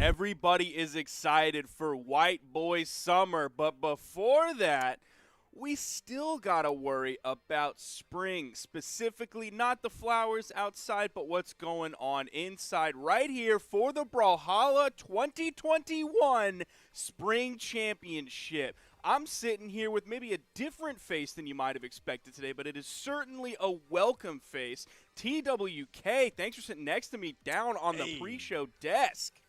Everybody is excited for White Boy Summer, but before that, we still gotta worry about spring, specifically not the flowers outside, but what's going on inside right here for the Brawlhalla 2021 Spring Championship. I'm sitting here with maybe a different face than you might have expected today, but it is certainly a welcome face. TWK, thanks for sitting next to me down on the pre-show desk.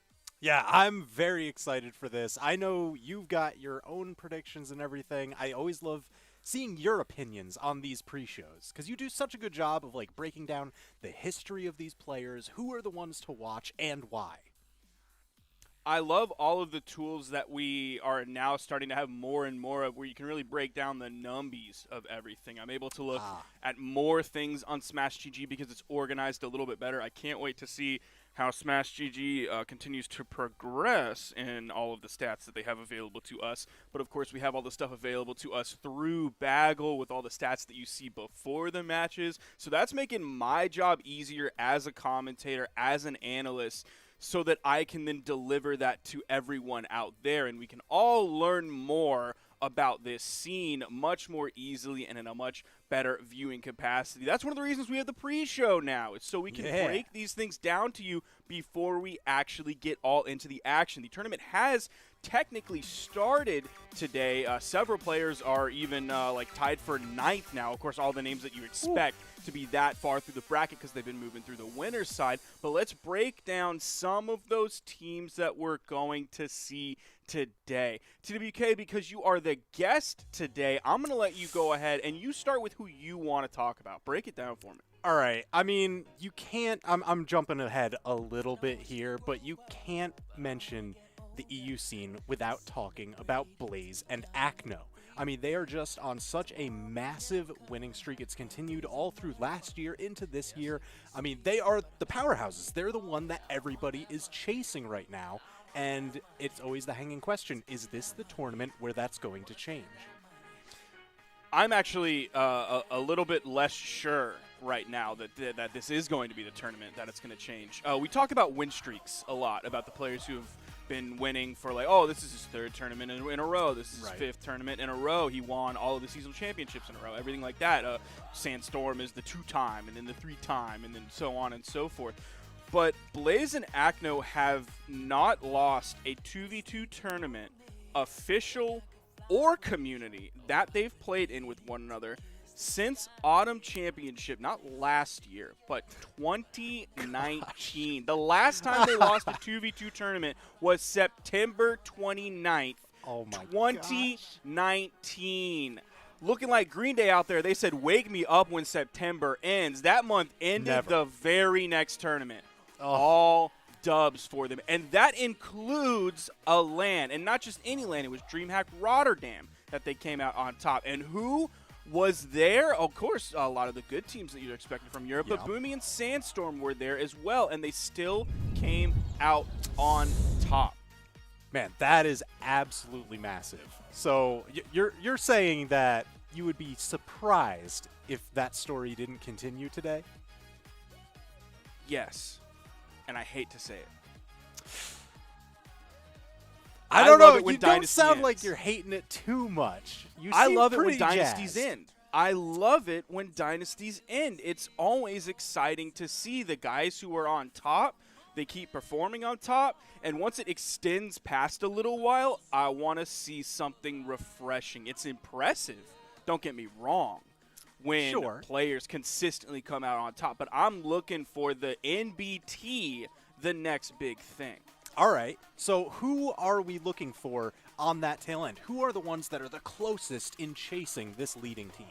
Yeah, I'm very excited for this. I know you've got your own predictions and everything. I always love seeing your opinions on these pre-shows because you do such a good job of like breaking down the history of these players, who are the ones to watch, and why. I love all of the tools that we are now starting to have more and more of where you can really break down the numbies of everything. I'm able to look at more things on Smash GG because it's organized a little bit better. I can't wait to see how Smash GG continues to progress in all of the stats that they have available to us. But, of course, we have all the stuff available to us through Bagel with all the stats that you see before the matches. So that's making my job easier as a commentator, as an analyst, so that I can then deliver that to everyone out there. And we can all learn more about this scene much more easily and in a much better viewing capacity. That's one of the reasons we have the pre-show now. It's so we can break these things down to you before we actually get all into the action. The tournament has technically started today. Several players are even tied for 9th now. Of course, all the names that you expect to be that far through the bracket because they've been moving through the winner's side. But let's break down some of those teams that we're going to see today. TWK, because you are the guest today, I'm going to let you go ahead and you start with who you want to talk about. Break it down for me. All right. I mean, you can't – I'm jumping ahead a little bit here, but you can't mention the EU scene without talking about Blaze and Acno. I mean, they are just on such a massive winning streak. It's continued all through last year into this year. I mean, they are the powerhouses. They're the one that everybody is chasing right now. And it's always the hanging question, is this the tournament where that's going to change? I'm actually a little bit less sure right now that this is going to be the tournament, that it's going to change. We talk about win streaks a lot, about the players who have been winning for like, oh, this is his 3rd tournament in a row. This is his 5th tournament in a row. He won all of the seasonal championships in a row, everything like that. Sandstorm is the 2-time and then the 3-time and then so on and so forth. But Blaze and Acno have not lost a 2v2 tournament, official or community, that they've played in with one another since Autumn Championship, not last year, but 2019. The last time they lost a 2v2 tournament was September 29th, 2019. Looking like Green Day out there. They said, wake me up when September ends. That month ended the very next tournament. All dubs for them. And that includes a LAN. And not just any LAN. It was DreamHack Rotterdam that they came out on top. And who was there? Of course, a lot of the good teams that you'd expect from Europe. But Boomy and Sandstorm were there as well. And they still came out on top. Man, that is absolutely massive. So you're saying that you would be surprised if that story didn't continue today? Yes. And I hate to say it. I don't know. You don't sound like you're hating it too much. I love it when dynasties end. I love it when dynasties end. It's always exciting to see the guys who are on top they keep performing on top, and once it extends past a little while, I want to see something refreshing. It's impressive, don't get me wrong, when players consistently come out on top, but I'm looking for the NBT, the next big thing. All right, so who are we looking for on that tail end? Who are the ones that are the closest in chasing this leading team?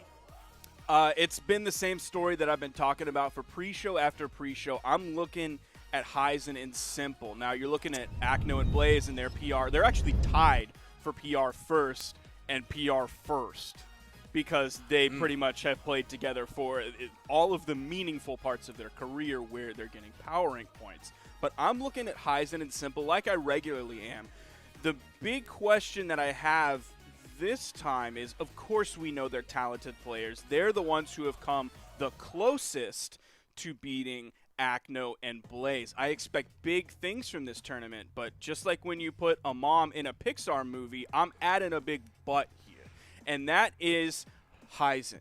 It's been the same story that I've been talking about for pre-show after pre-show. I'm looking at Heisen and Simple. Now, you're looking at Acno and Blaze and their PR. They're actually tied for PR first and PR first because they pretty much have played together for all of the meaningful parts of their career where they're getting power rank points. But I'm looking at Heisen and Simple like I regularly am. The big question that I have this time is, of course we know they're talented players. They're the ones who have come the closest to beating Acno and Blaze. I expect big things from this tournament, but just like when you put a mom in a Pixar movie, I'm adding a big but here, and that is Heisen.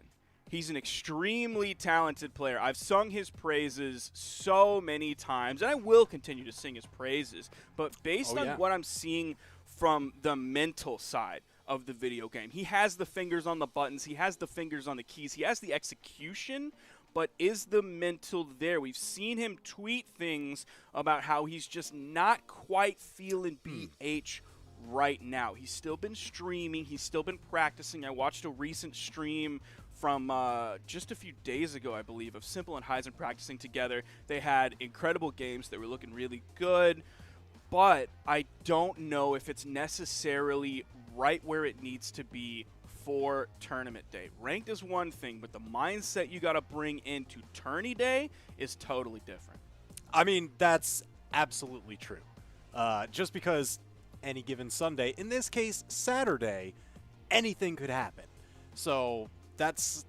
He's an extremely talented player. I've sung his praises so many times, and I will continue to sing his praises, but based on what I'm seeing from the mental side of the video game, he has the fingers on the buttons, he has the fingers on the keys, he has the execution, but is the mental there? We've seen him tweet things about how he's just not quite feeling BH right now. He's still been streaming, he's still been practicing. I watched a recent stream from just a few days ago, I believe, of Simple and Heisen practicing together. They had incredible games that were looking really good, but I don't know if it's necessarily right where it needs to be for tournament day. Ranked is one thing, but the mindset you got to bring into tourney day is totally different. I mean, that's absolutely true. Just because any given Sunday, in this case Saturday, anything could happen. So that's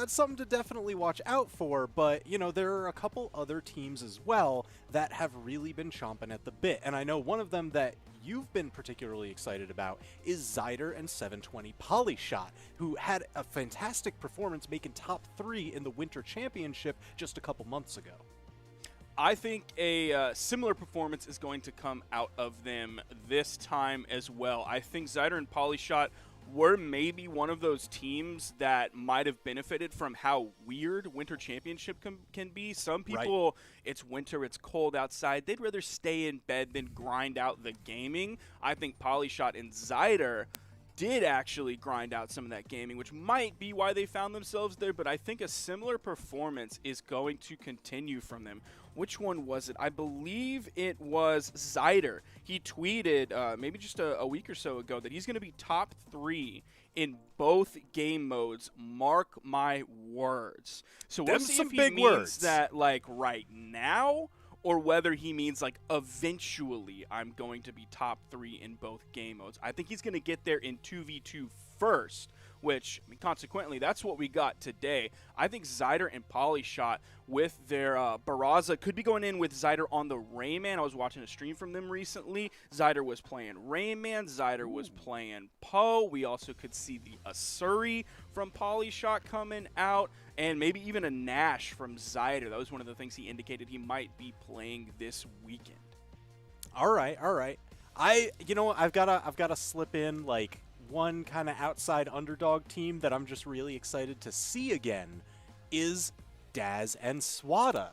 something to definitely watch out for, but, you know, there are a couple other teams as well that have really been chomping at the bit, and I know one of them that you've been particularly excited about is ZYDER and 720 Polyshot, who had a fantastic performance making top 3 in the Winter Championship just a couple months ago. I think a similar performance is going to come out of them this time as well. I think ZYDER and Polyshot were maybe one of those teams that might have benefited from how weird Winter Championship can be. Some people, it's winter, it's cold outside, they'd rather stay in bed than grind out the gaming. I think Polyshot and ZYDER did actually grind out some of that gaming, which might be why they found themselves there, but I think a similar performance is going to continue from them. Which one was it? I believe it was ZYDER. He tweeted maybe just a week or so ago that he's going to be top 3 in both game modes. Mark my words. So we'll see if he means that like right now, or whether he means like eventually I'm going to be top 3 in both game modes. I think he's going to get there in 2v2 first, which consequently that's what we got today. I think ZYDER and Polyshot with their Barraza could be going in with ZYDER on the Rayman. I was watching a stream from them recently. ZYDER was playing Rayman. ZYDER was playing Poe. We also could see the Asuri from Polyshot coming out, and maybe even a Nash from ZYDER. That was one of the things he indicated he might be playing this weekend. All right. You know, I've gotta slip in like one kind of outside underdog team that I'm just really excited to see again is Daz and ZYDER.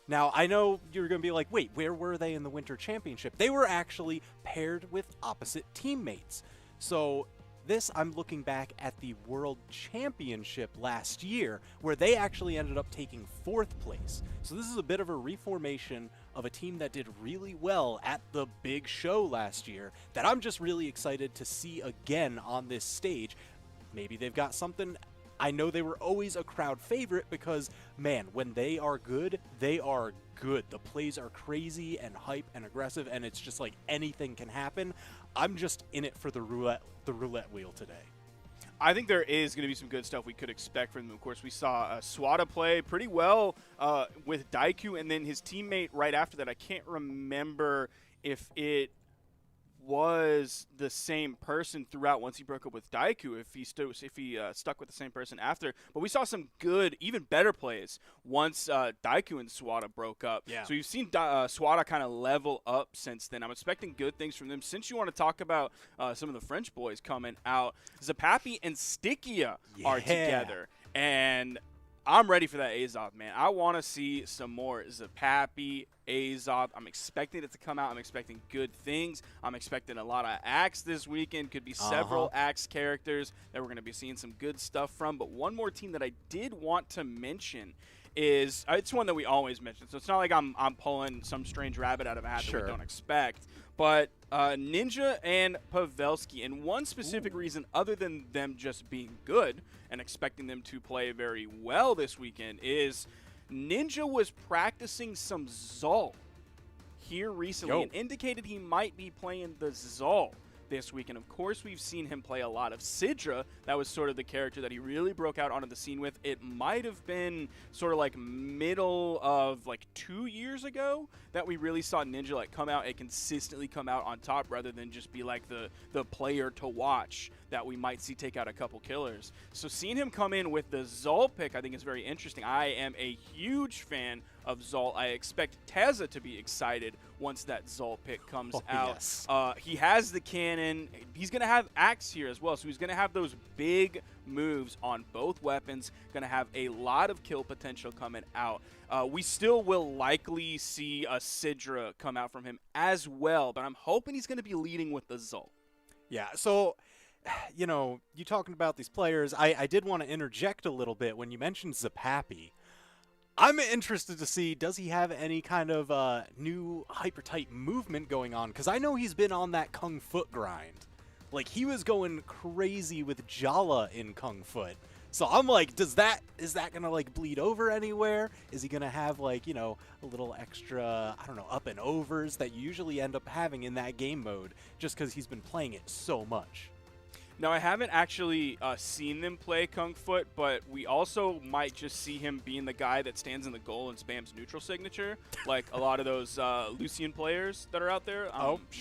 Now, I know you're going to be like, wait, where were they in the Winter Championship? They were actually paired with opposite teammates. So this, I'm looking back at the World Championship last year, where they actually ended up taking 4th place. So this is a bit of a reformation of a team that did really well at the big show last year that I'm just really excited to see again on this stage. Maybe they've got something. I know they were always a crowd favorite because, man, when they are good, they are good. The plays are crazy and hype and aggressive, and it's just like anything can happen. I'm just in it for the roulette wheel today. I think there is going to be some good stuff we could expect from them. Of course, we saw ZYDER play pretty well with Daiku, and then his teammate right after that. I can't remember if it was the same person throughout once he broke up with Daiku, if he stuck with the same person after. But we saw some good, even better plays once Daiku and ZYDER broke up. Yeah. So you've seen ZYDER kind of level up since then. I'm expecting good things from them. Since you want to talk about some of the French boys coming out, ZAPAPY and Stickia are together. And I'm ready for that Azov, man. I want to see some more ZAPAPY, Azov. I'm expecting it to come out. I'm expecting good things. I'm expecting a lot of Axe this weekend. Could be several Axe characters that we're going to be seeing some good stuff from. But one more team that I did want to mention is it's one that we always mention. So it's not like I'm pulling some strange rabbit out of a hat that we don't expect. But Ninja and Pavelski, and one specific reason other than them just being good and expecting them to play very well this weekend is Ninja was practicing some Zol here recently and indicated he might be playing the Zol this week. And of course, we've seen him play a lot of Sidra. That was sort of the character that he really broke out onto the scene with. It might have been sort of like middle of like 2 years ago that we really saw Ninja like come out and consistently come out on top rather than just be like the player to watch that we might see take out a couple killers. So seeing him come in with the Zol pick, I think is very interesting. I am a huge fan of Zol. I expect Teza to be excited once that Zol pick comes out. Yes. He has the cannon. He's going to have Axe here as well, so he's going to have those big moves on both weapons. Going to have a lot of kill potential coming out. We still will likely see a Sidra come out from him as well, but I'm hoping he's going to be leading with the Zol. Yeah, so, you know, you talking about these players, I did want to interject a little bit when you mentioned ZAPAPY. I'm interested to see, does he have any kind of new hyper-type movement going on? Because I know he's been on that Kung Foot grind. Like, he was going crazy with Jala in Kung Foot. So I'm like, is that going to, like, bleed over anywhere? Is he going to have, like, you know, a little extra, I don't know, up and overs that you usually end up having in that game mode just because he's been playing it so much? Now, I haven't actually seen them play Kung Foot, but we also might just see him being the guy that stands in the goal and spams neutral signature, like a lot of those Lucian players that are out there.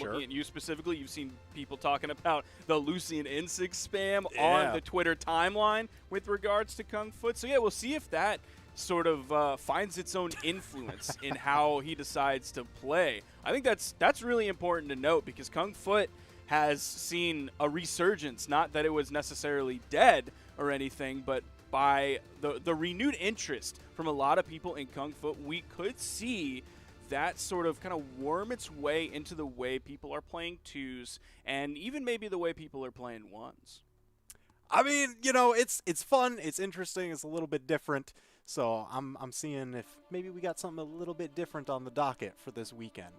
Looking at you specifically, you've seen people talking about the Lucian Insig spam on the Twitter timeline with regards to Kung Foot. So, yeah, we'll see if that sort of finds its own influence in how he decides to play. I think that's really important to note because Kung Foot has seen a resurgence, not that it was necessarily dead or anything, but by the renewed interest from a lot of people in Kung Foot, we could see that sort of kind of worm its way into the way people are playing twos and even maybe the way people are playing ones. I mean, you know, it's fun, it's interesting, it's a little bit different. So I'm seeing if maybe we got something a little bit different on the docket for this weekend.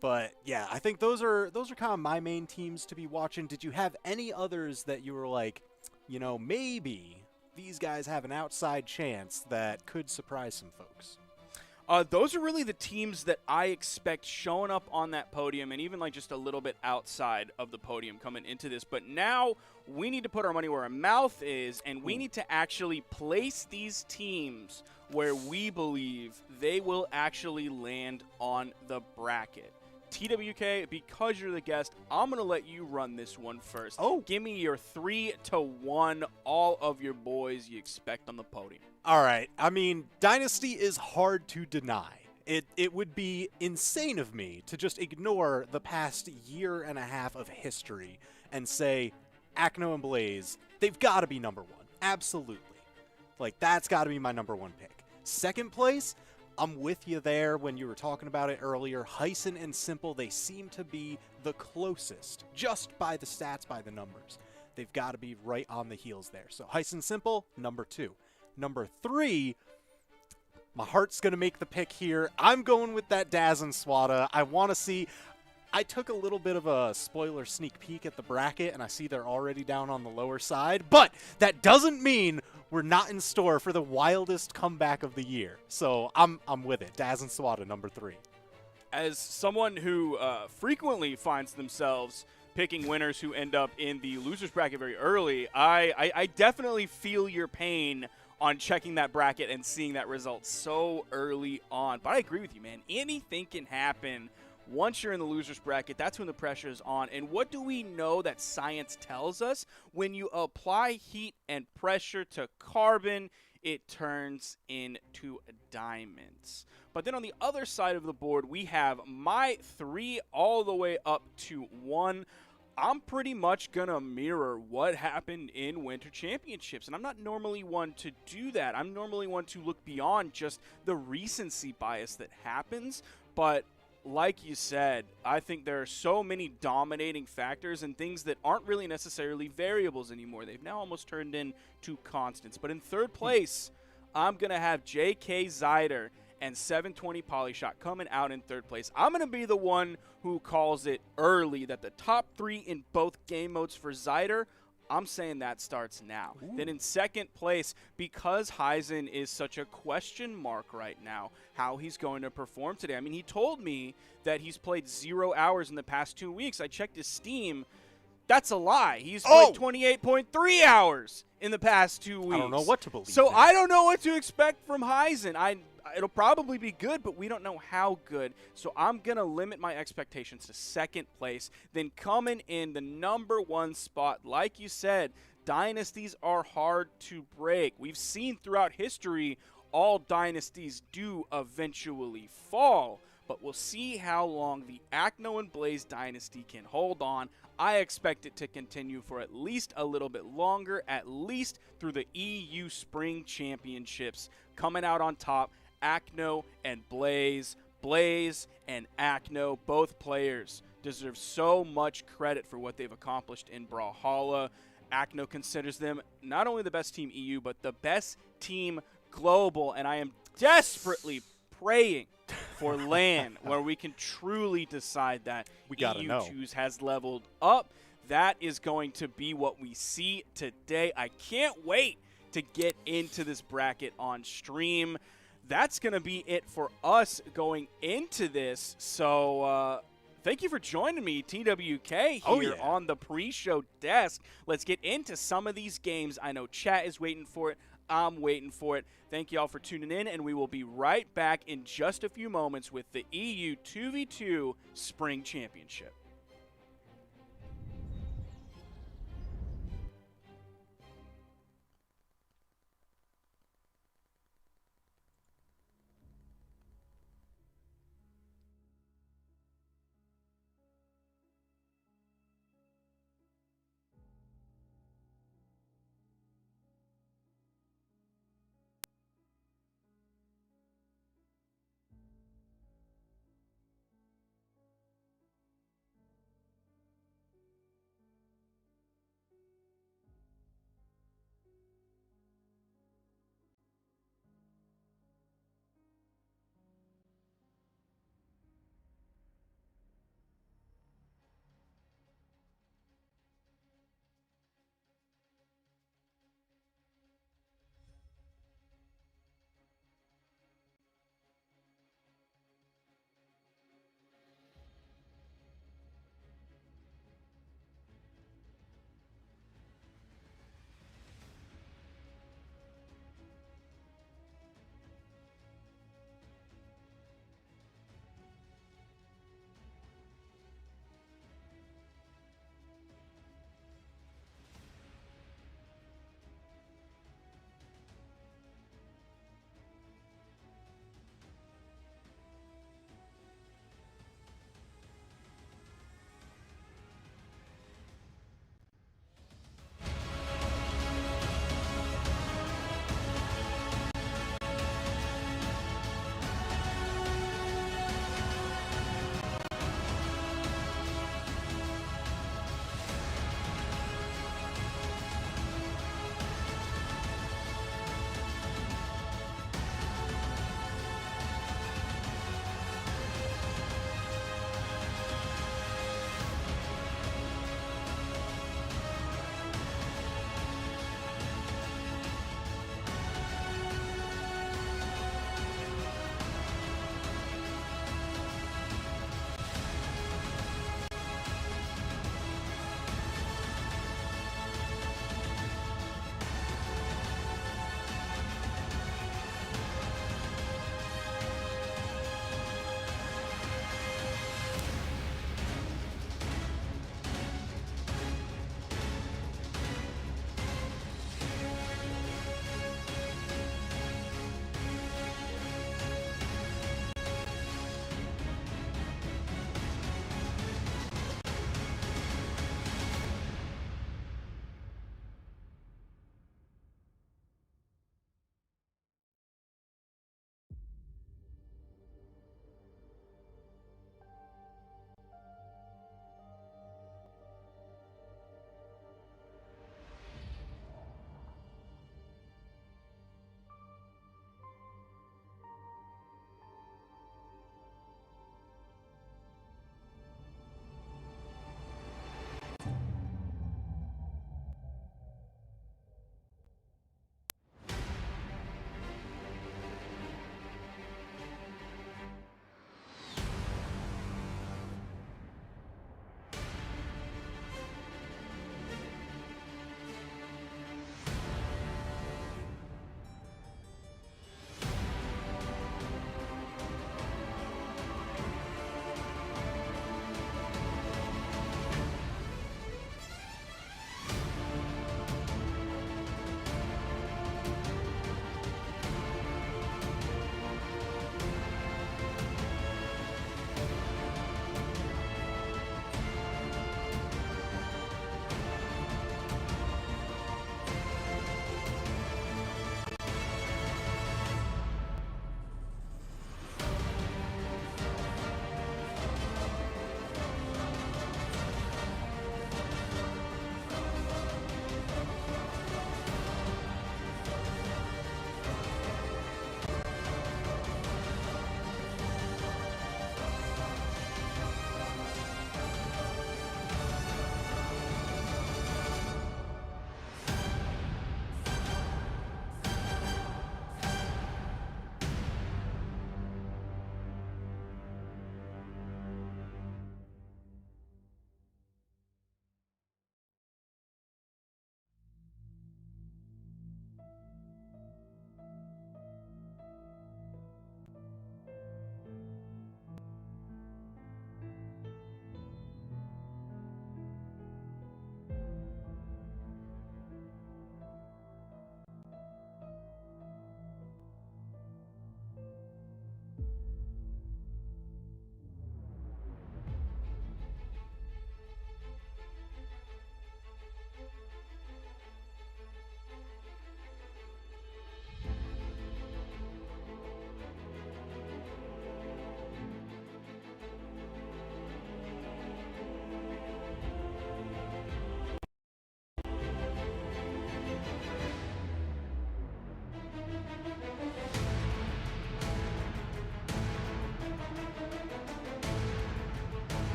But yeah, I think those are kind of my main teams to be watching. Did you have any others that you were like, you know, maybe these guys have an outside chance that could surprise some folks? Those are really the teams that I expect showing up on that podium and even like just a little bit outside of the podium coming into this. But now we need to put our money where our mouth is, and we need to actually place these teams where we believe they will actually land on the bracket. TWK, because you're the guest, I'm going to let you run this one first. Give me your 3-1, all of your boys you expect on the podium. All right. I mean, Dynasty is hard to deny. It would be insane of me to just ignore the past year and a half of history and say, Acno and Blaze, they've got to be number one. Absolutely. Like, that's got to be my number one pick. Second place, I'm with you there when you were talking about it earlier. Heisen and Simple, they seem to be the closest, just by the stats, by the numbers. They've got to be right on the heels there. So Heisen Simple, number 2. Number 3, my heart's going to make the pick here. I'm going with that Daz and ZYDER. I want to see... I took a little bit of a spoiler sneak peek at the bracket, and I see they're already down on the lower side. But that doesn't mean we're not in store for the wildest comeback of the year. So I'm with it. Daz and ZYDER, number 3. As someone who frequently finds themselves picking winners who end up in the losers bracket very early, I definitely feel your pain on checking that bracket and seeing that result so early on. But I agree with you, man. Anything can happen Once you're in the loser's bracket, that's when the pressure is on. And what do we know that science tells us? When you apply heat and pressure to carbon, it turns into diamonds. But then on the other side of the board, we have my 3 all the way up to 1. I'm pretty much going to mirror what happened in Winter Championships. And I'm not normally one to do that. I'm normally one to look beyond just the recency bias that happens. But like you said, I think there are so many dominating factors and things that aren't really necessarily variables anymore. They've now almost turned into constants. But in third place, I'm going to have JK ZYDER and 720 Polyshot coming out in third place. I'm going to be the one who calls it early that the top 3 in both game modes for ZYDER, I'm saying that starts now. Ooh. Then in second place, because Heisen is such a question mark right now, how he's going to perform today. I mean, he told me that he's played 0 hours in the past 2 weeks. I checked his Steam. That's a lie. He's played 28.3 hours in the past 2 weeks. I don't know what to believe. So I don't know what to expect from Heisen. It'll probably be good, but we don't know how good. So I'm going to limit my expectations to second place. Then coming in the number 1 spot, like you said, dynasties are hard to break. We've seen throughout history all dynasties do eventually fall. But we'll see how long the Acno and Blaze dynasty can hold on. I expect it to continue for at least a little bit longer, at least through the EU Spring Championships. Coming out on top, Acno and Blaze. Blaze and Acno, both players, deserve so much credit for what they've accomplished in Brawlhalla. Acno considers them not only the best team EU, but the best team global. And I am desperately praying for LAN, where we can truly decide that EU2s has leveled up. That is going to be what we see today. I can't wait to get into this bracket on stream. That's going to be it for us going into this. So thank you for joining me, TWK, here on the pre-show desk. Let's get into some of these games. I know chat is waiting for it. I'm waiting for it. Thank you all for tuning in, and we will be right back in just a few moments with the EU 2v2 Spring Championship.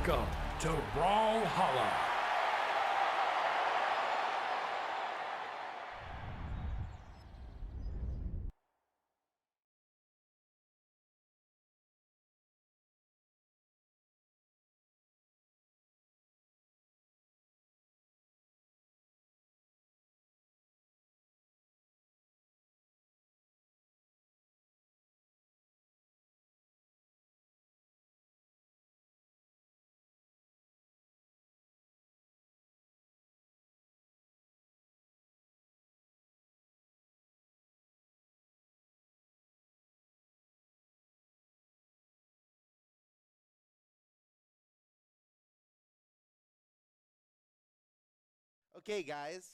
Welcome to Brawlhalla. Okay, guys,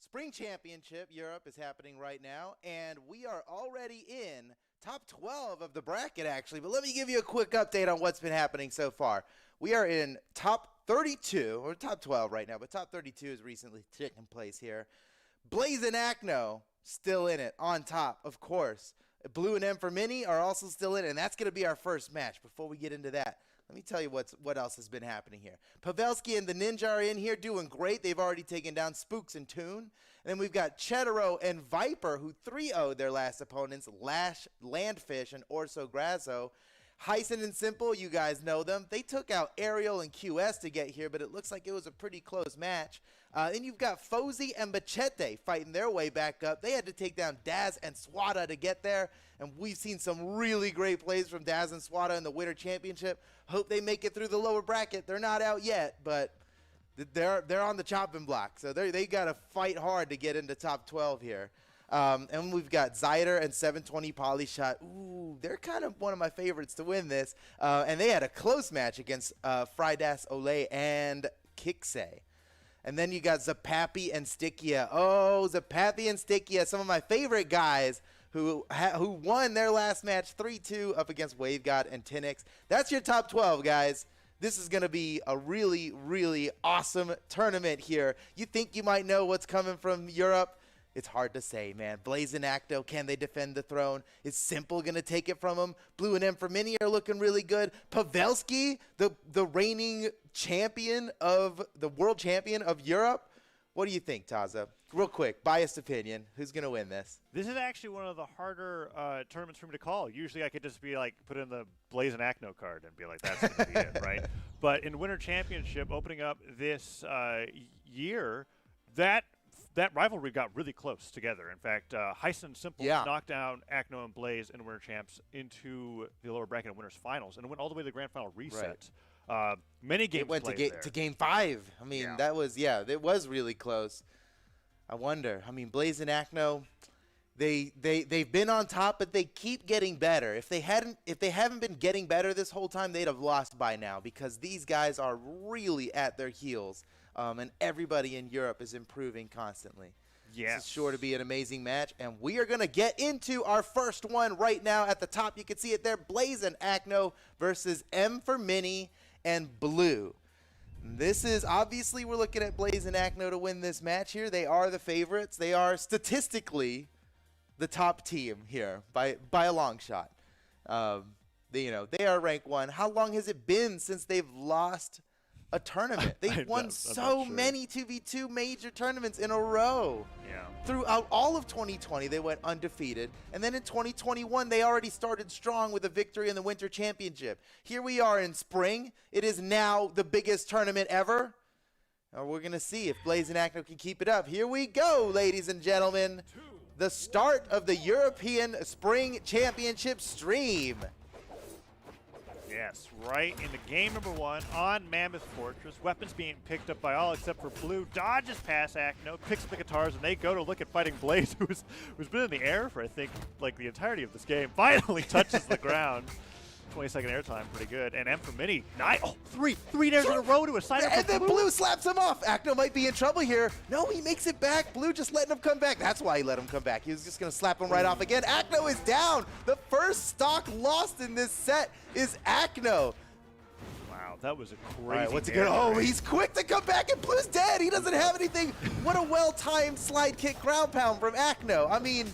Spring Championship Europe is happening right now, and we are already in top 12 of the bracket, actually. But let me give you a quick update on what's been happening so far. We are in top 32, or top 12 right now, but top 32 has recently taken place here. Blaze and Acno still in it, on top, of course. Blue and M for Mini are also still in it, and that's going to be our first match. Before we get into that, let me tell you what else has been happening here. Pavelski and the Ninja are in here doing great. They've already taken down Spooks and Toon. And then we've got Cheddar and Viper, who 3-0'd their last opponents, Lash, Landfish, and Orso Grasso. Heisen and Simple, you guys know them. They took out Ariel and QS to get here, but it looks like it was a pretty close match. Then you've got Fosey and Machete fighting their way back up. They had to take down Daz and Swada to get there, and we've seen some really great plays from Daz and Swada in the Winter Championship. Hope they make it through the lower bracket. They're not out yet, but they're on the chopping block, so they got to fight hard to get into top 12 here. And we've got ZYDER and 720 Polyshot. Ooh, they're kind of one of my favorites to win this. And they had a close match against Fridas Ole and Kikse. And then you got ZAPAPY and Stickia. Oh, ZAPAPY and Stickia, some of my favorite guys who won their last match 3-2 up against WaveGod and Tinix. That's your top 12, guys. This is going to be a really, really awesome tournament here. You think you might know what's coming from Europe? It's hard to say, man. Blaze and Acto, can they defend the throne? Is Simple going to take it from them? Blue and M for Mini are looking really good. Pavelski, the reigning champion of the world champion of Europe. What do you think, Taza? Real quick, biased opinion. Who's going to win this? This is actually one of the harder tournaments for me to call. Usually I could just be like, put in the Blaze and Acno card and be like, that's going to be it, right? But in Winter Championship, opening up this year, that rivalry got really close together. In fact, Heisen and Simple knocked down Acno and Blaze and Winter Champs into the lower bracket of Winners Finals and went all the way to the Grand Final reset. Right. Many games played there. It went to Game 5. I mean, that was, it was really close. I wonder. I mean, Blaze and Acno, they've been on top, but they keep getting better. If they haven't been getting better this whole time, they'd have lost by now because these guys are really at their heels. And everybody in Europe is improving constantly. Yes. This is sure to be an amazing match, and we are going to get into our first one right now. At the top, you can see it there, Blaze and Acno versus M for Mini and Blue. This is, obviously, we're looking at Blaze and Acno to win this match here. They are the favorites. They are statistically the top team here by a long shot. They are ranked 1. How long has it been since they've lost a tournament? They've won so many 2v2 major tournaments in a row. Yeah. Throughout all of 2020, they went undefeated. And then in 2021, they already started strong with a victory in the Winter Championship. Here we are in spring. It is now the biggest tournament ever. Now we're going to see if Blaze and Acno can keep it up. Here we go, ladies and gentlemen. The start of the European Spring Championship stream. Yes, right into game number 1 on Mammoth Fortress. Weapons being picked up by all except for Blue. Dodges past Acno, picks up the guitars, and they go to look at fighting Blaze, who's been in the air for, I think, like the entirety of this game. Finally touches the ground. 20-second airtime, pretty good. And M for Mini, three dares in a row to a side up. And then Blue slaps him off. Acno might be in trouble here. No, he makes it back. Blue just letting him come back. That's why he let him come back. He was just going to slap him right off again. Acno is down. The first stock lost in this set is Acno. Wow, that was a crazy. All right, what's it going? Oh, he's quick to come back, and Blue's dead. He doesn't have anything. What a well-timed slide kick ground pound from Acno. I mean,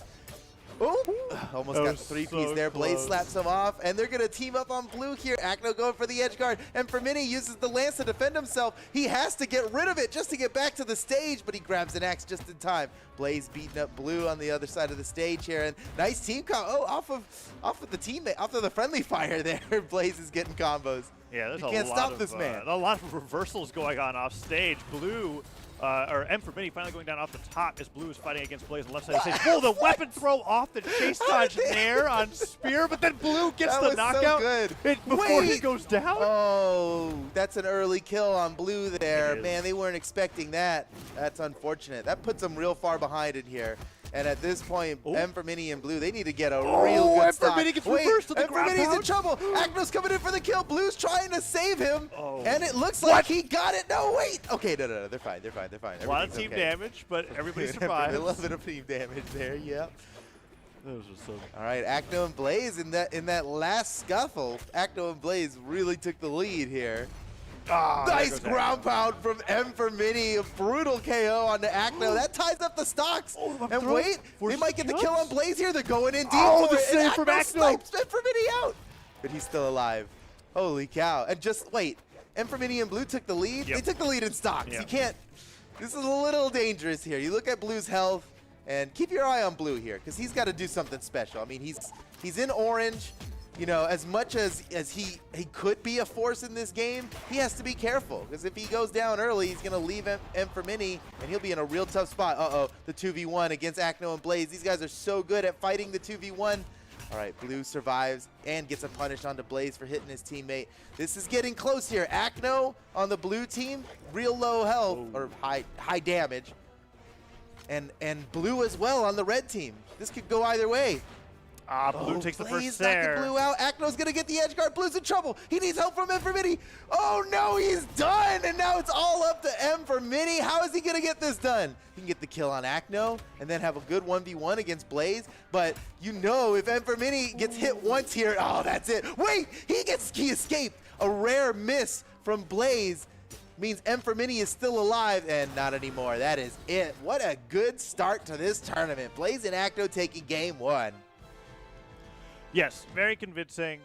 Oh, almost got the three-piece there. Blaze slaps him off, and they're going to team up on blue here. Acno going for the edge guard, and Fermini uses the lance to defend himself. He has to get rid of it just to get back to the stage, but he grabs an axe just in time. Blaze beating up blue on the other side of the stage here, and nice team combo. Oh, off of the teammate, off of the friendly fire there. Blaze is getting combos. Yeah, there's you can't stop this man. A lot of reversals going on off stage. Blue, or M for Mini finally going down off the top as Blue is fighting against Blaze on the left side of the stage. Oh, the weapon throw off the chase dodge there on Spear, but then Blue gets the knockout before he goes down. Oh, that's an early kill on Blue there. Man, they weren't expecting that. That's unfortunate. That puts them real far behind in here. And at this point, M for Mini and Blue, they need to get a real good stock. Mini gets reversed to the ground. M for Mini's in trouble. Acno's coming in for the kill. Blue's trying to save him. And it looks like he got it. No, wait. Okay, no. They're fine. A lot of team damage, but everybody survived. A little bit of team damage there, yep. Those are so all right, Acno and Blaze in that last scuffle. Acno and Blaze really took the lead here. Nice ground pound from M for Mini. A brutal KO on the Acno. That ties up the stocks. And wait, they might get the kill on Blaze here. They're going in deep. The save from Acno. Snipes M for Mini out. But he's still alive. Holy cow. And just wait. M for Mini and Blue took the lead. They took the lead in stocks. You can't. This is a little dangerous here. You look at Blue's health and keep your eye on Blue here because he's got to do something special. I mean, he's in orange. You know, as much as he could be a force in this game, he has to be careful because if he goes down early, he's going to leave M for Mini, and he'll be in a real tough spot. Uh-oh, the 2v1 against Acno and Blaze. These guys are so good at fighting the 2v1. All right, Blue survives and gets a punish onto Blaze for hitting his teammate. This is getting close here. Acno on the blue team, real low health, or high damage. And Blue as well on the red team. This could go either way. Blue takes the Blaze first there. knocking Blue out. Acno's going to get the edge guard. Blue's in trouble. He needs help from M for Mini. Oh, no, he's done. And now it's all up to M for Mini. How is he going to get this done? He can get the kill on Acno and then have a good 1v1 against Blaze. But you know if M for Mini gets hit once here, oh, that's it. Wait, he escaped. A rare miss from Blaze means M for Mini is still alive, and not anymore. That is it. What a good start to this tournament. Blaze and Acno taking game one. Yes, very convincing.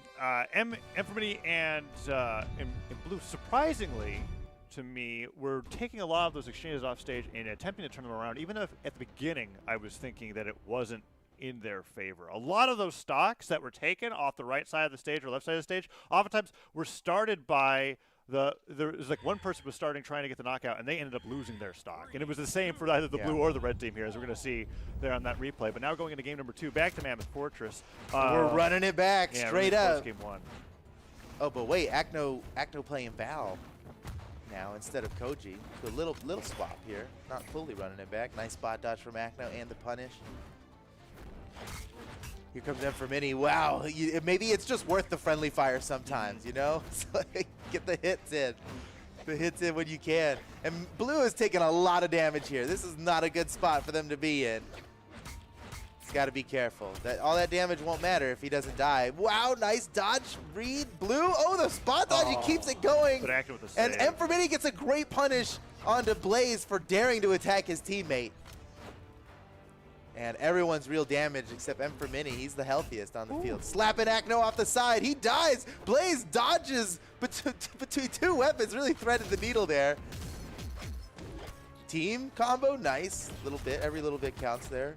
M for Mini and Blue, surprisingly to me, were taking a lot of those exchanges off stage and attempting to turn them around, even if at the beginning I was thinking that it wasn't in their favor. A lot of those stocks that were taken off the right side of the stage or left side of the stage oftentimes were started by there was like one person was starting trying to get the knockout, and they ended up losing their stock. And it was the same for either the blue or the red team here, as we're going to see there on that replay. But now going into game number 2, back to Mammoth Fortress. We're running it back straight up. Game 1. Oh, but wait, Acno playing Val now instead of Koji. So a little swap here, not fully running it back. Nice spot dodge from Acno and the punish. Here comes M for Mini. Wow, maybe it's just worth the friendly fire sometimes, you know? So, get the hits in. The hits in when you can. And Blue is taking a lot of damage here. This is not a good spot for them to be in. He's got to be careful. All that damage won't matter if he doesn't die. Wow, nice dodge read. Blue, oh, the spot dodge, he keeps it going. And M for Mini gets a great punish onto Blaze for daring to attack his teammate. And everyone's real damage except M for Mini. He's the healthiest on the field. Slapping Acno off the side. He dies. Blaze dodges between two weapons. Really threaded the needle there. Team combo, nice. Little bit. Every little bit counts there.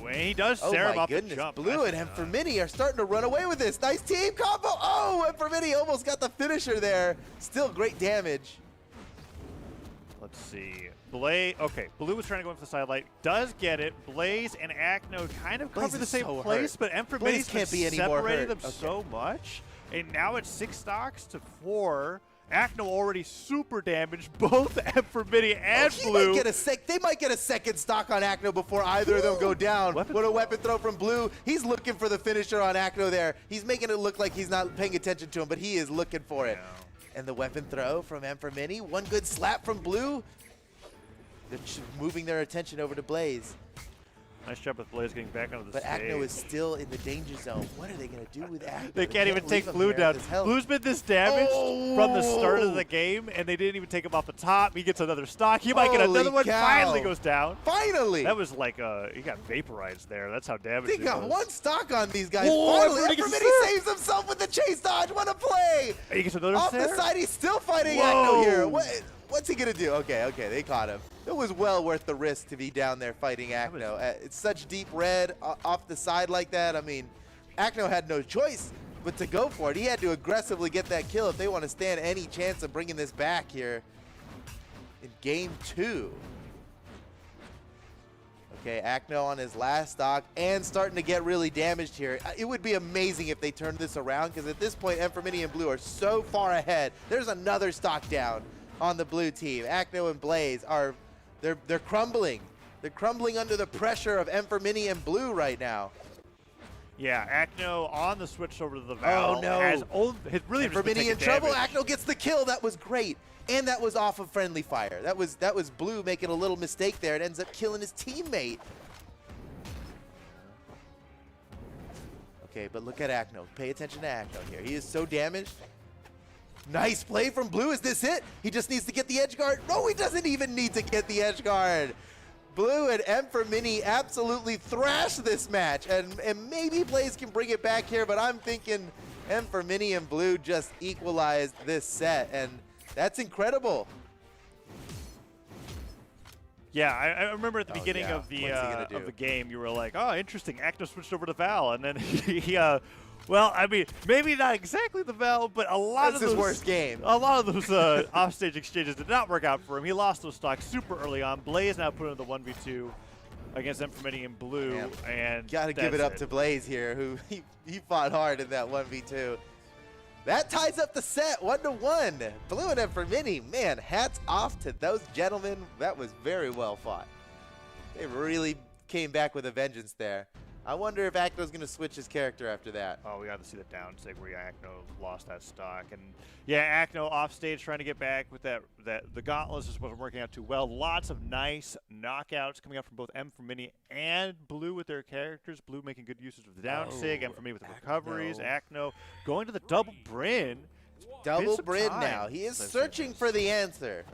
He does oh my goodness. Jump. Blue and M for Mini are starting to run away with this. Nice team combo. Oh, M for Mini almost got the finisher there. Still great damage. Let's see. Okay, Blue was trying to go in for the sidelight. Does get it. Blaze and Acno kind of cover the same place, but M for Mini can't be any more separated them so much. And now it's 6 stocks to 4. Acno already super damaged, both M for Mini and Blue. They might get a second stock on Acno before either of them go down. What a weapon throw from Blue. He's looking for the finisher on Acno there. He's making it look like he's not paying attention to him, but he is looking for it. And the weapon throw from M for Mini. One good slap from Blue. They're moving their attention over to Blaze. Nice job with Blaze getting back onto the But stage. Acno is still in the danger zone. What are they going to do with Acno? They can't even take leave him Blue here down. at this health. Blue's been this damaged from the start of the game, and they didn't even take him off the top. He gets another stock. He might get Holy another one. cow. Finally goes down. Finally! That was like he got vaporized there. That's how damaged They he got was. one stock on these guys. Whoa, Finally, everybody gets Evermini hurt. saves himself with the chase dodge. What a play! He gets another Off the snare? side, he's still fighting Whoa. Acno here. What's he gonna do? Okay, they caught him. It was well worth the risk to be down there fighting Acno. It's such deep red off the side like that. I mean, Acno had no choice but to go for it. He had to aggressively get that kill if they want to stand any chance of bringing this back here in game 2. Okay, Acno on his last stock and starting to get really damaged here. It would be amazing if they turned this around, because at this point, Evermini and Blue are so far ahead. There's another stock down on the blue team. Acno and Blaze are they're crumbling. They're crumbling under the pressure of Evermini and Blue right now. Yeah, Acno on the switch over to the Val. Oh, no. Has really just been Evermini in taking trouble. damage. Acno gets the kill. That was great. And that was off of friendly fire. That was Blue making a little mistake there. It ends up killing his teammate. Okay, but look at Acno. Pay attention to Acno here. He is so damaged. Nice play from Blue. Is this it? He just needs to get the edge guard. No, he doesn't even need to get the edge guard. Blue and Evermini absolutely thrashed this match, and maybe Blaze can bring it back here, but I'm thinking Evermini and Blue just equalized this set, and that's incredible. Yeah, I remember at the beginning yeah. of What's he gonna do? the game, you were like, "Oh, interesting." Acno switched over to Val, and then he well, I mean, maybe not exactly the Val, but a lot That's of his those worst game. A lot of those offstage exchanges did not work out for him. He lost those stocks super early on. Blaze now put in the 1v2 against Evermini and Blue, and Gotta give it up to Blaze here, who he fought hard in that 1v2. That ties up the set 1-1. Blue and Evermini, man, hats off to those gentlemen. That was very well fought. They really came back with a vengeance there. I wonder if Acno's going to switch his character after that. Oh, we got to see the down sig where Acno lost that stock, and yeah, Acno off stage trying to get back with that the gauntlets just wasn't working out too well. Lots of nice knockouts coming out from both Evermini and Blue with their characters. Blue making good usage of the down sig, Evermini with the recoveries. Acno going to the double Bryn. Double Bryn now. He is searching for the answer.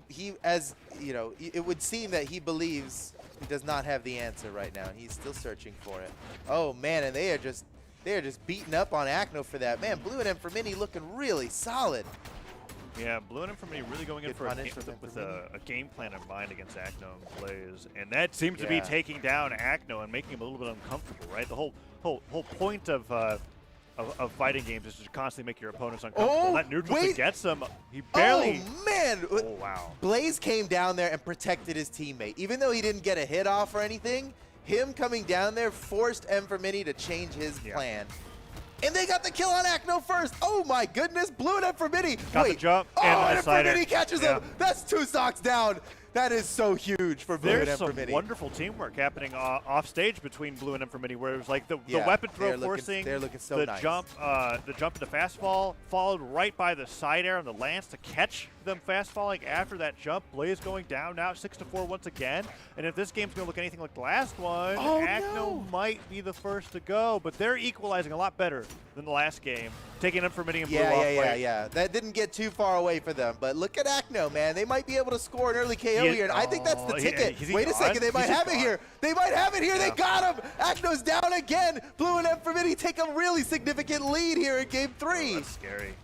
He, as you know, it would seem that he believes he does not have the answer right now. He's still searching for it. Oh man, and they are just beating up on Acno for that. Man, Blue and Evermini looking really solid. Yeah, Blue and Evermini really going in Good for punish with a game plan in mind against Acno and Blaze, and that seems to be taking down Acno and making him a little bit uncomfortable, right? The whole point of fighting games is to constantly make your opponents uncomfortable. Oh, That neutral wait. gets him. He barely. Oh man! Oh wow. Blaze came down there and protected his teammate. Even though he didn't get a hit off or anything, him coming down there forced Evermini to change his plan. And they got the kill on Acno first. Oh my goodness, Blue and Evermini. Got Wait. the jump Oh, and the side Evermini air. catches him. That's 2 stocks down. That is so huge for Blue There's and some Evermini. wonderful teamwork happening off stage between Blue and Evermini, where it was like the weapon throw forcing they're looking so the nice. jump into fast fall, followed right by the side air on the lance to catch them fast falling after that jump. Blaze going down now 6-4 once again, and if this game's gonna look anything like the last one, Acno might be the first to go, but they're equalizing a lot better than the last game, taking Evermini and Blue off. Yeah. That didn't get too far away for them, but look at Acno, man. They might be able to score an early KO here, and I think that's the ticket. Wait a second, they might have it here. They might have it here. They got him. Acno's down again. Blue and Evermini take a really significant lead here in game 3. Oh, that's scary.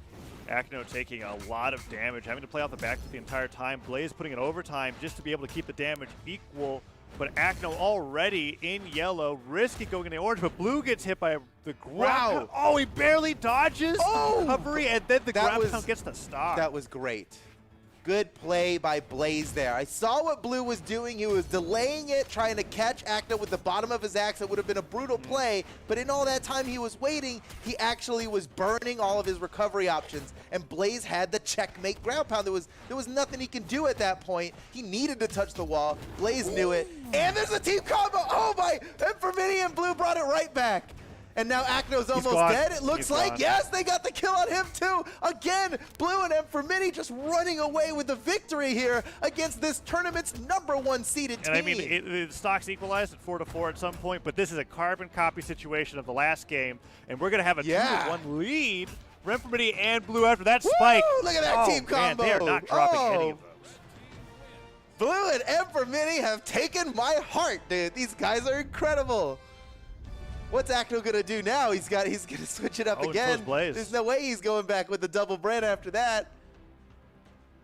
Acno taking a lot of damage, having to play off the back foot the entire time. Blaze putting in overtime just to be able to keep the damage equal. But Acno already in yellow, risky going in the orange, but Blue gets hit by the ground. Oh, he barely dodges the recovery, and then the ground pound gets the stock. That was great. Good play by Blaze there. I saw what Blue was doing. He was delaying it, trying to catch Acno with the bottom of his axe. It would have been a brutal play, but in all that time he was waiting, he actually was burning all of his recovery options, and Blaze had the checkmate ground pound. There was nothing he can do at that point. He needed to touch the wall. Blaze knew it, and there's a team combo. Oh my, Evermini and Blue brought it right back. And now Acno's almost gone. dead, it looks He's like. gone. Yes, they got the kill on him too. Again, Blue and M for Mini just running away with the victory here against this tournament's #1 seeded team. And I mean, the stocks equalized at 4-4 at some point, but this is a carbon copy situation of the last game, and we're going to have a 2-1 lead. Rem for Mini and Blue after that spike. Woo, look at that team man, combo. they are not dropping any of those. Blue and M for Mini have taken my heart, dude. These guys are incredible. What's Acno gonna do now? He's gonna switch it up again. Blaze. There's no way he's going back with the double brand after that.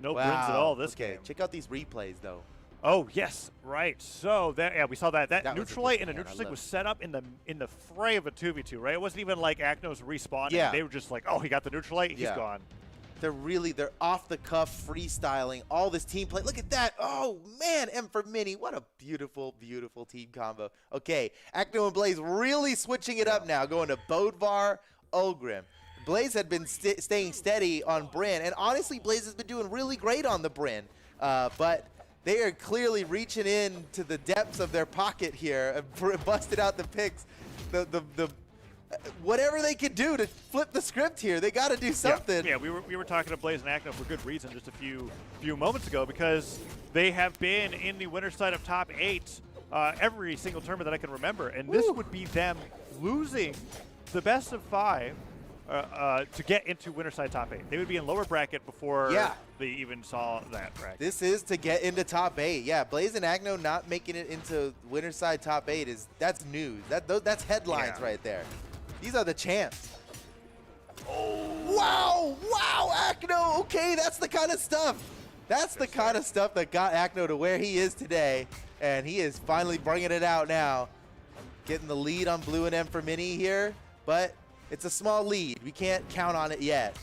No brins at all this okay, game. check out these replays though. Oh yes, right. So that we saw that That was a neutral light good and a plan. neutral I stick love was set up in the fray of a 2v2, right? It wasn't even like Acno's respawning. Yeah. They were just like, oh, he got the neutral light, he's Yeah. gone. They're off the cuff freestyling all this team play. Look at that. Oh man, M for Mini. What a beautiful, beautiful team combo. Okay, Acno and Blaze really switching it up now, going to Bodvar, Ulgrim. Blaze had been staying steady on Bryn, and honestly, Blaze has been doing really great on the Bryn. But they are clearly reaching in to the depths of their pocket here, busted out the picks. Whatever they could do to flip the script here, they got to do something. Yeah, we were talking to Blaze and Acno for good reason just a few moments ago, because they have been in the winner's side of top 8 every single tournament that I can remember, and this would be them losing the best of 5 to get into winner's side top 8. They would be in lower bracket before they even saw that bracket. This is to get into top 8. Yeah, Blaze and Acno not making it into winner's side top 8 that's news. That's headlines right there. These are the champs. Oh, wow, Acno. Okay, that's the kind of stuff. That's the kind of stuff that got Acno to where he is today, and he is finally bringing it out now. Getting the lead on Blue and M for Mini here, but it's a small lead. We can't count on it yet.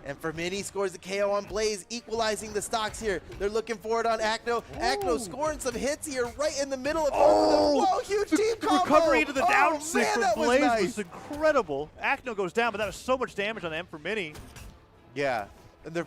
And for Mini scores the KO on Blaze, equalizing the stocks here. They're looking for it on Acno. Acno scoring some hits here right in the middle of whoa, huge team combo. Recovery into the down six man, from that Blaze was nice. was incredible. Acno goes down, but that was so much damage on M for Mini. Yeah.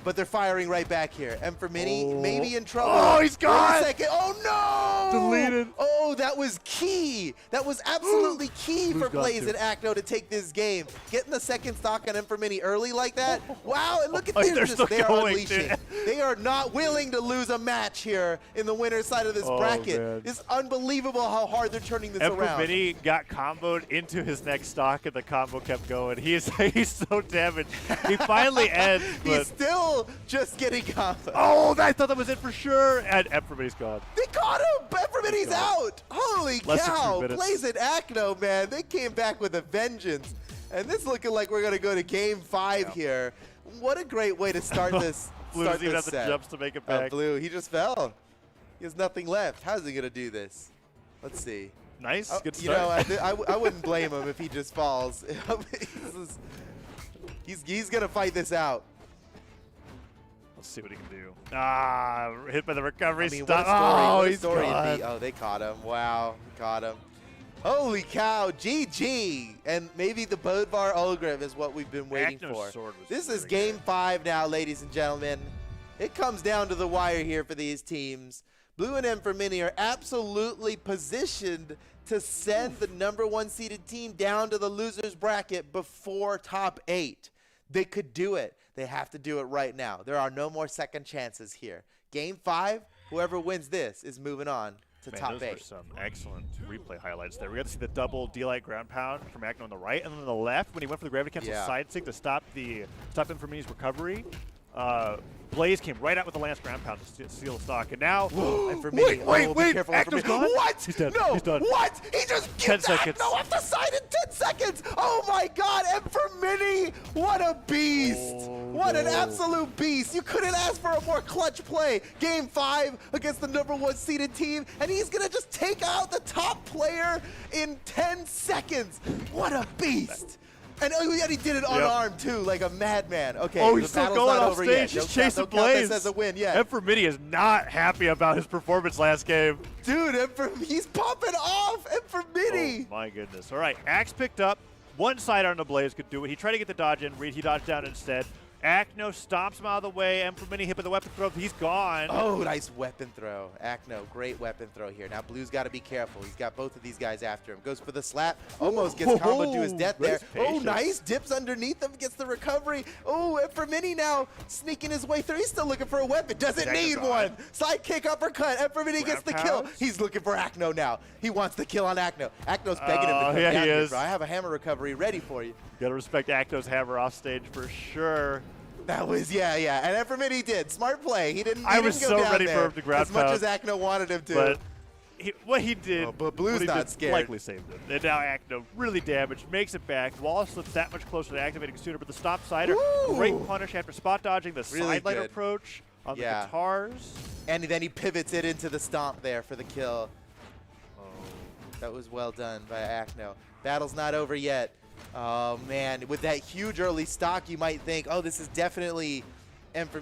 But they're firing right back here. M for Mini maybe in trouble. Oh, he's gone. Wait a second. Oh, no. Deleted. Oh, that was key. That was absolutely key for Blaze and Acno to take this game. Getting the second stock on M for Mini early like that. Wow, and look at this. They are unleashing. They are not willing to lose a match here in the winner's side of this bracket. Man. It's unbelievable how hard they're turning this M around. for Mini got comboed into his next stock, and the combo kept going. He's so damaged. He finally ends, but He's still just getting combo. oh, I thought that was it for sure. And M for Mini's gone. They caught him! Everybody's out! Holy Less than 2 cow! minutes. Blaze and Acno, man, they came back with a vengeance. And this looking like we're going to go to game 5 here. What a great way to start this Blue doesn't even have the set. jumps to make it back. Blue, he just fell. He has nothing left. How's he going to do this? Let's see. Nice, good You know, start. I wouldn't blame him if he just falls. He's going to fight this out. Let's see what he can do. Ah, hit by the recovery I mean, stop. what a story. Oh, What a he's story gone. it'd be. Oh, they caught him. Wow, caught him. Holy cow, GG. And maybe the Bodvar Ulgrim is what we've been waiting Acno's for. sword was This is really game good. 5 now, ladies and gentlemen. It comes down to the wire here for these teams. Blue and M for Mini are absolutely positioned to send the #1 seeded team down to the loser's bracket before top 8. They could do it. They have to do it right now. There are no more second chances here. Game 5, whoever wins this is moving on to top those 8. were some excellent replay highlights there. We got to see the double D-Light ground pound from Acno on the right, and then on the left, when he went for the gravity cancel side stick to stop M for Mini's recovery, Blaze came right out with the lance ground pound to steal the stock, and now M for Mini. Wait, careful, Acno's gone? What? He's dead. No, He's done. what? He just 10 gets seconds. Acno off the side in 10 seconds. Oh my God, M for Mini. What a beast. What an absolute beast. You couldn't ask for a more clutch play. Game 5 against the #1 seeded team, and he's going to just take out the top player in 10 seconds. What a beast. And he did it unarmed too, like a madman. Okay, Oh, the he's still battle's going not off over stage. yet. He's chasing Don't count this Blaze. as a win yet. M for Mini is not happy about his performance last game. Dude, he's popping off. M for Mini. Oh, my goodness. All right, Axe picked up. One side on the Blaze could do it. He tried to get the dodge in. Reed, he dodged down instead. Acno stomps him out of the way. Mini hit with the weapon throw. He's gone. Oh, nice weapon throw. Acno, great weapon throw here. Now Blue's got to be careful. He's got both of these guys after him. Goes for the slap. Almost gets comboed to his death there. Oh, nice. Dips underneath him. Gets the recovery. Oh, and Mini now sneaking his way through. He's still looking for a weapon. Doesn't need one. Side kick, uppercut. Mini gets the kill. He's looking for Acno now. He wants the kill on Acno. Acno's begging him to come down here, bro. I have a hammer recovery ready for you. Gotta respect Acno's hammer off stage for sure. That was, yeah. And Mini did. Smart play. He didn't I was go so down ready there for him to grab as much as Acno wanted him to. But what he did, but Blue's not scared. Likely saved him. And now Acno really damaged, makes it back. Wall slips that much closer to activating sooner, but the stop sider, great punish after spot dodging the Really sidelight good. approach on the guitars. And then he pivots it into the stomp there for the kill. Oh, that was well done by Acno. Battle's not over yet. Oh, man. With that huge early stock, you might think, oh, this is definitely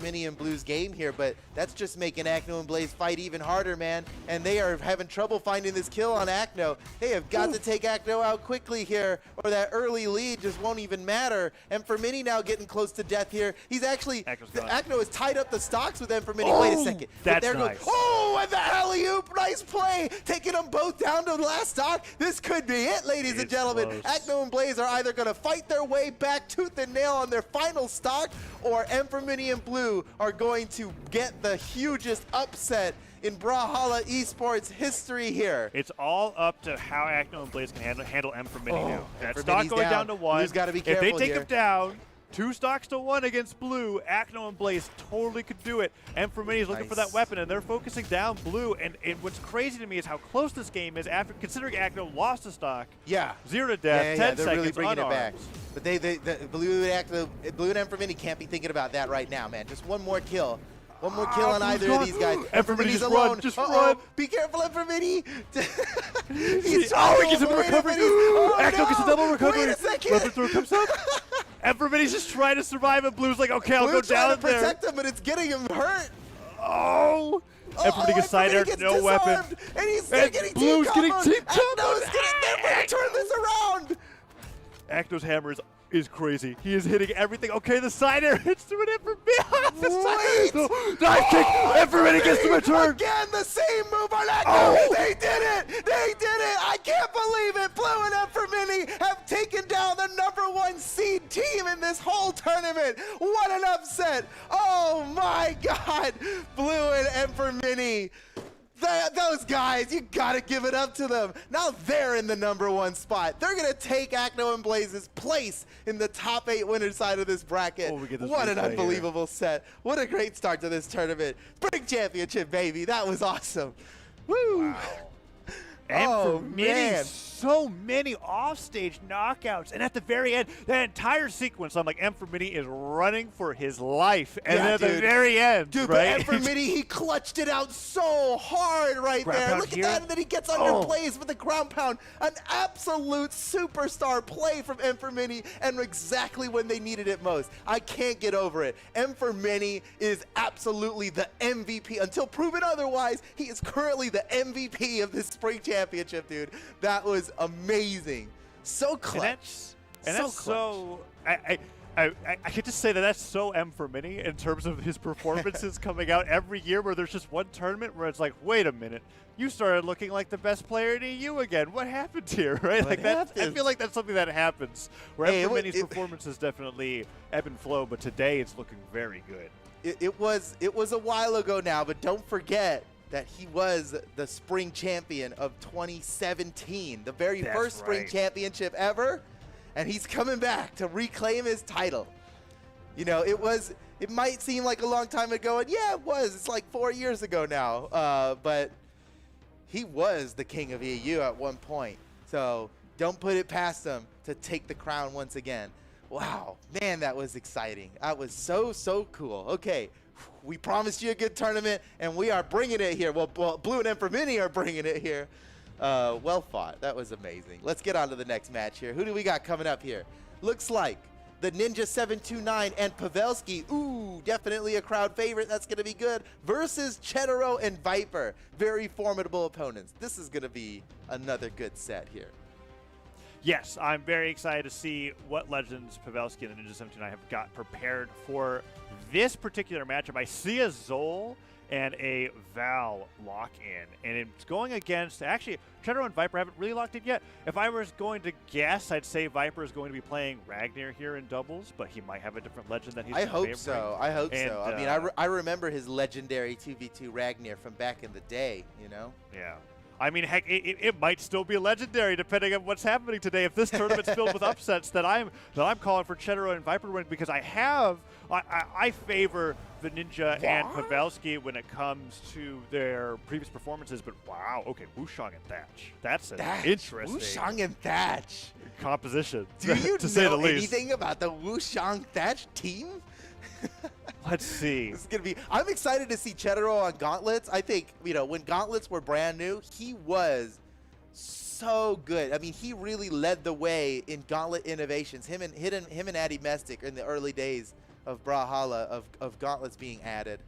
Mini and Blue's game here, but that's just making Acno and Blaze fight even harder, man. And they are having trouble finding this kill on Acno. They have got to take Acno out quickly here, or that early lead just won't even matter. Mini now getting close to death here. He's actually, Acno has tied up the stocks with Mini. Wait a second. That's nice. Oh, and the alley-oop, nice play. Taking them both down to the last stock. This could be it, ladies and gentlemen. Close. Acno and Blaze are either going to fight their way back tooth and nail on their final stock, or Mini and Blue are going to get the hugest upset in Brawlhalla esports history here. It's all up to how Acno and Blaze can handle Mini now. That Mini's stock going down to 1. Blue's got to be careful if they take here. him down, 2 stocks to 1 against Blue, Acno and Blaze totally could do it. Mini's looking for that weapon, and they're focusing down Blue. And what's crazy to me is how close this game is after considering Acno lost a stock. Yeah. 0 to death, 10 they're seconds, really bringing unarmed. it back. But the Blue and Mini can't be thinking about that right now, man. Just one more kill. One more kill on either of these guys. Mini's alone. Just run. Be careful, Mini. He gets a recovery. Acno gets a double recovery. Wait a second. Weapon throw comes up. Mini's just trying to survive, and Blue's like, okay, I'll Blue go down trying to there. protect him, but it's getting him hurt. Oh! Mini gets side air, no weapon. And he's And getting Blue's getting team Acno's getting there to turn this around. Acno's hammer is crazy. He is hitting everything. Okay, the side air hits to an Wait! Dive kick! Mini gets the return! Again, the same move on Acno! They did it! They did it! I can't believe it! Blue and Mini have taken down the #1 seed team in this whole tournament! What an upset! Oh my God! Blue and Mini! Those guys, you gotta give it up to them. Now they're in the #1 spot. They're gonna take Acno and Blaze's place in the top 8 winner side of this bracket. What an unbelievable set. What a great start to this tournament. Spring Championship, baby. That was awesome. Woo! Wow. And Oh, for Mini, man. so many offstage knockouts. And at the very end, that entire sequence, I'm like, Mini is running for his life. And Yeah, then at the dude. very end, Dude, right? but Mini, he clutched it out so hard right Ground there. pound Look here. at that, and then he gets under plays with the ground pound. An absolute superstar play from Mini, and exactly when they needed it most. I can't get over it. Mini is absolutely the MVP. Until proven otherwise, he is currently the MVP of this spring championship, dude. That was amazing. So clutch. And that's so. I could just say that's so Mini in terms of his performances coming out every year, where there's just one tournament where it's like, wait a minute, you started looking like the best player in EU again. What happened here, right? What Like that. I happened? feel like that's something that happens where Hey, Mini's performances definitely ebb and flow, but today it's looking very good. It was a while ago now, but don't forget that he was the spring champion of 2017, the very first spring championship ever, and he's coming back to reclaim his title. You know, it might seem like a long time ago, and yeah, it was. It's like 4 years ago now, but he was the king of EU at one point. So don't put it past him to take the crown once again. Wow, man, that was exciting. That was so cool. Okay. We promised you a good tournament, and we are bringing it here. Well, Blue and Mini are bringing it here. Well fought. That was amazing. Let's get on to the next match here. Who do we got coming up here? Looks like the Ninja 729 and Pavelski. Ooh, definitely a crowd favorite. That's going to be good. Versus Cheddar and Viper. Very formidable opponents. This is going to be another good set here. Yes, I'm very excited to see what legends Pavelski and the Ninja 79 have got prepared for this particular matchup. I see a Zol and a Val lock-in, and it's going against, actually, Cheddar and Viper haven't really locked in yet. If I was going to guess, I'd say Viper is going to be playing Ragnar here in doubles, but he might have a different legend that he's I hope so. I hope and, so. I mean, I remember his legendary 2v2 Ragnar from back in the day, you know? Yeah. I mean, heck, it might still be legendary depending on what's happening today. If this tournament's filled with upsets, that I'm calling for Cheddar and Viper to win, because I favor the Ninja and Pavelski when it comes to their previous performances. But wow, okay, Wushang and Thatch. That's an interesting Wushang and Thatch composition. Do you to say the know least. anything about the Wushang Thatch team? Let's see. This is gonna be. I'm excited to see Cheddar on Gauntlets. I think when Gauntlets were brand new, he was so good. I mean, he really led the way in Gauntlet innovations. Him and Addy Mestic in the early days of Brawlhalla of Gauntlets being added.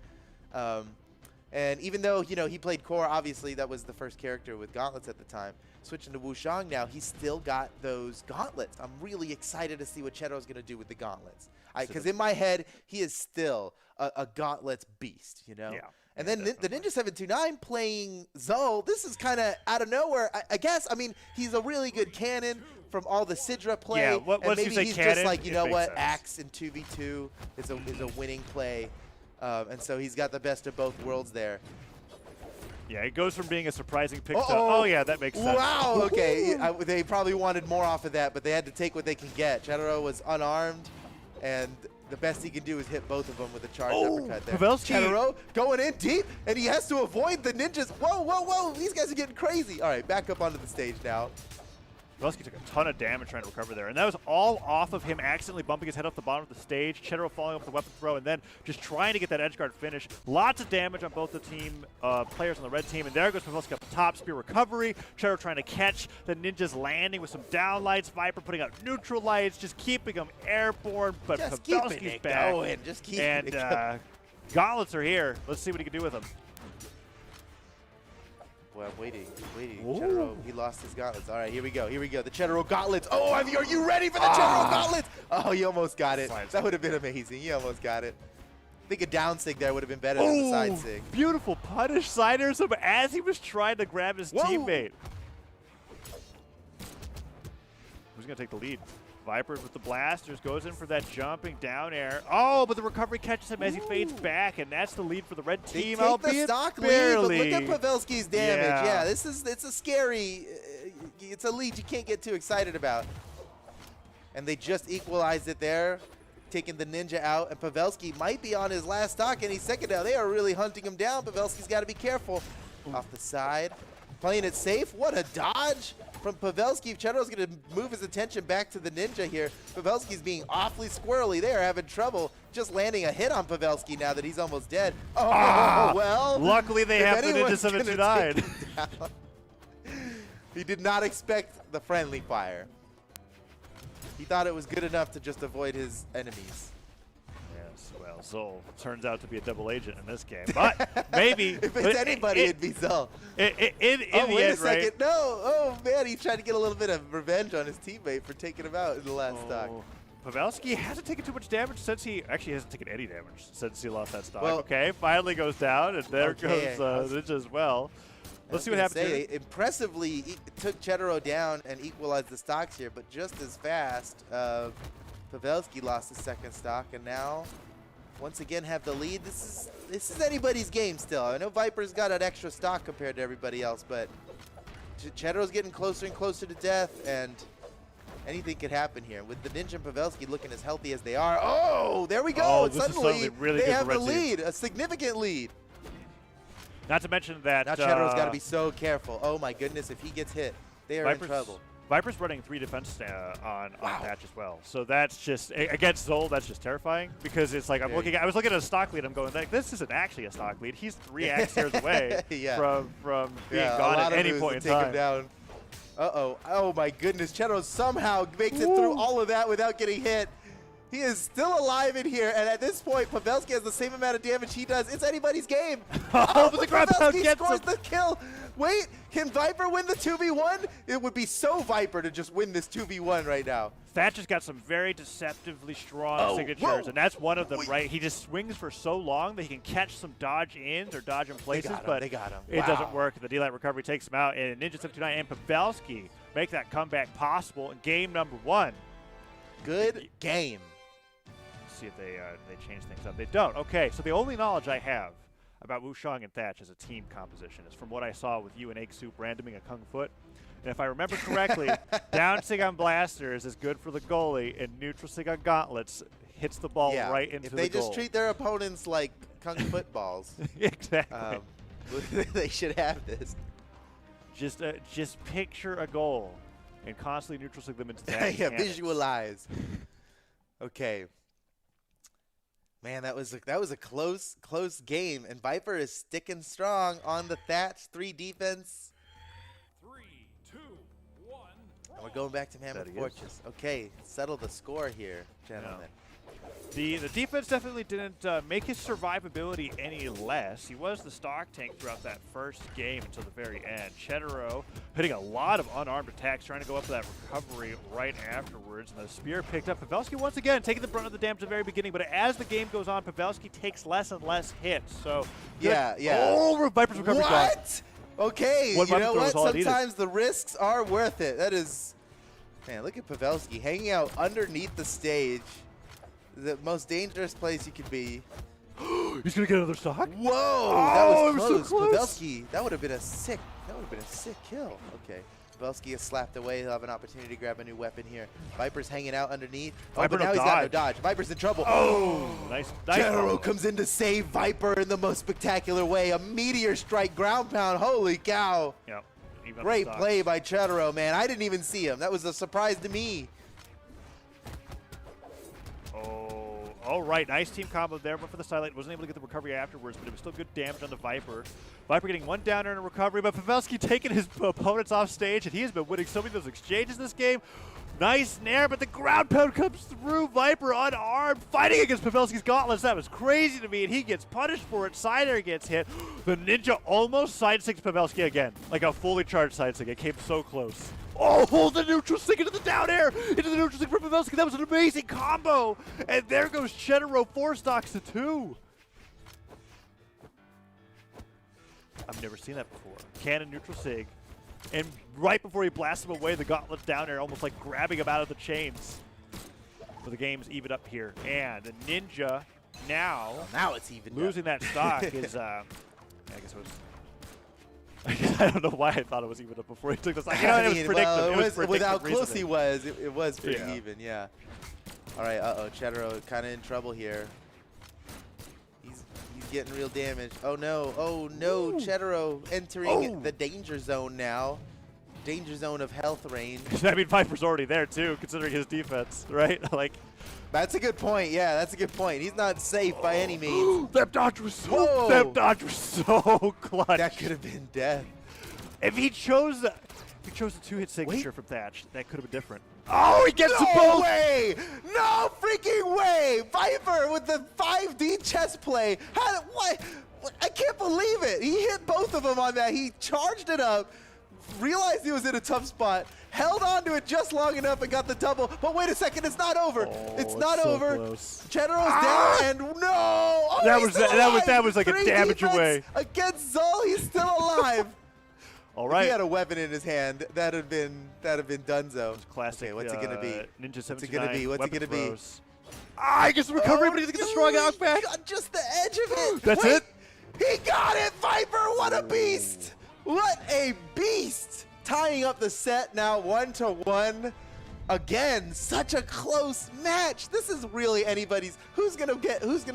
And even though he played core, obviously that was the first character with Gauntlets at the time. Switching to Wushang now, he's still got those Gauntlets. I'm really excited to see what Cheddar's going to do with the Gauntlets. Because in my head, he is still a Gauntlets beast, Yeah. And then the Ninja 729 playing Zol, this is kind of out of nowhere, I guess. I mean, he's a really good cannon from all the Sidra play. Yeah, and maybe he's cannon, just like, you know what, sense. Axe in 2v2 is a winning play. And so he's got the best of both worlds there. Yeah, it goes from being a surprising pick to, oh yeah, that makes sense. Wow, okay. They probably wanted more off of that, but they had to take what they can get. Cheddar was unarmed, and the best he can do is hit both of them with a charged uppercut there. Pavelski. Cheddar going in deep, and he has to avoid the ninjas. Whoa, whoa, whoa. These guys are getting crazy. All right, back up onto the stage now. Pavelski took a ton of damage trying to recover there, and that was all off of him accidentally bumping his head off the bottom of the stage, Cheddar falling off the weapon throw, and then just trying to get that edge guard finish. Lots of damage on both the team players on the red team, and there goes Pavelski up the top, spear recovery, Cheddar trying to catch the ninjas landing with some down lights, Viper putting out neutral lights, just keeping them airborne, but Just Pavelski's keeping it back. going. Just keeping And it going. Gauntlets are here. Let's see what he can do with them. Boy, I'm waiting. Cheddar, he lost his gauntlets. All right, here we go. The Cheddar gauntlets. Oh, are you ready for the Cheddar gauntlets? Oh, you almost got it. That would have been amazing. You almost got it. I think a down sig there would have been better than the side sig. Beautiful punish Siders him as he was trying to grab his teammate. Who's going to take the lead? Vipers with the blasters, goes in for that jumping down air. Oh, but the recovery catches him as he fades back, and that's the lead for the red team. They take the stock barely. lead, but look at Pavelski's damage. Yeah. It's a scary, it's a lead you can't get too excited about. And they just equalized it there, taking the ninja out, and Pavelski might be on his last stock any second now. They are really hunting him down. Pavelski's got to be careful. Off the side, playing it safe. What a dodge from Pavelski. Cheddar's going to move his attention back to the ninja here. Pavelski's being awfully squirrely. They are having trouble just landing a hit on Pavelski now that he's almost dead. Oh, well. Luckily they have the Ninja 729. He did not expect the friendly fire. He thought it was good enough to just avoid his enemies. Yes, well, Zol turns out to be a double agent in this game. But maybe. If it's anybody, it'd be Zol. In wait the a end, second. right? No. Oh, man. He's trying to get a little bit of revenge on his teammate for taking him out in the last stock. Pavelski hasn't taken too much damage since he actually hasn't taken any damage since he lost that stock. Well, okay, finally goes down, and there goes Ninja as well. Let's see what happens here. Impressively, he took Cheddar down and equalized the stocks here, but just as fast, Pavelski lost his second stock, and now once again have the lead. This is anybody's game still. I know Viper's got an extra stock compared to everybody else, but Cheddar's getting closer and closer to death, and anything could happen here. With the Ninja and Pavelski looking as healthy as they are. Oh, there we go. Oh, and this is suddenly really they good have for the red team. lead, a significant lead. Not to mention that Now Cheddar's got to be so careful. Oh my goodness, if he gets hit, they are in trouble. Viper's running 3 defense on Thatch as well. So that's just, against Zol, that's just terrifying, because it's like I was looking at a stock lead, I'm going, like, this isn't actually a stock lead. He's 3 axe airs away from being gone at any point in time. Him down. Uh-oh. Oh my goodness, Cheddar somehow makes it through all of that without getting hit. He is still alive in here, and at this point, Pavelski has the same amount of damage he does. It's anybody's game. Oh, but the ground pound Pavelski gets scores him. the kill. Wait, can Viper win the 2v1? It would be so Viper to just win this 2v1 right now. Thatch has got some very deceptively strong signatures, and that's one of them, right? He just swings for so long that he can catch some dodge ins or dodge in places, but they got him. it doesn't work. The D-Light recovery takes him out, and Ninja 79 and Pavelski make that comeback possible in game number 1. Good game. Let's see if they change things up. They don't. Okay, so the only knowledge I have about Wushang and Thatch as a team composition is from what I saw with you and Egg Soup randoming a Kung Foot. And if I remember correctly, down sig on blasters is good for the goalie, and neutral sig on gauntlets hits the ball right into the goal. If they just treat their opponents like Kung Foot balls, exactly, they should have this. Just picture a goal and constantly neutral sig them into that. Yeah, visualize. Okay. Man, that was a close game, and Viper is sticking strong on the Thatch 3 defense. 3, 2, 1. And we're going back to Mammoth Fortress. Okay, settle the score here, gentlemen. The defense definitely didn't make his survivability any less. He was the stock tank throughout that first game until the very end. Cheddar hitting a lot of unarmed attacks, trying to go up for that recovery right afterwards. And the spear picked up. Pavelski once again taking the brunt of the damage at the very beginning. But as the game goes on, Pavelski takes less and less hits. So yeah. Oh, Viper's recovery. What? Okay, you know what? Sometimes the risks are worth it. That is, man. Look at Pavelski hanging out underneath the stage. The most dangerous place you could be. He's gonna get another stock. Whoa, that was close. Pavelski, that would have been a sick kill. Okay, Pavelski is slapped away. He'll have an opportunity to grab a new weapon here. Viper's hanging out underneath. Viper but now he's got no dodge. Viper's in trouble. Oh, nice. Cheddar comes in to save Viper in the most spectacular way. A meteor strike ground pound. Holy cow! Yep. Great play by Cheddar, man. I didn't even see him. That was a surprise to me. All right, nice team combo there, but for the sidelight, wasn't able to get the recovery afterwards, but it was still good damage on the Viper. Viper getting one downer in a recovery, but Pavelski taking his opponents off stage, and he has been winning so many of those exchanges this game. Nice snare, but the ground pound comes through. Viper unarmed, fighting against Pavelski's gauntlets. That was crazy to me, and he gets punished for it. ZYDER gets hit. The Ninja almost side six Pavelski again, like a fully charged side sig. It came so close. Oh, the neutral stick into the down air, into the neutral stick for Pavelski. That was an amazing combo. And there goes Cheddar, 4 stocks to 2. I've never seen that before. Cannon neutral sig. And right before he blasts him away, the gauntlet's down air, almost like grabbing him out of the chains. But the game's even up here. And the Ninja now it's even losing that stock is, I guess it was... I don't know why I thought it was even up before he took this. Like, it was predictable. With how close he was, it was pretty even, yeah. All right, Cheddar kind of in trouble here. He's getting real damage. Oh no, Cheddar entering the danger zone now. Danger zone of health range. I mean, Viper's already there too, considering his defense, right? Like, that's a good point. Yeah, that's a good point. He's not safe by any means. That dodge was so clutch. That could have been death. If he chose the 2-hit signature from Thatch, that could have been different. Oh, he gets the both. No way! No freaking way! Viper with the 5D chess play. What? I can't believe it. He hit both of them on that. He charged it up, realized he was in a tough spot, held on to it just long enough and got the double. But wait a second, it's not over. It's not so over. Close. Cheddar's down, and no! Oh, that was like a damage away. Against Zul, he's still alive. All right. If he had a weapon in his hand, that'd have been dunzo. Classic. Okay, what's it gonna be? Ninja 79. What's it gonna be? What's it gonna be? I guess the recovery, but he doesn't get the strong knockback. Got just the edge of it. That's it. He got it, Viper. What a beast! What a beast! Tying up the set now 1-1. Again, such a close match. This is really anybody's. Who's gonna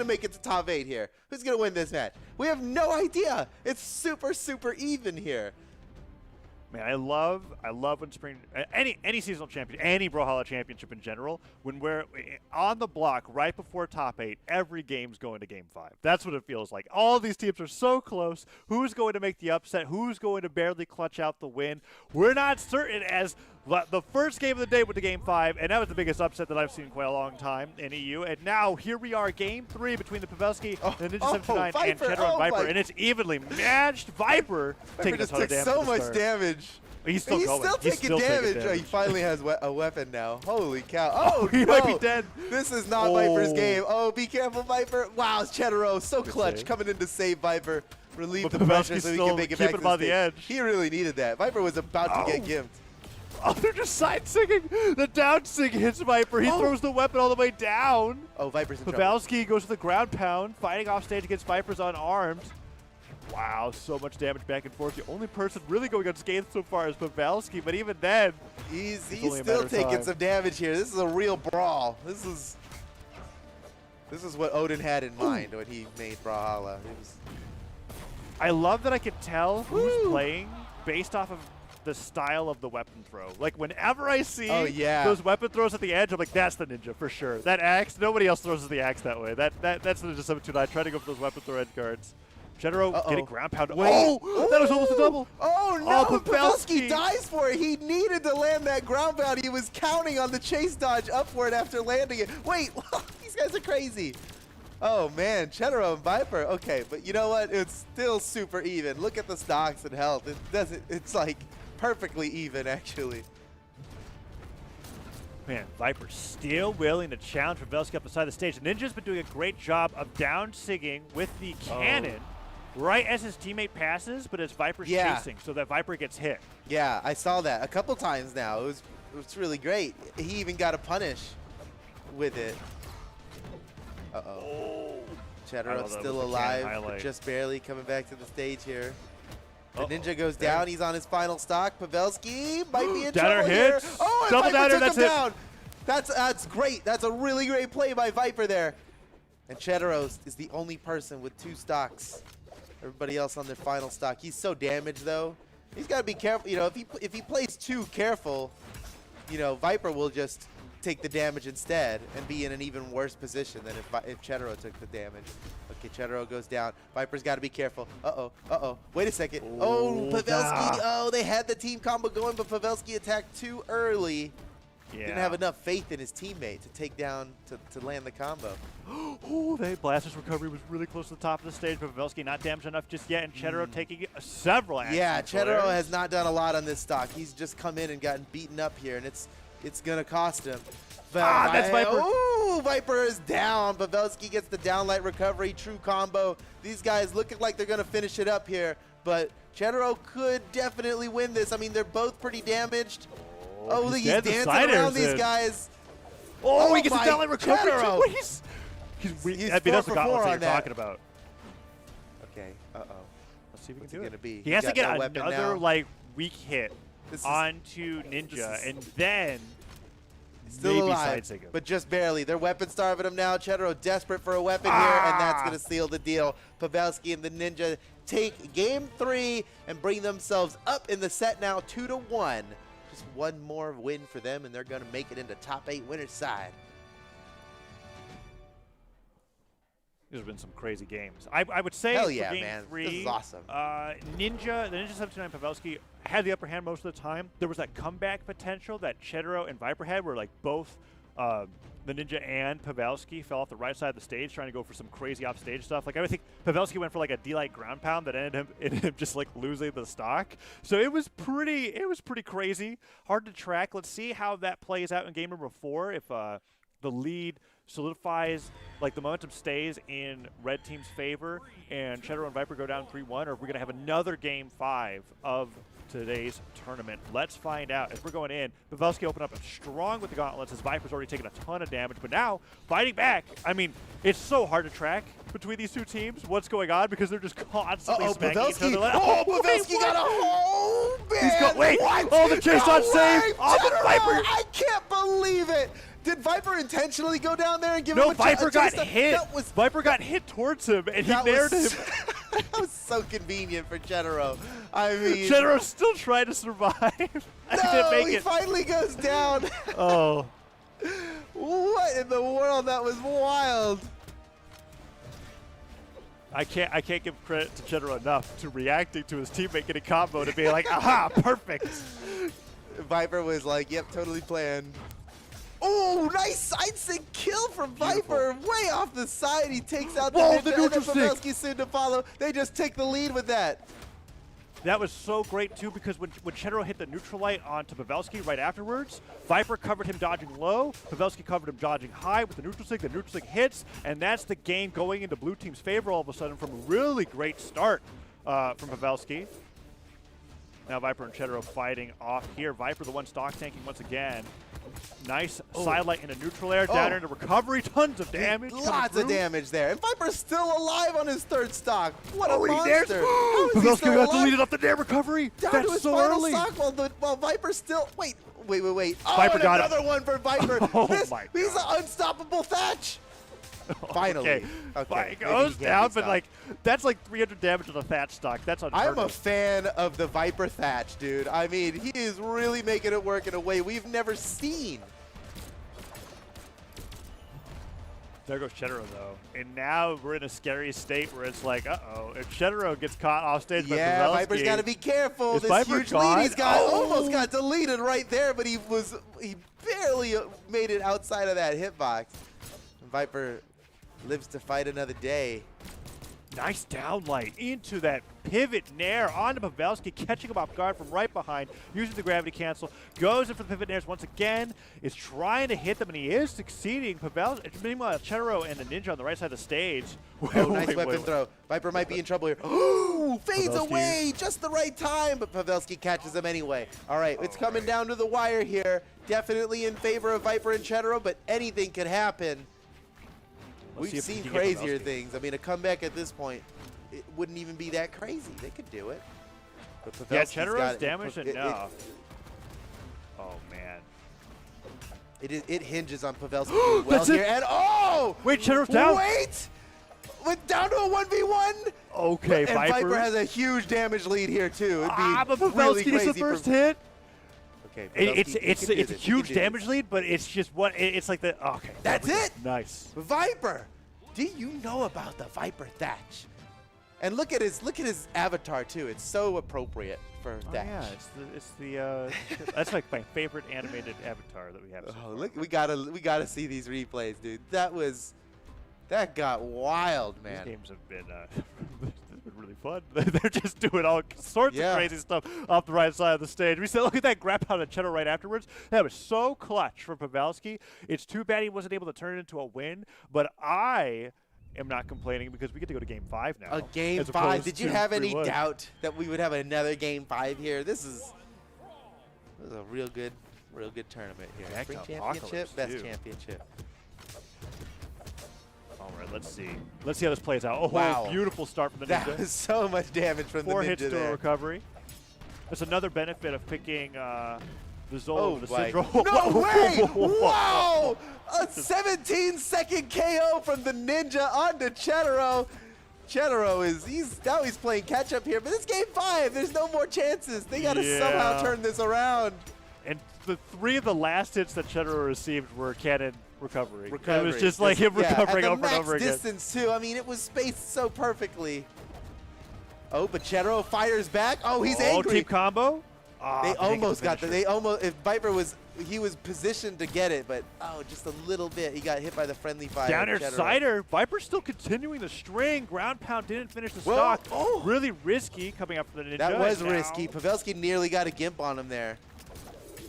make it to top 8 here? Who's gonna win this match? We have no idea. It's super even here. Man, I love when spring any seasonal champion, any Brawlhalla championship in general, when we're on the block right before top 8, every game's going to game 5. That's what it feels like. All these teams are so close. Who's going to make the upset? Who's going to barely clutch out the win? We're not certain as The first game of the day went to Game 5, and that was the biggest upset that I've seen in quite a long time in EU. And now here we are, Game 3 between the Pavelski, the Ninja 79, and Cheddar and Viper, and it's evenly matched. Viper taking a ton of damage. So much damage. He's still going. He's still taking damage. Oh, he finally has a weapon now. Holy cow. Oh, he might be dead. This is not Viper's game. Oh, be careful, Viper. Wow, Cheddar so clutch coming in to save Viper. Relieve the pressure so he can make it back to the stage. Edge. He really needed that. Viper was about to get gimped. Oh, they're just side singing. The down sig hits Viper. He throws the weapon all the way down. Oh, Viper's in trouble. Pavelski goes to the ground pound, fighting off stage against Viper's unarmed. Wow, so much damage back and forth. The only person really going unscathed so far is Pavelski, but even then, he's still taking some damage here. This is a real brawl. This is what Odin had in mind when he made Brawlhalla. I love that I can tell who's playing based off of the style of the weapon throw. Like, whenever I see those weapon throws at the edge, I'm like, that's the Ninja for sure. That axe, nobody else throws the axe that way. That's the Ninja 729. Try to go for those weapon throw edge guards. Cheddar getting ground pound. Oh, that was almost a double. Oh, no. Pavelski dies for it. He needed to land that ground pound. He was counting on the chase dodge upward after landing it. Wait, these guys are crazy. Oh, man. Cheddar and Viper. Okay, but you know what? It's still super even. Look at the stocks and health. It's like perfectly even, actually. Man, Viper still willing to challenge Pavelski up the side of the stage. Ninja's been doing a great job of down-sigging with the cannon right as his teammate passes, but as Viper's chasing, so that Viper gets hit. Yeah, I saw that a couple times now. It was really great. He even got a punish with it. Cheddar still alive, but just barely coming back to the stage here. The Ninja goes down. He's on his final stock. Pavelski might be in trouble here. Oh, and Viper took him down. That's great. That's a really great play by Viper there. And Cheddar is the only person with 2 stocks. Everybody else on their final stock. He's so damaged, though. He's got to be careful. You know, if he plays too careful, you know, Viper will just take the damage instead and be in an even worse position than if Cheddar took the damage. Okay, Cheddar goes down. Viper's got to be careful. Wait a second. Pavelski. Oh, they had the team combo going, but Pavelski attacked too early. Yeah. Didn't have enough faith in his teammate to take down, to land the combo. Blaster's recovery was really close to the top of the stage, but Pavelski not damaged enough just yet, and Cheddar taking several actions. Yeah, Cheddar has not done a lot on this stock. He's just come in and gotten beaten up here, and it's going to cost him. That's Viper. Oh, Viper is down. Pavelski gets the downlight recovery, true combo. These guys looking like they're going to finish it up here, but Cheddar could definitely win this. I mean, they're both pretty damaged. Oh, he's dancing around these guys. Oh, he gets a downlight recovery. He's that's the gauntlet you're talking about. Okay, Let's see if we can do it. He has to get another like weak hit onto Ninja, and then still alive, but just barely. They're weapon starving him now. Cheddar desperate for a weapon here, and that's going to seal the deal. Pavelski and the Ninja take Game 3 and bring themselves up in the set now 2-1. Just one more win for them, and they're going to make it into top 8 winners side. These have been some crazy games. I would say for Game 3, this is awesome. the Ninja 79 Pavelski had the upper hand most of the time. There was that comeback potential that Cheddar and Viper had, where like both the Ninja and Pavelski fell off the right side of the stage trying to go for some crazy off-stage stuff. Like I think Pavelski went for like a D-light ground pound that ended him just like losing the stock. So it was pretty crazy, hard to track. Let's see how that plays out in game number 4. If the lead solidifies, like the momentum stays in red team's favor, and Cheddar and Viper go down 3-1, or if we're gonna have another game 5 of today's tournament. Let's find out. As we're going in, Pavelski opened up strong with the gauntlets as Viper's already taken a ton of damage, but now fighting back. I mean, it's so hard to track between these two teams what's going on because they're just constantly smacking each other. Pavelski got a hole, man! Wait! What? Oh, the chase on save! Oh, the Viper! I can't believe it! Did Viper intentionally go down there and give him a Viper got hit. Viper got hit towards him, and he nared him. That was so convenient for Cheddar. I mean, Cheddar still trying to survive. No, he finally goes down. Oh. What in the world? That was wild. I can't give credit to Cheddar enough to reacting to his teammate getting combo to be like, aha, perfect. Viper was like, yep, totally planned. Oh, nice side stick kill from Viper. Way off the side. He takes out the Whoa, ninja, the and then neutral stick. Pavelski soon to follow. They just take the lead with that. That was so great, too, because when Cheddar hit the neutral light onto Pavelski right afterwards, Viper covered him dodging low, Pavelski covered him dodging high with the neutral stick hits, and that's the game going into blue team's favor all of a sudden from a really great start from Pavelski. Now Viper and Cheddar fighting off here. Viper the one stock tanking once again. Nice sidelight into neutral air, down into recovery, tons of damage. Lots of damage there. And Viper's still alive on his third stock. What a He monster. dares. How is he Pavelski still got alive? deleted off the damn recovery. Down to That's his so final early. stock while Viper's still... Wait. Oh, Viper and got it. another one for Viper. Oh He's my an God. unstoppable Thatch. Finally. Okay. Okay. It goes Maybe he can't be down, but stopped. like that's like 300 damage on the Thatch stock. That's unheard I'm a of. fan of the Viper Thatch, dude. I mean, he is really making it work in a way we've never seen. There goes Cheddar though, and now we're in a scary state where it's like, uh-oh, if Cheddar gets caught off stage by Yeah, Pavelski, Viper's got to be careful. Is This Viper huge gone? lead he's got Oh! almost got deleted right there, but he barely made it outside of that hitbox. And Viper lives to fight another day. nice downlight into that pivot nair onto Pavelski, catching him off guard from right behind, using the gravity cancel, goes in for the pivot nairs once again, is trying to hit them, and he is succeeding. Pavelski, meanwhile, Cheddar and the Ninja on the right side of the stage. Oh, nice weapon throw. Viper might be in trouble here. Ooh, fades Pavelski. away just the right time, but Pavelski catches him anyway. All right, it's coming down to the wire here. Definitely in favor of Viper and Cheddar, but anything could happen. Let's see We've if we seen can get crazier Pavelski. things. I mean, a comeback at this point, it wouldn't even be that crazy. They could do it. But Yeah, Pavelski's Cheddar got is it. damaged enough. Oh, man. It hinges on Pavelski doing well That's it. here. And oh! Wait, Cheddar's down. Wait! Went down to a 1v1. Okay, And Viper has a huge damage lead here, too. It'd be but really Pavelski gets crazy the first for, hit. Okay, It's Pavelski, he can do a this. He can huge do damage this. lead, but it's just what it's like the okay. That's it. Nice. Viper. Do you know about the Viper Thatch? And look at his avatar too. It's so appropriate for Oh, Thatch. yeah, it's the that's like my favorite animated avatar that we have. So Oh, far. look, we gotta see these replays, dude. That got wild, These man. games have been really fun. They're just doing all sorts Yeah. of crazy stuff off the right side of the stage. We said, look at that grab out of Cheddar right afterwards. That was so clutch for Pavelski. It's too bad he wasn't able to turn it into a win, but I am not complaining because we get to go to Game 5 now. A game as 5. opposed Did you to have any 3-1. doubt that we would have another game 5 here? This is a real good tournament here. Back Spring to championship, Apocalypse, best too. championship. All right, let's see. Let's see how this plays out. Oh, Wow. beautiful start from the That Ninja. was so much damage from 4 the hits ninja to a there. recovery. That's another benefit of picking the Zola Oh, over the my. Syndrome. No way! Wow! A 17-second KO from the Ninja onto Cheddaro. Cheddaro he's playing catch up here, but it's game 5. There's no more chances. They got to somehow Yeah. turn this around. And the 3 of the last hits that Cheddar received were cannon recovery. It was Recovery. just like him Yeah, recovering at the over and max over again. distance too. I mean, it was spaced so perfectly. Oh, but Cheddaro fires back. Oh, he's angry. Team combo. Ah, They but didn't get almost got the the. They almost. If Viper was positioned to get it, but just a little bit. He got hit by the friendly fire. Down air Cheddaro. Cider. Viper's still continuing the string. Ground pound didn't finish the Well, stock. oh. Really risky coming up from the Ninja. That was Now- risky. Pavelski nearly got a gimp on him there.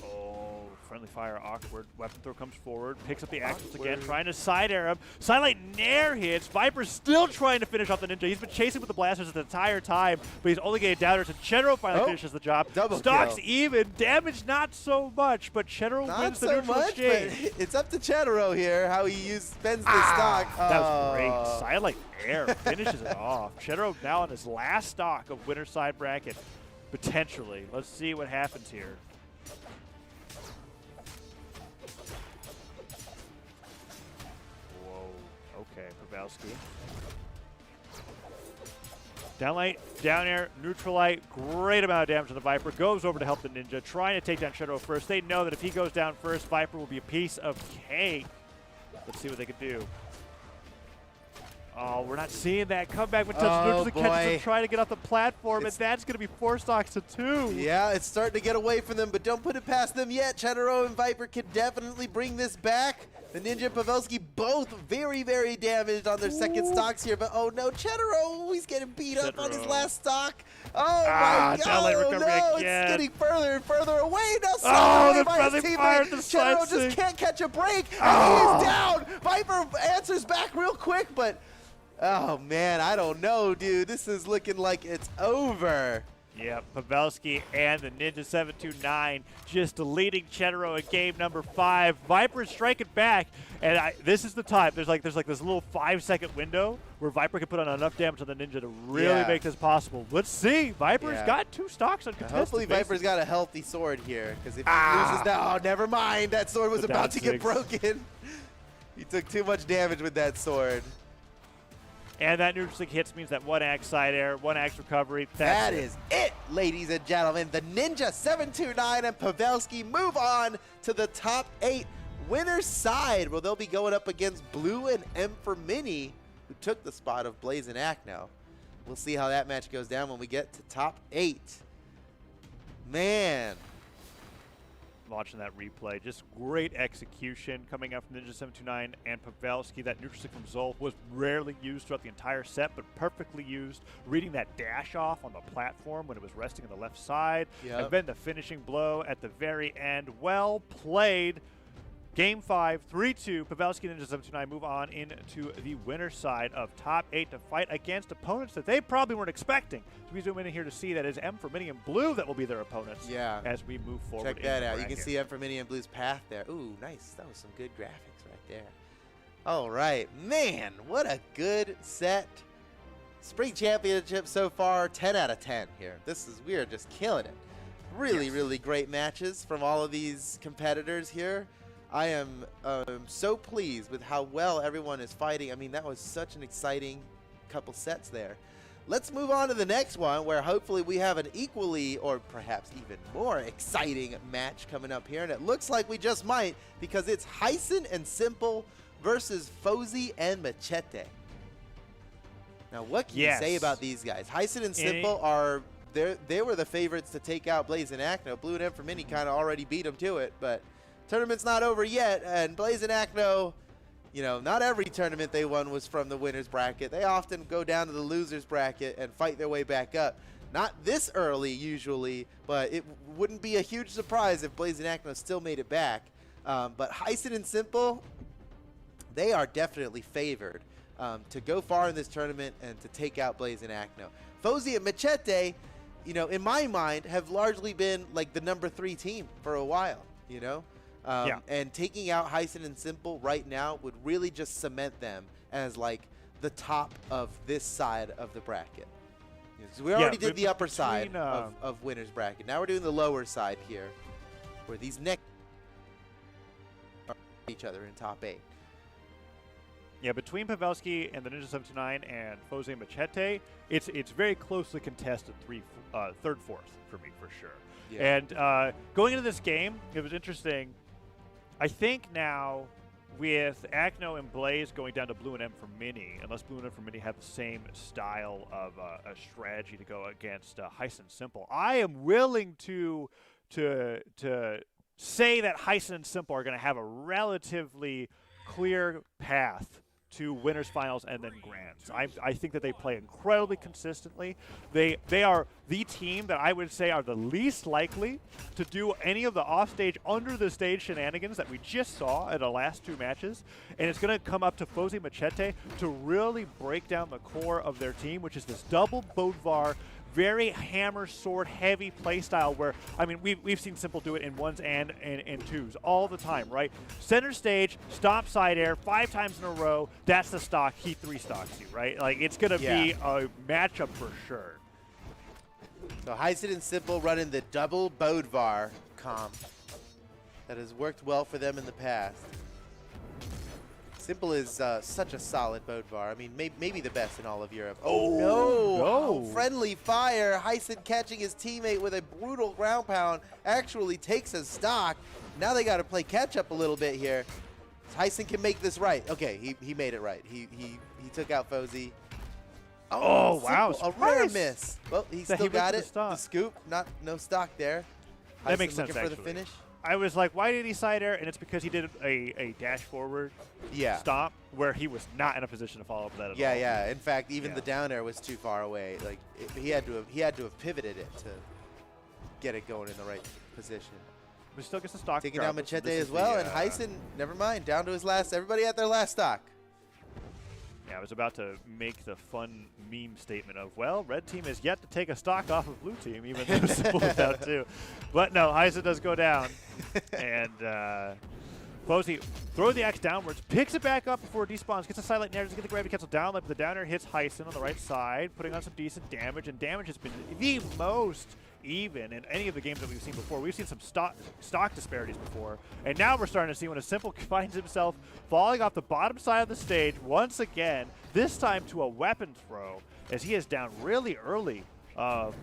Oh, friendly fire awkward. Weapon throw comes forward. Picks up the axles again, Awkward. trying to side air him. Sidelight nair hits. Viper's still trying to finish off the Ninja. He's been chasing with the blasters the entire time, but he's only getting downers, and Cheddar finally Oh, finishes the job. double Stock's kill. even. Damage not so much, but Cheddar Not wins the so neutral much, exchange. but it's up to Cheddaro here how he spends the stock. That was great. Oh. Sidelight air finishes it off. Cheddar now on his last stock of winner side bracket, potentially. Let's see what happens here. Whoa. Okay, Pavelski. Downlight, down air, neutral light, great amount of damage to the Viper. Goes over to help the Ninja, trying to take down Cheddar first. They know that if he goes down first, Viper will be a piece of cake. Let's see what they can do. Oh, we're not seeing that comeback when Oh, touch boy. catches trying to get off the platform, It's- and that's going to be 4 stocks to 2. Yeah, it's starting to get away from them, but don't put it past them yet. Cheddar and Viper can definitely bring this back. The Ninja and Pavelski both very, very damaged on their second stocks here, but oh no, Cheddar, he's getting beat up on his last stock. Oh my down lane god, recovery no, again. it's getting further and further away. Now Oh, away the by his friendly fire at the teammate. side Cheddar just sync. can't catch a break, and he's down. Viper answers back real quick, but oh man, I don't know, dude. This is looking like it's over. Yeah, Pavelski and the Ninja 729 just deleting Cheddar in game number 5. Viper striking back, and this is the time. There's like this little 5-second window where Viper can put on enough damage on the Ninja to really make this possible. Let's see. Viper's got 2 stocks on contested Hopefully bases. Viper's got a healthy sword here, because if he loses now, oh, never mind. That sword was The about down to get 6. broken. He took too much damage with that sword. And that neutral stick hits means that 1 axe side air, 1 axe recovery. That is it, ladies and gentlemen. The Ninja 729 and Pavelski move on to the top 8 winner's side, where they'll be going up against Blue and M for Mini, who took the spot of Blaze and Acno. We'll see how that match goes down when we get to top 8. Man. Watching that replay, just great execution coming out from Ninja 729 and Pavelski. That neutral stick from Zolf was rarely used throughout the entire set, but perfectly used. Reading that dash off on the platform when it was resting on the left side. And then the finishing blow at the very end. Well played. Game 5, 3-2. Pavelski and Ninja 729 move on into the winner's side of top 8 to fight against opponents that they probably weren't expecting. So we zoom in here to see that is M for Mini and Blue that will be their opponents as we move forward. Check that out. You can see M for Mini and Blue's path there. Ooh, nice. That was some good graphics right there. All right. Man, what a good set. Spring Championship so far, 10 out of 10 here. We are just killing it. Really, really great matches from all of these competitors here. I am so pleased with how well everyone is fighting. I mean, that was such an exciting couple sets there. Let's move on to the next one, where hopefully we have an equally or perhaps even more exciting match coming up here. And it looks like we just might, because it's Heisen and Simple versus Fosey and Machete. Now, what can you say about these guys? Heisen and Simple they were the favorites to take out Blaze and Acno. Blue and M for Mini kind of already beat them to it, but tournament's not over yet, and Blaze and Acno, you know, not every tournament they won was from the winner's bracket. They often go down to the loser's bracket and fight their way back up. Not this early usually, but it wouldn't be a huge surprise if Blaze and Acno still made it back. But Heisen and Simple, they are definitely favored to go far in this tournament and to take out Blaze and Acno. Fosey and Machete, you know, in my mind, have largely been like the number 3 team for a while, you know? And taking out Heisen and Simple right now would really just cement them as like the top of this side of the bracket. So we already did the upper side of winner's bracket. Now we're doing the lower side here, where these next are each other in top 8. Yeah, between Pavelski and the Ninja 729 and Fosey and Machete, it's very closely contested third, fourth for me for sure. Yeah. And going into this game, it was interesting. I think now with Acno and Blaze going down to Blue and M for Mini, unless Blue and M for Mini have the same style of a strategy to go against Heisen and Simple, I am willing to say that Heisen and Simple are going to have a relatively clear path to winners finals and then grands. I think that they play incredibly consistently. They are the team that I would say are the least likely to do any of the offstage, under the stage shenanigans that we just saw in the last 2 matches. And it's going to come up to Fosey Machete to really break down the core of their team, which is this double Bodvar, very hammer sword heavy play style where, I mean, we've seen Simple do it in 1s and 2s all the time, right? Center stage, stop side air 5 times in a row. That's the stock. He 3 stocks you, right? Like, it's going to be a matchup for sure. So Heisen and Simple running the double Bodvar comp that has worked well for them in the past. Simple is such a solid Bodvar. I mean, maybe the best in all of Europe. Oh, no. Friendly fire. Heisen catching his teammate with a brutal ground pound actually takes a stock. Now they got to play catch up a little bit here. Heisen can make this right. Okay, he made it right. He took out Fosey. Oh, wow. A rare miss. Well, he That still he went got for it. the stock. The scoop, no stock there. That Heisen makes sense, looking for the actually. finish. I was like, why did he side air? And it's because he did a dash forward stomp where he was not in a position to follow up with that at all. Yeah. In fact, even the down air was too far away. Like he had to have pivoted it to get it going in the right position. But still gets the stock. Taking down regardless. Machete This as is well, the, and Heisen, never mind, down to his last. Everybody at their last stock. Yeah, I was about to make the fun meme statement of, well, red team is yet to take a stock off of blue team, even though Simple is out too. But no, Heisen does go down. And Fosey throws the axe downwards, picks it back up before it despawns, gets a sidelight nair, doesn't get the gravity cancel down, but the downer hits Heisen on the right side, putting on some decent damage, and damage has been the most even in any of the games that we've seen before. We've seen some stock disparities before, and now we're starting to see when a Simple finds himself falling off the bottom side of the stage once again, this time to a weapon throw, as he is down really early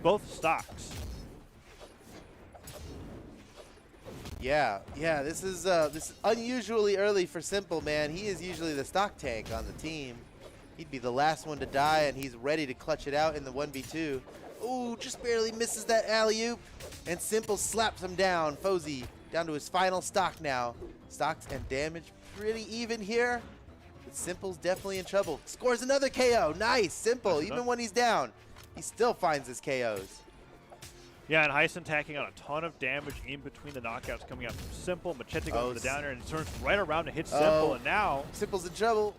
both stocks. Yeah, this is unusually early for Simple, man. He is usually the stock tank on the team. He'd be the last one to die, and he's ready to clutch it out in the 1v2. Ooh, just barely misses that alley-oop, and Simple slaps him down. Fosey down to his final stock now. Stocks and damage pretty even here, but Simple's definitely in trouble. Scores another KO. Nice, Simple. Even when he's down, he still finds his KOs. Yeah, and Heisen tacking on a ton of damage in between the knockouts coming out from Simple. Machete goes for the downer and turns right around to hit Simple, and now Simple's in trouble.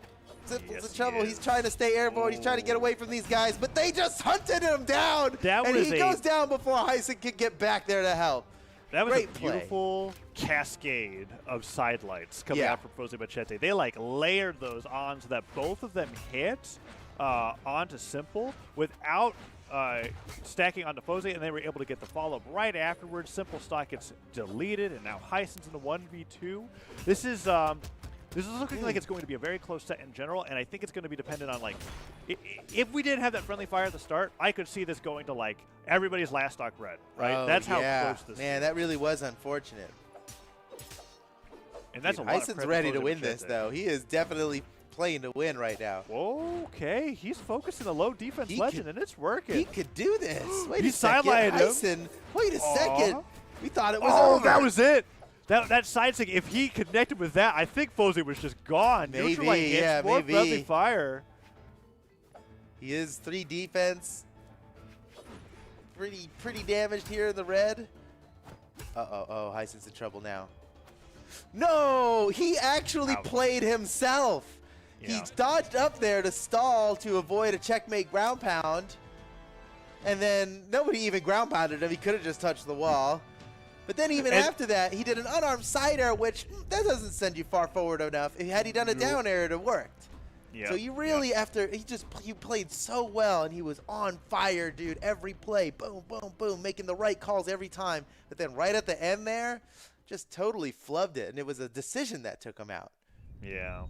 Simple's in trouble. He's trying to stay airborne. He's trying to get away from these guys, but they just hunted him down. And he goes down before Heisen can get back there to help. That was a beautiful cascade of sidelights coming out from Fosey Machete. They like layered those on so that both of them hit onto Simple without stacking onto Fosey, and they were able to get the follow-up right afterwards. Simple stock gets deleted, and now Heisen's in the 1v2. This is looking like it's going to be a very close set in general, and I think it's going to be dependent on, like, if we didn't have that friendly fire at the start, I could see this going to, like, everybody's last stock red, right? Oh, that's how close this is. That really was unfortunate. And that's a lot of Heisen's ready to win this, though. He is definitely playing to win right now. Okay, he's focusing the low defense legend, and it's working. He could do this. Wait a second. Heisen, wait a second. We thought it was over. That was it. That side stick, if he connected with that, I think Fosey was just gone. Maybe, more friendly fire. He is 3 defense. Pretty damaged here in the red. Oh, Heisen's in trouble now. No, he actually played himself. He dodged up there to stall to avoid a checkmate ground pound. And then nobody even ground pounded him. He could have just touched the wall. But then even after that, he did an unarmed side air, which that doesn't send you far forward enough. Had he done a down air, it would have worked. So you really, after he played so well, and he was on fire, dude. Every play, boom, boom, boom, making the right calls every time. But then right at the end there, just totally flubbed it, and it was a decision that took him out. Yeah.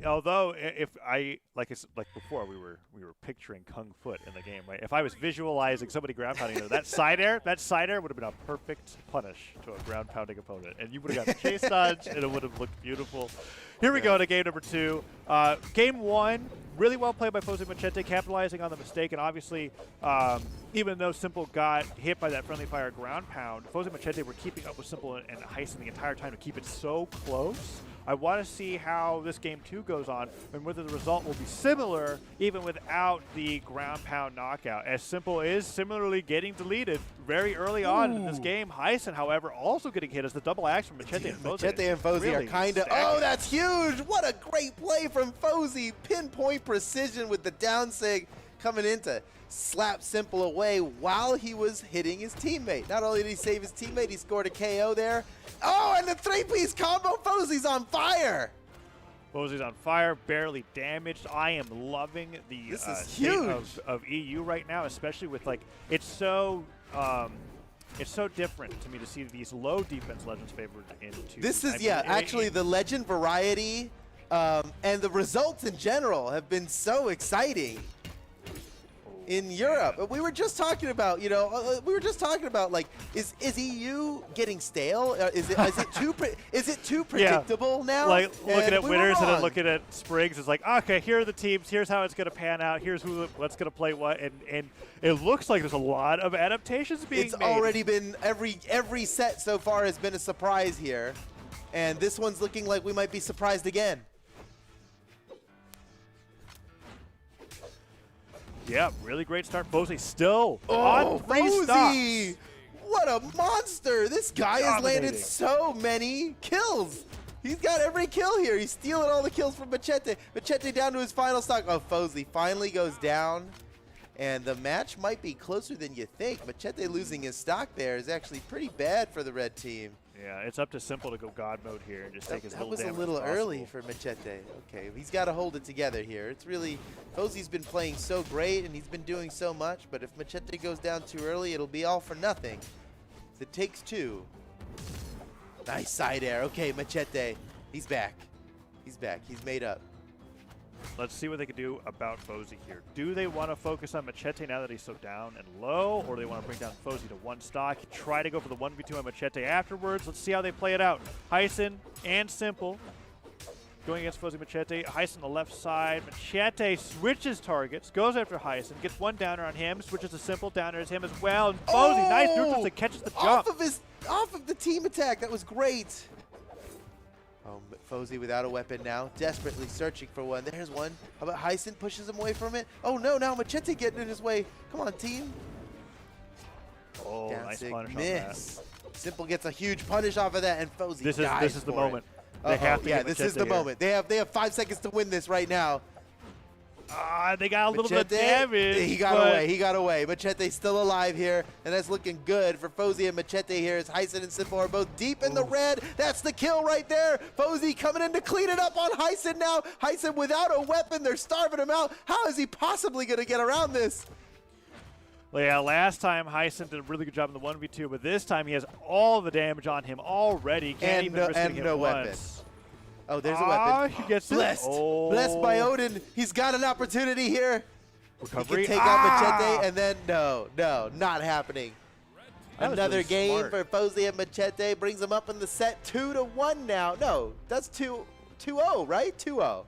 Although, if I like before, we were picturing Kung Foot in the game, right? If I was visualizing somebody ground pounding that side air would have been a perfect punish to a ground pounding opponent, and you would have got the chase dodge, and it would have looked beautiful. Here we go to game number 2. Game 1, really well played by Fosey Machete, capitalizing on the mistake, and obviously, even though Simple got hit by that friendly fire ground pound, Fosey Machete were keeping up with Simple and Heisen the entire time to keep it so close. I want to see how this game 2 goes on and whether the result will be similar even without the ground pound knockout, as Simple is similarly getting deleted very early on in this game. Heisen, however, also getting hit as the double axe from Machete and Fosey. Machete and Fosey are kind of... Oh, that's huge! What a great play from Fosey. Pinpoint precision with the down sig coming in to slap Simple away while he was hitting his teammate. Not only did he save his teammate, he scored a KO there. Oh, and the 3-piece combo. Fosey's on fire. Fosey's on fire, barely damaged. I am loving the this is huge. Of EU right now, especially with, like, it's so different to me to see these low defense legends favored into. This is, actually the legend variety and the results in general have been so exciting. in Europe. We were just talking about, like, is EU getting stale? Is it too predictable now? Like looking at we winners were and then wrong. looking at Springs, it's like, okay, here are the teams. Here's how it's going to pan out. Here's what's going to play what, and it looks like there's a lot of adaptations being It's made. already been every set so far has been a surprise here, and this one's looking like we might be surprised again. Yeah, really great start. Fosey still on 3 stocks. Fosey! What a monster! This guy has landed Dominating. so many kills. He's got every kill here. He's stealing all the kills from Machete. Machete down to his final stock. Oh, Fosey finally goes down. And the match might be closer than you think. Machete losing his stock there is actually pretty bad for the red team. Yeah, it's up to Simple to go God mode here and just take as That little was a damage little as possible. early for Machete. Okay, he's got to hold it together here. It's really, Fosey's been playing so great and he's been doing so much, but if Machete goes down too early, it'll be all for nothing. It takes two. Nice side air. Okay, Machete, he's back. He's back. He's made up. Let's see what they can do about Fosey here. Do they want to focus on Machete now that he's so down and low, or do they want to bring down Fosey to 1 stock, try to go for the 1v2 on Machete afterwards? Let's see how they play it out. Heisen and Simple going against Fosey Machete. Heisen on the left side. Machete switches targets, goes after Heisen, gets 1 downer on him, switches to Simple, downers him as well. And Fosey, nice neutral to catches the jump. Off of the team attack. That was great. Oh, Fosey without a weapon now, desperately searching for one. There's one. How about Heisen pushes him away from it? Oh no, now Machete getting in his way. Come on, team. Oh, Down nice sig, punish on miss. Simple gets a huge punish off of that, and Fosey that. dies This is the for moment. It. They have to yeah, get this Machete is the here. moment. They have 5 seconds to win this right now. They got a little bit of Machete, damage. He got but away. He got away. Machete's still alive here, and that's looking good for Fosey and Machete here as Heisen and Simple are both deep in the red. That's the kill right there. Fosey coming in to clean it up on Heisen now. Heisen without a weapon. They're starving him out. How is he possibly going to get around this? Well, yeah, last time Heisen did a really good job in the 1v2, but this time he has all the damage on him already. Can't even risk hitting him weapon. once. Oh, there's a weapon. He gets it. Blessed. Oh. Blessed by Odin. He's got an opportunity here. Recovery. He can take out Machete, and then no, not happening. That was Another really game smart. for Fosey and Machete brings them up in the set 2-1 now. No, that's 2-0, right? 2-0.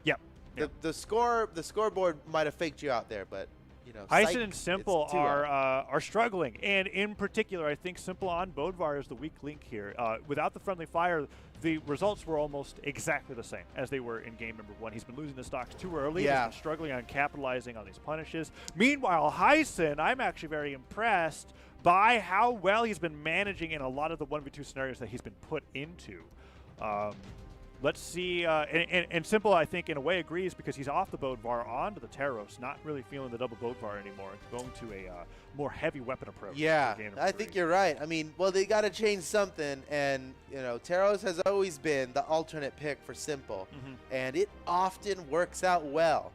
Yep. The scoreboard might have faked you out there, but you know. Heisen psych, and Simple it's 2-0. are struggling, and in particular, I think Simple on Bodvar is the weak link here. Without the friendly fire, the results were almost exactly the same as they were in game number 1. He's been losing the stocks too early. Yeah. He's been struggling on capitalizing on these punishes. Meanwhile, Heisen, I'm actually very impressed by how well he's been managing in a lot of the 1v2 scenarios that he's been put into. Let's see, and Simple, I think, in a way agrees because he's off the Bodvar onto the Taros, not really feeling the double Bodvar anymore, going to a more heavy weapon approach. Yeah, for game number I 3. think you're right. I mean, well, they got to change something, and you know, Taros has always been the alternate pick for Simple, and it often works out well.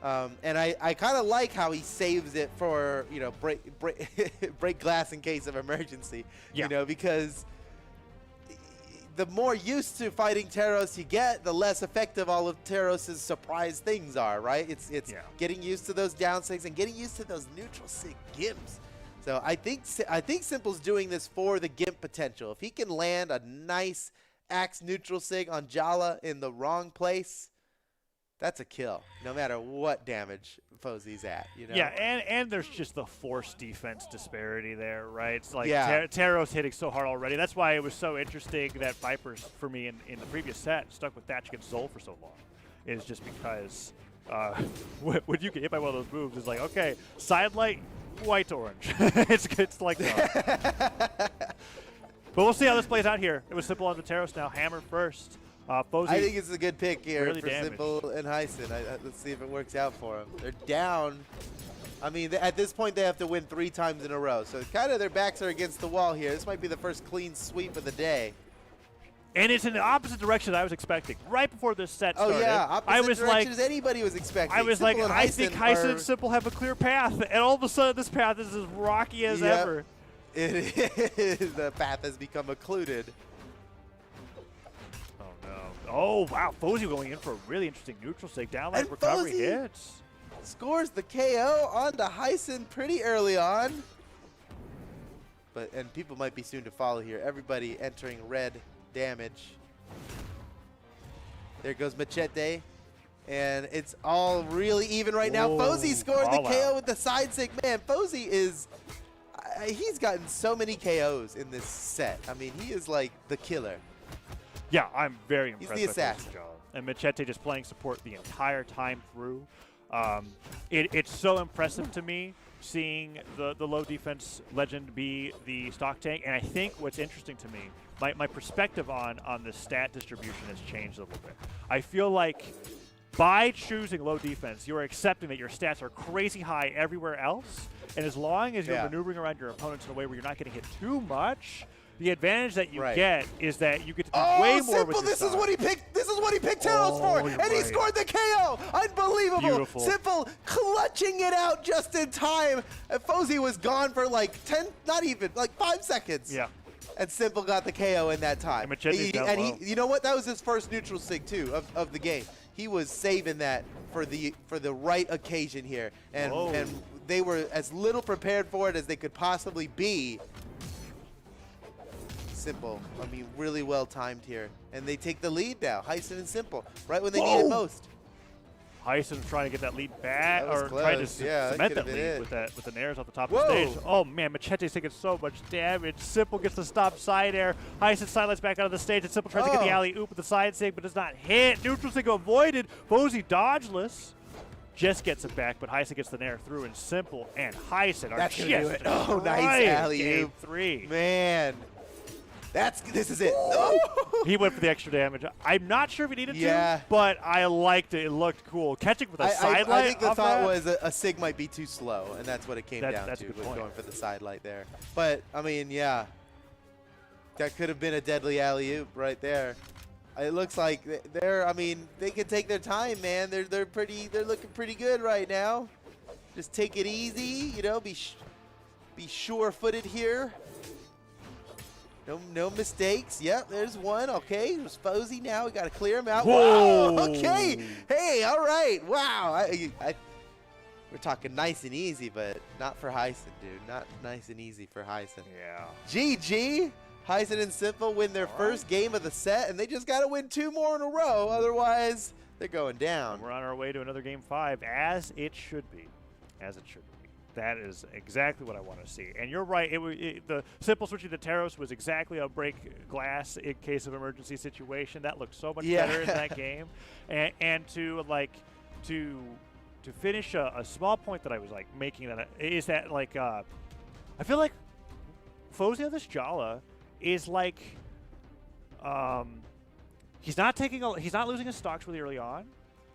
And I kind of like how he saves it for, you know, break glass in case of emergency. Yeah. You know, because the more used to fighting Taros you get, the less effective all of Taros's surprise things are, right? It's getting used to those down sigs and getting used to those neutral sig gimps. So I think Simple's doing this for the gimp potential. If he can land a nice axe neutral sig on Jala in the wrong place, that's a kill, no matter what damage Fosey's at. You know? Yeah, and there's just the force defense disparity there, right? It's like Yeah. Taros hitting so hard already. That's why it was so interesting that Vipers, for me, in the previous set, stuck with Thatch against Zol for so long. Is just because when you get hit by one of those moves, it's like, okay, side light, white to orange. it's like that. But we'll see how this plays out here. It was Simple on the Taros now. Hammer first. Fosey, I think it's a good pick here really for damaged. Simple and Heisen. Let's see if it works out for them. They're down. I mean, at this point, they have to win 3 times in a row. So kind of their backs are against the wall here. This might be the first clean sweep of the day. and it's in the opposite direction I was expecting. Right before this set started, Oh yeah, opposite I was direction like, as anybody was expecting. I was Simple like, and I think Heisen are- and Simple have a clear path, and all of a sudden this path is as rocky as Yep. ever. It is. The path has become occluded. Oh no! Oh wow! Fosey going in for a really interesting neutral sig. Down like And recovery Fosey- hits. scores the KO onto Heisen pretty early on. And people might be soon to follow here. Everybody entering red damage. There goes Machete. And it's all really even right now. Fosey scoring the KO with the side sig. Man, Fosey is... he's gotten so many KOs in this set. I mean, he is like the killer. Yeah, I'm very impressed. He's the assassin. And Machete just playing support the entire time through. It's so impressive to me seeing the low defense legend be the stock tank. And I think what's interesting to me, my perspective on the stat distribution has changed a little bit. I feel like by choosing low defense, you're accepting that your stats are crazy high everywhere else. And as long as you're maneuvering around your opponents in a way where you're not getting hit too much, the advantage that you get is that you get to do way more Simple, with your this is what he picked. This is what he picked Taros for, and he scored the KO. Unbelievable. Beautiful. Simple clutching it out just in time. And Fosey was gone for like 10, not even, like 5 seconds. Yeah. And Simple got the KO in that time. And he, you know what? That was his first neutral sig too of the game. He was saving that for the right occasion here, and they were as little prepared for it as they could possibly be. Simple, I mean, really well timed here, and they take the lead now. Heisen and Simple, right when they need it most. Heisen trying to get that lead back, or trying to cement that lead with the nairs off the top of the stage. Oh man, Machete's taking so much damage. Simple gets the stop side air. Heisen sidelights back out of the stage, and Simple tries to get the alley-oop with the side sig, but does not hit. Neutral sig avoided. Fosey dodgeless. Just gets it back, but Heisen gets the nair through, and Simple and Heisen are That's just gonna do it. Oh, nice alley-oop. Game 3. Man. This is it. He went for the extra damage. I'm not sure if he needed to, but I liked it. It looked cool. Catching with a side light. I think the thought was a sig might be too slow, and that's what it came down to, was going for the side light there. But, I mean, yeah, that could have been a deadly alley-oop right there. It looks like they can take their time, man. They're looking pretty good right now. Just take it easy, you know, be sure-footed here. No mistakes. Yep, there's one. Okay, there's Fosey now. We got to clear him out. Whoa! Okay. Hey, all right. Wow. We're talking nice and easy, but not for Heisen, dude. Not nice and easy for Heisen. Yeah. GG. Heisen and Simple win their first game of the set, and they just got to win 2 more in a row. Otherwise, they're going down. We're on our way to another Game 5, as it should be. As it should be. That is exactly what I want to see. And you're right. The Simple switching to Taros was exactly a break glass in case of emergency situation. That looked so much better in that game. And to finish a small point that I was like making is that like I feel like Fosey on this Jala is like he's not losing his stocks really early on.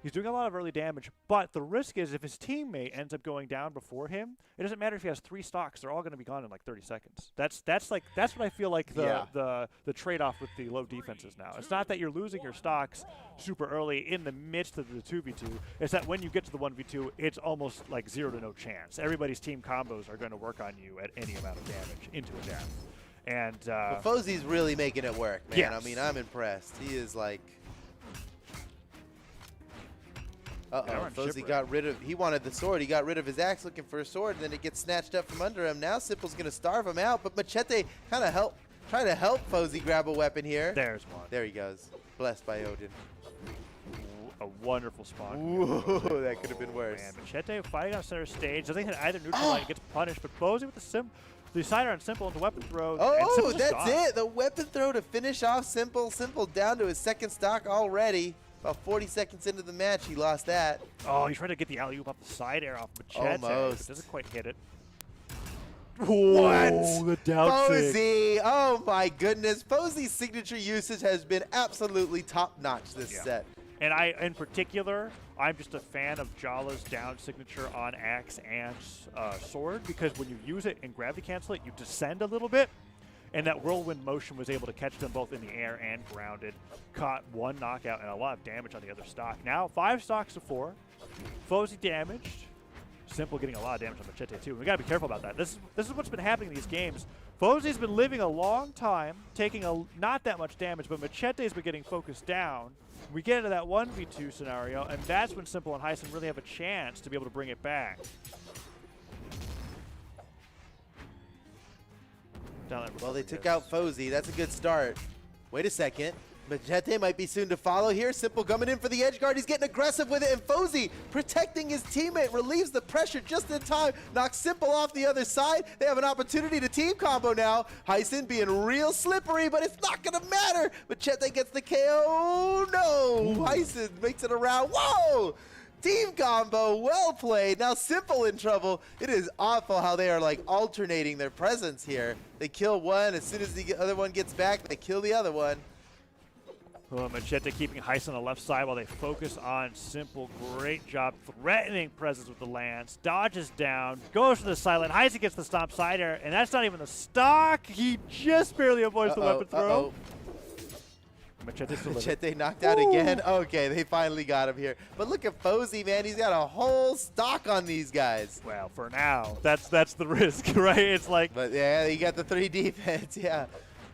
He's doing a lot of early damage, but the risk is if his teammate ends up going down before him, it doesn't matter if he has 3 stocks; they're all going to be gone in like 30 seconds. That's what I feel like the trade-off with the low defenses now. It's not that you're losing your stocks super early in the midst of the 2v2. It's that when you get to the 1v2, it's almost like 0 to no chance. Everybody's team combos are going to work on you at any amount of damage into a death. And Fosey's really making it work, man. Yes. I mean, I'm impressed. He is like. Fosey got rid of, he wanted the sword. He got rid of his axe looking for a sword, and then it gets snatched up from under him. Now Simple's going to starve him out, but Machete kind of trying to help Fosey grab a weapon here. There's one. There he goes. Blessed by Odin. A wonderful spawn. Ooh, that could have been worse. Man, Machete fighting on center stage. Doesn't hit either neutral light, gets punished, but Fosey with the cider on Simple into weapon throw. Oh, that's it. The weapon throw to finish off Simple. Simple down to his 2nd stock already. About 40 seconds into the match, he lost that. Oh, he tried to get the alley-oop off the side air off Machete. Almost. But doesn't quite hit it. What? The down Fosey! Oh my goodness. Fosey's signature usage has been absolutely top-notch this set. And in particular, I'm just a fan of Jala's down signature on axe and sword, because when you use it and gravity cancel it, you descend a little bit. And that whirlwind motion was able to catch them both in the air and grounded. Caught 1 knockout and a lot of damage on the other stock. Now 5 stocks to 4. Fosey damaged. Simple getting a lot of damage on Machete too. We gotta be careful about that. This is what's been happening in these games. Fosey's been living a long time, taking not that much damage, but Machete's been getting focused down. We get into that 1v2 scenario, and that's when Simple and Heisen really have a chance to be able to bring it back. Well, they took out Fosey. That's a good start. Wait a second. Machete might be soon to follow here. Simple coming in for the edge guard. He's getting aggressive with it, and Fosey protecting his teammate, relieves the pressure just in time, knocks Simple off the other side. They have an opportunity to team combo now. Heisen being real slippery, but it's not gonna matter. Machete gets the KO. No, Heisen makes it around. Whoa! Team combo, well played. Now Simple in trouble. It is awful how they are like alternating their presence here. They kill one, as soon as the other one gets back, they kill the other one. Well, Machete keeping Heisen on the left side while they focus on Simple. Great job threatening presence with the lance. Dodges down, goes for the silent. Heisen gets the stomp ZYDER, and that's not even the stock. He just barely avoids the weapon throw. Machete knocked out again. Okay, they finally got him here. But look at Fosey, man. He's got a whole stock on these guys. Well, for now, that's the risk, right? It's like. But yeah, you got the 3 defense, yeah.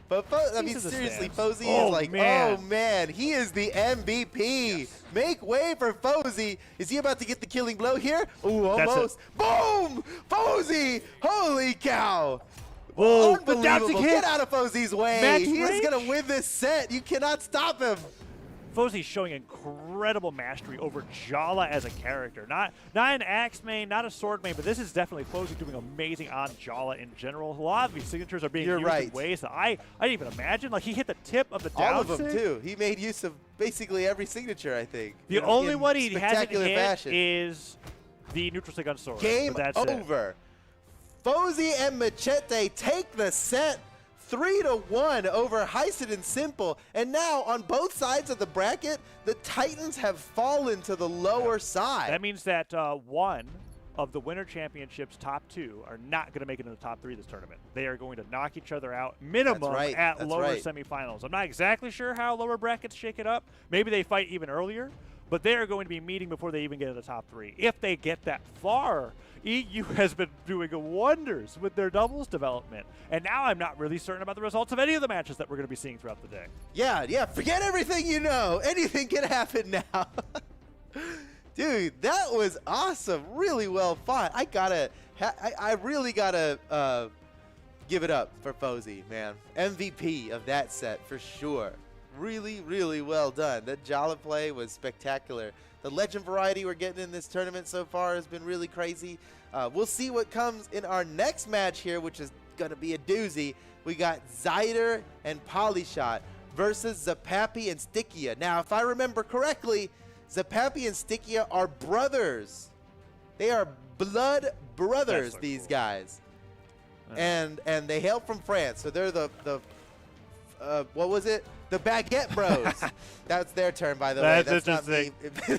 But I mean, seriously, Fosey is like, man. oh man, he is the MVP. Yes. Make way for Fosey. Is he about to get the killing blow here? Ooh, almost. Boom! Fosey! Holy cow! Whoa, unbelievable. Get out of Fosey's way. He is going to win this set. You cannot stop him. Fosey's showing incredible mastery over Brawlhalla as a character. Not an axe main, not a sword main, but this is definitely Fosey doing amazing on Brawlhalla in general. A lot of these signatures are being used in ways that I didn't even imagine. Like, he hit the tip of the down All of them, too. He made use of basically every signature, I think. The only one he hasn't hit is the neutral stick on sword. Game over. Fosey and Machete take the set 3-1 over Heisen and Simple. And now on both sides of the bracket, the Titans have fallen to the lower side. That means that one of the Winter Championships top 2 are not going to make it in the top 3 this tournament. They are going to knock each other out minimum at lower semifinals. I'm not exactly sure how lower brackets shake it up. Maybe they fight even earlier, but they are going to be meeting before they even get to the top 3. If they get that far, EU has been doing wonders with their doubles development. And now I'm not really certain about the results of any of the matches that we're going to be seeing throughout the day. Yeah, forget everything you know. Anything can happen now. Dude, that was awesome. Really well fought. I really gotta give it up for Fosey, man. MVP of that set for sure. Really, really well done. That Brawlhalla play was spectacular. The legend variety we're getting in this tournament so far has been really crazy. We'll see what comes in our next match here, which is going to be a doozy. We got ZYDER and Polyshot versus ZAPAPY and Stickia. Now, if I remember correctly, ZAPAPY and Stickia are brothers. They are blood brothers, these guys. And they hail from France. So they're the what was it? The Baguette Bros. That's their term, by the way. That's not me.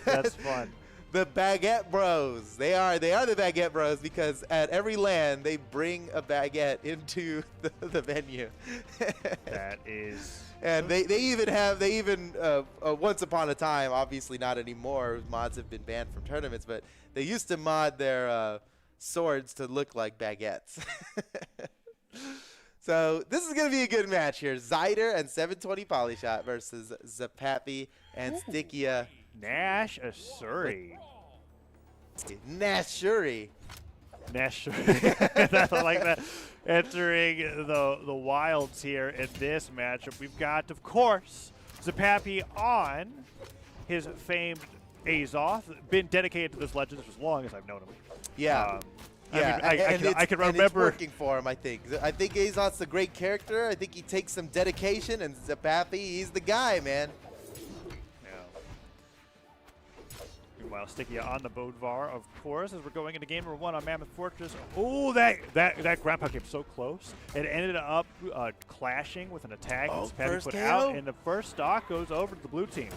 That's fun. The Baguette Bros. They are the Baguette Bros because at every LAN they bring a baguette into the venue. That is. And they even once upon a time, obviously not anymore. Mods have been banned from tournaments, but they used to mod their swords to look like baguettes. So this is going to be a good match here. ZYDER and 720 Polyshot versus ZAPAPY and Stickia. Nash Asuri. Nashuri. Nashuri. I like that. Entering the wilds here in this matchup, we've got, of course, ZAPAPY on his famed Azoth. Been dedicated to this legend as long as I've known him. Yeah. I can remember. It's working for him, I think. I think Azoth's a great character. I think he takes some dedication, and ZAPAPY, he's the guy, man. Yeah. Meanwhile, Stickia on the Bodvar, of course, as we're going into game number 1 on Mammoth Fortress. Oh, that grandpa came so close. It ended up clashing with an attack ZAPAPY put out, and the first stock goes over to the blue team.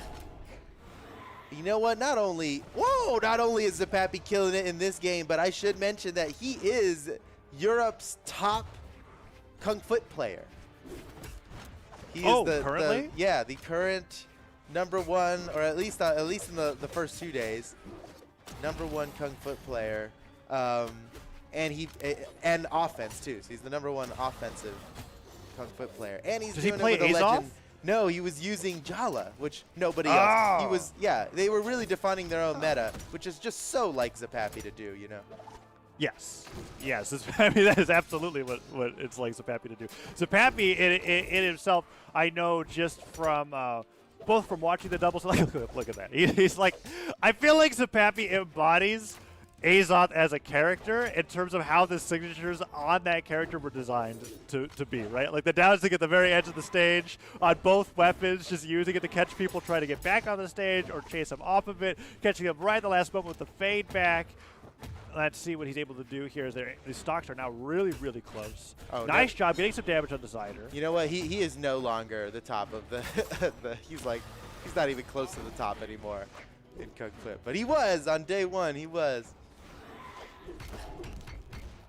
You know what? Not only is ZAPAPY killing it in this game, but I should mention that he is Europe's top Kung Fu player. He is currently? the current #1, or at least in the first 2 days, #1 Kung Fu player. And offense too. So he's the #1 offensive Kung Fu player. And he's Does he doing play it with a Azoth? legend. No, he was using Jala, which nobody else. He Oh. was, yeah. They were really defining their own meta, which is just so like ZAPAPY to do, you know. Yes. Yes. I mean, that is absolutely what it's like ZAPAPY to do. ZAPAPY in himself, I know just from both from watching the doubles. Look at that. He's like, I feel like ZAPAPY embodies Azoth as a character in terms of how the signatures on that character were designed to be, right? Like the down stick at the very edge of the stage on both weapons, just using it to catch people trying to get back on the stage or chase them off of it, catching them right at the last moment with the fade back. Let's see what he's able to do here. As the stocks are now really, really close. Oh, nice job getting some damage on the ZYDER. You know what? He is no longer the top of the he's not even close to the top anymore in Kung Fu. But he was on day 1. He was.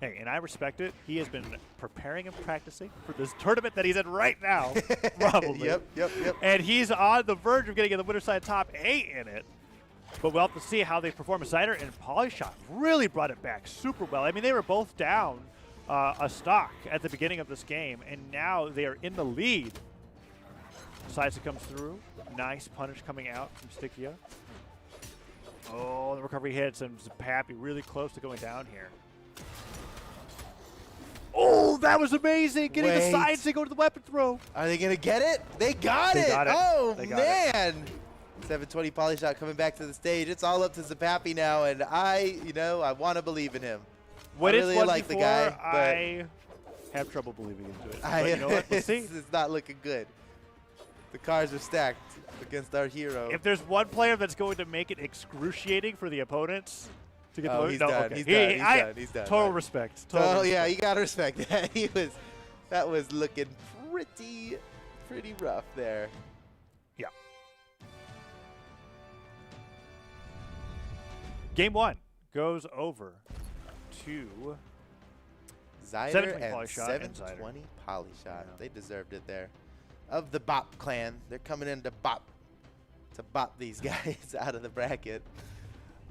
Hey, and I respect it. He has been preparing and practicing for this tournament that he's in right now, probably. Yep. And he's on the verge of getting in the winner's side top 8 in it. But we'll have to see how they perform. ZYDER and Polyshot really brought it back super well. I mean, they were both down a stock at the beginning of this game, and now they are in the lead. Heisen comes through. Nice punish coming out from Stickia. Oh, the recovery hits, and ZAPAPY really close to going down here. Oh, that was amazing! Getting the side to go to the weapon throw. Are they going to get it? They got it! Oh, man! 720 Polyshot coming back to the stage. It's all up to ZAPAPY now, and I want to believe in him. What I really like the guy, but I have trouble believing into it. But you know what? We'll see. It's not looking good. The cards are stacked against our hero. If there's one player that's going to make it excruciating for the opponents to get the he's no, done. okay. He's done. Total Right. respect. Oh yeah, you gotta respect that. That was looking pretty rough there. Yeah. Game 1 goes over to ZYDER 720 and Polyshot and 720 Polyshot. They deserved it there. Of the Bop clan, they're coming in to bop these guys out of the bracket.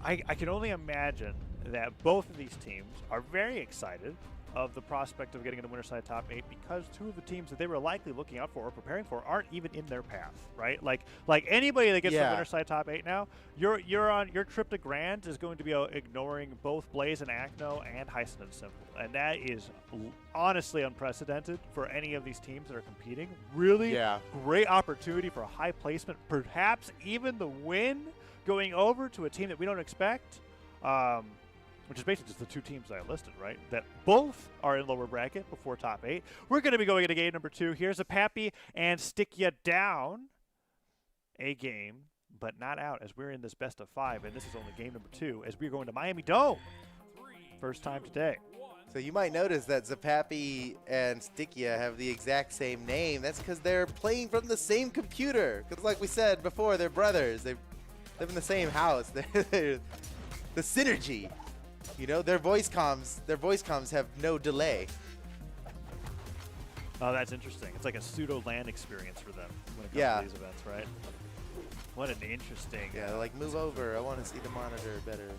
I can only imagine that both of these teams are very excited of the prospect of getting in the winner's side top 8 because two of the teams that they were likely looking out for or preparing for aren't even in their path, right? Like anybody that gets to the winner's side top 8 now, you're on your trip to Grand is going to be ignoring both Blaze and Acno and Heisen and Simple, and that is honestly unprecedented for any of these teams that are competing. Really great opportunity for a high placement, perhaps even the win going over to a team that we don't expect. Which is basically just the two teams I listed, right? That both are in lower bracket before top 8. We're going to be going into game number 2. Here's ZAPAPY and Stickia down a game, but not out as we're in this best of 5, and this is only game number 2 as we're going to Miami Dome. First time today. So you might notice that ZAPAPY and Stickia have the exact same name. That's because they're playing from the same computer. Because like we said before, they're brothers. They live in the same house. They're the synergy. You know, their voice comms have no delay. Oh, that's interesting. It's like a pseudo LAN experience for them when it comes to these events, right? What an interesting. Yeah, like move over. I want to see the monitor better.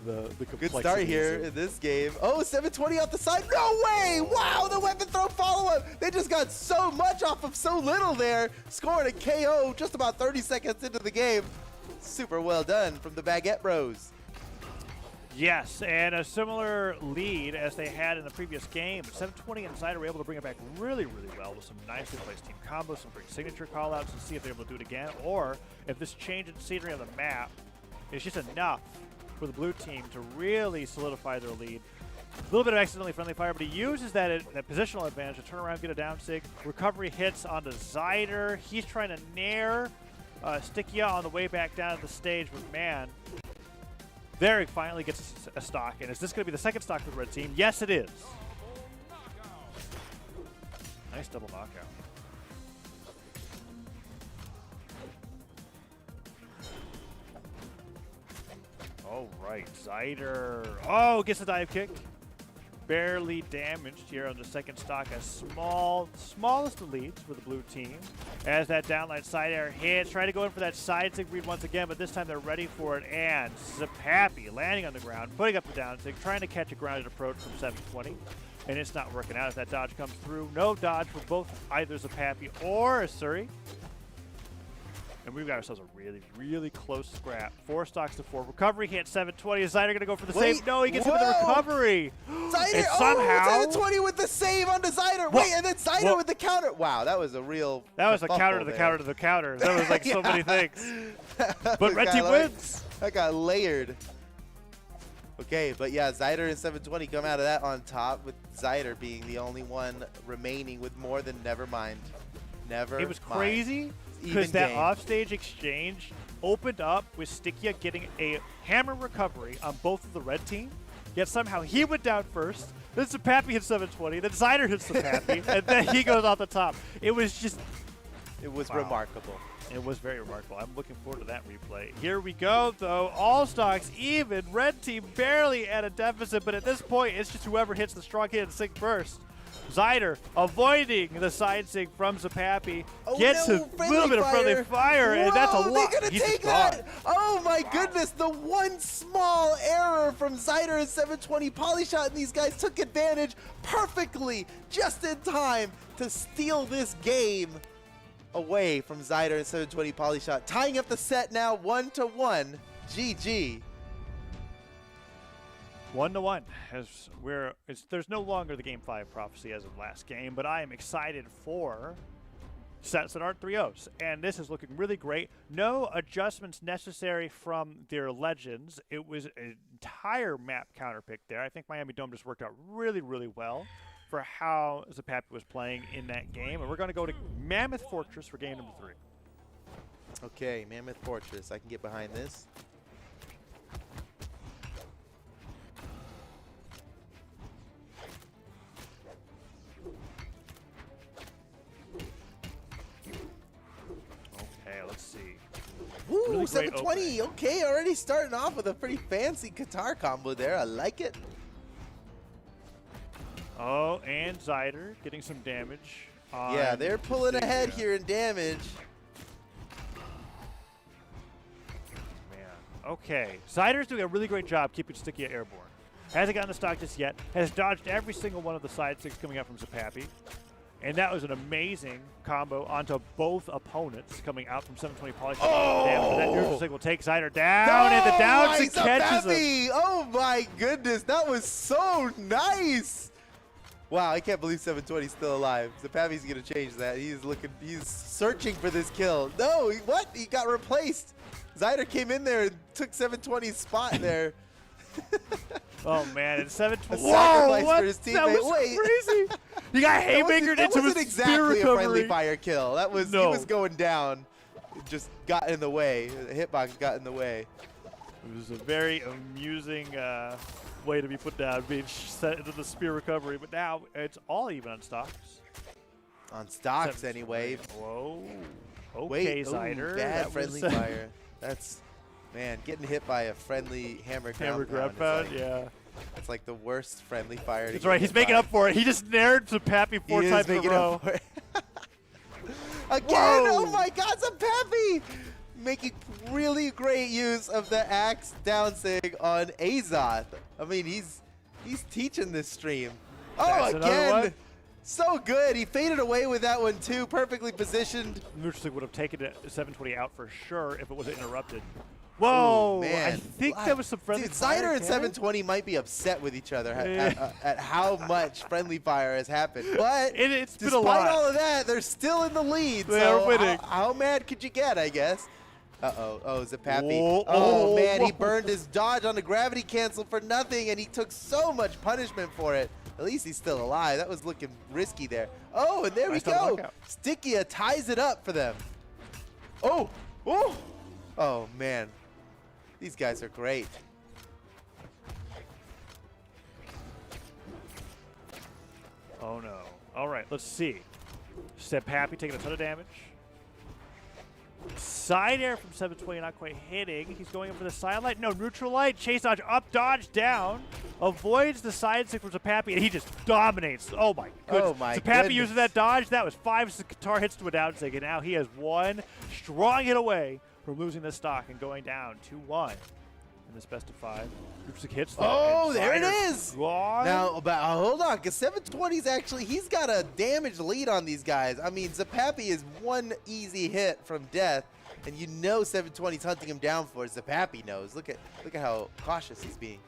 the Good start here in this game. Oh, 720 off the side. No way! Wow, the weapon throw follow-up. They just got so much off of so little there. Scoring a KO just about 30 seconds into the game. Super well done from the Baguette Bros. Yes, and a similar lead as they had in the previous game. 720 and ZYDER were able to bring it back really, really well with some nicely placed team combos, some great signature callouts, and see if they're able to do it again, or if this change in scenery on the map is just enough for the blue team to really solidify their lead. A little bit of accidentally friendly fire, but he uses that positional advantage to turn around, get a down sig. Recovery hits onto ZYDER. He's trying to nair Stickia on the way back down to the stage, but man, there he finally gets a stock. And is this going to be the second stock for the red team? Yes, it is. Nice double knockout. All right, ZYDER. Oh, gets a dive kick. barely damaged here on the second stock. A smallest of leads for the blue team. As that downline side air hits, try to go in for that side sig read once again, but this time they're ready for it. And ZAPAPY landing on the ground, putting up the down sig, trying to catch a grounded approach from 720. And it's not working out as that dodge comes through. No dodge for both either ZAPAPY or Asuri. And we've got ourselves a really, really close scrap. 4 stocks to 4. Recovery hit 720. Is ZYDER going to go for the save? No, he gets him with the recovery. ZYDER, and somehow, 720 with the save onto ZYDER. Wait, and then ZYDER with the counter. Wow, that was a real. That was a counter to the counter to the counter. That was like so many things. But Red Team wins. That got layered. Okay, but yeah, ZYDER and 720 come out of that on top, with ZYDER being the only one remaining with more than Nevermind. It was crazy because that offstage exchange opened up with Stickia getting a hammer recovery on both of the red team, yet somehow he went down first, then ZAPAPY hit 720, then ZYDER hits ZAPAPY, and then he goes off the top. It was just... It was remarkable. It was very remarkable. I'm looking forward to that replay. Here we go, though. All stocks even. Red team barely at a deficit, but at this point, it's just whoever hits the strong hit and sig first. ZYDER avoiding the side sig from ZAPAPY, gets a little bit of friendly fire, and that's a lot. They're gonna take that. Oh my goodness, the one small error from ZYDER and 720 Polyshot, and these guys took advantage perfectly, just in time to steal this game away from ZYDER and 720 Polyshot. Tying up the set now 1-1. GG. 1-1, as there's no longer the Game 5 prophecy as of last game, but I am excited for sets that aren't 3-0s, and this is looking really great. No adjustments necessary from their legends. It was an entire map counter pick there. I think Miami Dome just worked out really, really well for how ZAPAPY was playing in that game, and we're going to go to Mammoth Fortress for game number 3. Okay, Mammoth Fortress. I can get behind this. Let's see. Ooh, really 720. Okay, already starting off with a pretty fancy guitar combo there. I like it. Oh, and ZYDER getting some damage. Yeah, they're pulling ahead here in damage. Man. Okay. ZYDER's doing a really great job keeping Stickia airborne. Hasn't gotten the stock just yet. Has dodged every single one of the side six coming out from ZAPAPY. And that was an amazing combo onto both opponents coming out from 720 Polyshot. Oh! That neutral sig will take ZYDER down, and the down sig catches him. Oh my goodness, that was so nice. Wow, I can't believe 720's still alive. ZAPAPY's gonna change that. He's searching for this kill. No, what? He got replaced. ZYDER came in there and took 720's spot there. Oh man, and 720. Whoa, what? For his That was crazy. He got haymakered into his wasn't exactly spear a friendly fire kill. That was no. He was going down. It just got in the way. The hitbox got in the way. It was a very amusing way to be put down, being set into the spear recovery. But now it's all even on stocks. On stocks, anyway. Whoa. Okay, wait, ZYDER. Bad friendly fire. That's, man, getting hit by a friendly hammer grab pound, yeah. That's like the worst friendly fire. That's right. He's making up for it. He just nared ZAPAPY 4 times in a row. Again! Whoa. Oh my God, ZAPAPY! Making really great use of the axe down sig on Azoth. I mean, he's teaching this stream. That's again! So good. He faded away with that one too. Perfectly positioned. Neutral sig would have taken it 720 out for sure if it wasn't interrupted. Whoa! Ooh, man. I think that was some friendly fire. ZYDER and 720 might be upset with each other at how much friendly fire has happened. But it's been a lot. Despite all of that, they're still in the lead. They are winning. How mad could you get, I guess? Uh-oh. Oh, ZAPAPY. Whoa. Oh, man. He burned his dodge on the gravity cancel for nothing, and he took so much punishment for it. At least he's still alive. That was looking risky there. Oh, and there we go. Stickia ties it up for them. Oh. Oh. Oh, man. These guys are great. Oh, no. All right, let's see. ZAPAPY taking a ton of damage. Side air from 720, not quite hitting. He's going up for the side light. No, neutral light. Chase dodge, up dodge, down. Avoids the side stick from ZAPAPY, and he just dominates. Oh my goodness. Oh my ZAPAPY goodness. uses that dodge. That was 5 guitar hits to a down sig, and now he has one strong hit away from losing the stock and going down 2-1 in this best of 5. Neutral hits. Oh, there it is. Gone. Now, but hold on, because 720's actually, he's got a damage lead on these guys. I mean, ZAPAPY is one easy hit from death, and you know 720's hunting him down for it. ZAPAPY knows. Look at how cautious he's being.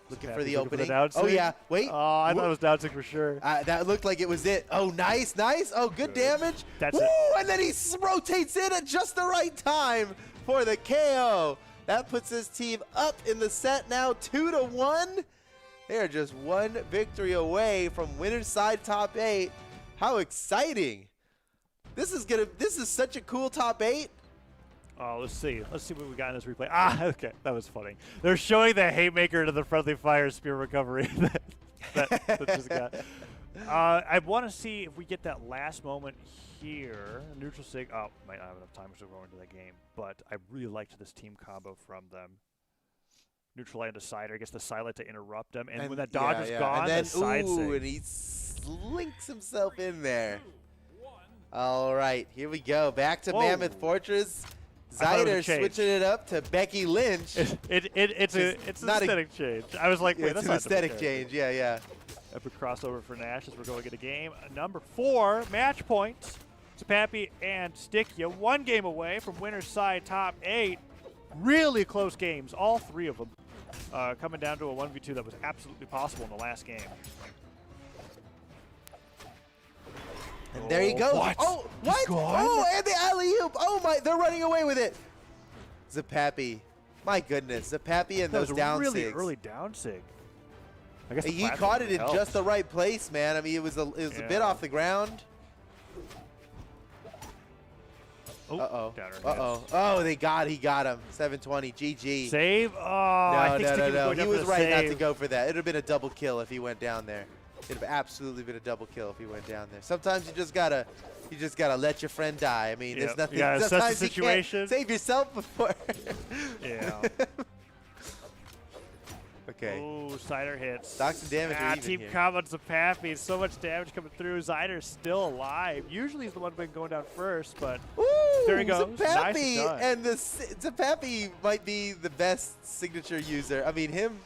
Looking for the opening. Oh, yeah. Wait. Oh, I thought it was down sig for sure. That looked like it was it. Oh, nice, nice. Oh, good damage. That's Woo, it. and then he rotates in at just the right time for the KO. That puts his team up in the set now 2-1. They are just one victory away from winner's side top 8. How exciting. This is such a cool top 8. Oh, let's see. Let's see what we got in this replay. Ah, okay. That was funny. They're showing the haymaker to the friendly fire spear recovery that just got. I want to see if we get that last moment here. Neutral sig. Oh, might not have enough time to go into that game, but I really liked this team combo from them. Neutral light into side air, gets the side light to interrupt them, and when that dodge is gone, and then, the side sig. and he slinks himself in there. All right, here we go. Back to Mammoth Fortress. ZYDER switching it up to Becky Lynch. It's an aesthetic change. I was like, wait, it's that's an not aesthetic change. Yeah, yeah. Epic crossover for Nash as we're going to get a game. Number 4, match points. ZAPAPY and Stickia, 1 game away from winner's side top 8. Really close games, all 3 of them. Coming down to a 1v2 that was absolutely possible in the last game. And there you go. What? Oh, what? Oh, and the alley-oop. Oh, my. They're running away with it. ZAPAPY. My goodness. ZAPAPY and those down really sigs. early down sig. I guess He caught it in just the right place, man. I mean, it was a bit off the ground. Uh-oh. Uh-oh. Oh, he got him. 720. GG. Save? Oh, I think no. He was right not to save. go for that. It would have been a double kill if he went down there. It would have absolutely been a double kill if he went down there. Sometimes you just gotta let your friend die. I mean, there's nothing. Yeah, assess the sometimes you situation. can't save yourself before. Yeah. Okay. Ooh, ZYDER hits. Stocks and damage are even Team here. combo ZAPAPY. So much damage coming through. ZYDER's still alive. Usually he's the one been going down first, but Ooh, there he goes. ZAPAPY, Nice done. and ZAPAPY might be the best signature user. I mean, him.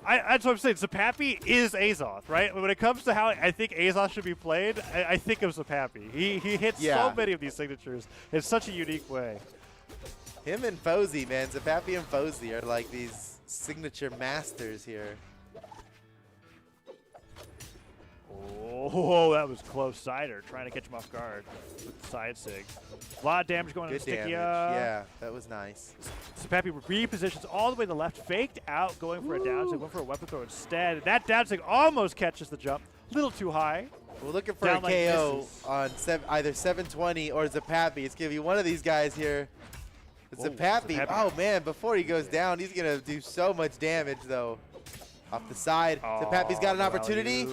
that's what I'm saying. ZAPAPY is Azoth, right? When it comes to how I think Azoth should be played, I think of ZAPAPY. He hits so many of these signatures in such a unique way. Him and Fosey, man. ZAPAPY and Fosey are like these signature masters here. Oh, that was close. ZYDER trying to catch him off guard with the side sig. A lot of damage going on Good to damage. Stickia. Yeah, that was nice. ZAPAPY repositions all the way to the left, faked out, going for a down sig, went for a weapon throw instead. That down sig almost catches the jump. A little too high. We're looking for Down a like KO misses. on either 720 or ZAPAPY. It's going to be one of these guys here. It's ZAPAPY. Oh, man, before he goes down, he's going to do so much damage, though. Off the side. ZAPAPY's got an opportunity.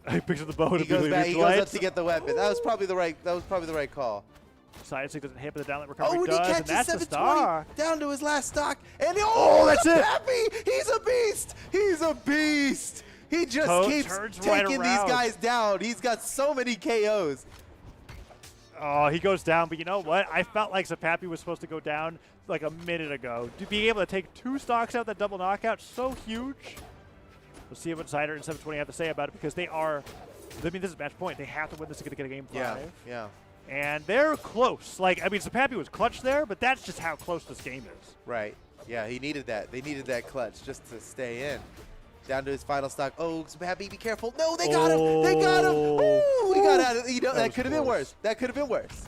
He picks up the bow. He goes back. He goes up to get the weapon. That was probably the right call. Side sig doesn't hit, but the downlight recovery Oh, and he does, and catches that's the 720 star. down to his last stock. And that's it. ZAPAPY! He's a beast! He's a beast! He just keeps turns right taking these around. guys down. He's got so many KOs. Oh, he goes down, but you know what? I felt like ZAPAPY was supposed to go down like a minute ago. To be able to take 2 stocks out, that double knockout, so huge. We'll see what ZYDER and 720 have to say about it, because they are, I mean, this is match point. They have to win this to get a game 5. Yeah. And they're close. Like, I mean, ZAPAPY was clutch there, but that's just how close this game is. Right. Yeah, he needed that. They needed that clutch just to stay in. Down to his final stock. Oh, ZAPAPY, be careful. No, they got him. They got him. Ooh, he got out of, that could have been worse. That could have been worse.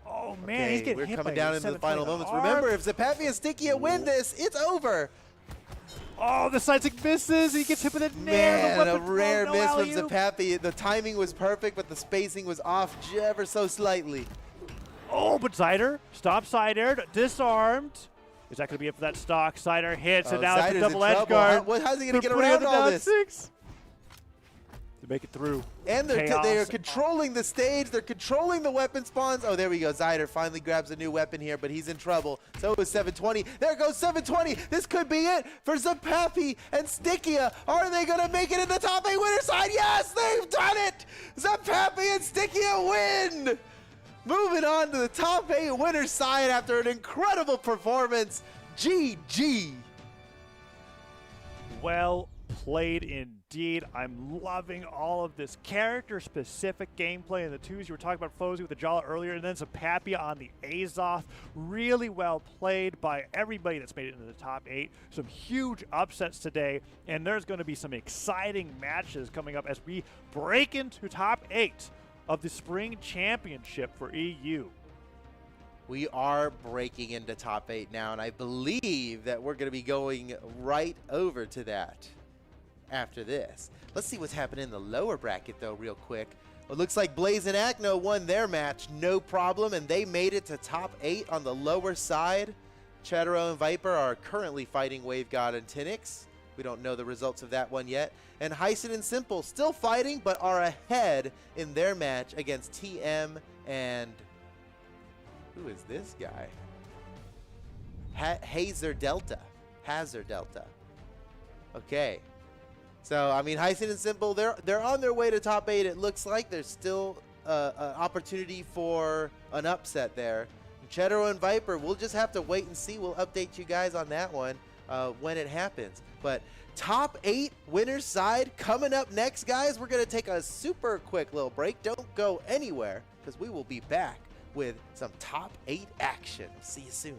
Oh, man, he's getting we're hit coming by down into the final moments. arm. Remember, if ZAPAPY and Stickia win this, it's over. Oh, the side stick misses. He gets hit with a nair. Man, a rare miss from ZAPAPY. The timing was perfect, but the spacing was off ever so slightly. Oh, but ZYDER stops side air, disarmed. Is that going to be it for that stock? ZYDER hits, and now it's a ZYDER's double in edge trouble. guard. How's he going to They're get putting around him all down this? 6. to make it through. And they are Chaos. controlling the stage. They're controlling the weapon spawns. Oh, there we go. ZYDER finally grabs a new weapon here, but he's in trouble. So is 720. There goes 720. This could be it for ZAPAPY and Stickia. Are they going to make it in the top 8 winner side? Yes, they've done it. ZAPAPY and Stickia win. Moving on to the top 8 winner side after an incredible performance. GG. Well played indeed. I'm loving all of this character-specific gameplay in the twos. You were talking about Fosey with the Brawlhalla earlier, and then ZAPAPY on the Azoth. Really well played by everybody that's made it into the top 8. Some huge upsets today, and there's going to be some exciting matches coming up as we break into top 8 of the Spring Championship for EU. We are breaking into top 8 now, and I believe that we're going to be going right over to that after this. Let's see what's happening in the lower bracket, though, real quick. It looks like Blaze and Acno won their match, no problem, and they made it to top 8 on the lower side. Cheddar and Viper are currently fighting Wave God and Tinix. We don't know the results of that one yet. And Heisen and Simple still fighting, but are ahead in their match against TM and... who is this guy? Hazard Delta. Okay. So, I mean, Heisen and Simple, they're on their way to top 8. It looks like there's still an opportunity for an upset there. Cheddar and Viper, we'll just have to wait and see. We'll update you guys on that one when it happens. But top 8 winner side coming up next, guys. We're going to take a super quick little break. Don't go anywhere because we will be back with some top 8 action. See you soon.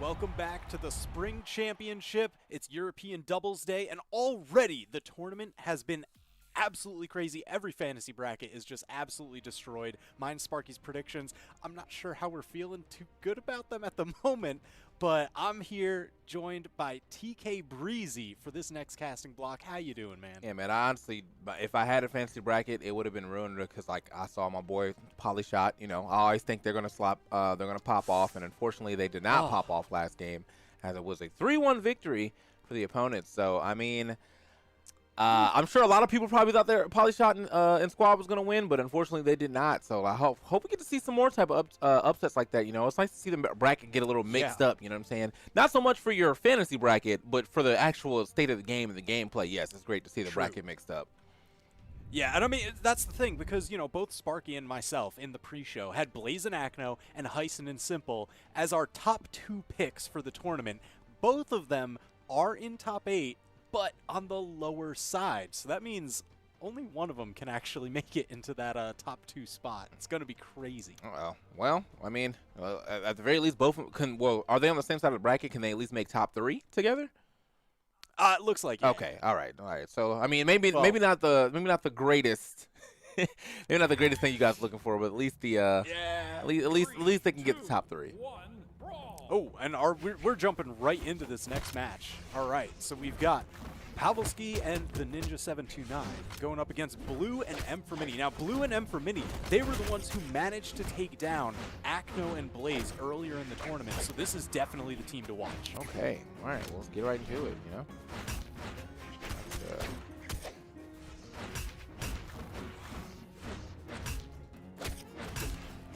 Welcome back to the Spring Championship. It's European Doubles Day, and already the tournament has been absolutely crazy. Every fantasy bracket is just absolutely destroyed. Mine's Sparky's predictions. I'm not sure how we're feeling too good about them at the moment, but I'm here joined by TK Breezy for this next casting block. How you doing, man? Yeah, man, honestly, if I had a fantasy bracket, it would have been ruined because, like, I saw my boy Polyshot. You know, I always think they're going to pop off, and unfortunately they did not pop off last game, as it was a 3-1 victory for the opponents. So, I mean, I'm sure a lot of people probably thought their Polyshot and Squad was going to win, but unfortunately they did not. So I hope we get to see some more type of upsets like that. You know, it's nice to see the bracket get a little mixed up. You know what I'm saying? Not so much for your fantasy bracket, but for the actual state of the game and the gameplay. Yes, it's great to see the bracket mixed up. Yeah, and I mean, that's the thing, because, you know, both Sparky and myself in the pre-show had Blaze and Acno and Heisen and Simple as our top 2 picks for the tournament. Both of them are in top 8, but on the lower side. So that means only one of them can actually make it into that top 2 spot. It's going to be crazy. Well, I mean, at the very least, both of them can. Well, are they on the same side of the bracket? Can they at least make top 3 together? It looks like, yeah. Okay, all right. So I mean, maybe not the greatest, maybe not the greatest thing you guys are looking for, but at least at least they can get the top 3. Oh, and we're jumping right into this next match. All right, so we've got Pavelski and the Ninja 729 going up against Blue and M for Mini. Now, Blue and M for Mini, they were the ones who managed to take down Acno and Blaze earlier in the tournament, so this is definitely the team to watch. Okay, all right, well, let's get right into it, you know?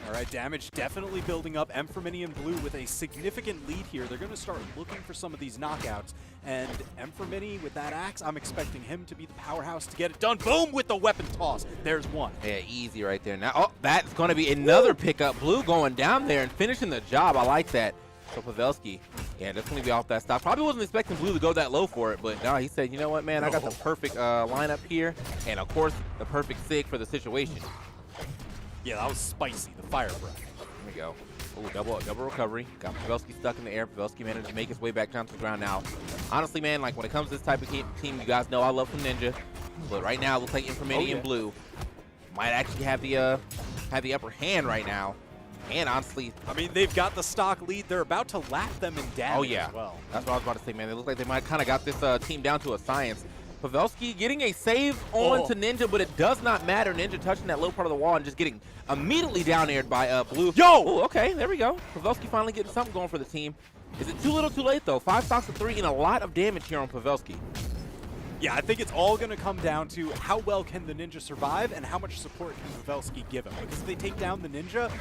All right, damage definitely building up. M for Mini and Blue with a significant lead here. They're going to start looking for some of these knockouts. And M for Mini with that axe, I'm expecting him to be the powerhouse to get it done. Boom with the weapon toss. There's one. Yeah, easy right there. Now, that's going to be another pickup. Blue going down there and finishing the job. I like that. So Pavelski, yeah, that's going to be off that stock. Probably wasn't expecting Blue to go that low for it, but no, he said, you know what, man, I got the perfect lineup here. And, of course, the perfect sig for the situation. Yeah, that was spicy, the fire breath. Here we go. Ooh, double recovery. Got Pavelski stuck in the air. Pavelski managed to make his way back down to the ground now. Honestly, man, like when it comes to this type of team, you guys know I love from Ninja. But right now, it looks like Infamini and Blue might actually have the upper hand right now. And honestly, I mean, they've got the stock lead. They're about to lap them in damage as well. That's what I was about to say, man. They look like they might kind of got this team down to a science. Pavelski getting a save on to Ninja, but it does not matter. Ninja touching that low part of the wall and just getting immediately down-aired by Blue. Yo! Ooh, okay, there we go. Pavelski finally getting something going for the team. Is it too little too late, though? 5 stocks to 3 and a lot of damage here on Pavelski. Yeah, I think it's all going to come down to how well can the Ninja survive and how much support can Pavelski give him. Because if they take down the Ninja,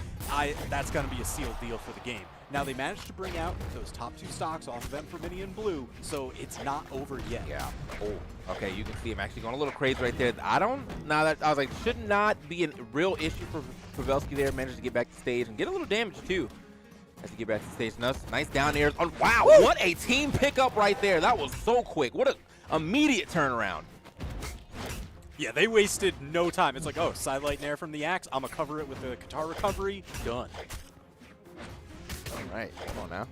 that's going to be a sealed deal for the game. Now, they managed to bring out those top 2 stocks off of Mini and Blue, so it's not over yet. Yeah. Oh, okay, you can see him actually going a little crazy right there. I was like, should not be a real issue for Pavelski there. Managed to get back to stage and get a little damage, too. Has to get back to stage. Nice down airs. Oh, wow, woo! What a team pickup right there. That was so quick. What an immediate turnaround. Yeah, they wasted no time. It's like, oh, side light nair from the axe. I'm going to cover it with the guitar recovery. Done. All right, come on now.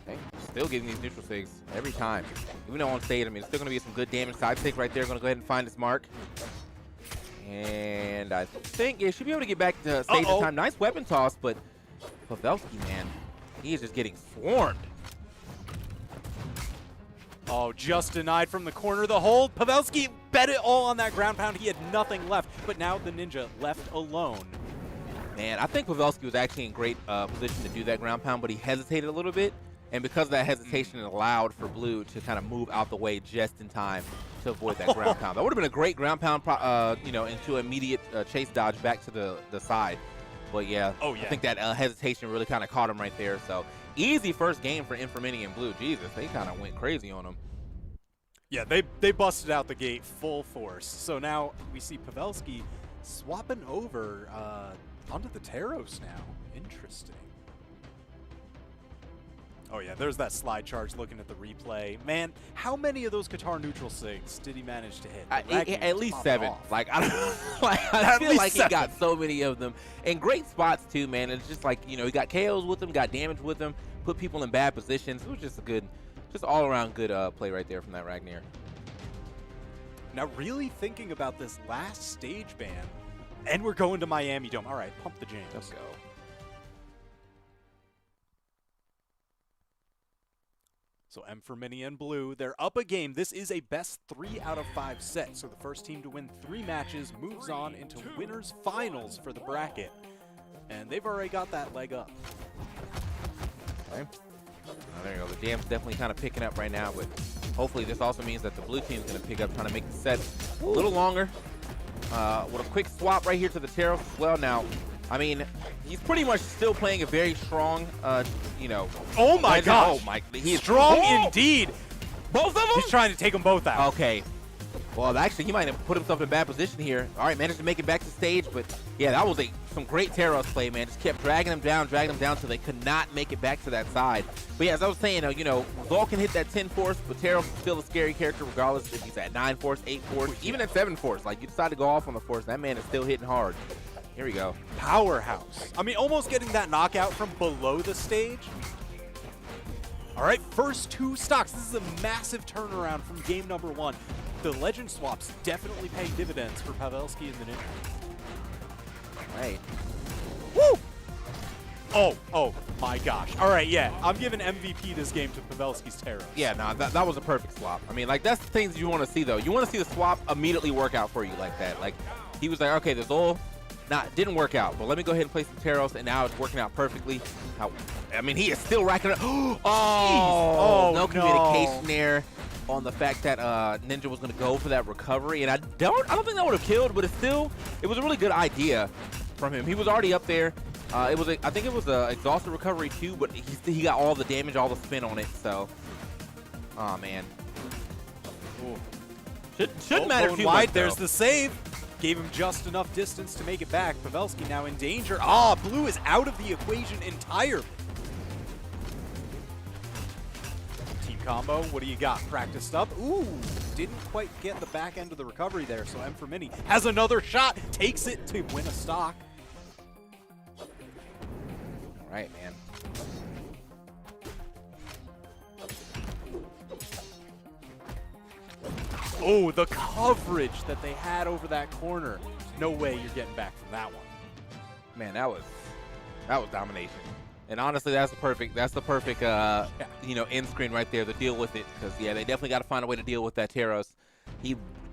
Okay, still getting these neutral sigs every time. Even though on stage, I mean, it's still going to be some good damage. Side stick right there. Going to go ahead and find his mark. And I think he should be able to get back to stage in time. Nice weapon toss, but Pavelski, man, he is just getting swarmed. Oh, just denied from the corner. The hold. Pavelski bet it all on that ground pound. He had nothing left, but now the Ninja left alone. Man, I think Pavelski was actually in great position to do that ground pound, but he hesitated a little bit. And because of that hesitation, it allowed for Blue to kind of move out the way just in time to avoid that ground pound. That would have been a great ground pound, into immediate chase dodge back to the side. But yeah, I think that hesitation really kind of caught him right there. So easy first game for Mini and Blue. Jesus, they kind of went crazy on him. Yeah, they busted out the gate full force. So now we see Pavelski swapping over onto the Taros now. Interesting. Oh, yeah, there's that slide charge looking at the replay. Man, how many of those guitar neutral sigs did he manage to hit? At least 7. Like, I feel like he got so many of them. And great spots, too, man. It's just like, he got KOs with them, got damage with them, put people in bad positions. It was just a good, just all-around good play right there from that Ragnar. Now, really thinking about this last stage ban, and we're going to Miami Dome. All right, pump the jams. Let's go. So Mini and Blue, they're up a game. This is a best 3 out of 5 set. So the first team to win 3 matches moves on into winners finals for the bracket. And they've already got that leg up. Okay. There you go. The jam's definitely kind of picking up right now, but hopefully this also means that the blue team's going to pick up, trying to make the set a little longer. With a quick swap right here to the Taros as well. Now, I mean, he's pretty much still playing a very strong, Oh my gosh! Oh my, he's strong indeed. Both of them? He's trying to take them both out. Okay. Well, actually, he might have put himself in a bad position here. All right, managed to make it back to stage, but yeah, that was some great Taros play, man. Just kept dragging them down so they could not make it back to that side. But yeah, as I was saying, Vol can hit that 10 force, but Taros is still a scary character regardless if he's at 9 force, 8 force, even at 7 force. Like, you decide to go off on the force, that man is still hitting hard. Here we go. Powerhouse. I mean, almost getting that knockout from below the stage. All right, first 2 stocks. This is a massive turnaround from game number 1. The legend swaps definitely paying dividends for Pavelski and the Ninja. All right. Woo! Oh my gosh. All right, yeah. I'm giving MVP this game to Pavelski's Taros. Yeah, no, that was a perfect swap. I mean, like, that's the things you want to see, though. You want to see the swap immediately work out for you like that. Like, he was like, okay, this all didn't work out, but let me go ahead and play some Taros, and now it's working out perfectly. I mean, he is still racking up. No communication there on the fact that Ninja was going to go for that recovery, and I don't think that would have killed, but it was a really good idea from him. He was already up there. I think it was a exhausted recovery too, but he got all the damage, all the spin on it. So, oh man, shouldn't matter too much. There's the save. Gave him just enough distance to make it back. Pavelski now in danger. Blue is out of the equation entirely. Team combo, what do you got? Practiced up. Ooh, didn't quite get the back end of the recovery there. So Mini has another shot, takes it to win a stock. All right, man. Oh, the coverage that they had over that corner. No way you're getting back from that one. Man, that was domination. And honestly, that's the perfect end screen right there to deal with it. Because yeah, they definitely got to find a way to deal with that Taros.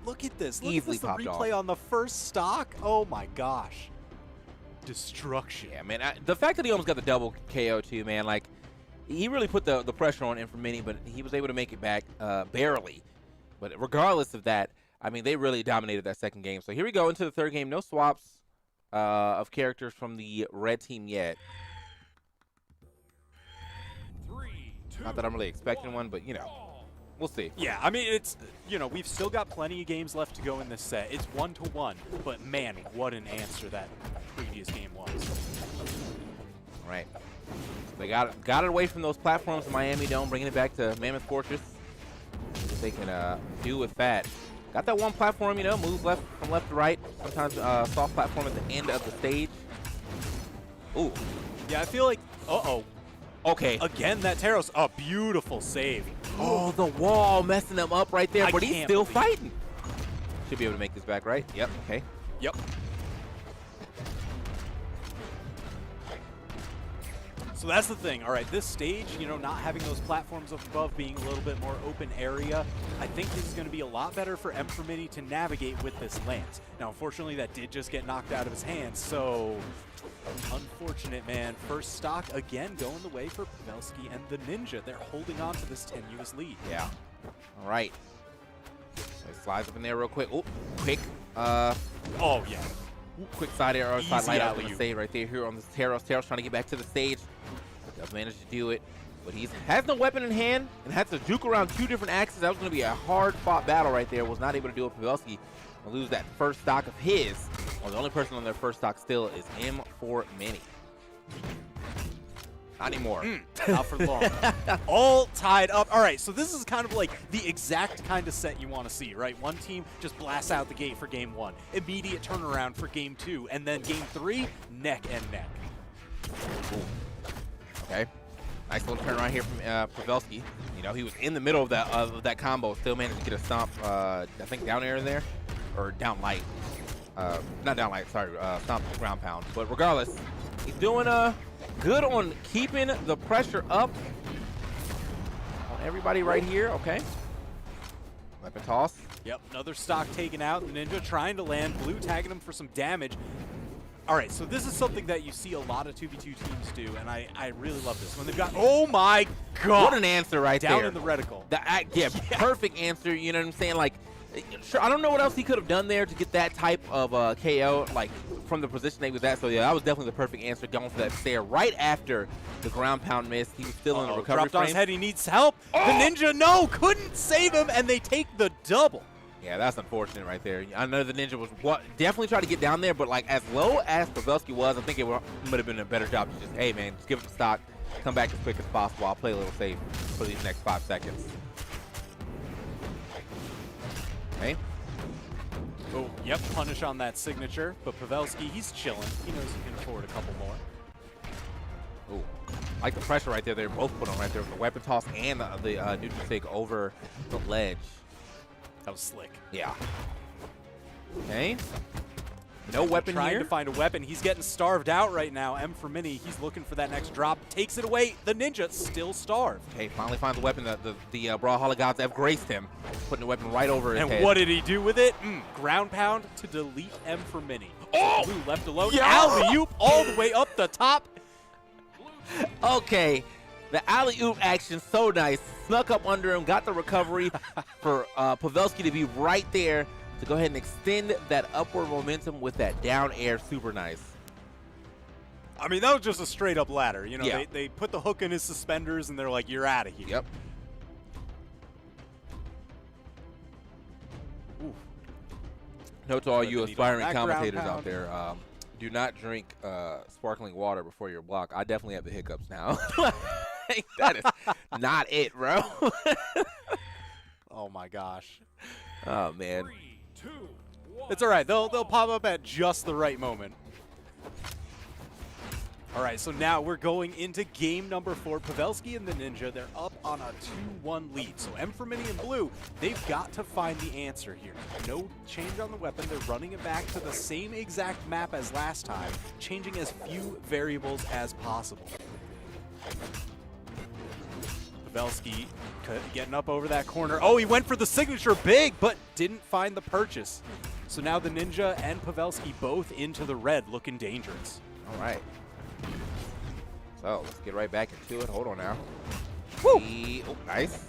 Look at this. Look at this, the replay on the first stock. Oh my gosh. Destruction. Yeah, man. The fact that he almost got the double KO too, man. Like, he really put the pressure on Mini, but he was able to make it back barely. But regardless of that, I mean, they really dominated that second game. So here we go into the third game. No swaps of characters from the red team yet. 3, 2, Not that I'm really expecting one, but, you know, we'll see. Yeah, I mean, it's, you know, we've still got plenty of games left to go in this set. It's 1-1, but man, what an answer that previous game was. All right. They got it away from those platforms in Miami Dome, bringing it back to Mammoth Fortress. What they can do with that. Got that one platform, you know, moves left from left to right. Sometimes soft platform at the end of the stage. Ooh. Yeah, I feel like, Okay. again, that Taros, a beautiful save. Oh, the wall messing him up right there, but he's can't still believe it. fighting. Should be able to make this back, right? Yep, okay. Yep. So that's the thing. All right, this stage, you know, not having those platforms up above, being a little bit more open area, I think this is going to be a lot better for M4Mini to navigate with this lance. Now, unfortunately, that did just get knocked out of his hands, so unfortunate, man. First stock, again, going the way for Pavelski and the Ninja. They're holding on to this tenuous lead. Yeah. All right. So he slides up in there real quick. Oh, quick. Oh, yeah. Quick side arrow, side Easy light out on the alley-oop. stage right there here on this Taros. Taros trying to get back to the stage. Does manage to do it, but he has no weapon in hand and has to juke around two different axes. That was going to be a hard-fought battle right there. Was not able to do it. Pavelski will lose that first stock of his. Well, the only person on their first stock still is M4Mini. Not anymore. Not for long. All tied up. All right, so this is kind of like the exact kind of set you want to see, right? One team just blasts out the gate for game 1. Immediate turnaround for game 2. And then game 3, neck and neck. Ooh. Okay. Nice little turn right here from Pavelski. You know, he was in the middle of that combo. Still managed to get a stomp, I think down air in there. Or down light. Not down light, sorry. Stomp ground pound. But regardless, he's doing good on keeping the pressure up on everybody right here. Okay. Weapon toss. Yep, another stock taken out. The Ninja trying to land. Blue tagging him for some damage. All right, so this is something that you see a lot of 2v2 teams do, and I really love this. When they've got, oh my God. What an answer right down there. in the reticle. Yeah, perfect answer. You know what I'm saying? Like, sure, I don't know what else he could have done there to get that type of KO, like, from the position they was at. So, yeah, that was definitely the perfect answer, going for that stare right after the ground pound miss. He was still in the recovery dropped on his frame. head, he needs help. Oh! The Ninja, no, couldn't save him, and they take the double. Yeah, that's unfortunate right there. I know the Ninja was definitely trying to get down there, but, like, as low as Pavelski was, I think it would have been a better job to just, hey, man, just give him the stock, come back as quick as possible. I'll play a little safe for these next 5 seconds. Okay. Oh, yep, punish on that signature, but Pavelski, he's chilling. He knows he can afford a couple more. Ooh, I like the pressure right there. They're both put on right there with the weapon toss and the neutral stick over the ledge. That was slick. Yeah. Okay. No weapon Trying here. to find a weapon. He's getting starved out right now. M4Mini, he's looking for that next drop. Takes it away. The Ninja still starved. Okay, finally finds the weapon. The Brawlhalla gods have graced him, putting the weapon right over his head. And what did he do with it? Ground pound to delete M4Mini. Oh! Blue left alone. Yeah! Alley-oop all the way up the top. Okay. The alley-oop action, so nice. Snuck up under him, got the recovery for Pavelski to be right there to go ahead and extend that upward momentum with that down air. Super nice. I mean, that was just a straight-up ladder. You know, Yeah. they put the hook in his suspenders, and they're like, you're out of here. Yep. Oof. Note to all Thread you the needle. aspiring That ground commentators pound. out there, do not drink sparkling water before your block. I definitely have the hiccups now. That is not it, bro. Oh, my gosh. Oh, man. 3, 2, 1. It's all right. They'll pop up at just the right moment. All right, so now we're going into game number 4. Pavelski and the Ninja, they're up on a 2-1 lead. So M4Mini and Blue, they've got to find the answer here. No change on the weapon. They're running it back to the same exact map as last time, changing as few variables as possible. Pavelski getting up over that corner. Oh, he went for the signature big, but didn't find the purchase. So now the Ninja and Pavelski both into the red, looking dangerous. All right. So let's get right back into it. Hold on now. Woo! Oh, nice.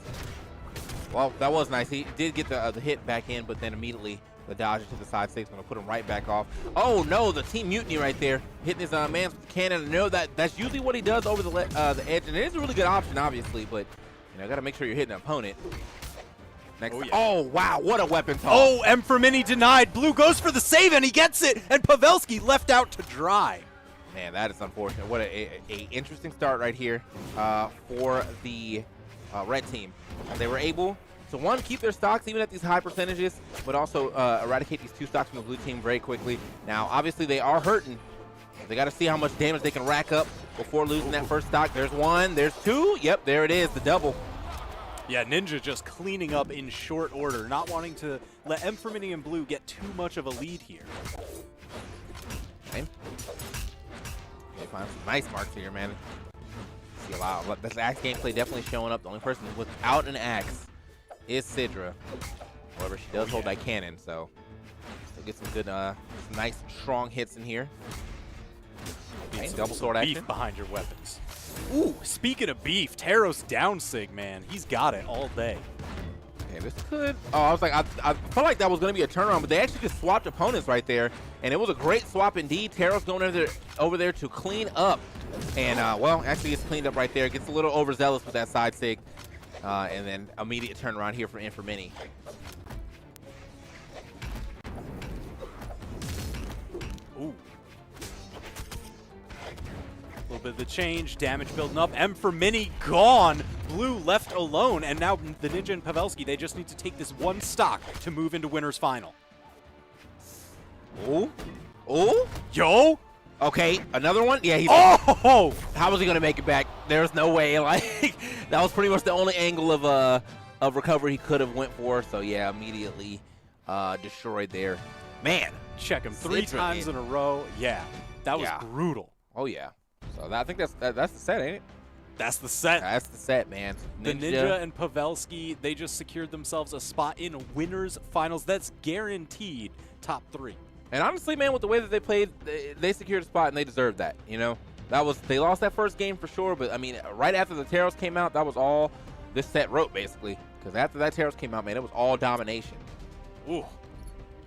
Well, that was nice. He did get the hit back in, but then immediately the dodge to the side six going to put him right back off. Oh no, the team mutiny right there, hitting his man with the cannon. I know that's usually what he does over the edge, and it is a really good option, obviously, but got to make sure you're hitting the opponent. Next. Oh, yeah. Oh wow, what a weapon toss. Oh, M for Mini denied. Blue goes for the save, and he gets it. And Pavelski left out to dry. Man, that is unfortunate. What a interesting start right here for the red team. They were able to, one, keep their stocks even at these high percentages, but also eradicate these 2 stocks from the blue team very quickly. Now, obviously, they are hurting. They got to see how much damage they can rack up before losing that first stock. There's 1, there's 2. Yep, there it is, the double. Yeah, Ninja just cleaning up in short order, not wanting to let M for Mini and Blue get too much of a lead here. Okay. They find some nice marks here, man. See a lot. This axe gameplay definitely showing up. The only person without an axe is Sidra. However, she does hold that cannon, so still get some good, some nice, strong hits in here. Okay, double sword action. Beef behind your weapons. Ooh, speaking of beef, Taros down sig, man. He's got it all day. Okay, this could. Oh, I was like, I felt like that was going to be a turnaround, but they actually just swapped opponents right there, and it was a great swap indeed. Taros going over there to clean up, and well, actually gets cleaned up right there. Gets a little overzealous with that side sig, and then immediate turnaround here for Infamini. Ooh. A little bit of the change, damage building up. M for Mini gone. Blue left alone, and now the Ninja and Pavelski, they just need to take this 1 stock to move into winner's final. Oh, oh, Yo! okay, another one. Yeah, he's. Oh! How was he gonna make it back? There's no way. Like that was pretty much the only angle of recovery he could have went for. So yeah, immediately destroyed there. Man, Check him 3 Sidra times in a row. Yeah, that was Yeah. brutal. oh yeah. So I think that's the set, ain't it? That's the set. That's the set, man. The Ninja and Pavelski, they just secured themselves a spot in winners finals. That's guaranteed top 3. And honestly, man, with the way that they played, they secured a spot and they deserved that. They lost that first game for sure, but I mean, right after the Taros came out, that was all this set wrote basically. Because after that Taros came out, man, it was all domination. Ooh.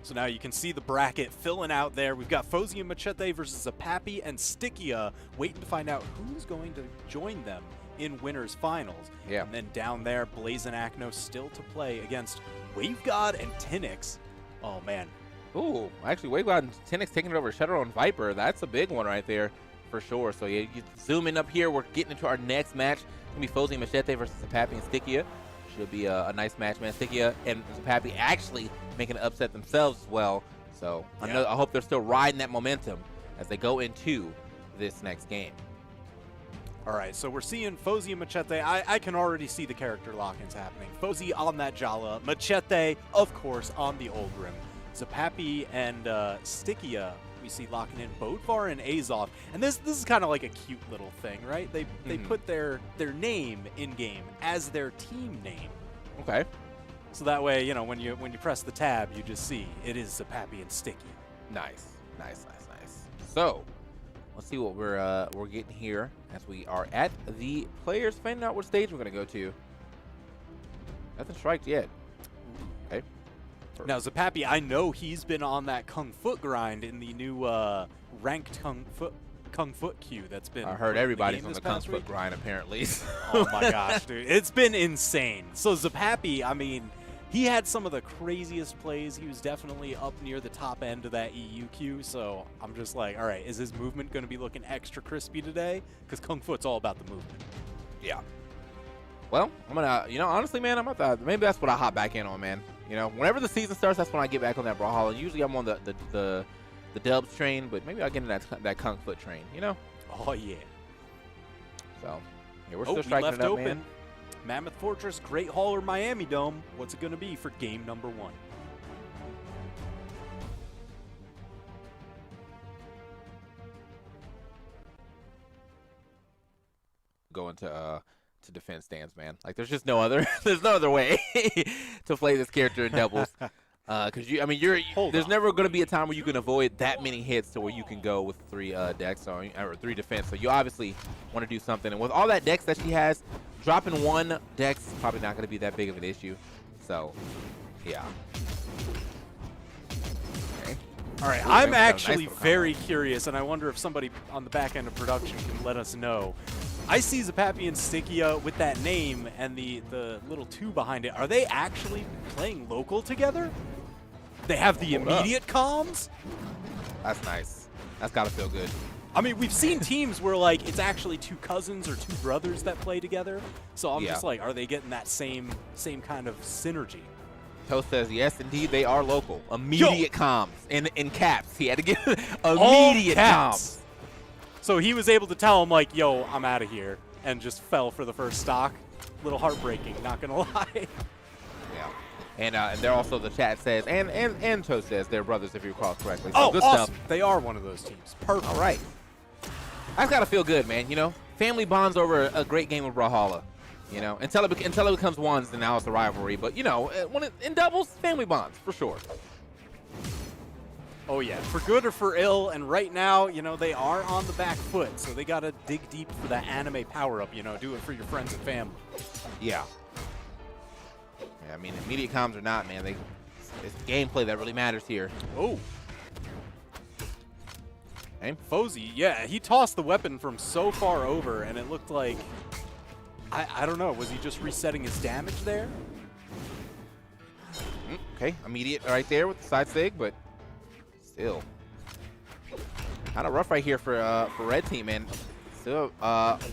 So now you can see the bracket filling out there. We've got Fosey and Machete versus ZAPAPY and Stickia, waiting to find out who's going to join them in winners finals. Yeah. And then down there, Blaze and Acno still to play against Wave God and Tinix. Oh man. Ooh, actually, Waveglide and Tinix taking it over Cheddar on Viper. That's a big one right there for sure. So yeah, you zoom in up here. We're getting into our next match. It's going to be Fosey and Machete versus ZAPAPY and Stickia. Should be a nice match, man. Stickia and ZAPAPY actually making an upset themselves as well. So Yeah. I hope they're still riding that momentum as they go into this next game. All right, so we're seeing Fosey and Machete. I can already see the character lock-ins happening. Fosey on that Jala, Machete, of course, on the Old Rim. ZAPAPY and Stickia, we see locking in Bodvar and Azov. And this is kind of like a cute little thing, right? They put their name in-game as their team name. Okay. So that way, when you press the tab, you just see it is ZAPAPY and Stickia. Nice. So, let's see what we're getting here as we are at the players, finding out what stage we're going to go to. Nothing striked yet. Okay. Now, ZAPAPY, I know he's been on that Kung Foot grind in the new ranked Kung Foot queue that's been. I heard put in everybody's game on this the Kung past Foot week. grind, apparently. Oh my gosh, dude. It's been insane. So ZAPAPY, I mean, he had some of the craziest plays. He was definitely up near the top end of that EU queue. So I'm just like, all right, is his movement going to be looking extra crispy today? Because Kung Foot's all about the movement. Yeah. Well, I'm gonna, honestly, man, maybe that's what I hop back in on, man. Whenever the season starts, that's when I get back on that Brawlhalla. Usually I'm on the dubs train, but maybe I'll get in that Kung Foot train, Oh, yeah. So, yeah, we're Oh, still we striking left it up, open. man. Mammoth Fortress, Great Hall, or Miami Dome. What's it going to be for game number 1? Going to defense stance, man. Like, there's just no other, there's no other way to play this character in doubles. Because there's on. never going to be a time where you can avoid that many hits to where you can go with 3 decks or 3 defense. So you obviously want to do something. And with all that dex that she has, dropping 1 dex is probably not going to be that big of an issue. So, yeah. Okay. All right, Ooh, I'm nice actually little very curious, and I wonder if somebody on the back end of production can let us know. I see ZAPAPY and Stickia with that name and the little 2 behind it. Are they actually playing local together? They have the immediate comms? That's nice. That's got to feel good. I mean, we've seen teams where, like, it's actually 2 cousins or 2 brothers that play together. So I'm just like, are they getting that same kind of synergy? Toast says, yes, indeed, they are local. Immediate comms. In caps. He had to get immediate comms. So he was able to tell him, like, yo, I'm out of here, and just fell for the first stock. Little heartbreaking, not going to lie. Yeah. And they're also, the chat says, and Toast says, they're brothers, if you recall correctly. So good awesome. stuff. They are one of those teams. Perfect. All right. That's got to feel good, man. You know, family bonds over a great game of Brawlhalla. You know, until it becomes ones, then now it's a rivalry. But, you know, in doubles, family bonds, for sure. Oh, yeah, for good or for ill, and right now, you know, they are on the back foot, so they got to dig deep for that anime power-up, you know, do it for your friends and family. Yeah. Yeah, I mean, immediate comms or not, man, it's gameplay that really matters here. Oh. Okay. Fosey, yeah, he tossed the weapon from so far over, and it looked like, I don't know, was he just resetting his damage there? Okay, immediate right there with the side sig, but still kind of rough right here for red team, and still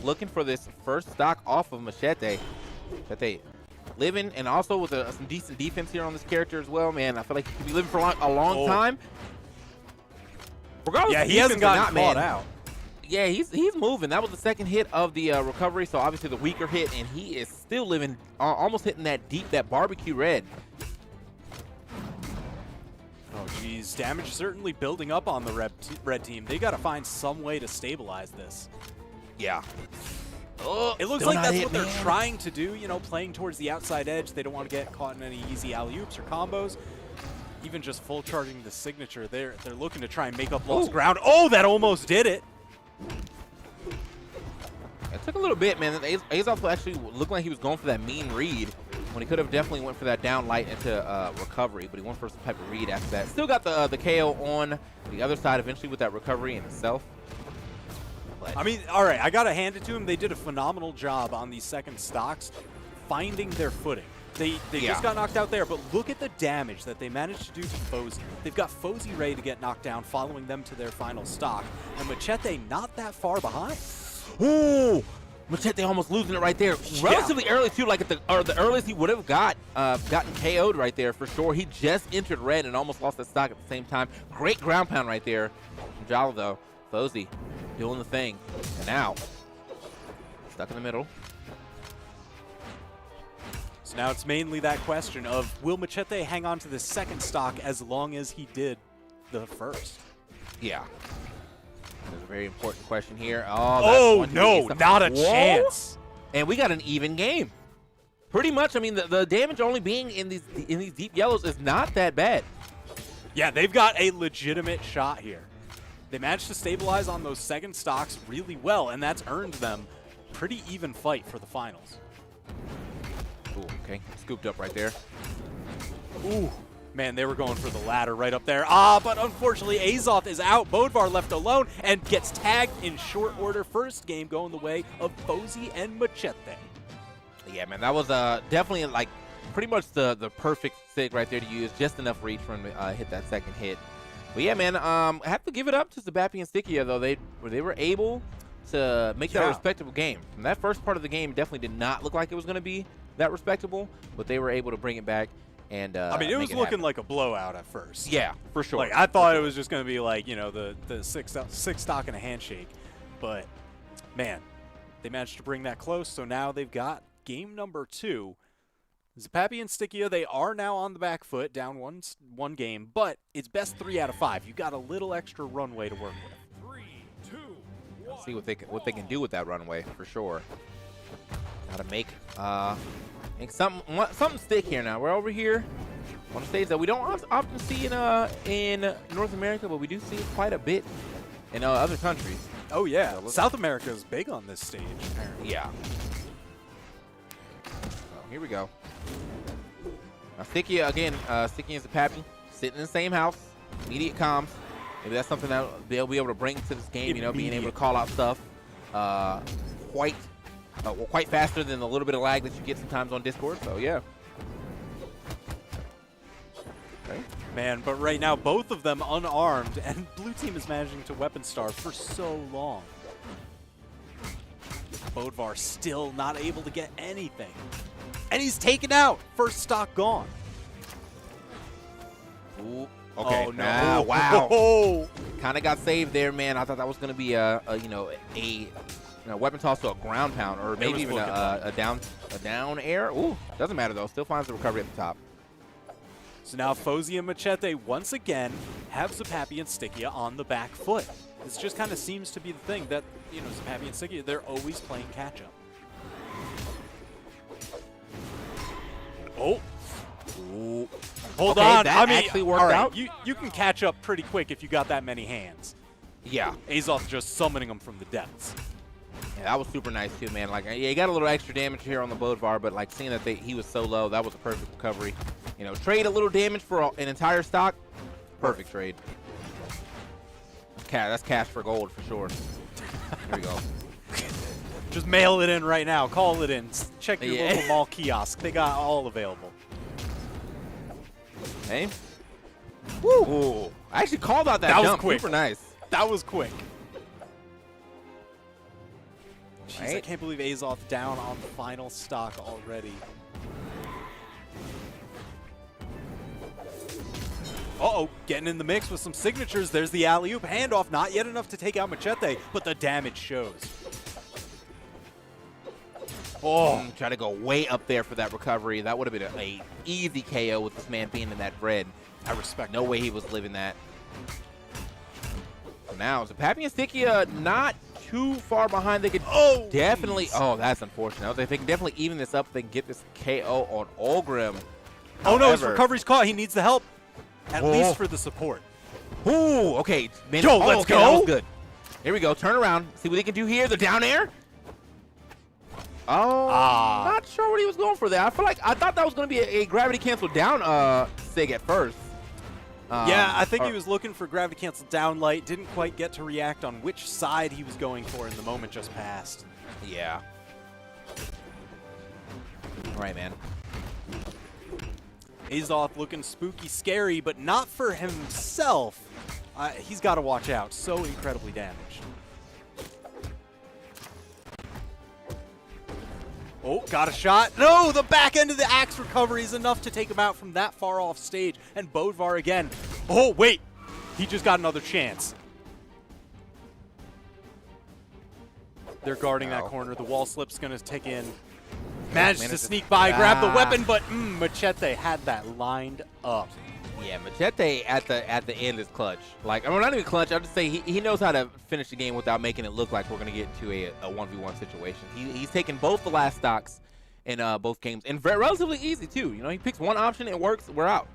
looking for this first stock off of Machete. Machete living, and also with some decent defense here on this character as well, man. I feel like he could be living for a long time. Regardless, yeah, of he hasn't gotten not, caught man. out. Yeah, he's moving. That was the second hit of the recovery, so obviously the weaker hit, and he is still living, almost hitting that barbecue red. Oh, geez. Damage certainly building up on the red team. They got to find some way to stabilize this. Yeah. Oh, it looks like that's what they're trying to do, you know, playing towards the outside edge. They don't want to get caught in any easy alley-oops or combos. Even just full charging the signature, they're looking to try and make up lost ground. Oh, that almost did it. It took a little bit, man. Azov actually looked like he was going for that mean read when he could have definitely went for that down light into recovery, but he went for some type of read after that. Still got the KO on the other side eventually with that recovery in itself. But I mean, all right, I got to hand it to him. They did a phenomenal job on these second stocks finding their footing. They just got knocked out there, but look at the damage that they managed to do to Fosey. They've got Fosey ready to get knocked down, following them to their final stock, and Machete not that far behind. Ooh! Machete almost losing it right there. Relatively early, too, like the earliest he would have gotten KO'd right there for sure. He just entered red and almost lost that stock at the same time. Great ground pound right there from Jala, though. Fosey doing the thing. And now, stuck in the middle. So now it's mainly that question of, will Machete hang on to the second stock as long as he did the first? Yeah. That's a very important question here. Oh no, not a chance. And we got an even game. Pretty much, I mean, the damage only being in these deep yellows is not that bad. Yeah, they've got a legitimate shot here. They managed to stabilize on those second stocks really well, and that's earned them a pretty even fight for the finals. Ooh, okay, scooped up right there. Ooh, man, they were going for the ladder right up there. But unfortunately, Azoth is out. Bodvar left alone and gets tagged in short order. First game going the way of Fosey and Machete. Yeah, man, that was definitely like pretty much the perfect sig right there to use. Just enough reach for him to hit that second hit. But yeah, man, I have to give it up to ZAPAPY and Stickia, though. They were able to make that a respectable game. From that first part of the game definitely did not look like it was going to be that respectable, but they were able to bring it back. And I mean, it was looking like a blowout at first. Yeah, for sure. Like, I thought it was just going to be like, you know, the six stock and a handshake. But, man, they managed to bring that close, so now they've got game number 2. ZAPAPY and Stickia, they are now on the back foot, down one game, but it's best 3 out of 5. You got a little extra runway to work with. 3, 2, 1. See what they can do with that runway for sure. Got to make something stick here now. We're over here. on a stage that we don't often see in North America, but we do see it quite a bit in other countries. Oh yeah, South America is big on this stage, apparently. Yeah. So here we go. Now Sticky again, Sticky and ZAPAPY sitting in the same house, immediate comms. Maybe that's something that they'll be able to bring to this game. You know, being able to call out stuff quite faster than the little bit of lag that you get sometimes on Discord. So yeah. Okay. Man, but right now both of them unarmed, and blue team is managing to weapon starve for so long. Bodvar still not able to get anything. And he's taken out. First stock gone. Ooh. Okay. Oh, no. Wow. Oh. Kind of got saved there, man. I thought that was going to be a weapon toss to a ground pound, or maybe even a down air. Ooh, doesn't matter though. Still finds the recovery at the top. So now Fosey and Machete once again have ZAPAPY and Sticky on the back foot. This just kind of seems to be the thing that, ZAPAPY and Sticky, they're always playing catch-up. Oh. Ooh. Hold okay, on. That actually worked out. You can catch up pretty quick if you got that many hands. Yeah. Azoth just summoning them from the depths. Yeah, that was super nice too, man. Like, yeah, he got a little extra damage here on the Bodvar, but like seeing that he was so low, that was a perfect recovery. Trade a little damage for an entire stock. Perfect trade. That's cash for gold for sure. Here we go. Just mail it in right now. Call it in. Check your local mall kiosk. They got all available. Hey. Woo! Ooh. I actually called out that That was jump. quick. Super nice. That was quick. Jeez, I Right. can't believe Azoth down on the final stock already. Uh-oh, getting in the mix with some signatures. There's the alley-oop. Handoff, not yet enough to take out Machete, but the damage shows. Oh, try to go way up there for that recovery. That would have been a easy KO with this man being in that red. I respect No that. way he was living that. So now, ZAPAPY and Sticky not too far behind. They could definitely... Geez. Oh, that's unfortunate. I was like, they can definitely even this up. They can get this KO on Olgrim. Oh, no, his However- recovery's caught. He needs the help, at least for the support. Ooh, okay. Man, Yo, let's okay, go. That was good. Here we go. Turn around. See what they can do here. The down air. Oh, not sure what he was going for there. I thought that was going to be a gravity cancel down sig at first. Yeah, I think he was looking for gravity cancel down light. Didn't quite get to react on which side he was going for, and the moment just passed. Yeah. All right, man. Azoth looking spooky, scary, but not for himself. He's got to watch out. So incredibly damaged. Oh, got a shot. No, the back end of the axe recovery is enough to take him out from that far off stage. And Bodvar again. Oh, wait. He just got another chance. They're guarding that corner. The wall slip's going to take in. Managed to sneak by, grab the weapon, but Machete had that lined up. Yeah, Machete at the end is clutch. Like, I mean, not even clutch. I'll just say he knows how to finish the game without making it look like we're going to get into a 1v1 situation. He's taken both the last stocks in both games, and relatively easy, too. He picks one option, it works, we're out.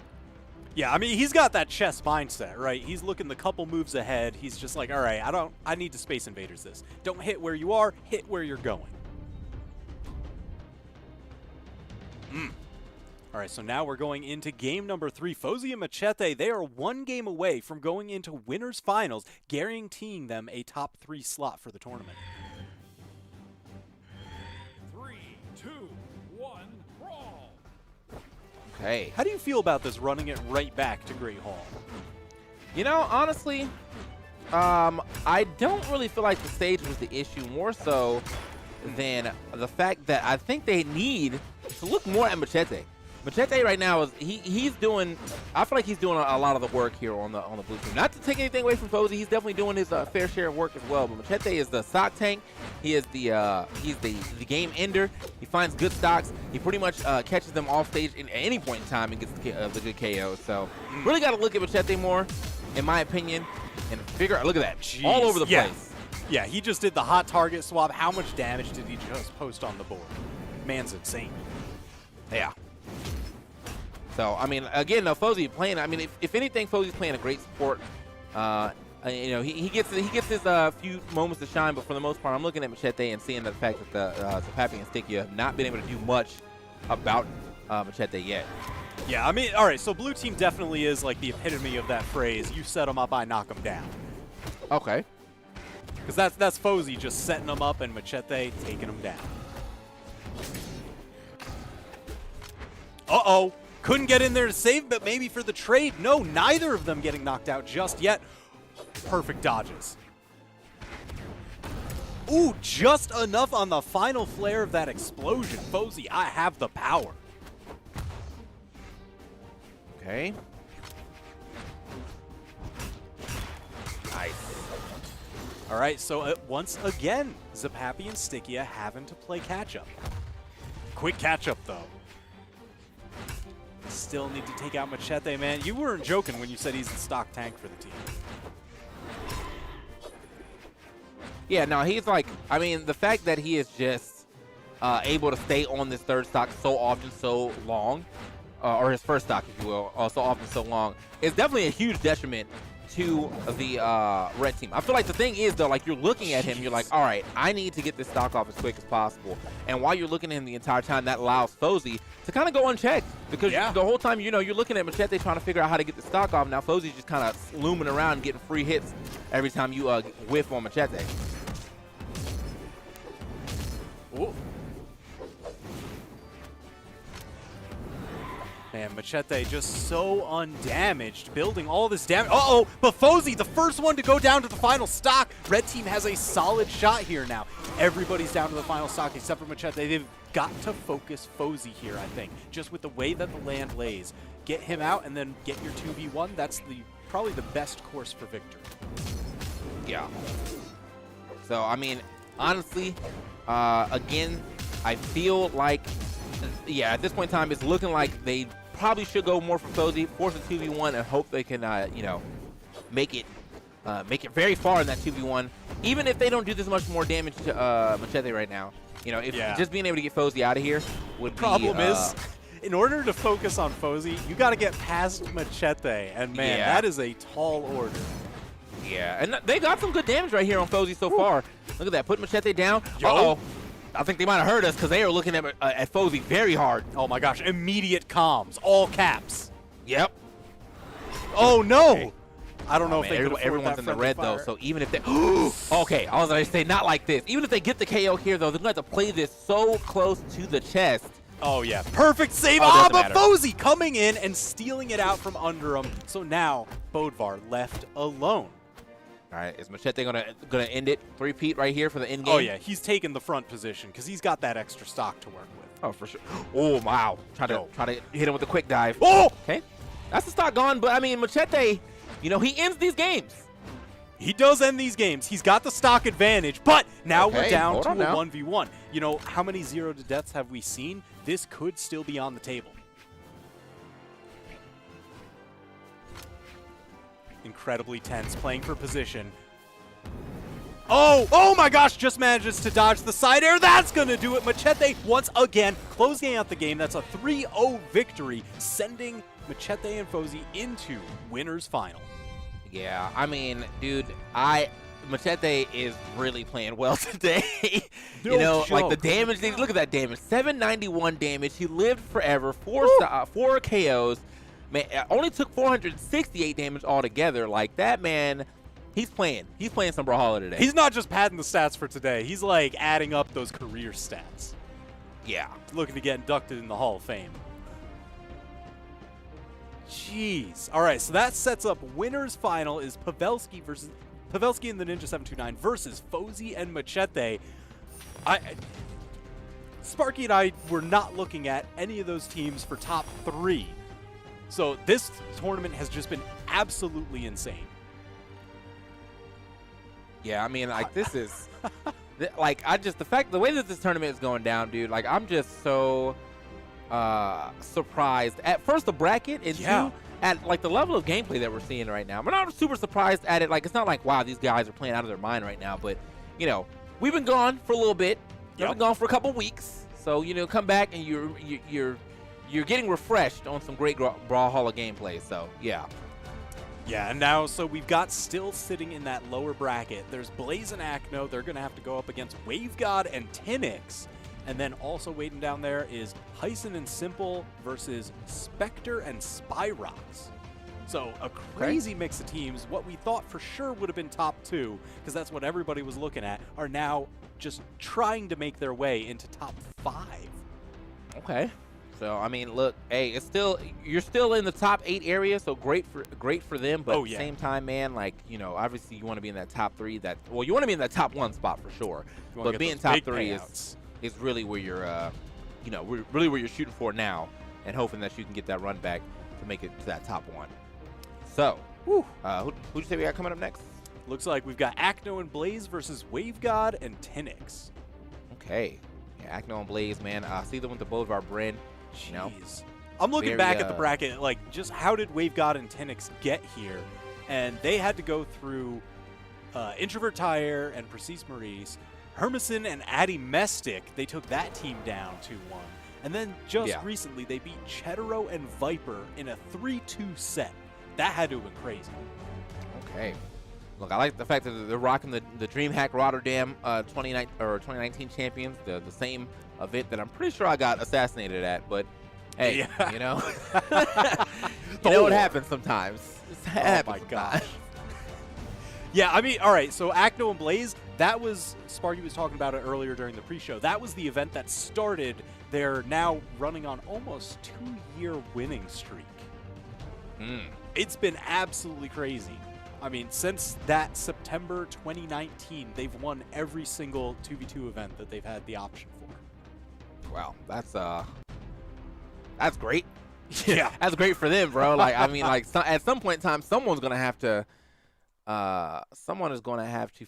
Yeah, I mean, he's got that chess mindset, right? He's looking the couple moves ahead. He's just like, all right, I need to Space Invaders this. Don't hit where you are, hit where you're going. All right, so now we're going into game number 3. Fosey and Machete, they are one game away from going into winners finals, guaranteeing them a top 3 slot for the tournament. 3, 2, 1, brawl. Okay. How do you feel about this running it right back to Great Hall? Honestly, I don't really feel like the stage was the issue, more so than the fact that I think they need to look more at Machete. Machete right now is he's doing. I feel like he's doing a lot of the work here on the blue team. Not to take anything away from Fosey, he's definitely doing his fair share of work as well. But Machete is the stock tank. He is he's the game ender. He finds good stocks. He pretty much catches them off stage at any point in time and gets the good KO. So really got to look at Machete more, in my opinion, and figure out. Look at that, Jeez. all over the place. Yeah, he just did the hot target swap. How much damage did he just post on the board? Man's insane. Yeah. So, I mean, again, no, Fosey playing. I mean, if anything, Fosey's playing a great support. You know, he gets his few moments to shine, but for the most part, I'm looking at Machete and seeing the fact that the ZAPAPY and Sticky have not been able to do much about Machete yet. Yeah, I mean, all right, so blue team definitely is like the epitome of that phrase, you set them up, I knock them down. Okay. Because that's Fosey just setting them up and Machete taking them down. Uh-oh. Couldn't get in there to save, but maybe for the trade. No, neither of them getting knocked out just yet. Perfect dodges. Ooh, just enough on the final flare of that explosion. Fosey, I have the power. Okay. Nice. All right, so once again, ZAPAPY and Stickia having to play catch-up. Quick catch-up, though. Still need to take out Machete, man. You weren't joking when you said he's the stock tank for the team. Yeah, no, he's like, I mean, the fact that he is just able to stay on this third stock so often, so long, or his first stock, if you will, so often, so long, is definitely a huge detriment to the red team. I feel like the thing is, though, like, you're looking at him, you're like, all right, I need to get this stock off as quick as possible. And while you're looking at him the entire time, that allows Fosey to kind of go unchecked. Because the whole time, you know, you're looking at Machete trying to figure out how to get the stock off. Now Fosey's just kind of looming around, getting free hits every time you whiff on Machete. Ooh. Man, Machete just so undamaged, building all this damage. Uh-oh, but Fosey, the first one to go down to the final stock. Red team has a solid shot here now. Everybody's down to the final stock except for Machete. They've got to focus Fosey here, I think. Just with the way that the land lays. Get him out and then get your 2v1. That's probably the best course for victory. Yeah. So, I mean, honestly, again, I feel like, yeah, at this point in time, it's looking like they probably should go more for Fosey, force a 2v1, and hope they can, you know, make it very far in that 2v1. Even if they don't do this much more damage to Machete right now, you know, if just being able to get Fosey out of here would be. Problem is, in order to focus on Fosey, you got to get past Machete, and man, that is a tall order. Yeah, and they got some good damage right here on Fosey so far. Look at that, put Machete down. Uh-oh. I think they might have heard us because they are looking at Fosey very hard. Oh my gosh, immediate comms, all caps. Yep. Oh no! Okay. I don't know if they could everyone's in the red though, so even if they okay, I was gonna say not like this. Even if they get the KO here though, they're gonna have to play this so close to the chest. Oh yeah, perfect save. But Fosey coming in and stealing it out from under him. So now Bodvar left alone. All right, is Machete gonna end it? Three-peat right here for the end game? Oh yeah, he's taking the front position because he's got that extra stock to work with. Oh, for sure. Oh wow, try to hit him with a quick dive. Oh, okay, that's the stock gone. But I mean, Machete, you know, he ends these games. He does end these games. He's got the stock advantage, but now we're down to a 1v1. You know, how many 0 to deaths have we seen? This could still be on the table. Incredibly tense, playing for position. Oh my gosh, just manages to dodge the side air. That's going to do it. Machete once again closing out the game. That's a 3-0 victory, sending Machete and Fosey into winner's final. Yeah, I mean, dude, Machete is really playing well today. You know, like the damage, look at that damage. 791 damage. He lived forever. Four KOs. Man, only took 468 damage altogether. Like, that man, he's playing some Brawlhalla today. He's not just padding the stats for today. He's, like, adding up those career stats. Yeah. Looking to get inducted in the Hall of Fame. Jeez. All right, so that sets up winner's final is Pavelski and the Ninja 729 versus Fosey and Machete. Sparky and I were not looking at any of those teams for top 3. So this tournament has just been absolutely insane. Yeah, I mean, like, this is like, the way that this tournament is going down, dude, like, I'm just so surprised at first the bracket and two at like the level of gameplay that we're seeing right now. We're not super surprised at it. Like, it's not like, wow, these guys are playing out of their mind right now, but you know, we've been gone for a little bit. We've been gone for a couple weeks. So, you know, come back and you're you're getting refreshed on some great Brawlhalla gameplay. So yeah. Yeah, and now, so we've got still sitting in that lower bracket. There's Blaze and Acno. They're going to have to go up against WaveGod and Tinix. And then also waiting down there is Heisen and Simple versus Spectre and Spyrocks. So a crazy mix of teams. What we thought for sure would have been top 2, because that's what everybody was looking at, are now just trying to make their way into top 5. Okay. So I mean, look, hey, it's still you're still in the top 8 area, so great for them. But at the same time, man, like obviously you want to be in that top 3. You want to be in that top 1 spot for sure. But being top 3 is really where you're, really where you're shooting for now, and hoping that you can get that run back to make it to that top 1. So, who'd you say we got coming up next? Looks like we've got Acno and Blaze versus WaveGod and Tinix. Okay, yeah, Acno and Blaze, man. I see them with the Bolivar brand. Jeez. I'm looking back at the bracket, like, just how did WaveGod and Tinix get here? And they had to go through Introvert Tyre and Precis Maurice, Hermison and Addy Mestic. They took that team down 2-1. And then just recently, they beat Cheddar and Viper in a 3-2 set. That had to have been crazy. Okay. Look, I like the fact that they're rocking the DreamHack Rotterdam 2019 champions, the same event that I'm pretty sure I got assassinated at. But hey, you know what happens sometimes. Oh my gosh. Yeah, I mean, all right. So Acno and Blaze, that was Sparky was talking about it earlier during the pre-show. That was the event that started their now running on almost 2-year winning streak. It's been absolutely crazy. I mean, since that September 2019, they've won every single 2v2 event that they've had the option for. Wow, that's great. Yeah, that's great for them, bro. Like, I mean, like at some point in time, someone is gonna have to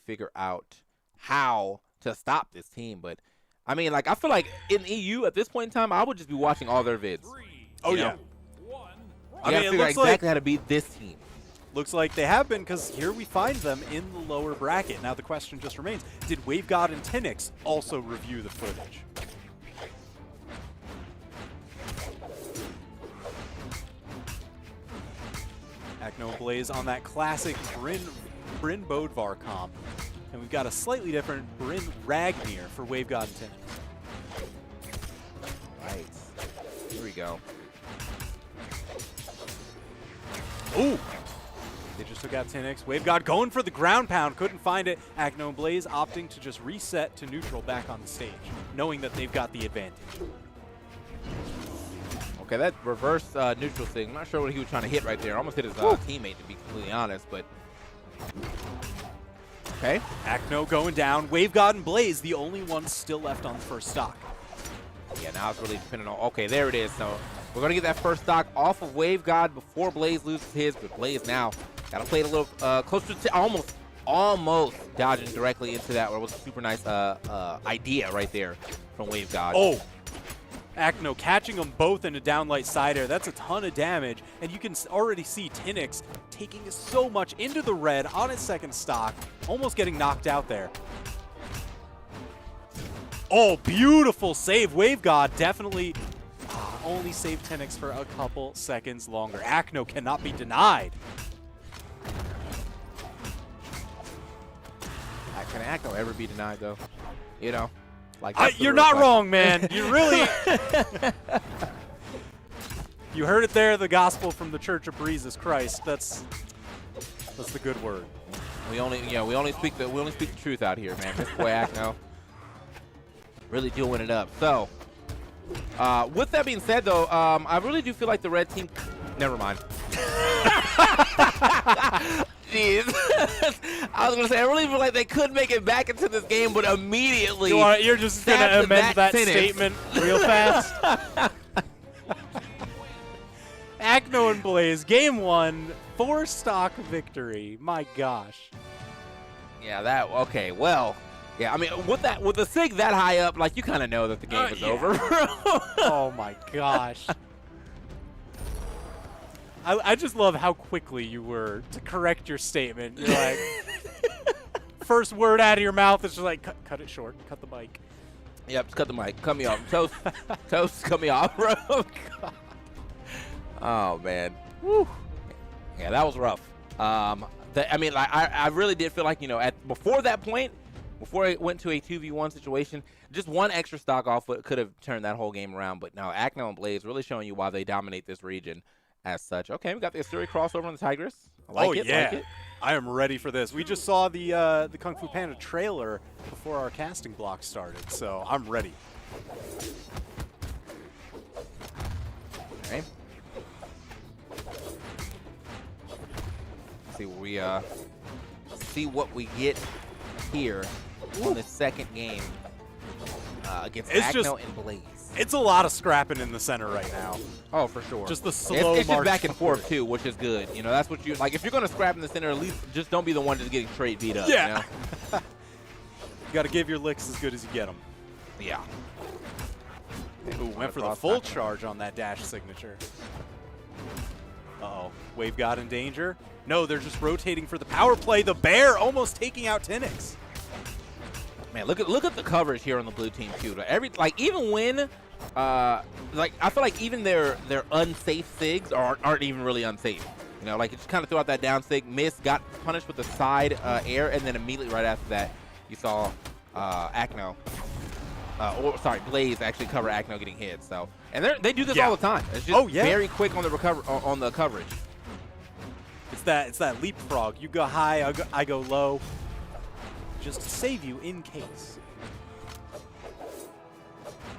figure out how to stop this team. But I mean, like, I feel like in EU at this point in time, I would just be watching all their vids. Oh yeah. I mean, figure out exactly how to beat this team. Looks like they have been, because here we find them in the lower bracket. Now the question just remains, did WaveGod and Tinix also review the footage? Acno Blaze on that classic Bryn Bodvar comp. And we've got a slightly different Bryn Ragnir for WaveGod and Tinix. Right. Here we go. Ooh! They just took out Tinix. WaveGod going for the ground pound. Couldn't find it. Acno and Blaze opting to just reset to neutral back on the stage, knowing that they've got the advantage. Okay, that reverse neutral thing. I'm not sure what he was trying to hit right there. Almost hit his teammate, to be completely honest, but... Okay. Acno going down. WaveGod and Blaze, the only ones still left on the first stock. Yeah, now it's really depending on... Okay, there it is. So we're going to get that first stock off of WaveGod before Blaze loses his, but Blaze now got to play it a little closer to... Almost dodging directly into that, where it was a super nice idea right there from WaveGod. Oh! Acno catching them both in a downlight side air. That's a ton of damage, and you can already see Tinix taking so much into the red on his second stock, almost getting knocked out there. Oh, beautiful save. WaveGod definitely only saved Tinix for a couple seconds longer. Acno cannot be denied. Can Acno ever be denied, though? You know? Like, you're not wrong, man. You really... You heard it there, the gospel from the Church of Jesus Christ. That's the good word. We only speak the truth out here, man. This boy Acno really doing it up. So, with that being said, though, I really do feel like the red team. Never mind. Jeez. I was going to say, I really feel like they could make it back into this game, but immediately... You're just going to amend that statement real fast? Acno and Blaze, game 1, 4-stock victory. My gosh. Yeah, okay, well... Yeah, I mean, with the SIG that high up, like, you kind of know that the game is over. Oh, my gosh. I just love how quickly you were to correct your statement. You're like, first word out of your mouth is just like, cut it short, cut the mic. Yep, just cut the mic. Cut me off. Toast. Toast, cut me off, bro. Oh, man. Woo. Yeah, that was rough. I mean, I really did feel like, you know, before that point, before it went to a 2v1 situation, just one extra stock off could have turned that whole game around. But now Acno and Blaze really showing you why they dominate this region as such. Okay, we got the Asuri crossover on the Tigress. I like it. Yeah. Like it. I am ready for this. We just saw the Kung Fu Panda trailer before our casting block started, so I'm ready. Okay. See what we get here on the second game against Acno and Blaze. It's a lot of scrapping in the center right now. Oh, for sure. Just the slow it's just march back and forth too, which is good. You know, that's what you like. If you're gonna scrap in the center, at least just don't be the one just getting straight beat up. Yeah. You know? You got to give your licks as good as you get them. Yeah. Ooh, went for the full charge on that dash signature. Uh-oh. Wave God in danger. No, they're just rotating for the power play. The bear almost taking out Tinix. Man, look at the coverage here on the blue team too. Even when I feel like even their unsafe sigs aren't even really unsafe. You know, like it just kind of threw out that down sig, missed, got punished with the side air, and then immediately right after that, you saw Acno. Blaze actually cover Acno getting hit. So, and they do this all the time. It's just very quick on the coverage. It's that leapfrog. You go high, I go low. Just to save you in case.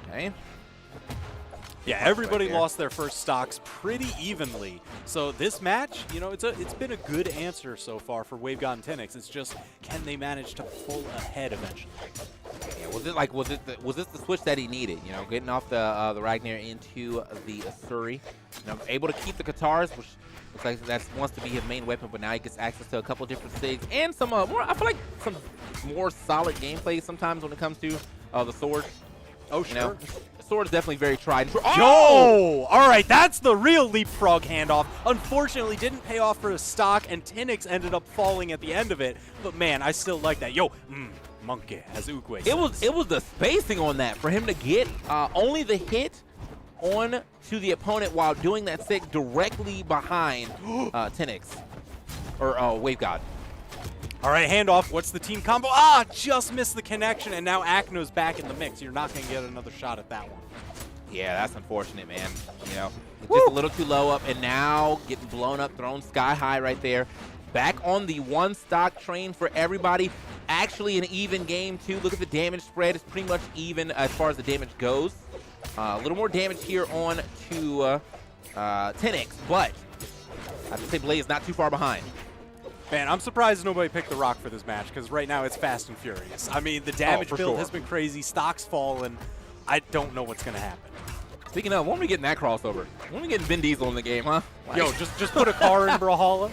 Okay. Yeah, everybody lost their first stocks pretty evenly. So this match, you know, it's been a good answer so far for Wave God and Tinix. It's just, can they manage to pull ahead eventually? Yeah, was this the switch that he needed? You know, getting off the Ragnar into the Asuri, you know, able to keep the Katars, which looks like that wants to be his main weapon, but now he gets access to a couple different sigs and some more. I feel like some more solid gameplay sometimes when it comes to the sword. Oh, sure. You know, the sword is definitely very tried. Oh! All right, that's the real leapfrog handoff. Unfortunately, didn't pay off for a stock, and Tinix ended up falling at the end of it. But man, I still like that. Yo, monkey, as Uguay says. It was the spacing on that for him to get only the hit on to the opponent while doing that sig directly behind Tinix or Wave God. All right, handoff. What's the team combo? Ah, just missed the connection, and now Acno's back in the mix. You're not going to get another shot at that one. Yeah, that's unfortunate, man. You know, it's just a little too low up, and now getting blown up, thrown sky high right there. Back on the one stock train for everybody. Actually an even game, too. Look at the damage spread. It's pretty much even as far as the damage goes. A little more damage here on to Tinix, but I have to say Blaze not too far behind. Man, I'm surprised nobody picked the rock for this match, because right now it's fast and furious. I mean, the damage build has been crazy. Stocks fallen. I don't know what's going to happen. Speaking of, when are we getting that crossover? When are we getting Vin Diesel in the game, huh? Like, yo, just put a car in Brawlhalla.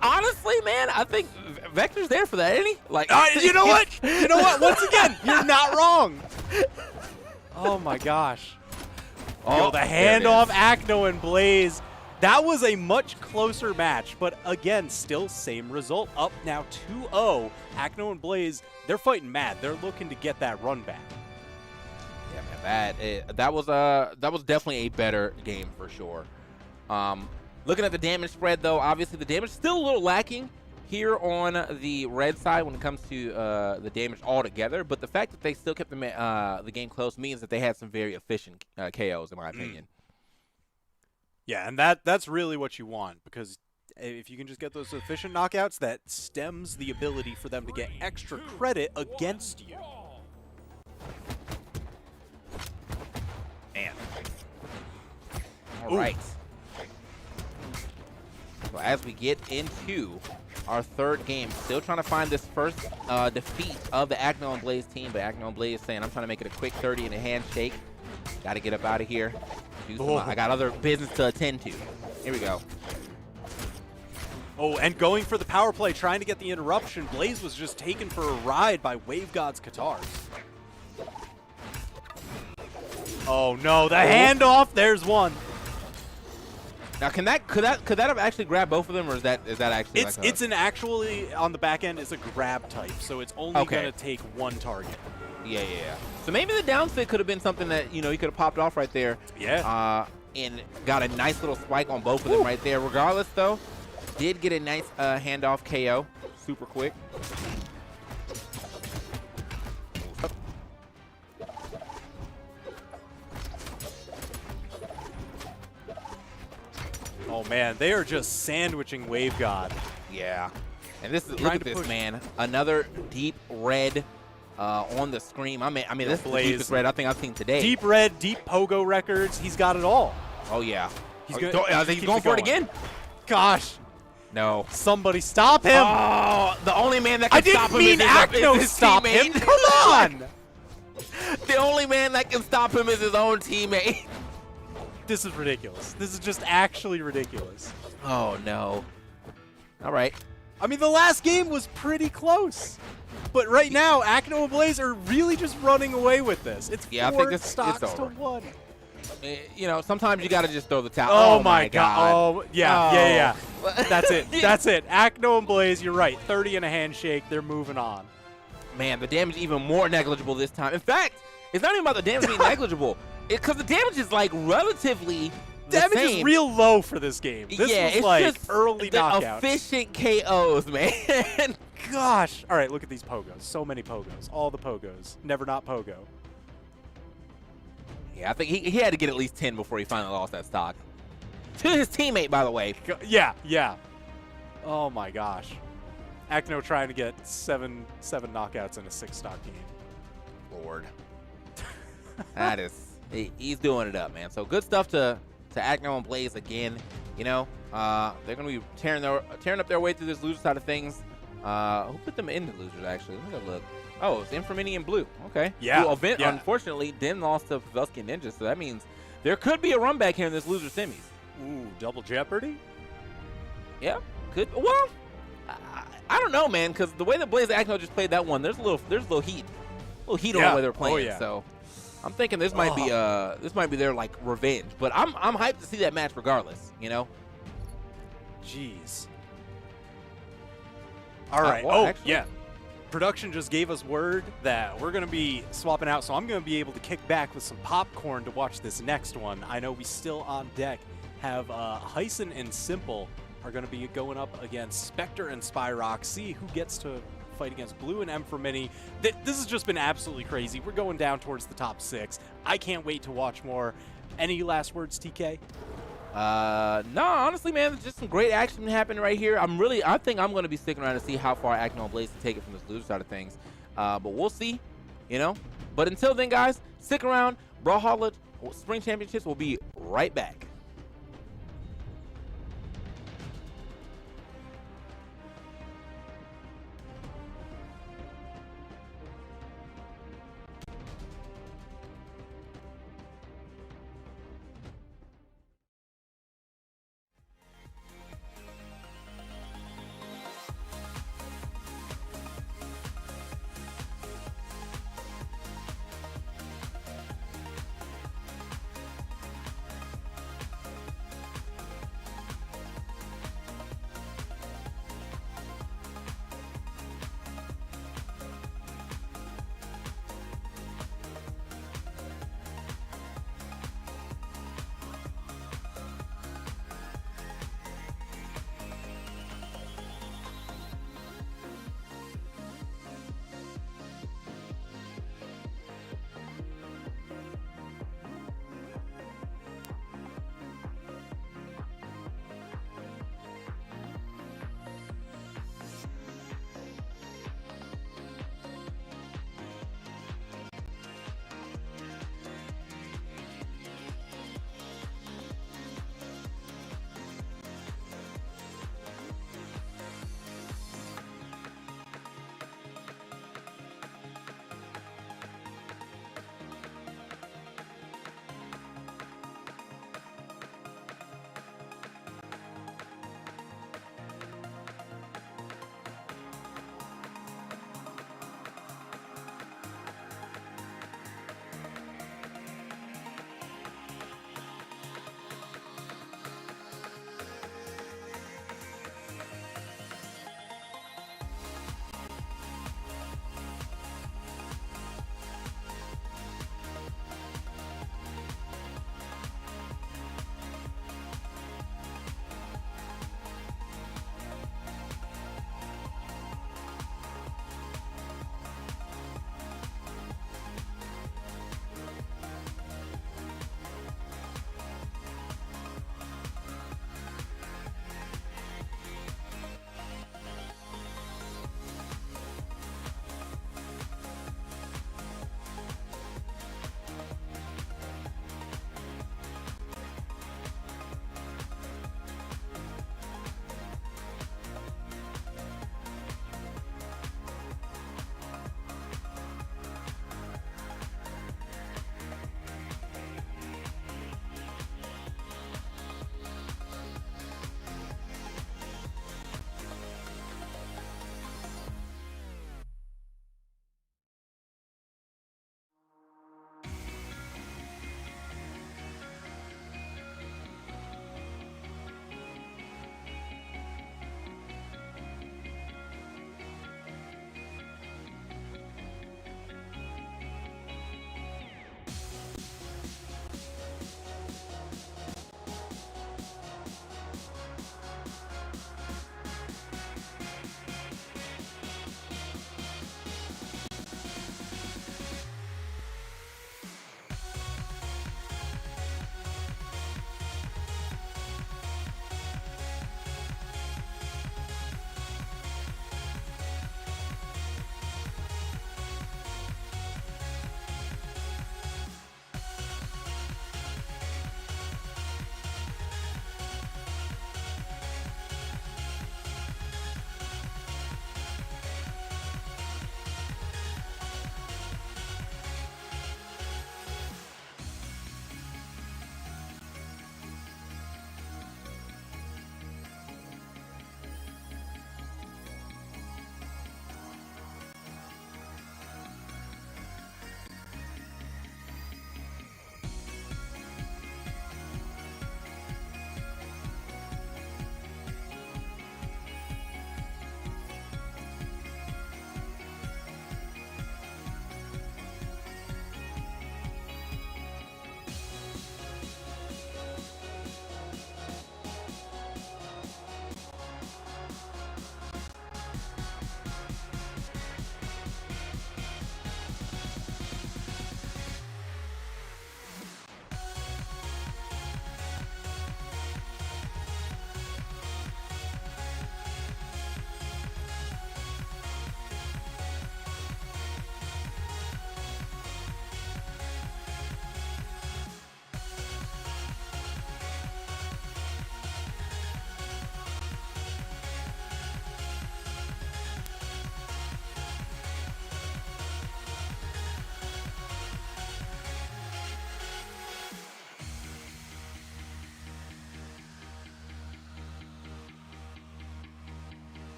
Honestly, man, I think Vector's there for that, isn't he? Like, you know what? You know what? Once again, you're not wrong. Oh, my gosh. Yo, the handoff, Acno and Blaze. That was a much closer match, but again, still same result. Up now 2-0. Acno and Blaze, they're fighting mad. They're looking to get that run back. Yeah, man, that was definitely a better game for sure. Looking at the damage spread, though, obviously the damage is still a little lacking here on the red side when it comes to the damage altogether. But the fact that they still kept the game close means that they had some very efficient KOs, in my opinion. Yeah, and that's really what you want, because if you can just get those efficient knockouts, that stems the ability for them to get extra credit against you. Man. All right. So as we get into our third game, still trying to find this first defeat of the Acno and Blaze team, but Acno and Blaze saying, I'm trying to make it a quick 30 and a handshake. Got to get up out of here. I got other business to attend to. Here we go. Oh, and going for the power play, trying to get the interruption. Blaze was just taken for a ride by Wave God's Katars. Oh, no, the handoff. There's one. Now, could that have actually grabbed both of them, or is that actually? It's an actually on the back end. It's a grab type, so it's only gonna take one target. Yeah. So maybe the down stick could have been something that he could have popped off right there. Yeah. And got a nice little spike on both of them right there. Regardless, though, did get a nice handoff KO, super quick. Oh man, they are just sandwiching Wave God. Yeah. And this is, look at this, man. Another deep red on the screen. I mean, this is the deepest red I think I've seen today. Deep red, deep pogo records. He's got it all. Oh, yeah. I think he's going for it again. Gosh. No. Somebody stop him. Oh, the only man that can stop him is his stop teammate. him. Come on. The only man that can stop him is his own teammate. This is ridiculous. This is just actually ridiculous. Oh, no. All right. I mean, the last game was pretty close. But right now, Acno and Blaze are really just running away with this. It's I four think stocks it's to over. 1. Sometimes you got to just throw the towel. Oh my god. Oh, yeah. That's it. That's it. Acno and Blaze, you're right. 30 and a handshake. They're moving on. Man, the damage is even more negligible this time. In fact, it's not even about the damage being negligible. Because the damage is, like, relatively the damage same. is real low for this game. This was it's like just early the knockouts. efficient KOs, man. Gosh. All right, look at these pogos. So many pogos. All the pogos. Never not pogo. Yeah, I think he had to get at least 10 before he finally lost that stock. To his teammate, by the way. Yeah. Oh, my gosh. Acno trying to get seven knockouts in a 6-stock game. Lord. That is... He's doing it up, man. So good stuff to Acno and Blaze again. They're going to be tearing up their way through this loser side of things. Who put them into losers, actually? Let me go look. Oh, it's Inframini and Blue. Okay. Yeah. Well, unfortunately, Din lost to Pavelski and Ninja, so that means there could be a run back here in this loser semis. Ooh, double jeopardy? Yeah, could. Well, I don't know, man, because the way that Blaze and Acno just played that one, there's a little heat. A little heat on the way they're playing. Oh, yeah. So I'm thinking this might be their like revenge. But I'm hyped to see that match regardless. Jeez. All right. Actually, Production just gave us word that we're going to be swapping out, so I'm going to be able to kick back with some popcorn to watch this next one. I know we still on deck have Heisen and Simple are going to be going up against Spectre and Spyrocks. See who gets to fight against Blue and M for Mini. This has just been absolutely crazy. We're going down towards the top 6. I can't wait to watch more. Any last words, TK? No, honestly, man, just some great action happening right here. I think I'm going to be sticking around to see how far Acno and Blaze can take it from this loser side of things. But we'll see, But until then, guys, stick around. Brawlhalla Spring Championships will be right back.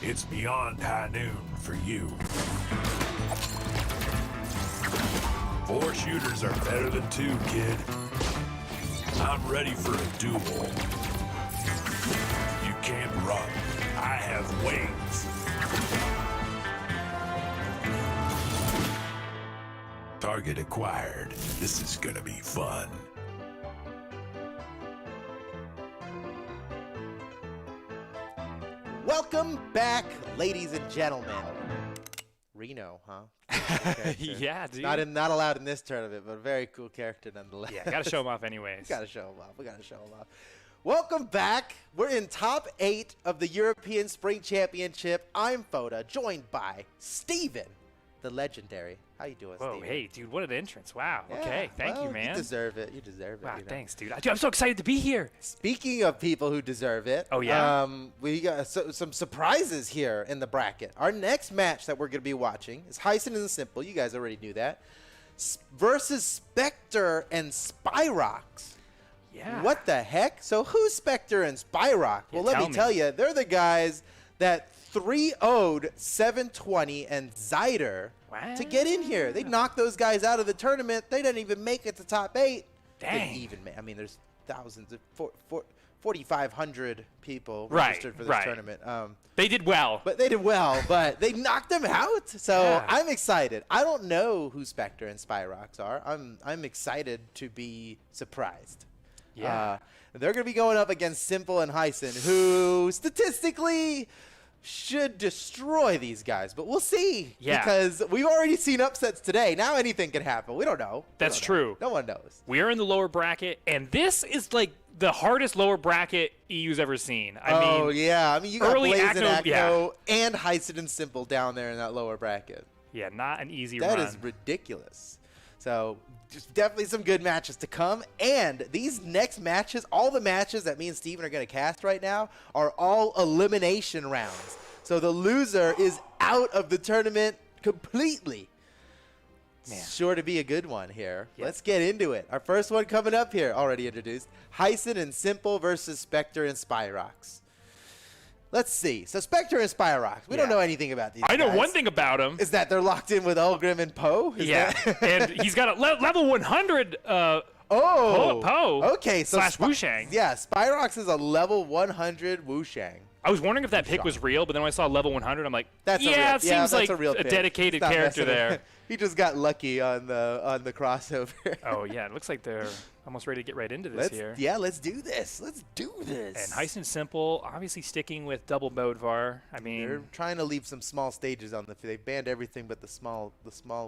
It's beyond high noon for you. 4 shooters are better than 2, kid. I'm ready for a duel. You can't run. I have wings. Target acquired. This is gonna be fun. Welcome back, ladies and gentlemen. Reno, huh? Yeah, dude. Not allowed in this tournament, but a very cool character nonetheless. Yeah, gotta show him off anyways. Gotta show him off. We gotta show him off. Welcome back. We're in top 8 of the European Spring Championship. I'm Foda, joined by Steven, the legendary. How you doing, Whoa, Steven? hey, dude, what an entrance. Wow. Yeah, Okay, thank you, well, man. You deserve it. You deserve it. Wow, you know. thanks, dude. I'm so excited to be here. Speaking of people who deserve it, Oh, yeah? We got some surprises here in the bracket. Our next match that we're going to be watching is Heisen and Simple. You guys already knew that. Versus Spectre and Spyrocks. Yeah. What the heck? So who's Spectre and Spyrock? Well, let me tell you, they're the guys that 3-0'd 720 and ZYDER to get in here. They knocked those guys out of the tournament. They didn't even make it to top 8. Dang. Didn't even I mean, there's thousands of 4,500 people Right, registered for this right. tournament. They did well. But they did well, but they knocked them out. So Yeah. I'm excited. I don't know who Spectre and Spyrocks are. I'm excited to be surprised. Yeah. They're going to be going up against Simple and Heisen, who statistically should destroy these guys. But we'll see. Yeah. Because we've already seen upsets today. Now anything can happen. We don't know. That's true. No one knows. We are in the lower bracket, and this is like the hardest lower bracket EU's ever seen. I mean, yeah. I mean, you got early Blaze and Acno- Acno and Heisen and Simple down there in that lower bracket. yeah, not an easy That run. is ridiculous. So just definitely some good matches to come. And these next matches, all the matches that me and Steven are going to cast right now are all elimination rounds. So the loser is out of the tournament completely. Man. Sure to be a good one here. Yep. Let's get into it. Our first one coming up here, already introduced. Heisen and Simple versus Spectre and Spyrocks. Let's see. So Spectre and Spyrocks. We don't Yeah. know anything about these I know guys. one thing about him. Is that they're locked in with Ulgrim and Poe? Is Yeah, that- and he's got a level 100 Oh. Poe Okay. So slash Wushang. Yeah, Spyrocks is a level 100 Wushang. I was wondering if that pick was real, but then when I saw level 100, I'm like, That's yeah, a real, it seems that's like a, real pick. dedicated Stop character messing there. with- He just got lucky on the crossover. Oh, yeah, it looks like they're almost ready to get right into this here. Yeah, let's do this. Let's do this. And Heisen Simple, obviously sticking with double Bodvar. I mean, They're trying to leave some small stages on the. They banned everything but the small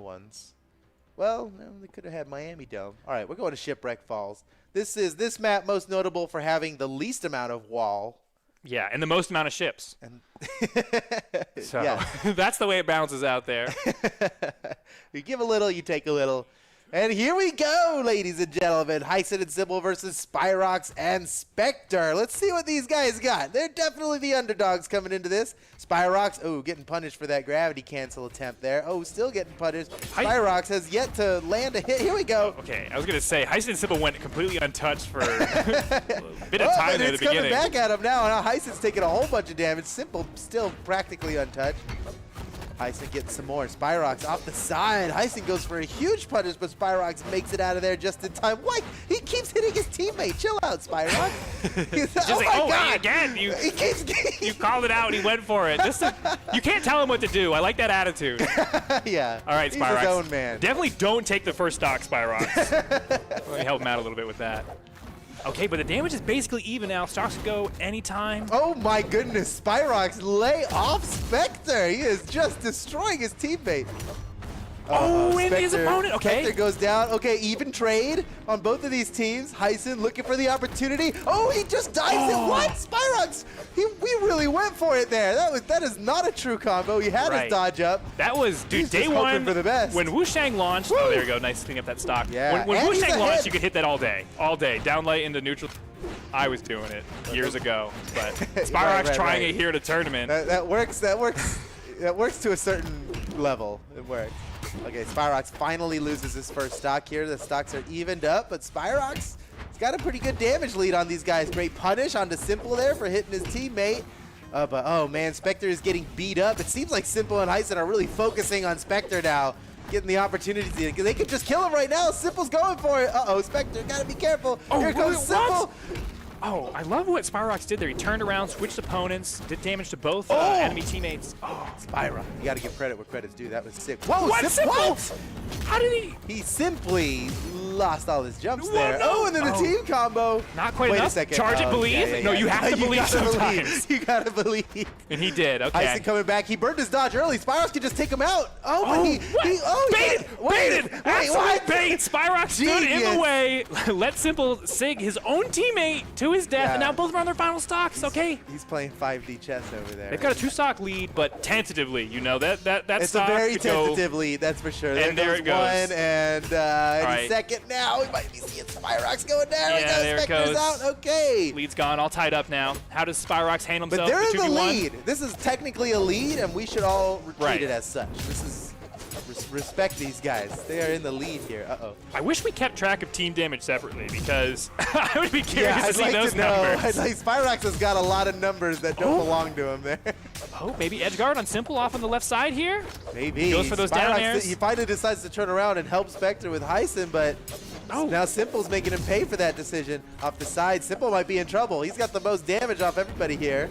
ones. Well, no, they could have had Miami Dome. All right, we're going to Shipwreck Falls. This map most notable for having the least amount of wall. yeah, and the most amount of ships. And So yeah. that's the way it balances out there. You give a little, you take a little. And here we go, ladies and gentlemen. Heisen and Simple versus Spyrocks and Spectre. Let's see what these guys got. They're definitely the underdogs coming into this. Spyrocks, oh, getting punished for that gravity cancel attempt there. Oh, still getting punished. Spyrocks has yet to land a hit. Here we go. Okay, I was going to say, Heisen Simple went completely untouched for a bit of time and there at it's the coming beginning. back at him now. Now Heisen's taking a whole bunch of damage. Simple still practically untouched. Heisen gets some more. Spyrocks off the side. Heisen goes for a huge punish, but Spyrocks makes it out of there just in time. Why? He keeps hitting his teammate. Chill out, Spyrocks. Just oh like, my oh, God. again, you He keeps you called it out and he went for it. You can't tell him what to do. I like that attitude. yeah. All right, He's Spyrocks. his own man. Definitely don't take the first stock, Spyrocks. Let me help him out a little bit with that. Okay, but the damage is basically even now. Stocks can go anytime. Oh my goodness, Spyrocks lay off Spectre. He is just destroying his teammate. Oh, and his Spectre- opponent. Okay. Spectre goes down. Okay, even trade on both of these teams. Heisen looking for the opportunity. Oh, he just dives it. What? Spyrocks, we really went for it there. That is not a true combo. He had Right. his dodge up. That was, dude, He's day just hoping one. for the best. When Wushang launched, oh, there you go. Nice cleaning up that stock. Yeah, When and he's Wushang launched, ahead. you could hit that all day. All day. Down light into neutral. I was doing it years ago. But Spyrocks right, trying right. it here at a tournament. That works. That works. That works to a certain level. It works. Okay, Spyrocks finally loses his first stock here. The stocks are evened up, but Spyrocks has got a pretty good damage lead on these guys. Great punish onto Simple there for hitting his teammate. But oh man, Spectre is getting beat up. It seems like Simple and Heisen are really focusing on Spectre now, getting the opportunity to, because they could just kill him right now. Simple's going for it. Uh-oh, Spectre, gotta be careful. Oh, Here comes Simple. Oh, I love what Spyrocks did there. He turned around, switched opponents, did damage to both enemy teammates. Oh, Spyro, you gotta give credit where credit's due. That was sick. Whoa, what? Simple? What? How did he? He simply lost all his jumps Whoa, there. no. Oh, and then the team combo. Not quite Wait enough. a second. Charge it, believe. No, you have to You believe gotta sometimes. You gotta believe. And he did. Okay. Heisen coming back. He burned his dodge early. Spyros could just take him out. Oh, but baited! Wait, Absolute what? bait! Spyrocks stood in Genius. the way, let Simple sig his own teammate to his death, Yeah. and now both are on their final stocks. Okay. He's playing 5D chess over there. They've got a 2-stock lead, but tentatively, you know, that It's a stock very could go- tentative lead, that's for sure. And there it goes. One, and any right. second now, we might be seeing Spyrox going down. We Yeah, got there it Spectres goes. out. Okay. Lead's gone, all tied up now. How does Spyrocks handle But himself? they're in the 2v1? lead. This is technically a lead, and we should all treat Right. it as such. This is respect these guys. They are in the lead here. Uh-oh. I wish we kept track of team damage separately because I would be curious Yeah, to I'd see like those to know. numbers. Spyrox has got a lot of numbers that don't belong to him there. Oh, maybe edge guard on Simple off on the left side here. Maybe. Goes for those down Spyrox, airs. he finally decides to turn around and help Spectre with Heisen, but now Simple's making him pay for that decision. Off the side, Simple might be in trouble. He's got the most damage off everybody here.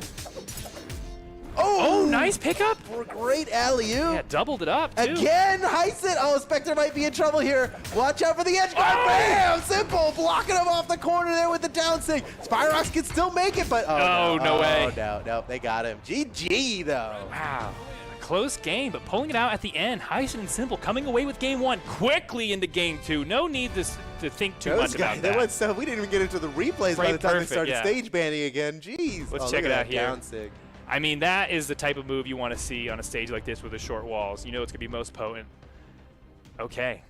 Oh, nice pickup. For a great alley-oop. Yeah, doubled it up, too. Again, Heisen. Oh, Spectre might be in trouble here. Watch out for the edge guard. Bam! Simple blocking him off the corner there with the down sig. Spyrox can still make it, but no way. No, they got him. GG, though. Wow. A close game, but pulling it out at the end. Heisen and Simple coming away with game 1 quickly into game 2. No need to think too much about They that. went so we didn't even get into the replays by Right, the time perfect, they started yeah. stage banning again. Jeez. Let's Oh, check look it at out that here. down sig. I mean, that is the type of move you want to see on a stage like this with the short walls. You know it's going to be most potent. Okay.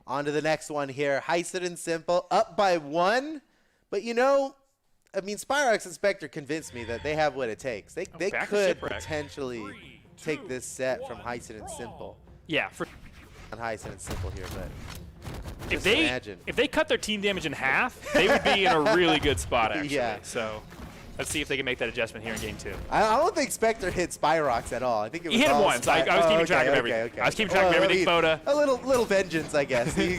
On to the next one here. Heisen and Simple up by 1. But you know, I mean, Spyrox and Spectre convinced me that they have what it takes. They back to could Shipwreck. potentially take this set from Heisen and Simple. Yeah, for On Heisen and Simple here, but if just they imagine. if they cut their team damage in half, they would be in a really good spot actually. Yeah. So let's see if they can make that adjustment here in game 2. I don't think Spectre hit Spyrox at all. I think it was He hit him all once. I was keeping track of okay, everything. okay. I was keeping track of Well, everything, I mean, Foda. A little vengeance, I guess. he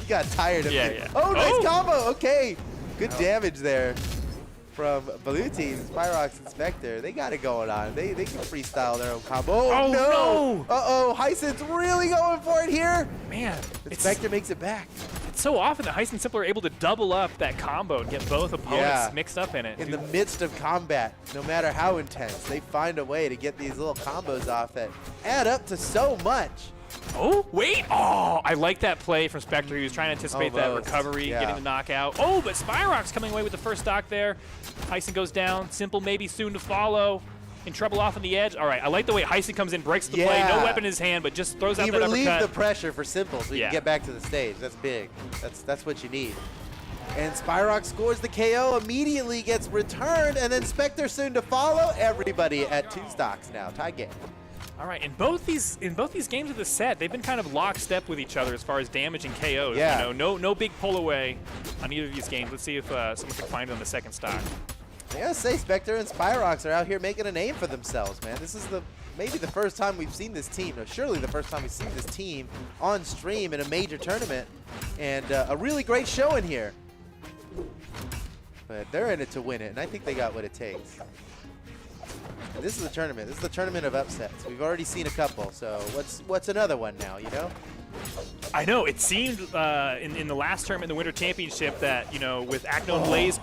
got tired of it. Yeah. Oh, nice Oh. combo. Okay. Good damage there from blue team, Spyrox and Spectre. They got it going on. They can freestyle their own combo. Oh, Oh, no. no. Uh-oh. Heisen's really going for it here. Man, And it's Spectre makes it back. so often that Heisen and Simple are able to double up that combo and get both opponents Yeah. mixed up in it. In the midst of combat, no matter how intense, they find a way to get these little combos off that add up to so much. Oh, wait. Oh, I like that play from Spectre. He was trying to anticipate that Almost, recovery, yeah. getting the knockout. Oh, but Spyrocks coming away with the first stock there. Heisen goes down. Simple maybe soon to follow. In trouble off on the edge. All right, I like the way Heisen comes in, breaks the play. No Yeah. weapon in his hand, but just throws out He that relieved uppercut. the pressure for Simple so he Yeah. can get back to the stage. That's big. That's what you need. And Spyrox scores the KO, immediately gets returned, and then Spectre soon to follow. Everybody at 2 stocks now. Tie game. All right, in both these games of the set, they've been kind of lockstep with each other as far as damage and KOs. Yeah. You know, no big pull away on either of these games. Let's see if someone can find it on the second stock. I gotta say, Spectre and Spyrox are out here making a name for themselves, man. This is maybe the first time we've seen this team, no, surely the first time we've seen this team on stream in a major tournament, and a really great showing here. But they're in it to win it, and I think they got what it takes. And this is a tournament. This is the tournament of upsets. We've already seen a couple, so what's another one now, you know? I know, it seemed in the last tournament in the Winter Championship that, you know, with Acno and Blaze,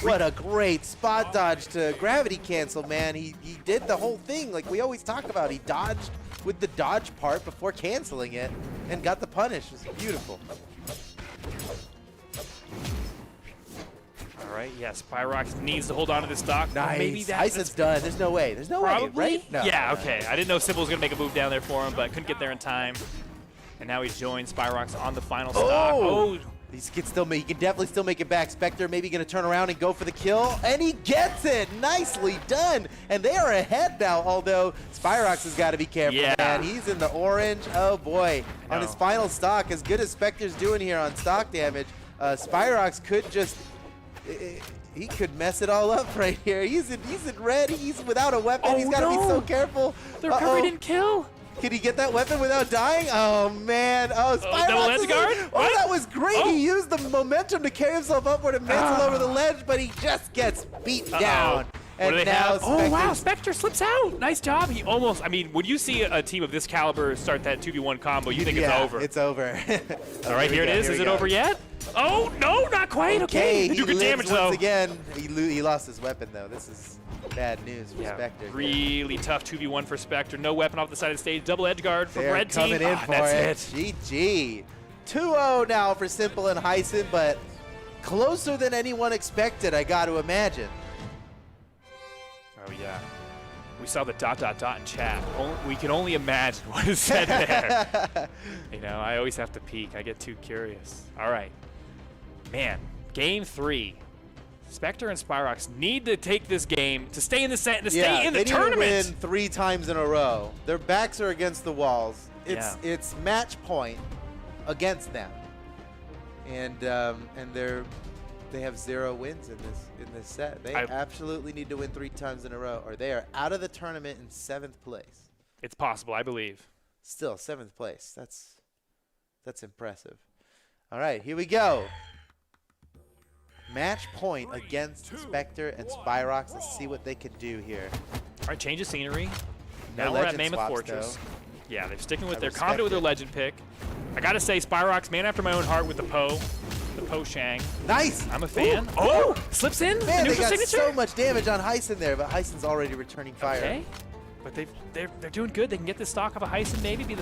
What a great spot dodge to gravity cancel, man. He did the whole thing like we always talk about. He dodged with the dodge part before canceling it and got the punish. It was beautiful. all right, yeah, Spyrocks needs to hold on to this stock. Nice. Maybe Heisen's done. There's no way. There's no probably, way, right? No. Yeah, okay. I didn't know Simple was going to make a move down there for him, but couldn't get there in time. And now he's joined Spyrocks on the final stock. Oh, He can definitely still make it back. Spectre maybe going to turn around and go for the kill, and he gets it. Nicely done. And they are ahead now, although Spyrox has got to be careful, Yeah. man. He's in the orange. Oh, boy. On No. his final stock, as good as Spectre's doing here on stock damage, Spyrox could just He could mess it all up right here. He's in red. He's without a weapon. Oh, He's got to be so no. careful. The recovery didn't kill. Can he get that weapon without dying? Oh, man. Oh, Spyrocks double edge guard? Oh, What? that was great. Oh. He used the momentum to carry himself upward and mantle over the ledge, but he just gets beat down. What do they now have? Oh, wow. Spectre's- Spectre slips out. Nice job. He almost, I mean, when you see a team of this caliber start that 2v1 combo, you think it's over. It's over. All right, here it is. Is it over yet? Oh, no, not quite. Okay. He Do good lives damage, though. once again. He lost his weapon, though. This is bad news for Yeah, Spectre. really tough 2v1 for Spectre. No weapon off the side of the stage. Double edge guard from They're red team. coming in for That's it. it. GG. 2-0 now for Simple and Heisen, but closer than anyone expected, I got to imagine. Oh, yeah. We saw the ... in chat. We can only imagine what is said there. You know, I always have to peek. I get too curious. All right. Man, game 3. Spectre and Spyrocks need to take this game to stay in the set and to stay in the they tournament. need to win 3 times in a row. Their backs are against the walls. It's match point against them, and they have 0 wins in this set. They absolutely need to win 3 times in a row, or they are out of the tournament in 7th place. It's possible, I believe. Still 7th place. That's impressive. All right, here we go. Match point against Spectre and Spyrocks. Let's see what they can do here. All right, change of scenery. No Now we're at legend Mammoth swaps, Fortress. Yeah, they're sticking with. I They're respect confident with their it. legend pick. I gotta say, Spyrocks, man after my own heart with the Poe Shang. Nice. I'm a fan. Ooh. Oh, slips in. the Man, they neutral got signature. so much damage on Heisen there, but Heisen's already returning fire. Okay, but they're doing good. They can get this stock of a Heisen, maybe be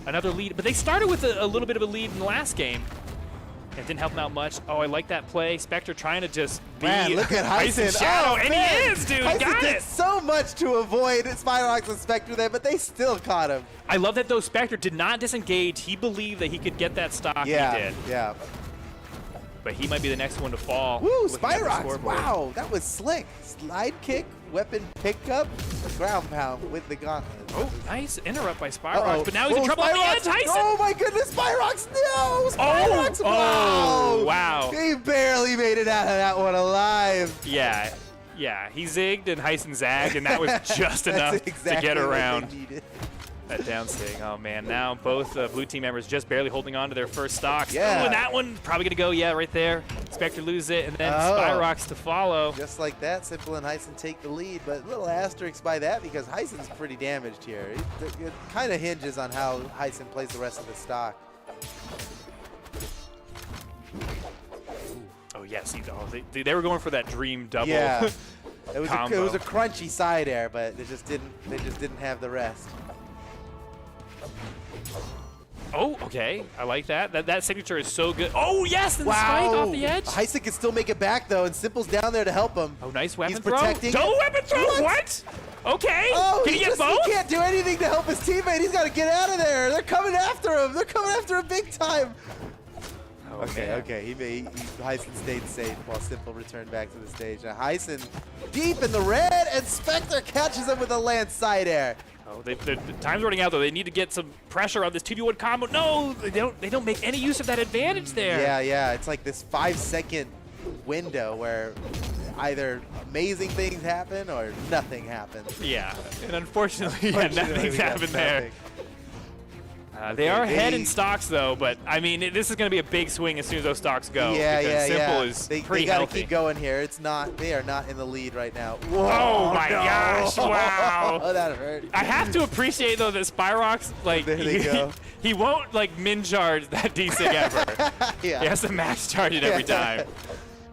another lead. But they started with a little bit of a lead in the last game. It didn't help them out much. Oh, I like that play. Spectre trying to just be Man, look at Heisen. Heisen's shadow, Oh, and man. he is, dude. Heisen Got did it. so much to avoid Spyrocks and Spectre there, but they still caught him. I love that though. Spectre did not disengage. He believed that he could get that stock. Yeah, He did. yeah. But he might be the next one to fall. Woo, looking at the Spyrocks. scoreboard. Wow, that was slick. Slide kick, weapon pickup, ground pound with the gauntlet. Oh, nice interrupt by Spyrocks. Uh-oh. But now he's in trouble on the edge. Spyrocks. Heisen. Oh my goodness, Spyrocks, no! Spyrocks, Oh, wow! wow. He barely made it out of that one alive. Yeah. Yeah, he zigged and Heisen zagged, and that was just enough That's exactly to get what they around needed. that down sting. Oh, man. Now both blue team members just barely holding on to their first stocks. Yeah. Ooh, and that one probably going to go, yeah, right there. Spectre loses it, and then Oh. Spyrocks to follow. Just like that, Simple and Heisen take the lead, but a little asterisk by that because Heisen's pretty damaged here. It kind of hinges on how Heisen plays the rest of the stock. Oh, yes. They were going for that dream double. Yeah, it was combo. it was a crunchy side air, but they just didn't have the rest. Oh, okay. I like that. That signature is so good. Oh, yes, and the spike off the edge. Heisen can still make it back though, and Simple's down there to help him. Oh, nice weapon He's throw. protecting Double it. weapon throw. What? Okay. Oh, Can he get both? He can't do anything to help his teammate. He's got to get out of there. They're coming after him. They're coming after him big time. Oh, Okay, man. okay. Heisen stayed safe while Simple returned back to the stage. Now Heisen deep in the red, and Spectre catches him with a land side air. Oh, the time's running out though. They need to get some pressure on this 2v1 combo. No, they don't make any use of that advantage there. Yeah. It's like this 5-second window where either amazing things happen or nothing happens. Yeah, and unfortunately, nothing's we got happened there. nothing. They are ahead in they- stocks though, but I mean, this is going to be a big swing as soon as those stocks go. Yeah, because yeah, Simple yeah. is They pretty got to healthy. keep going here. They are not in the lead right now. Whoa, Oh my no. gosh! Wow. Oh, that hurt. I have to appreciate though that Spyrocks, like, There they go. he won't like min charge that D-Sig ever. Yeah. He has to max charge it every time,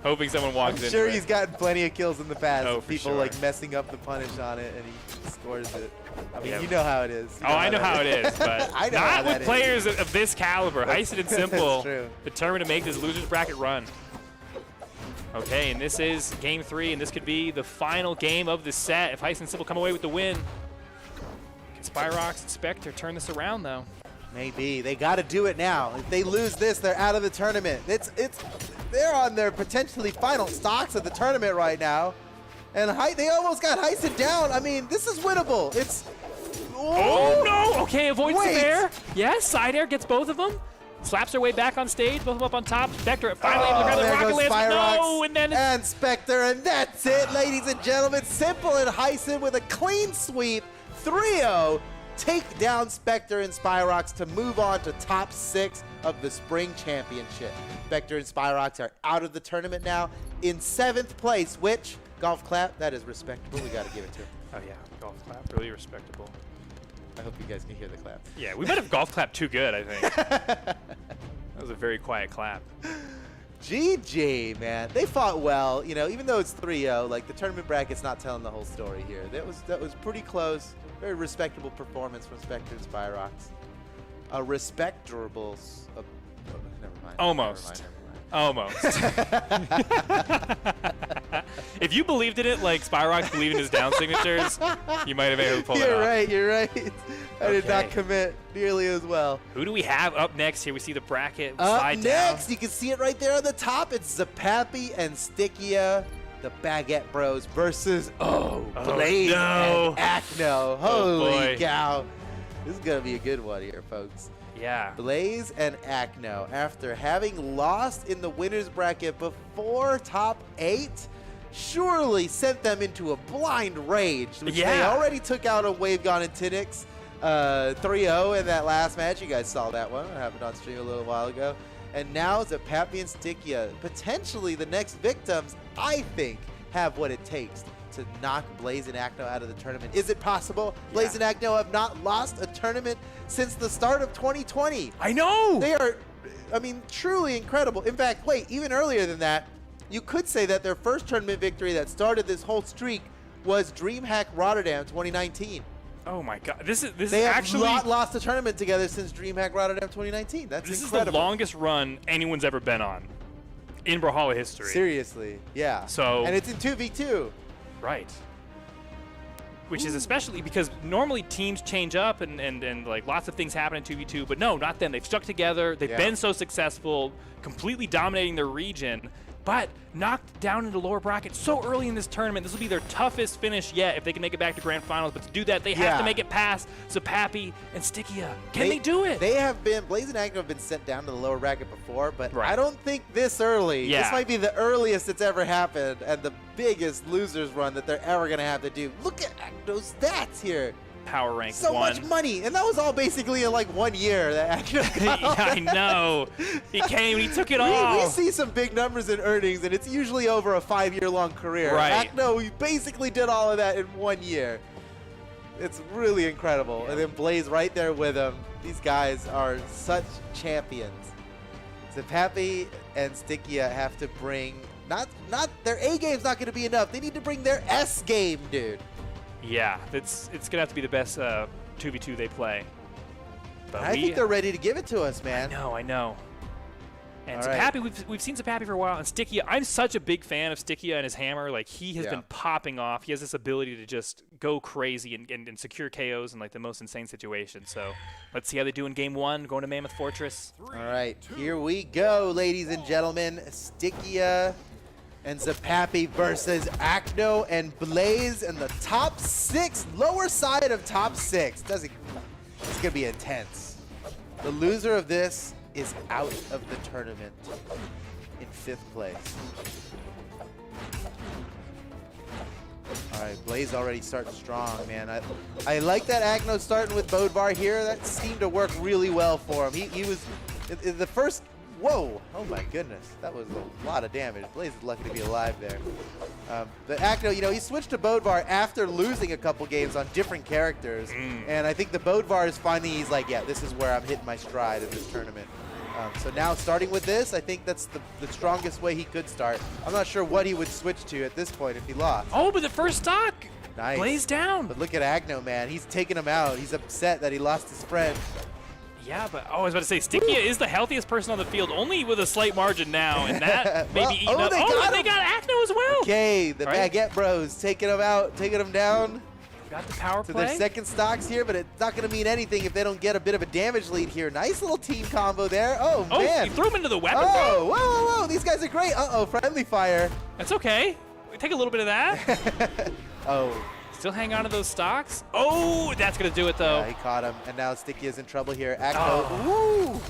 hoping someone walks I'm in. sure he's gotten plenty of kills in the past. Oh, of for people sure. like messing up the punish on it, and he scores it. I mean, Yeah. you know how it is. You Oh, I know how it is, but I know how not that with is. players of this caliber. Heisen and Simple, true. determined to make this losers bracket run. Okay, and this is game 3, and this could be the final game of the set if Heisen and Simple come away with the win. Can Spyrocks and Spectre turn this around, though? Maybe they got to do it now. If they lose this, they're out of the tournament. They're on their potentially final stocks of the tournament right now, and they almost got Heisen down. I mean, this is winnable. Oh, no! Okay, avoids the Wait. bear. Yes, side air gets both of them. Slaps her way back on stage, both of them up on top. Spectre finally able to grab the there rocket goes lance. Spyrocks No, and then and Spectre, and that's it, ladies and gentlemen. Simple and Heisen with a clean sweep, 3-0, take down Spectre and Spyrocks to move on to top 6 of the Spring Championship. Spectre and Spyrocks are out of the tournament now in 7th place, which, golf clap, that is respectable. We got to give it to him. oh yeah, golf clap, really respectable. I hope you guys can hear the clap. Yeah, we might have golf clapped too good, I think. That was a very quiet clap. GG, man. They fought well, you know, even though it's 3-0, like the tournament bracket's not telling the whole story here. That was pretty close. Very respectable performance from Spectre and Spyrocks. A respectable never mind. Almost. Never mind. Almost. If you believed in it like Spyrocks believed in his down signatures, you might have been able to pull it off. You're right. I did not Okay. commit nearly as well. Who do we have up next here? We see the bracket Up slide next, down. you can see it right there on the top. It's ZAPAPY and Stickia, the Baguette Bros versus Blaze no. and Acno. Oh, Holy boy. cow. This is going to be a good one here, folks. Yeah. Blaze and Acno, after having lost in the winner's bracket before top 8, surely sent them into a blind rage, which they Yeah. already took out on Wavegon and Tinix 3-0 in that last match. You guys saw that one. It happened on stream a little while ago. And now ZAPAPY and Stickia, potentially the next victims, I think, have what it takes to knock Blaze and Acno out of the tournament. Is it possible? Blaze and Acno have not lost a tournament since the start of 2020. I know. They are, I mean, truly incredible. In fact, wait, even earlier than that, you could say that their first tournament victory that started this whole streak was DreamHack Rotterdam 2019. Oh my God. This They is have actually not lost a tournament together since DreamHack Rotterdam 2019. That's this is incredible. the longest run anyone's ever been on in Brawlhalla history. Seriously, yeah. So- and it's in 2v2. Right. Which is especially because normally teams change up and like lots of things happen in 2v2, but no, not them. They've stuck together. They've Yeah. been so successful, completely dominating their region, but knocked down into lower bracket so early in this tournament. This will be their toughest finish yet if they can make it back to grand finals. But to do that, they have Yeah. to make it past ZAPAPY and Stickia. Can they do it? They have been, Blaze and Acno have been sent down to the lower bracket before, but Right. I don't think this early. Yeah. This might be the earliest it's ever happened and the biggest losers run that they're ever going to have to do. Look at Acno's stats here. Power rank So 1. much money. And that was all basically in like 1 year that Acno got all I that. know. He came and he took it We all. see some big numbers in earnings, and it's usually over a 5-year-long career. Right. Acno, he basically did all of that in 1 year. It's really incredible. Yeah. And then Blaze right there with him. These guys are such champions. ZAPAPY and Stickia have to bring, not their A game's not going to be enough. They need to bring their S game, dude. Yeah, it's gonna have to be the best 2v2 they play. But I think they're ready to give it to us, man. I know. And All right. ZAPAPY, we've seen ZAPAPY for a while, and Stickia. I'm such a big fan of Stickia and his hammer. Like he has Yeah. been popping off. He has this ability to just go crazy and secure KOs in like the most insane situations. So let's see how they do in game 1, going to Mammoth Fortress. All right, here we go, ladies and gentlemen. Stickia and ZAPAPY versus Acno and Blaze in the top 6, lower side of top 6. It's gonna be intense. The loser of this is out of the tournament in 5th place. All right, Blaze already starting strong, man. I like that Acno starting with Bodvar here. That seemed to work really well for him. He was in the first. Whoa! Oh my goodness, that was a lot of damage. Blaze is lucky to be alive there. But Acno, you know, he switched to Bodvar after losing a couple games on different characters, and I think the Bodvar is finally, he's like, yeah, this is where I'm hitting my stride in this tournament. So now starting with this, I think that's the strongest way he could start. I'm not sure what he would switch to at this point if he lost. Oh, but the first stock, Nice. Blaze down. But look at Acno, man. He's taking him out. He's upset that he lost his friend. Yeah, but I was about to say, Stickia is the healthiest person on the field, only with a slight margin now, and that may Well, be eating up. they Oh, got and they him. got Acno as well. Okay, the Right. Baguette Bros taking him out, taking him down Got the power to play. their second stocks here, but it's not going to mean anything if they don't get a bit of a damage lead here. Nice little team combo there. Oh, Oh, man. you threw him into the weapon Oh, throw? whoa, whoa, whoa. These guys are great. Uh-oh, friendly fire. That's okay. We take a little bit of that. Oh, Still hang on to those stocks. Oh, that's going to do it, though. yeah, he caught him. And now Stickia's in trouble here. Acno. Oh. Woo!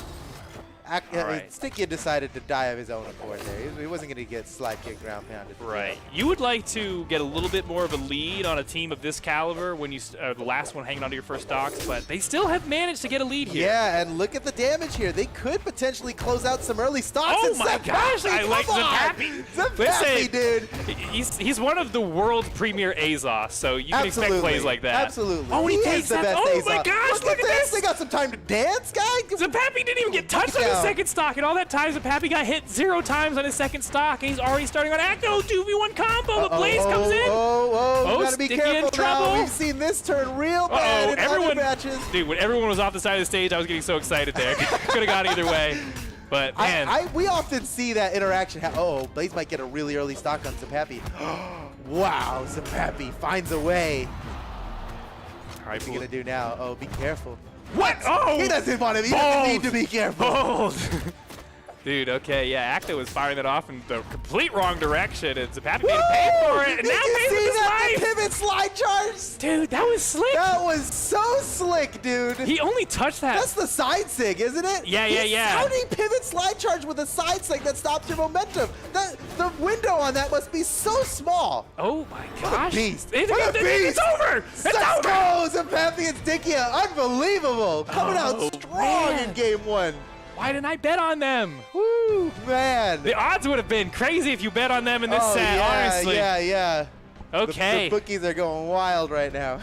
right. Sticky decided to die of his own accord there. He wasn't going to get slide kick ground pounded. Right. You would like to get a little bit more of a lead on a team of this caliber when you the last one hanging onto your first stocks, but they still have managed to get a lead here. Yeah, and look at the damage here. They could potentially close out some early stocks. Oh and my gosh, ZAPAPY, I like come on! ZAPAPY. ZAPAPY, dude. He's one of the world premier Azos, so you can expect plays like that. Absolutely. Oh, he takes is the that. best Oh Azos. my gosh, look at this. They got some time to dance, guys. ZAPAPY didn't even get touched on his second stock, and all that time ZAPAPY got hit 0 times on his second stock, and he's already starting on Acno 2v1 combo, but Blaze comes in. You gotta be Sticky careful in now. trouble. We've seen this turn real bad in other matches. Dude, when everyone was off the side of the stage, I was getting so excited there. Could have gone either way. But, man. We often see that interaction. Blaze might get a really early stock on ZAPAPY. Wow, ZAPAPY finds a way. All right, What's he gonna do now? Oh, be careful. What? Oh! He doesn't want to. He doesn't need to be careful. Bold. Dude, okay, yeah, Acto was firing that off in the complete wrong direction, and ZAPAPY made him pay for it, and Did now you pays see with his that? The life! pivot slide charge? Dude, that was slick! That was so slick, dude. He only touched that. That's the side sig, isn't it? Yeah. How do you pivot slide charge with a side sig that stops your momentum? The window on that must be so small. Oh my What gosh. a beast. It's What a beast. It's over! It's Let's over! go, ZAPAPY and Sticky. Unbelievable. Coming out Oh, strong man. in game 1. Why didn't I bet on them? Woo, man. The odds would have been crazy if you bet on them in this set, honestly. Yeah. Okay. The bookies are going wild right now.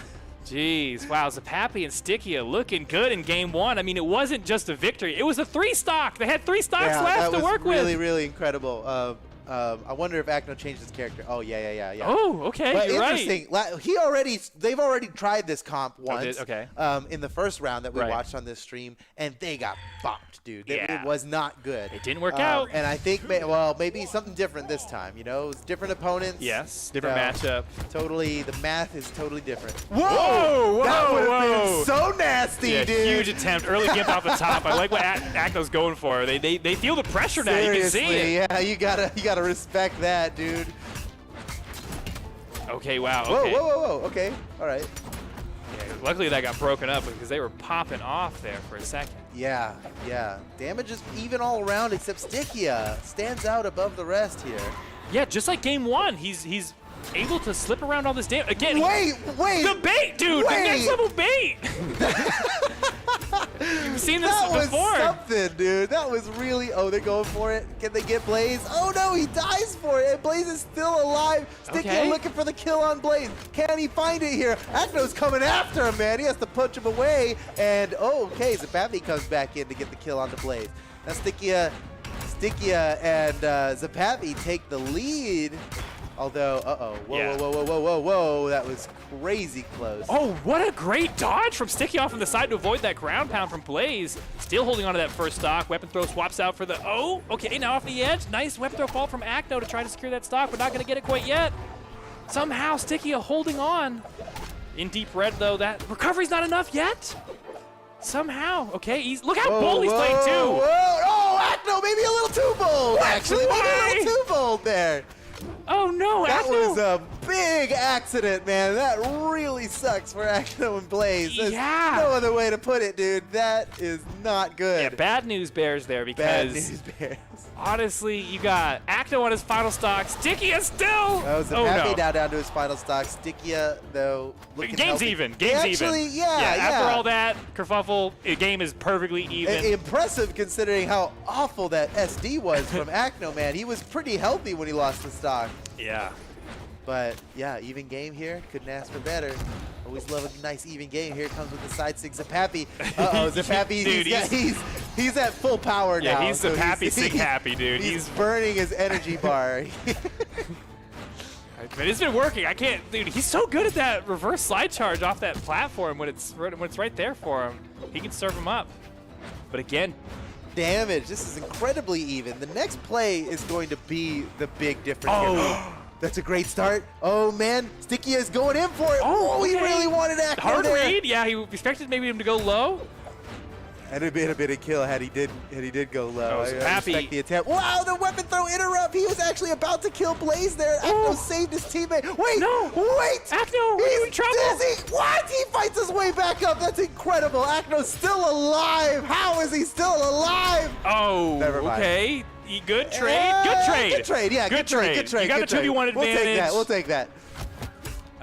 Jeez, wow, ZAPAPY and Sticky looking good in game 1. I mean, it wasn't just a victory. It was a 3 stock. They had 3 stocks left to work with. Really, really incredible. I wonder if Acno changed his character. Oh, yeah. Oh, okay, But you're right. interesting. They've already tried this comp once. Okay. In the first round that we Right. watched on this stream, and they got bopped, dude. Yeah. It was not good. It didn't work out. And I think, maybe something different this time. You know, it was different opponents. Yes, different matchup. Totally, the math is totally different. Whoa, That would have whoa. been so nasty, Yeah, dude. huge attempt, early gimp off the top. I like what Acno's going for. They feel the pressure now. You can see Seriously, it. yeah, you gotta respect that, dude. Okay, wow. Whoa, Okay. whoa. Okay, all right. Yeah, luckily that got broken up because they were popping off there for a second. Yeah. Damage is even all around except Stickia stands out above the rest here. Yeah, just like game 1, he's able to slip around all this damage. Again, Wait! the bait, dude! Wait. The next level bait! You've seen this That was before. something, dude. That was really... Oh, they're going for it. Can they get Blaze? Oh, no, he dies for it. And Blaze is still alive. Stickia Okay. looking for the kill on Blaze. Can he find it here? Acno's coming after him, man. He has to punch him away. And, okay, ZAPAPY comes back in to get the kill on the Blaze. Now Stickia and ZAPAPY take the lead. Although, whoa, that was crazy close. Oh, what a great dodge from Sticky off on the side to avoid that ground pound from Blaze. Still holding on to that first stock. Weapon throw swaps out for the... Oh, okay, now off the edge. Nice weapon throw fall from Acno to try to secure that stock, but not going to get it quite yet. Somehow Sticky holding on. In deep red, though, that recovery's not enough yet. Somehow. Okay, look how bold he's playing, too. Oh, Acno, maybe a little too bold, actually. Maybe Why? a little too bold there. Oh, no, That Acno. was a big accident, man. That really sucks for Acno and Blaze. There's Yeah. no other way to put it, dude. That is not good. Yeah, bad news bears there because... Bad news bears. Honestly, you got Acno on his final stock. Sticky is still... ZAPAPY now down to his final stock. Stickia, though, looking Game's healthy. even. Game's Actually, even. yeah. After all that kerfuffle, the game is perfectly even. Impressive considering how awful that SD was from Acno, man. He was pretty healthy when he lost the stock. Yeah. But yeah, even game here. Couldn't ask for better. Always love a nice even game. Here it comes with the side sig ZAPAPY. Uh-oh, ZAPAPY, Dude, he's at full power now. Yeah, he's so ZAPAPY sig happy, dude. He's burning his energy bar. But it's been working. I can't, dude. He's so good at that reverse slide charge off that platform when it's right there for him. He can serve him up. But again, Damage. This is incredibly even. The next play is going to be the big difference here. That's a great start. Oh, man. Stickia is going in for it. Oh, He okay. really wanted Acno hard there. read. Yeah, he expected maybe him to go low. And it'd been a bit of kill had he did go low. Oh, I ZAPAPY. respect the attempt. Wow, the weapon throw interrupt. He was actually about to kill Blaze there. Acno saved his teammate. Wait, No. wait. Acno, are you in trouble? Dizzy. What? He fights his way back up. That's incredible. Acno's still alive. How is he still alive? Oh, Never mind. okay. Good trade. Good trade. Good trade. Yeah, Good trade. Good trade. You got good the 2v1 trade. advantage. We'll take that.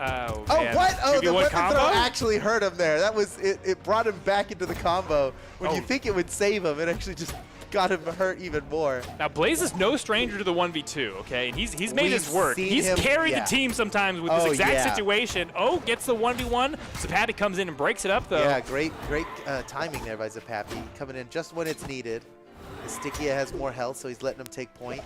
Oh, Oh, man. what? Oh, the 2v1 weapon combo? throw actually hurt him there. That was it. It brought him back into the combo. When you Oh. think it would save him, it actually just got him hurt even more. Now, Blaze is no stranger to the 1v2, okay? And he's made We've his work. seen He's him- carried yeah. the team sometimes with this Oh, exact yeah. situation. Oh, gets the 1v1. ZAPAPY comes in and breaks it up, though. Yeah, great timing there by ZAPAPY. Coming in just when it's needed. Stickia has more health, so he's letting him take point.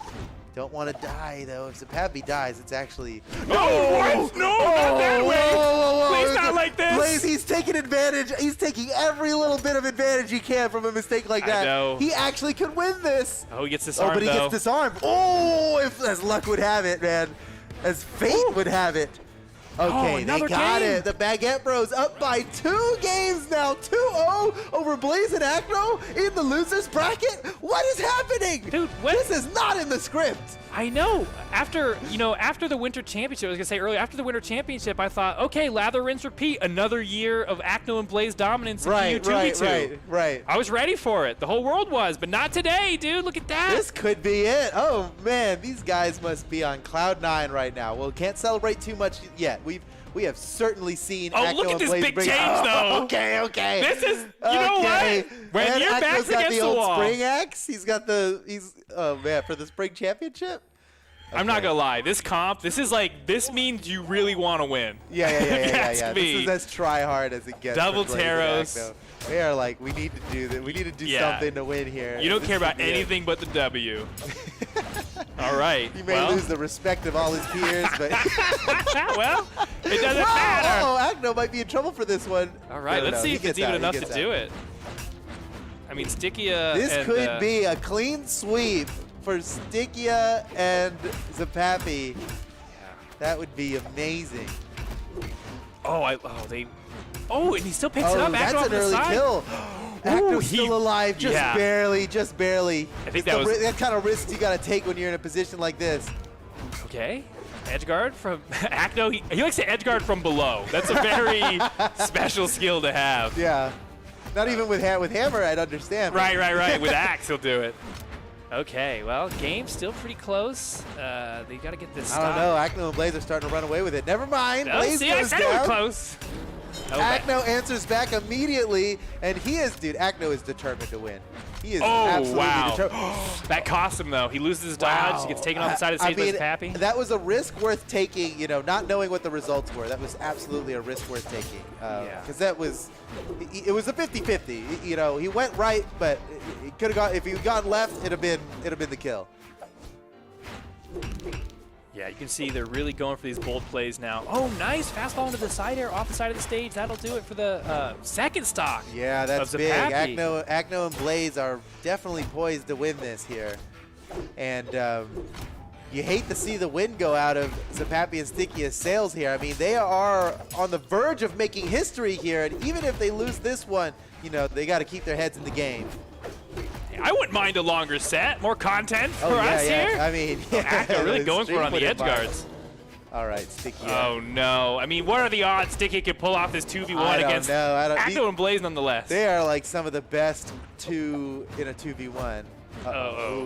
Don't want to die, though. If ZAPAPY dies, it's actually... No, what? No, not that way. Blaze not like this. Blaze, he's taking advantage. He's taking every little bit of advantage he can from a mistake like that. I know. He actually could win this. Oh, he gets disarmed, Oh, but he though. gets disarmed. Oh, if as luck would have it, man. As fate would have it. Okay, they another got game. it. The Baguette Bros up by 2 games now. 2-0 over Blaze and Acno in the losers bracket. What is happening? Dude, what? This is not in the script. I know. After the Winter Championship, I was going to say earlier, after the Winter Championship, I thought, okay, lather, rinse, repeat. Another year of Acno and Blaze dominance in EU 2v2. Right. I was ready for it. The whole world was, but not today, dude. Look at that. This could be it. Oh, man, these guys must be on cloud 9 right now. Well, can't celebrate too much yet. We have certainly seen Oh, Acno look at and this Blaze big bring change, though. Okay. This is, you know what? When And your Acno's back's got against the the old wall. spring axe. Oh, man, for the spring championship? I'm not going to lie. This means you really want to win. Yeah. Ask This me. is as try hard as it gets. Double for Blaze and Taros. Acno. They are like, we need to do this. We need to do Yeah. something to win here. You don't This care should about be it. anything but the W. All right. He may well, lose the respect of all his peers, but well, it doesn't matter. Oh, Acno might be in trouble for this one. All right, No, let's no, see he if it's gets even out, he enough to gets do out. it. I mean, Stickia This and, could be a clean sweep for Stickia and ZAPAPY. That would be amazing. Oh, and he still picks it up. That's Acno off an the early side. kill. Acno's he- still alive, just yeah. barely. I think that was that kind of risks you got to take when you're in a position like this. okay. Edgeguard from Acno. He likes to edgeguard from below. That's a very special skill to have. Yeah. Not even with Hammer, I'd understand. Right. With Axe, he'll do it. Okay, well, game's still pretty close. They got to get this I don't stopped. know. Acno and Blaze are starting to run away with it. Never mind. Oh, Blaze see, I goes said it was down. close. Okay. Acno answers back immediately, and Acno is determined to win. He is Oh, absolutely wow. determined. That costs him, though. He loses his dodge. He gets taken off the side of the stage by ZAPAPY. That was a risk worth taking, not knowing what the results were. That was absolutely a risk worth taking. Because it was a 50-50. He went right, but he could have gone, if he had gone left, it'd have been the kill. Yeah, you can see they're really going for these bold plays now. Oh, nice. Fastball into the side air off the side of the stage. That'll do it for the second stock. Yeah, that's of big. ZAPAPY. Acno and Blaze are definitely poised to win this here. And you hate to see the win go out of ZAPAPY and Stickia's sails here. I mean, they are on the verge of making history here. And even if they lose this one, they got to keep their heads in the game. I wouldn't mind a longer set. More content for yeah, us here. I mean, Acno really the going for it on the stream edge would admire. guards. All right, Stickia. Oh, no. I mean, what are the odds Stickia can pull off this 2v1 I don't against know. Acno and Blaze nonetheless? They are like some of the best two in a 2v1. Oh,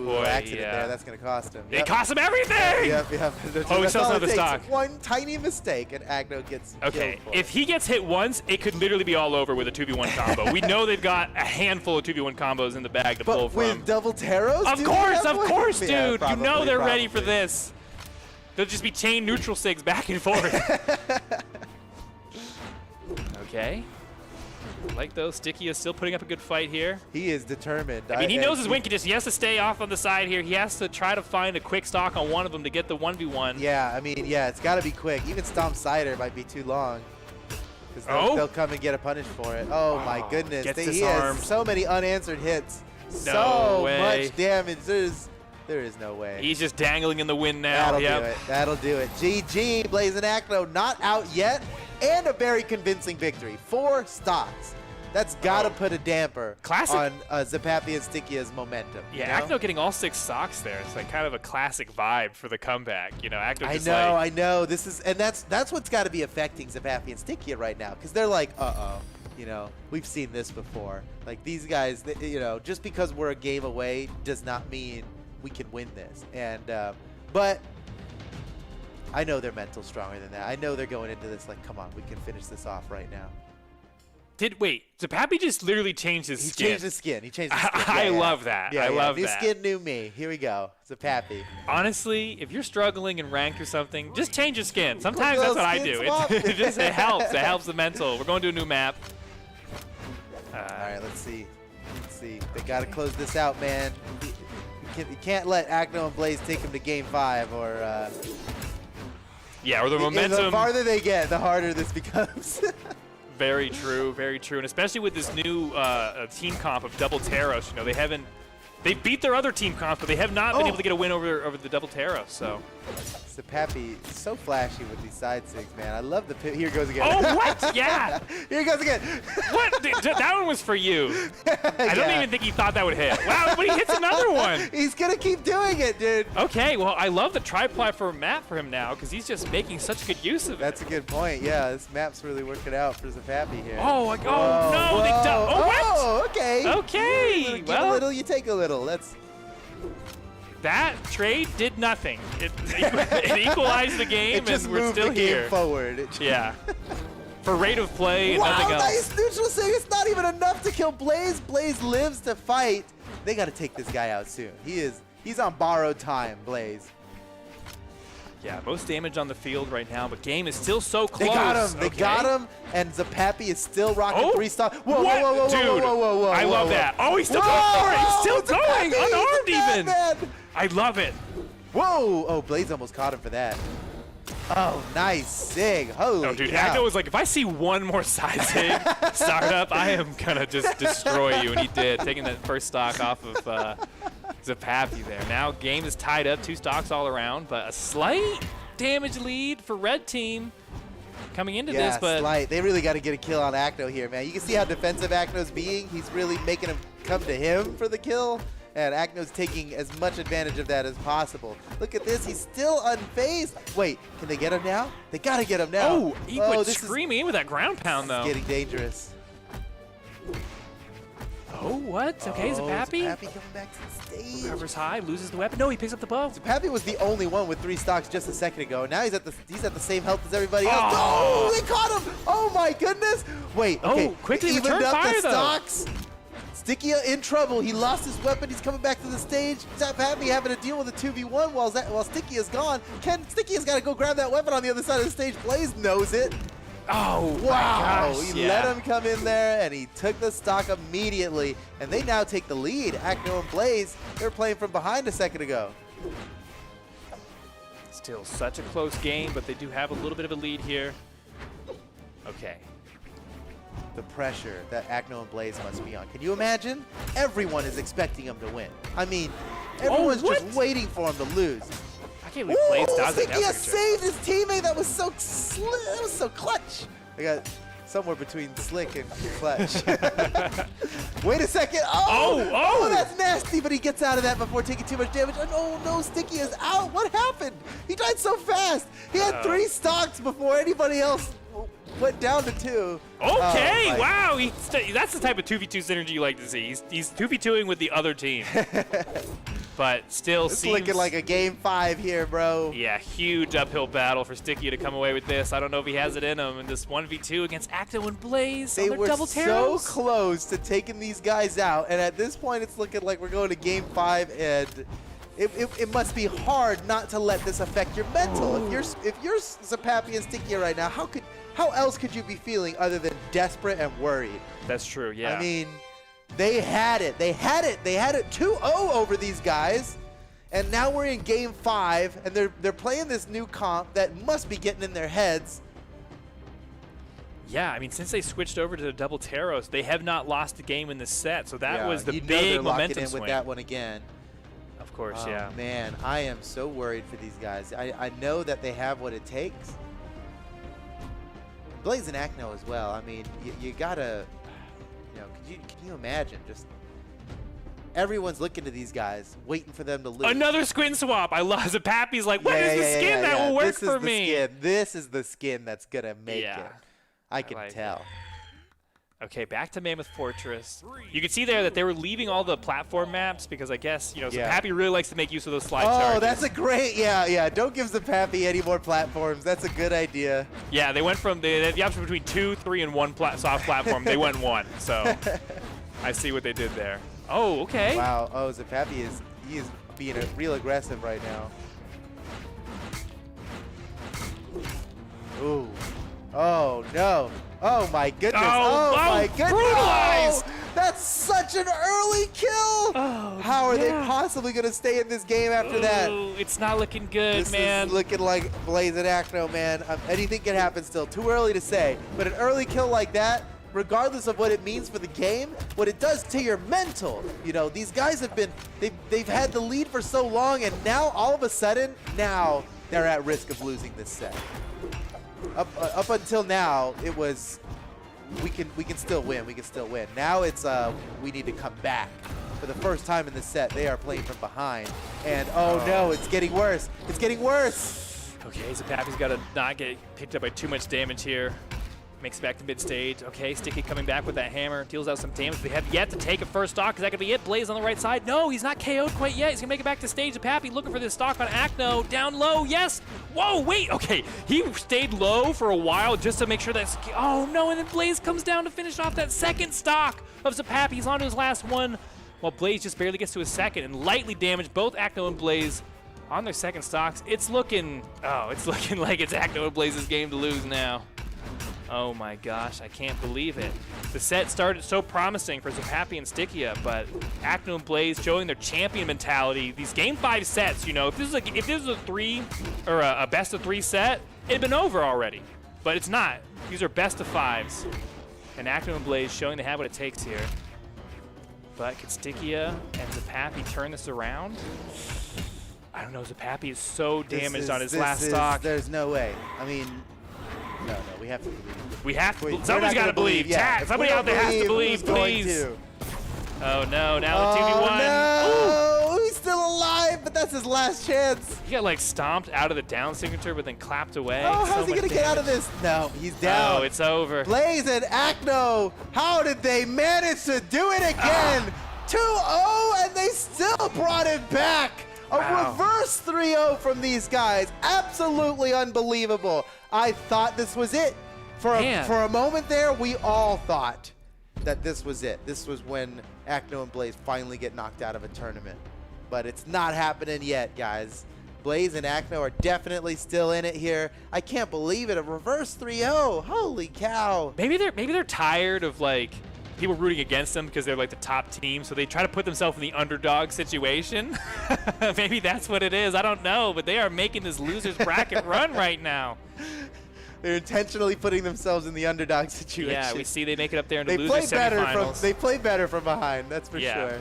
Ooh, boy, accident yeah. there. That's going to cost him. It costs him everything! Yep. Oh, he That's sells all another it takes. stock. One tiny mistake, and Acno gets Okay, killed for if it. he gets hit once, it could literally be all over with a 2v1 combo. We know they've got a handful of 2v1 combos in the bag to pull But from. with double Taros? Of do they course, have one? dude. Yeah, You know probably, they're ready for probably. this. They'll just be chain neutral sigs back and forth. Okay. Like those, Stickia is still putting up a good fight here. He is determined. I mean, he knows his win condition. He has to stay off on the side here. He has to try to find a quick stock on one of them to get the 1v1. Yeah, I mean, it's got to be quick. Even Stomp Cider might be too long. Because they'll come and get a punish for it. Oh, my goodness. Gets He disarmed. has so many unanswered hits. No so way. much damage. There is no way. He's just dangling in the wind now. That'll do it. That'll do it. GG, Blaze and Acno not out yet, and a very convincing victory. 4 stocks. That's gotta put a damper Classic. on ZAPAPY and Stickia's momentum. Yeah, you know? Acno getting all 6 stocks there. It's like kind of a classic vibe for the comeback. You know, Acno I just know, like, I know. This is, and that's what's got to be affecting ZAPAPY and Stickia right now, because they're like, you know, we've seen this before. Like these guys, you know, just because we're a game away does not mean we can win this. And but I know their mental's stronger than that. I know they're going into this like, come on, we can finish this off right now. Wait, ZAPAPY just literally changed his skin. He changed his skin. He changed his skin. I Yeah, yeah. love that. Yeah, I yeah. love new that. skin, new me. Here we go. ZAPAPY. Honestly, if you're struggling in ranked or something, just change your skin. Sometimes that's little what I skin do. swap. It helps. It helps the mental. We're going to a new map. All right, let's see. Let's see. They got to close this out, man. You can't let Acno and Blaze take him to game 5, or Yeah, or the the momentum. farther they get, the harder this becomes. Very true, very true. And especially with this new team comp of Double Taros, you know, they beat their other team comps, but they have not been able to get a win over the Double Taros, so. ZAPAPY is so flashy with these side sigs, man. I love the here it goes again. Oh, what? Yeah. Here it goes again. What? That one was for you. I don't Yeah. even think he thought that would hit. Wow, but he hits another one. He's going to keep doing it, dude. Okay, well, I love the tri-ply for a map for him now because he's just making such good use of it. That's a good point. Yeah, this map's really working out for ZAPAPY here. Oh, no, whoa. they double. Oh, what? Oh, okay. Okay, Give well. a little, you take a little. That's That trade did nothing. It equalized the game, it just and we're moved still the game here. forward. Yeah. For rate of play and Wow, nothing else. nice neutral sig. It's not even enough to kill Blaze. Blaze lives to fight. They got to take this guy out soon. He's on borrowed time, Blaze. Yeah, most damage on the field right now, but game is still so close. They got him. They Okay. got him. And ZAPAPY is still rocking Oh, 3-star. Whoa, what? whoa, whoa, whoa, Dude, whoa, whoa, whoa, whoa. I love whoa. that. Oh, he's still Whoa, going for it. He's still ZAPAPY, going, he's the unarmed even. madman. I love it. Whoa. Oh, Blaze almost caught him for that. Oh, nice sig. Holy No, dude, cow. Acno was like, if I see one more side sig startup, I am going to just destroy you. And he did, taking that first stock off of ZAPAPY there. Now game is tied up, 2 stocks all around, but a slight damage lead for red team coming into Yeah, this. But slight. They really got to get a kill on Acno here, man. You can see how defensive Acno's being. He's really making him come to him for the kill. And Acno's taking as much advantage of that as possible. Look at this. He's still unfazed. Wait, can they get him now? They got to get him now. oh, he went this screaming in with that ground pound, though. is getting dangerous. Oh, what? Okay, ZAPAPY ZAPAPY coming back to the stage. recovers high, loses the weapon. No, he picks up the bow. ZAPAPY was the only one with 3 stocks just a second ago. Now he's at the same health as everybody else. Oh. Oh, they caught him! Oh my goodness! Wait, Oh, okay. quickly Evened return up fire, the though. stocks. Stickia in trouble. He lost his weapon. He's coming back to the stage. ZAPAPY having to deal with a 2v1 while Stickia's gone. Stickia's got to go grab that weapon on the other side of the stage. Blaze knows it. Oh, Wow. my gosh. He let him come in there, and he took the stock immediately. And they now take the lead. Acno and Blaze, they were playing from behind a second ago. Still such a close game, but they do have a little bit of a lead here. Okay. The pressure that Acno and Blaze must be on. Can you imagine? Everyone is expecting him to win. I mean, everyone's what? just waiting for him to lose. I can't believe Blaze does it. Stickia saved his teammate. That was so clutch. I got somewhere between slick and clutch. Wait a second. Oh, that's nasty. But he gets out of that before taking too much damage. Oh no, Stickia is out. What happened? He died so fast. He had 3 stocks before anybody else went down to 2. Okay, Oh, wow. That's the type of 2v2 synergy you like to see. He's 2v2ing with the other team. But still It's seems looking like a game 5 here, bro. yeah, huge uphill battle for Stickia to come away with this. I don't know if he has it in him in this 1v2 against Acno and Blaze. They on their were double so Taros. close to taking these guys out, and at this point, it's looking like we're going to game 5, and it must be hard not to let this affect your mental. If you're ZAPAPY and Stickia right now, how else could you be feeling other than desperate and worried? That's true, yeah. I mean, they had it. They had it 2-0 over these guys. And now we're in game 5, and they're playing this new comp that must be getting in their heads. Yeah, I mean, since they switched over to the double Taros, they have not lost a game in this set. So that was the you know big they're locking momentum in swing. with that one again. Of course, Oh, yeah. man, I am so worried for these guys. I know that they have what it takes. Blaze and Acno as well. I mean, you gotta know, can you imagine just everyone's looking to these guys, waiting for them to lose. Another skin swap. I love Zapapy's like, what is the skin that will work for me? This is the skin that's going to make it. I can like tell. Okay, back to Mammoth Fortress. You can see there that they were leaving all the platform maps because I guess, you know, Zapapy really likes to make use of those slide charges. Oh, that's a great, yeah. Don't give Zapapy any more platforms. That's a good idea. Yeah, they went from the option between 2, 3, and 1 soft platform. They went 1, so I see what they did there. Oh, okay. Wow. Oh, Zapapy is being real aggressive right now. Ooh. Oh no. Oh my goodness. Oh my goodness. Brutalized. Oh, that's such an early kill. Oh, how are they possibly going to stay in this game after that? It's not looking good, this man. Is looking like Blaze and Acno, man. Anything can happen still. Too early to say. But an early kill like that, regardless of what it means for the game, what it does to your mental. You know, these guys have been, they've had the lead for so long, and now all of a sudden, now they're at risk of losing this set. Up until now, it was, we can still win, Now it's, we need to come back. For the first time in the set, they are playing from behind. And oh no, it's getting worse. It's getting worse. Okay, Zapapy's got to not get picked up by too much damage here. Makes it back to mid-stage. Okay, Sticky coming back with that hammer. Deals out some damage. They have yet to take a first stock. Is that going to be it? Blaze on the right side. No, he's not KO'd quite yet. He's going to make it back to stage. Zapapy looking for this stock on Acno. Down low. Yes. Whoa, wait. Okay, he stayed low for a while just to make sure that's... Oh, no, and then Blaze comes down to finish off that second stock of Zapapy. He's on to his last one, while Blaze just barely gets to his second and lightly damaged both Acno and Blaze on their second stocks. It's looking like it's Acno and Blaze's game to lose now. Oh my gosh, I can't believe it. The set started so promising for Zapapy and Stickia, but Acno and Blaze showing their champion mentality. These game 5 sets, you know, if this was a 3 or a best of 3 set, it'd been over already. But it's not. These are best of 5s. And Acno and Blaze showing they have what it takes here. But can Stickia and Zapapy turn this around? I don't know, Zapapy is so damaged on his last stock. There's no way. I mean, no, we have to believe. We have to. Somebody's got to believe. Chat. Somebody out there has to believe, please. Oh no! Now the 2v1. No, he's still alive, but that's his last chance. He got like stomped out of the down signature, but then clapped away. Oh, how's he gonna get out of this? No, he's down. Oh, it's over. Blaze and Acno, how did they manage to do it again? 2-0, and they still brought it back. A reverse 3-0 from these guys. Absolutely unbelievable. I thought this was it. For a moment there, we all thought that this was it. This was when Acno and Blaze finally get knocked out of a tournament. But it's not happening yet, guys. Blaze and Acno are definitely still in it here. I can't believe it. A reverse 3-0. Holy cow. Maybe they're tired of like people rooting against them because they're like the top team, so they try to put themselves in the underdog situation. Maybe that's what it is. I don't know, but they are making this losers bracket run right now. They're intentionally putting themselves in the underdog situation. Yeah, we see they make it up there in the loser semifinals. They play better from behind, that's for sure.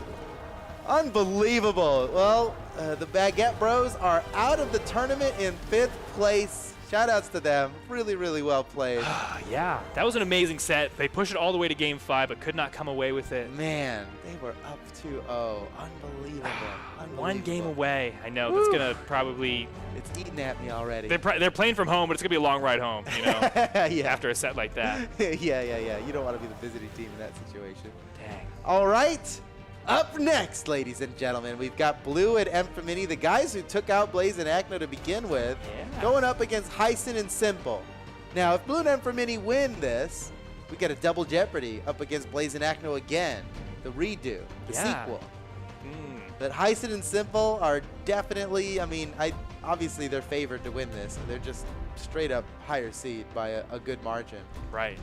Unbelievable. Well, the Baguette Bros are out of the tournament in 5th place. Shoutouts to them. Really, really well played. Yeah, that was an amazing set. They pushed it all the way to Game 5, but could not come away with it. Man, they were up 2-0. Unbelievable. One game away. I know. That's going to probably... It's eating at me already. They're playing from home, but it's going to be a long ride home, you know, after a set like that. Yeah. You don't want to be the visiting team in that situation. Dang. All right. Up next, ladies and gentlemen, we've got Blue and Emfamini, the guys who took out Blaze and Acno to begin with, going up against Heisen and Simple. Now, if Blue and Emfamini win this, we get a double jeopardy up against Blaze and Acno again, the redo, the sequel. But Heisen and Simple are definitely, I mean, obviously they're favored to win this. They're just straight up higher seed by a good margin. Right.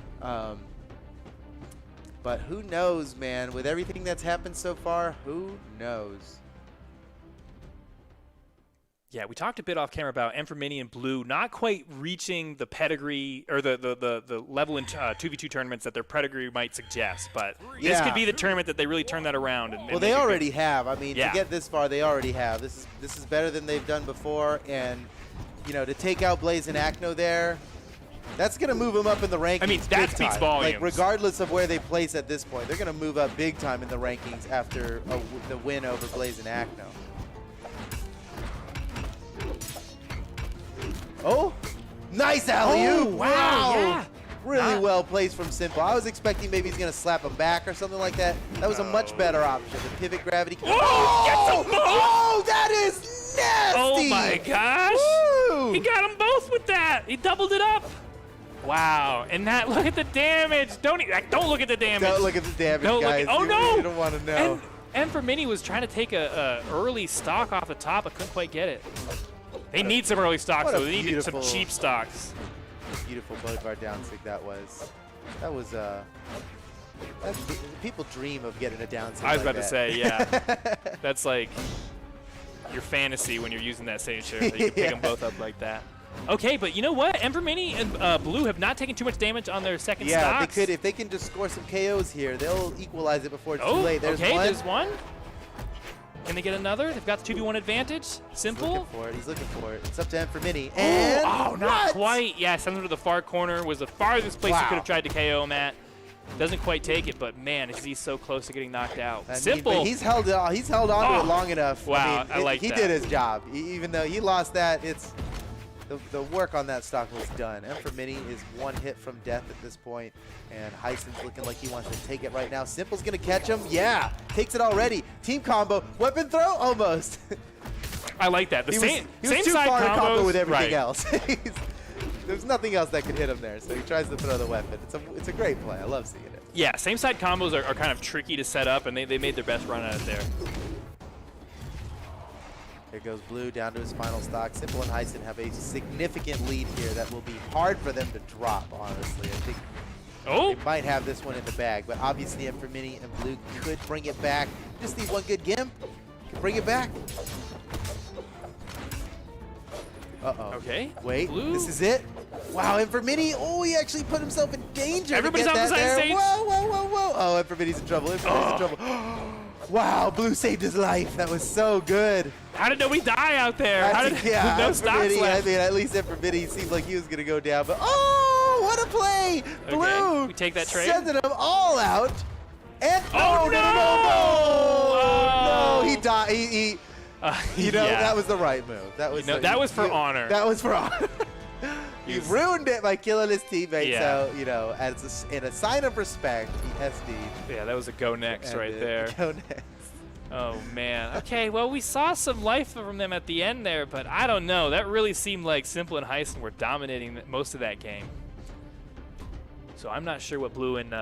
But who knows, man? With everything that's happened so far, who knows? Yeah, we talked a bit off camera about Emfamini and Blue not quite reaching the pedigree or the level in 2v2 tournaments that their pedigree might suggest. But this could be the tournament that they really turn that around. And they already have. I mean, to get this far, they already have. This is better than they've done before. And, you know, to take out Blaze and Acno there, That's going to move them up in the rankings. I mean, that big speaks time. volumes. Like, regardless of where they place at this point, they're going to move up big time in the rankings after the win over Blaze and Acno. Oh, nice alley-oop. Wow. Yeah. Really well placed from Simple. I was expecting maybe he's going to slap him back or something like that. That was a much better option. The pivot gravity. Oh, that is nasty. Oh my gosh. Woo. He got them both with that. He doubled it up. Wow. And that, look at the damage. Don't look at the damage. Don't look at the damage, Don't look guys. at- oh, no. You don't want to know. And for Mini was trying to take a early stock off the top, but couldn't quite get it. They need some early stocks, what a though. They need some beautiful- cheap stocks. Beautiful boat bar down sig that was. People dream of getting a down sig I was like about to that. say, yeah. That's like your fantasy when you're using that signature. That you can pick them both up like that. Okay, but you know what? Emperor Mini and Blue have not taken too much damage on their second Yeah, stocks. they could. If they can just score some KOs here, they'll equalize it before it's too late. There's okay, one. there's one. Can they get another? They've got the 2v1 advantage. He's Simple. looking for it. He's looking for it. It's up to Emperor Mini. And Oh, not what? quite. Yeah, sends him to the far corner. Was the farthest place he Wow. could have tried to KO him at. Doesn't quite take it, but man, is he so close to getting knocked out. I mean, Simple. but he's held on to Oh. it long enough. Wow, I mean, I like he that. did his job. Even though he lost that, it's the work on that stock was done. Emperor Mini is one hit from death at this point, and Heisen's looking like he wants to take it right now. Simple's gonna catch him. Yeah, takes it already. Team combo, weapon throw, almost. I like that. The he same was too side far to combos combo with everything right. else. There's nothing else that could hit him there, so he tries to throw the weapon. It's a great play. I love seeing it. Yeah, same side combos are kind of tricky to set up, and they made their best run at it there. Here goes Blue down to his final stock. Simple and Heisen have a significant lead here that will be hard for them to drop, honestly. I think Oh, they might have this one in the bag, but obviously Emperor Mini and Blue could bring it back. Just need one good gimp. Can bring it back. Uh-oh. okay. Wait, Blue. this is it? Wow, Emperor Mini. Oh, he actually put himself in danger. Everybody's to get on the that side there. stage. Whoa, whoa, whoa, whoa. Oh, Emperor Mini's in trouble. Emperor Mini's in trouble. Wow, Blue saved his life. That was so good. How did nobody die out there? How did Yeah, no Emperor stocks Mini, left? I mean, at least Emperor Mini seemed like he was going to go down. But, oh, what a play. Okay, Blue we take that trade? sending them all out. And, Oh, no. Oh. No, he died. He you know, yeah. that was the right move. That was, that was for honor. That was for honor. He He's- ruined it by killing his teammate. Yeah. So, you know, in a sign of respect, he SD'd. Yeah, that was a go next and right it- there. Go next. Oh, man. Okay, well, we saw some life from them at the end there, but I don't know. That really seemed like Simple and Heisen were dominating most of that game. So I'm not sure what Blue and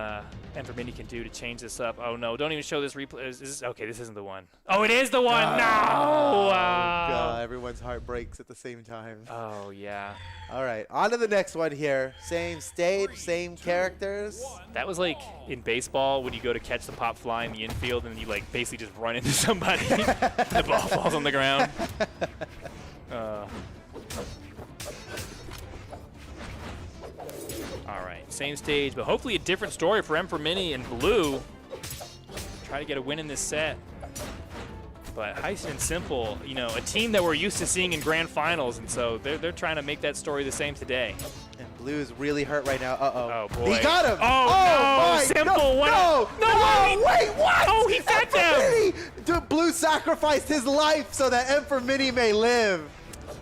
Emperor Mini can do to change this up. Oh, no. Don't even show this replay. Okay, this isn't the one. Oh, it is the one. No. Oh, God. Everyone's heart breaks at the same time. Oh, yeah. All right, on to the next one here. Same stage, same characters. That was like in baseball when you go to catch the pop fly in the infield and you like basically just run into somebody. The ball falls on the ground. All right, same stage, but hopefully a different story for Emperor Mini and Blue. Try to get a win in this set. But Heisen and Simple, you know, a team that we're used to seeing in grand finals, and so they're trying to make that story the same today. And Blue is really hurt right now. Uh-oh. Oh, boy. He got him. Oh, no. my Simple, No, what? no, wait, what? Oh, he fed Emperor them. Mini! Dude, Blue sacrificed his life so that Emperor Mini may live.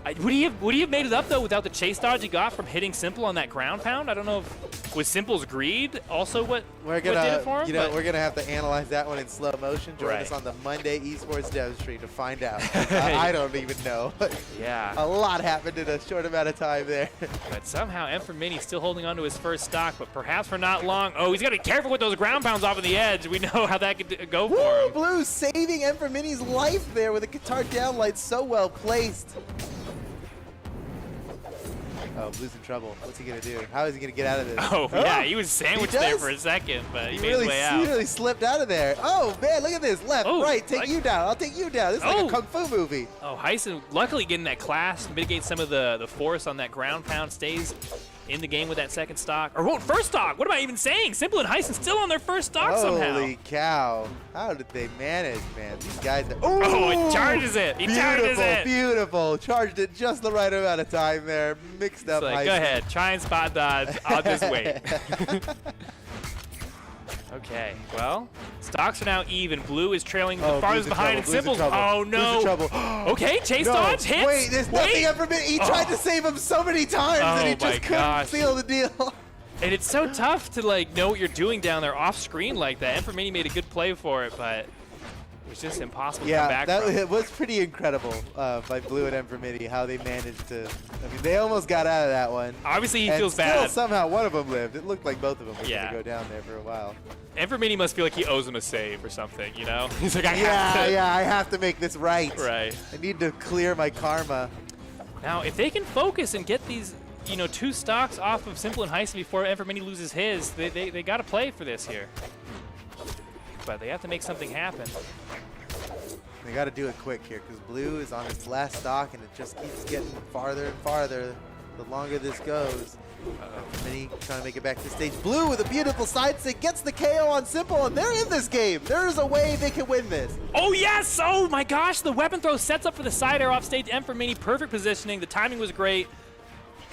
Would he have made it up though without the chase dodge he got from hitting Simple on that ground pound? I don't know if was Simple's greed also what We're did it for him. you know, but- we're gonna have to analyze that one in slow motion. Join Right. us on the Monday Esports Dev stream to find out. I don't even know. yeah. A lot happened in a short amount of time there. But somehow Emperor Mini still holding on to his first stock, but perhaps for not long. Oh, he's got to be careful with those ground pounds off of the edge. We know how that could go for Woo! him. Blue saving Emperor Mini's life there with a guitar downlight so well placed. Oh, Blue's in trouble. What's he gonna do? How is he gonna get out of this? Oh, yeah, he was sandwiched there does? for a second, but he He made really, his way he out. really slipped out of there. Oh man, look at this. Left, Oh, right, take like- you down. I'll take you down. This is Oh. like a kung fu movie. Oh, Heisen luckily getting that class, mitigate some of the force on that ground pound, stays in the game with that second stock. Or first stock. What am I even saying? Simple and Heisen still on their first stock somehow. Holy cow. How did they manage, man? These guys are... Oh, it charges it. He charges it. Beautiful. Charged it just the right amount of time there. Mixed up. Like, go ahead. Try and spot dodge. I'll just wait. Okay, well, stocks are now even. Blue is trailing the farthest behind, and Simple's. Oh no! Okay, chase dodge hits. Wait, there's nothing up for me. He tried to save him so many times, and he just couldn't seal the deal. And it's so tough to like know what you're doing down there off screen like that. And for me, he made a good play for it, but it was just impossible to come back from. It was pretty incredible by Blue and Empermini how they managed to. I mean, they almost got out of that one. Obviously, he feels still, bad. Somehow, one of them lived. It looked like both of them were going to go down there for a while. Empermini must feel like he owes him a save or something, you know? He's like, I have to make this right. Right. I need to clear my karma. Now, if they can focus and get these, you know, 2 stocks off of Simple and Heisen before Empermini loses his, they got to play for this here. But they have to make something happen. They got to do it quick here because Blue is on its last stock and it just keeps getting farther and farther the longer this goes. Mini trying to make it back to stage. Blue with a beautiful side stick gets the KO on Simple, and they're in this game. There is a way they can win this. Oh, yes! Oh, my gosh! The weapon throw sets up for the side air off stage. Empermini, perfect positioning. The timing was great.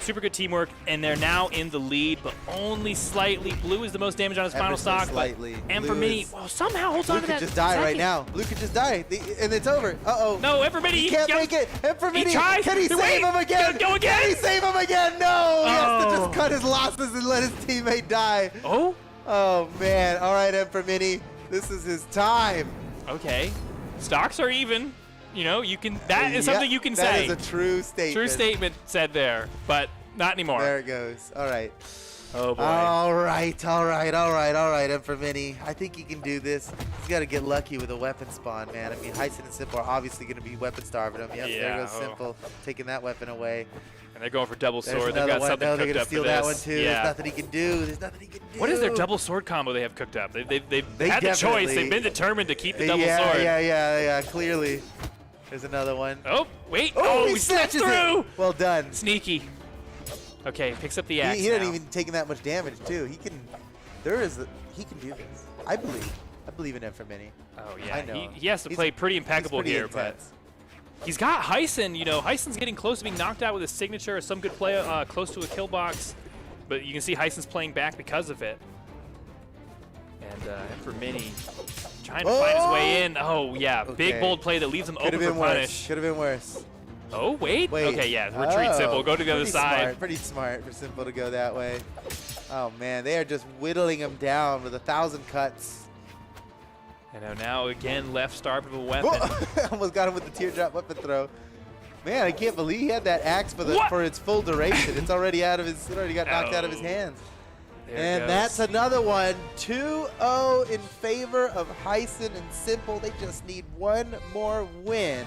Super good teamwork, and they're now in the lead, but only slightly. Blue is the most damage on his final stock. Slightly. Empermini somehow holds on to that. Blue could just die right now. Blue could just die, and it's over. Uh-oh. No, Empermini. He can't make it. Empermini, can he save him again? Go again. Can he save him again? No. He has to just cut his losses and let his teammate die. Oh? Oh, man. All right, Empermini. This is his time. Okay. Stocks are even. You know, you can. That is something you can say. That is a true statement. True statement said there, but not anymore. There it goes. All right. Oh boy. All right, Empermini. I think he can do this. He's got to get lucky with a weapon spawn, man. I mean, Heisen and Simple are obviously going to be weapon starving him. Yep, there goes Simple, taking that weapon away. And they're going for double sword. They've got something they're cooked going to up steal for that this. one too. There's nothing he can do. There's nothing he can do. What is their double sword combo they have cooked up? They've had the choice. They've been determined to keep the double sword. Yeah, clearly. There's another one. Oh, wait. Oh, he snatches through. It. Well done. Sneaky. Okay, picks up the axe. He didn't even take that much damage too. He can. He can do this. I believe in Empermini. Oh yeah. I know. He has to play pretty impeccable here, intense. But he's got Heisen. You know, Heisen's getting close to being knocked out with his signature or some good play close to a kill box. But you can see Heisen's playing back because of it. And Empermini trying to find his way in. Oh yeah, big bold play that leaves him open for punish. Could have been worse. Oh, wait. Okay, yeah, retreat Simple. Go to the other side. Pretty smart for Simple to go that way. Oh, man, they are just whittling him down with 1,000 cuts. And now again, left starved of a weapon. Almost got him with the teardrop weapon throw. Man, I can't believe he had that axe for its full duration. It's already out of his. It already got knocked out of his hands. And that's another one. 2-0 in favor of Heisen and Simple. They just need one more win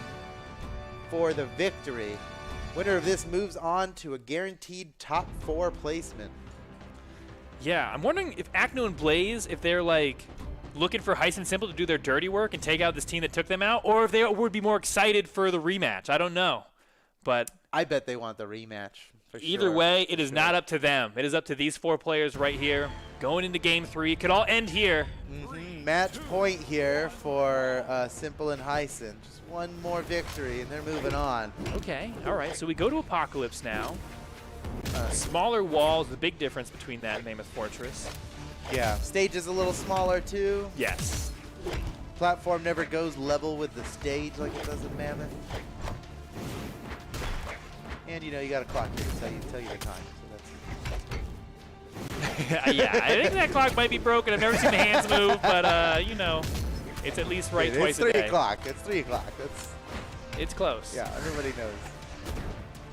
for the victory. Winner of this moves on to a guaranteed top 4 placement. Yeah, I'm wondering if Acno and Blaze, if they're like looking for Heisen and Simple to do their dirty work and take out this team that took them out, or if they would be more excited for the rematch. I don't know. But I bet they want the rematch. Either way, it is not up to them. It is up to these 4 players right here. Going into game 3. It could all end here. Match point here for Simple and Heisen. Just one more victory, and they're moving on. Okay, all right. So we go to Apocalypse now. Smaller walls, the big difference between that and Mammoth Fortress. Yeah, stage is a little smaller too. Yes. Platform never goes level with the stage like it does in Mammoth. And you know, you got a clock here to tell you the time. So that's yeah, I think that clock might be broken. I've never seen the hands move, but you know, it's at least right twice a day. It's 3 o'clock. It's 3 o'clock. It's close. Yeah, everybody knows.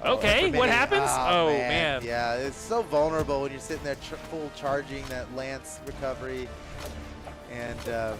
Okay, what happens? Oh, man. Yeah, it's so vulnerable when you're sitting there full charging that Lance recovery. And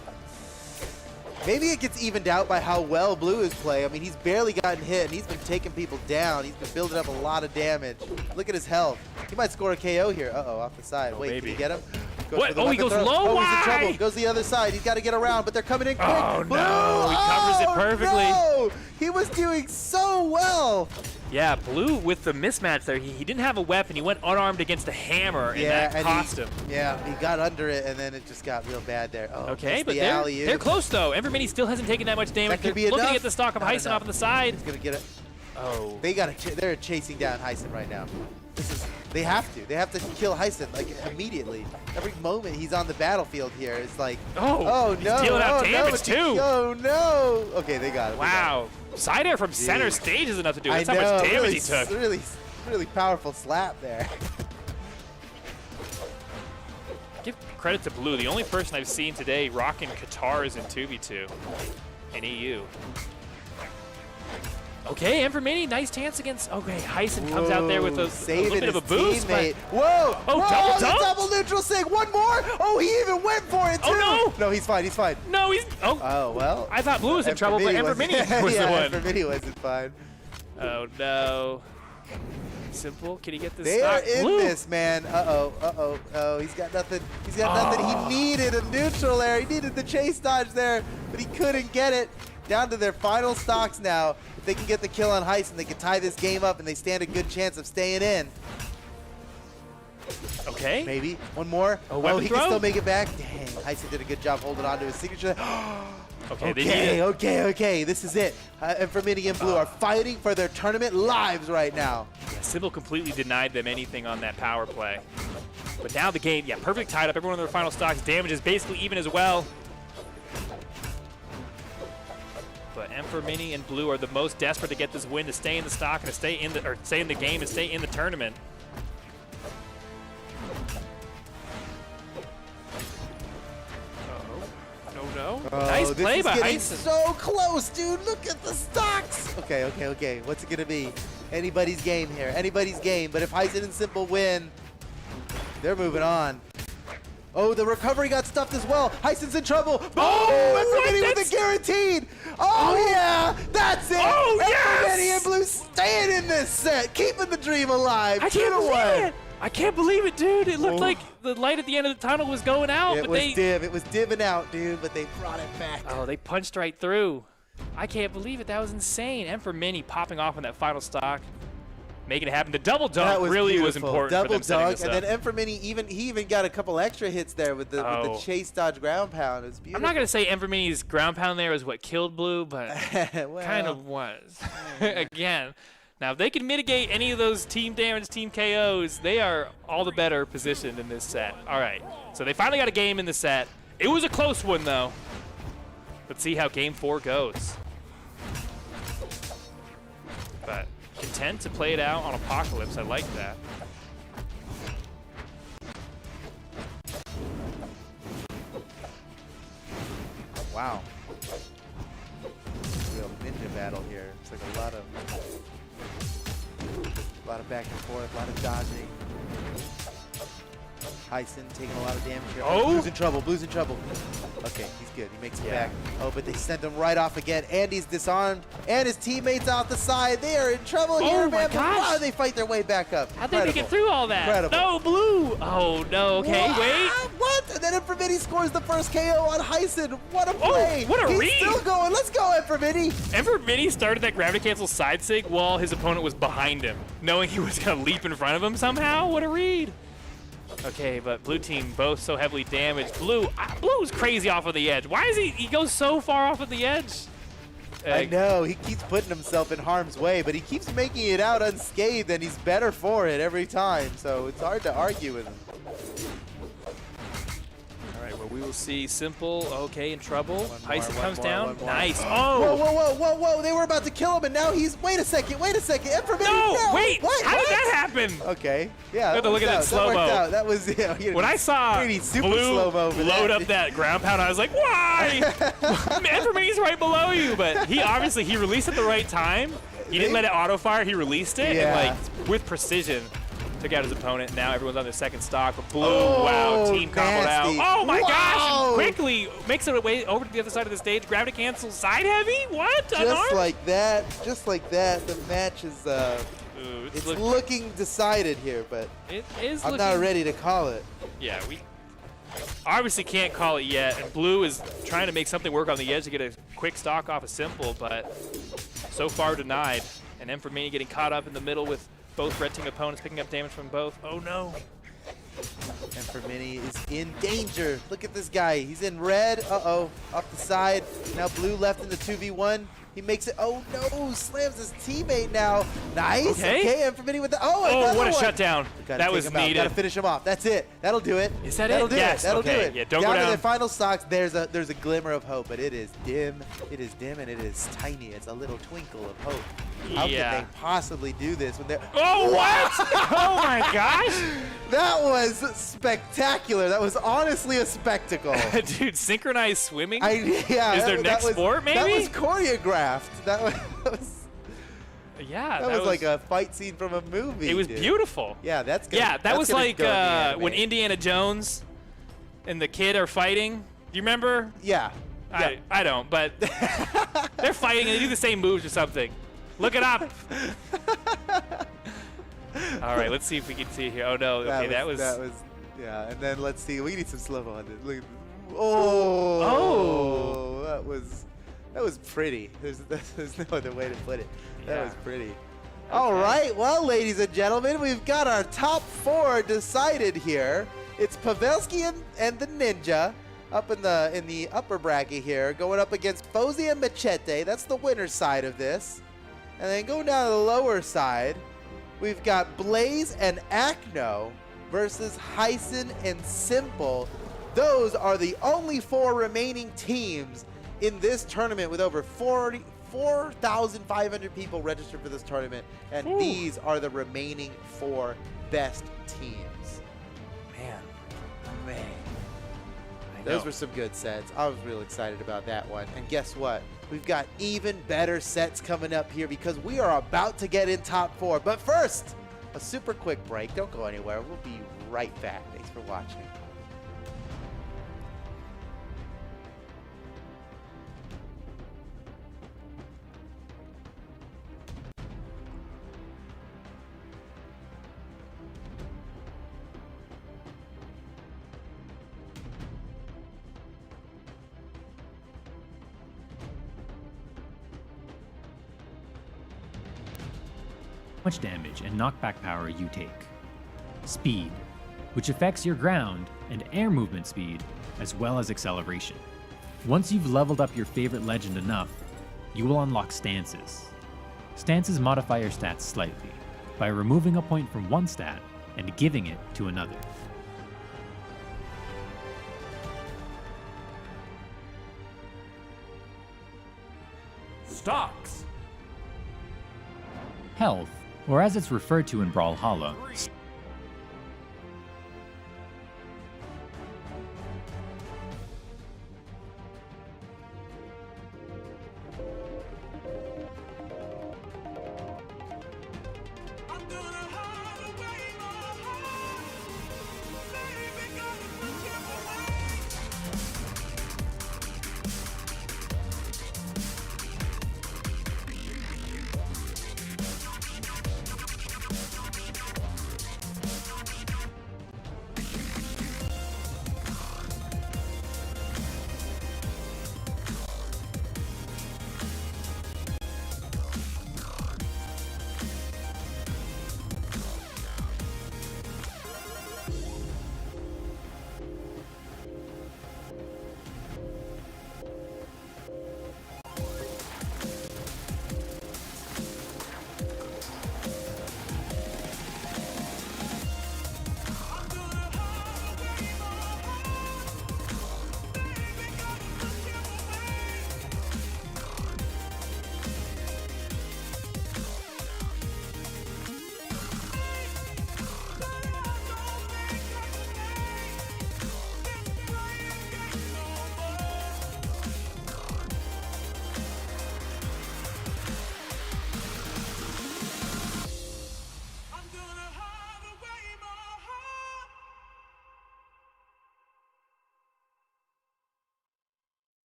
maybe it gets evened out by how well Blue is playing. I mean, he's barely gotten hit, and he's been taking people down. He's been building up a lot of damage. Look at his health. He might score a KO here. Uh-oh, off the side. Wait, maybe. Can he get him? What? Oh, he goes low. Oh, he's in trouble. Goes the other side. He's got to get around, but they're coming in quick. Oh, no. He covers it perfectly. No! He was doing so well. Yeah, Blue with the mismatch there. He didn't have a weapon. He went unarmed against a hammer, and that cost him. Yeah, he got under it, and then it just got real bad there. Oh, Okay, but the they're close, though. Evermini still hasn't taken that much damage. That could They're be looking enough. at the stock of Not Heisen enough. off on the side. He's gonna get it. Oh. They're chasing down Heisen right now. They have to kill Heisen like immediately. Every moment he's on the battlefield here is like, oh he's no, dealing out oh damage, no, too. Oh no. Okay, they got it. Wow. ZYDER from center Jeez. stage is enough to do. I That's know, how much damage really, he took. Really powerful slap there. Give credit to Blue, the only person I've seen today rocking Katars in 2v2 in EU. Okay, Evermini, nice chance against. Okay, Heisen comes out there with a little bit of a boost. Teammate. But Whoa! Oh, Whoa, double dunk? double neutral sig. One more. Oh, he even went for it too. Oh, no! No, he's fine. He's fine. no, he's. Oh, Oh well. I thought Blue was in trouble, but Evermini was the one. Evermini wasn't fine. Oh no. Simple. Can he get this? They are stock? in Blue. this, man. Oh, he's got nothing. He's got nothing. He needed a neutral there. He needed the chase dodge there, but he couldn't get it. Down to their final stocks now. If they can get the kill on Heisen, they can tie this game up, and they stand a good chance of staying in. Okay. Maybe one more. A weapon he throw? can still make it back. Dang, Heisen did a good job holding on to his signature. Okay. They need it. Okay. This is it. Evermini and Blue are fighting for their tournament lives right now. Yeah, Sybil completely denied them anything on that power play. But now the game, yeah, perfect tied up. Everyone on their final stocks. Damage is basically even as well. But Evermini and Blue are the most desperate to get this win, to stay in the stock and to stay in the game and stay in the tournament. No. Nice this play is by getting Heisen. so close, dude. Look at the stocks. Okay. What's it gonna be? Anybody's game here. Anybody's game. But if Heisen and Simple win, they're moving on. Oh, the recovery got stuffed as well. Heisen's in trouble. Boom! Evermini with the guaranteed. Oh, yeah, that's it. Oh, yes! Evermini and Blue staying in this set, keeping the dream alive. I can't believe it. I can't believe it, dude. It looked Oh. like the light at the end of the tunnel was going out, It but was they div. It was diving out, dude, but they brought it back. oh, they punched right through. I can't believe it. That was insane. And for Mini popping off on that final stock, making it happen. The double dunk That was really was beautiful. important Double for them setting dunk, this and up. then Evermini he even got a couple extra hits there with the chase dodge ground pound. It was beautiful. I'm not going to say Evermini's ground pound there is what killed Blue, but well, kind of was. Again, now if they can mitigate any of those team damage, team KOs, they are all the better positioned in this set. All right, so they finally got a game in the set. It was a close one, though. Let's see how game 4 goes. But content to play it out on Apocalypse. I like that. Wow. Real ninja battle here. It's like a lot of back and forth, a lot of dodging. Heisen taking a lot of damage here. Oh! Blue's in trouble. Blue's in trouble. Okay, he's good. He makes it Yeah. back. Oh, but they send him right off again. Andy's disarmed, and his teammates out the side. They are in trouble here, my man. But gosh. wow, they fight their way back up. How'd they make it through all that? Incredible. No, Blue! Oh, no. Okay, What? wait. What? And then Evermini scores the first KO on Heisen. What a Oh, play. what a He's read. still going. Let's go, Evermini. Mini started that gravity cancel side sig while his opponent was behind him, knowing he was going to leap in front of him somehow. What a read. Okay, but blue team both so heavily damaged. Blue's crazy off of the edge. Why is he goes so far off of the edge? I know. He keeps putting himself in harm's way, but he keeps making it out unscathed, and he's better for it every time. So it's hard to argue with him. All right, well, we will see Simple, okay, in trouble. more, Heisen one comes more, down. one more. Nice. Whoa, Oh! whoa. They were about to kill him, and now he's... Wait a second. Evermini, No, wait! What? How did What? that happen? Okay. Yeah. have to look at that worked slow-mo. out. That was... Yeah, When I saw really super Blue slow-mo for load that. up that ground pound, I was like, why? Evermini's right below you, but he released at the right time. He didn't let it auto-fire, he released it, Yeah. and like, with precision, took out his opponent. Now everyone's on their second stock, but Blue, Oh, wow, team comboed out. nasty. Oh my gosh, Wow. and quickly makes it way over to the other side of the stage, gravity cancel, side heavy, what? Just Unarmed? like that, the match is... Ooh, It's looking decided here, but it is I'm looking, not ready to call it. Yeah, we obviously can't call it yet, and Blue is trying to make something work on the edge to get a quick stock off of Simple, but so far denied. And Infamania getting caught up in the middle with both red team opponents picking up damage from both. Oh no. And for Mini is in danger. Look at this guy. He's in red. Uh-oh. Off the side. Now blue left in the 2v1. He makes it. Oh, no. Slams his teammate now. Nice. Okay. And for Mini with the. Oh, Oh, another what a one. shutdown. That was needed. Gotta finish him off. That's it. That'll do it. Is that That'll it? do Yes. it. That'll Okay. do it. Yeah, don't down go to down. the final stocks. There's a glimmer of hope, but it is dim. It is dim and it is tiny. It's a little twinkle of hope. How Yeah. could they possibly do this when they're? Oh, what? Oh my gosh. That was spectacular. That was honestly a spectacle. Dude, synchronized swimming? Yeah. Is there that next was, sport, maybe? That was choreographed. That was Yeah. that was like a fight scene from a movie. It was dude. beautiful. Yeah, that's gonna, Yeah, that that's was gonna like go in the anime. when Indiana Jones and the kid are fighting. Do you remember? Yeah. I don't, but they're fighting and they do the same moves or something. Look it up. All right, let's see if we can see it here. Oh no, okay, that was yeah. And then let's see. We need some slow on it. Look at this. Oh, that was pretty. There's no other way to put it. That Yeah. was pretty. All right, well, ladies and gentlemen, we've got our top 4 decided here. It's Pavelski and the Ninja up in the upper bracket here, going up against Fosey and Machete. That's the winner's side of this. And then going down to the lower side, we've got Blaze and Acno versus Heisen and Simple. Those are the only 4 remaining teams in this tournament with over 4,500 people registered for this tournament. And these are the remaining 4 best teams. Man, man. Those were some good sets. I was real excited about that one. And guess what? We've got even better sets coming up here because we are about to get in top 4. But first, a super quick break. Don't go anywhere. We'll be right back. Thanks for watching. Much damage and knockback power you take. Speed, which affects your ground and air movement speed, as well as acceleration. Once you've leveled up your favorite legend enough, you will unlock stances. Stances modify your stats slightly, by removing a point from one stat and giving it to another. Stocks. Health, or as it's referred to in Brawlhalla,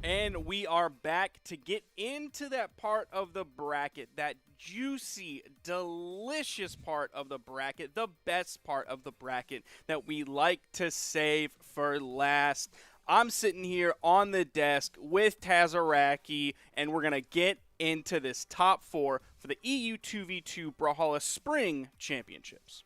And we are back to get into that part of the bracket, that juicy, delicious part of the bracket, the best part of the bracket that we like to save for last. I'm sitting here on the desk with Tazaraki, and we're going to get into this top 4 for the EU 2v2 Brawlhalla Spring Championships.